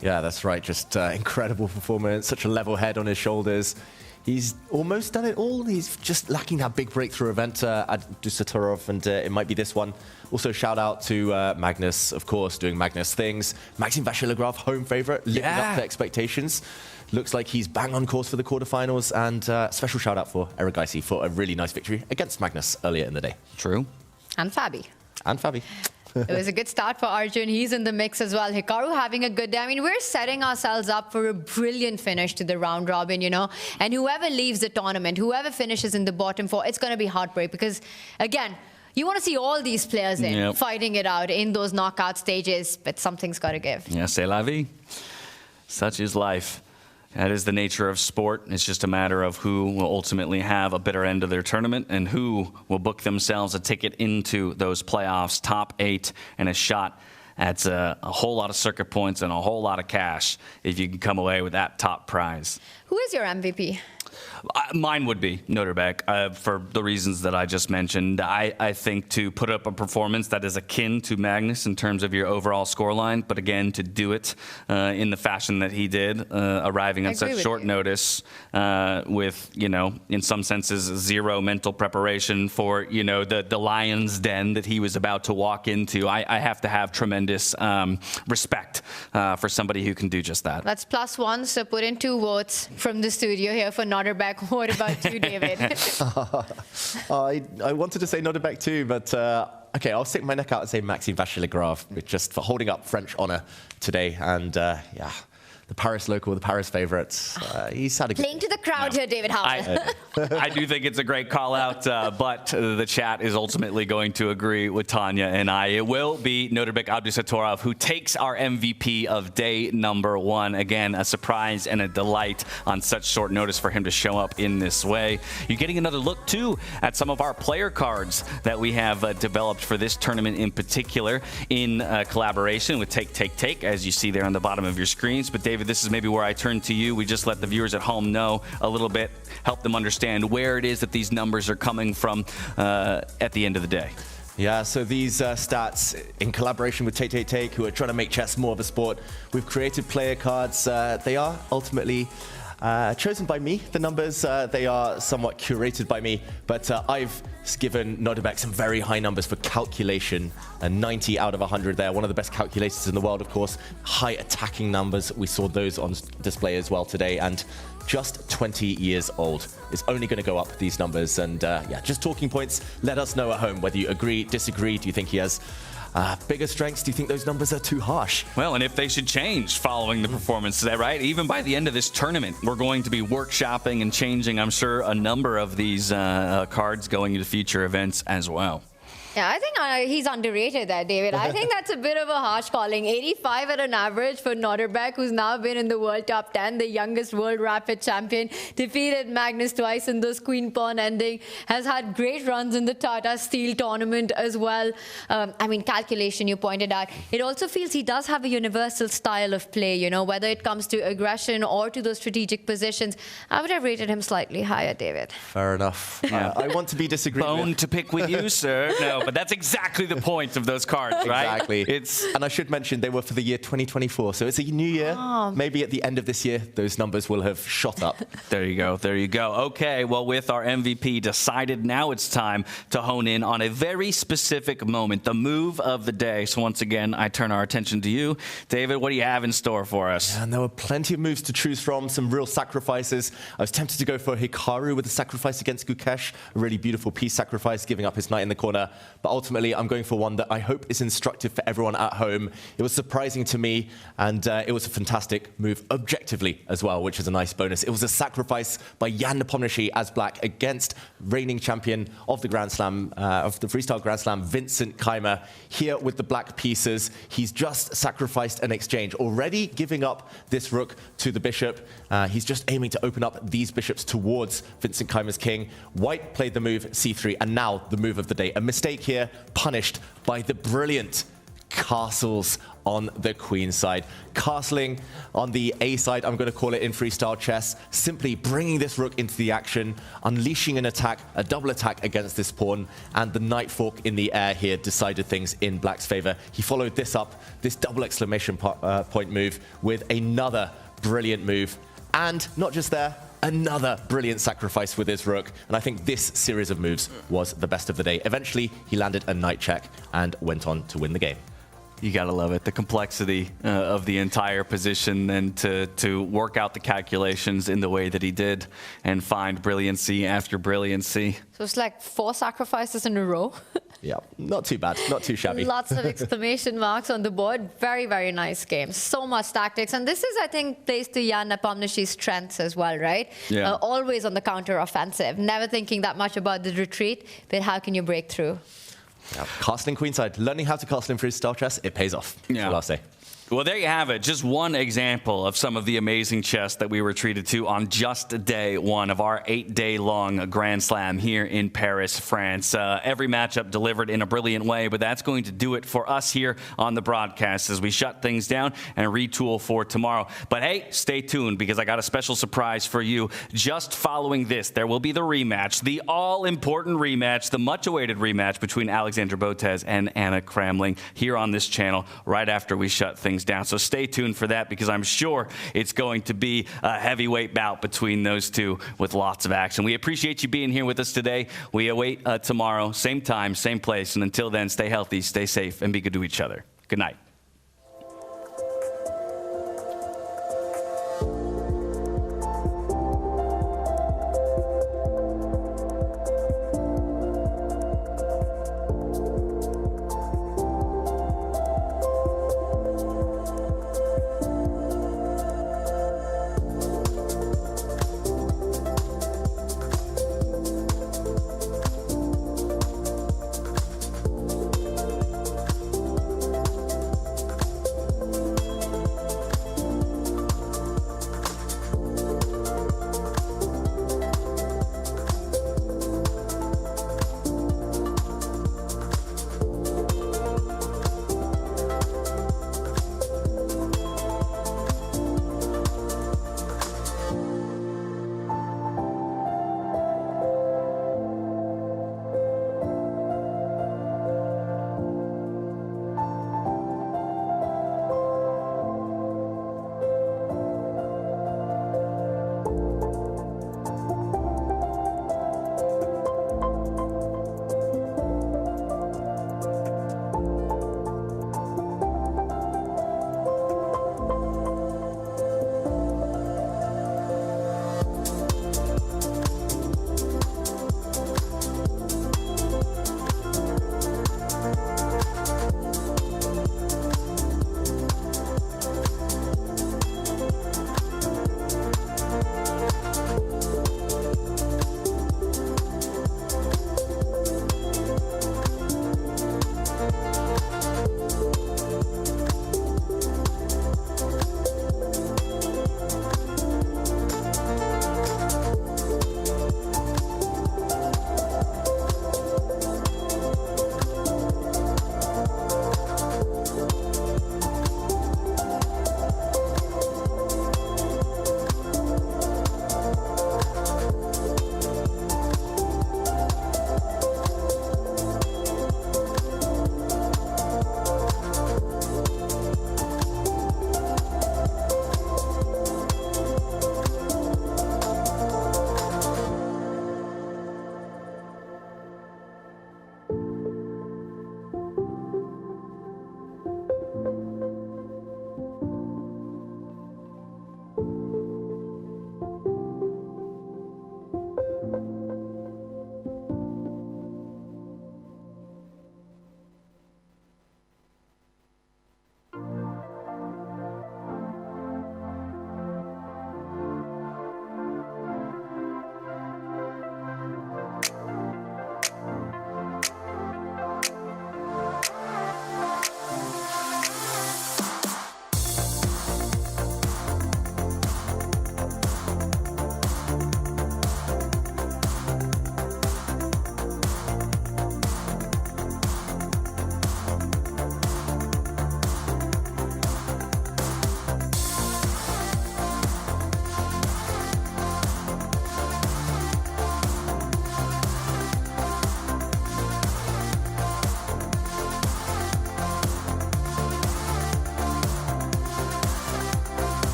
Yeah, that's right. Just incredible performance, such a level head on his shoulders. He's almost done it all. He's just lacking that big breakthrough event at Abdusattorov, and it might be this one. Also, shout out to Magnus, of course, doing Magnus things. Maxime Vachier-Lagrave, home favorite, living up to expectations. Looks like he's bang on course for the quarterfinals, and special shout out for Erigaisi for a really nice victory against Magnus earlier in the day. True. And Fabi. And Fabi. It was a good start for Arjun. He's in the mix as well. Hikaru having a good day. I mean, we're setting ourselves up for a brilliant finish to the round robin, you know. And whoever leaves the tournament, whoever finishes in the bottom 4, it's going to be heartbreak because, again, you want to see all these players fighting it out in those knockout stages, but something's got to give. Yeah, c'est la vie. Such is life. That is the nature of sport. It's just a matter of who will ultimately have a better end of their tournament and who will book themselves a ticket into those playoffs, top 8, and a shot at a whole lot of circuit points and a whole lot of cash if you can come away with that top prize. Who is your MVP? Mine would be Nodirbek for the reasons that I just mentioned. I think to put up a performance that is akin to Magnus in terms of your overall scoreline, but again, to do it in the fashion that he did, arriving on such short notice with, in some senses, zero mental preparation for, the lion's den that he was about to walk into. I have to have tremendous respect for somebody who can do just that. That's +1, so put in 2 votes from the studio here for Nodirbek. What about you, David? I wanted to say Nodirbek too, but okay, I'll stick my neck out and say Maxime Vachier-Lagrave, just for holding up French honor today. And yeah, the Paris local, the Paris favourites. He's had a Playing to the crowd here, David Howell. I do think it's a great call out, but the chat is ultimately going to agree with Tanya and I. It will be Nodirbek Abdusattorov who takes our MVP of day number 1. Again, a surprise and a delight on such short notice for him to show up in this way. You're getting another look, too, at some of our player cards that we have developed for this tournament in particular in collaboration with Take, as you see there on the bottom of your screens. But David, this is maybe where I turn to you. We just let the viewers at home know a little bit, help them understand where it is that these numbers are coming from at the end of the day. Yeah, so these stats, in collaboration with Take, who are trying to make chess more of a sport, we've created player cards. They are ultimately chosen by me, the numbers. They are somewhat curated by me, but I've given Nodirbek some very high numbers for calculation, 90 out of 100 there. One of the best calculators in the world, of course. High attacking numbers. We saw those on display as well today, and just 20 years old. It's only going to go up, these numbers. And yeah, just talking points. Let us know at home whether you agree, disagree. Do you think he has bigger strengths? Do you think those numbers are too harsh? Well, and if they should change following the performance today, right? Even by the end of this tournament, we're going to be workshopping and changing, I'm sure, a number of these cards going into future events as well. Yeah, I think he's underrated there, David. I think that's a bit of a harsh calling. 85 at an average for Nodirbek, who's now been in the world top 10, the youngest world rapid champion, defeated Magnus twice in this Queen Pawn ending, has had great runs in the Tata Steel tournament as well. I mean, calculation, you pointed out. It also feels he does have a universal style of play, whether it comes to aggression or to those strategic positions. I would have rated him slightly higher, David. Fair enough. Yeah. I want to be disagreed with. Bone to pick with you, sir. No. But that's exactly the point of those cards, right? Exactly. And I should mention they were for the year 2024, so it's a new year. Maybe at the end of this year, those numbers will have shot up. There you go. There you go. Okay, well, with our MVP decided, now it's time to hone in on a very specific moment, the move of the day. So once again, I turn our attention to you. David, what do you have in store for us? Yeah, and there were plenty of moves to choose from, some real sacrifices. I was tempted to go for Hikaru with a sacrifice against Gukesh, a really beautiful piece sacrifice, giving up his knight in the corner. But ultimately, I'm going for one that I hope is instructive for everyone at home. It was surprising to me, and it was a fantastic move objectively as well, which is a nice bonus. It was a sacrifice by Jan Nepomniachtchi as black against reigning champion of the Grand Slam, of the Freestyle Grand Slam, Vincent Keymer. Here with the black pieces, he's just sacrificed an exchange, already giving up this rook to the bishop. He's just aiming to open up these bishops towards Vincent Keymer's king. White played the move c3, and now the move of the day. A mistake here, punished by the brilliant castles on the queen side. Castling on the A side, I'm going to call it in freestyle chess, simply bringing this rook into the action, unleashing an attack, a double attack against this pawn, and the knight fork in the air here decided things in black's favor. He followed this up, this double exclamation point move, with another brilliant move. And not just there, another brilliant sacrifice with his rook. And I think this series of moves was the best of the day. Eventually, he landed a knight check and went on to win the game. You gotta love it, the complexity of the entire position, and to work out the calculations in the way that he did and find brilliancy after brilliancy. So it's like 4 sacrifices in a row. Yeah, not too bad, not too shabby. Lots of exclamation marks on the board. Very, very nice game. So much tactics. And this is, I think, plays to Jan Nepomniachtchi's strengths as well, right? Yeah. Always on the counter-offensive. Never thinking that much about the retreat, but how can you break through? Yeah. Castling queenside, learning how to castle in freestyle chess, it pays off. That's what I'll say. Well, there you have it. Just one example of some of the amazing chess that we were treated to on just day one of our 8-day-long Grand Slam here in Paris, France. Every matchup delivered in a brilliant way, but that's going to do it for us here on the broadcast as we shut things down and retool for tomorrow. But hey, stay tuned because I got a special surprise for you. Just following this, there will be the rematch, the all-important rematch, the much-awaited rematch between Alexandra Botez and Anna Kramling here on this channel right after we shut things down. So stay tuned for that because I'm sure it's going to be a heavyweight bout between those two with lots of action. We appreciate you being here with us today. We await tomorrow, same time, same place. And until then, stay healthy, stay safe, and be good to each other. Good night.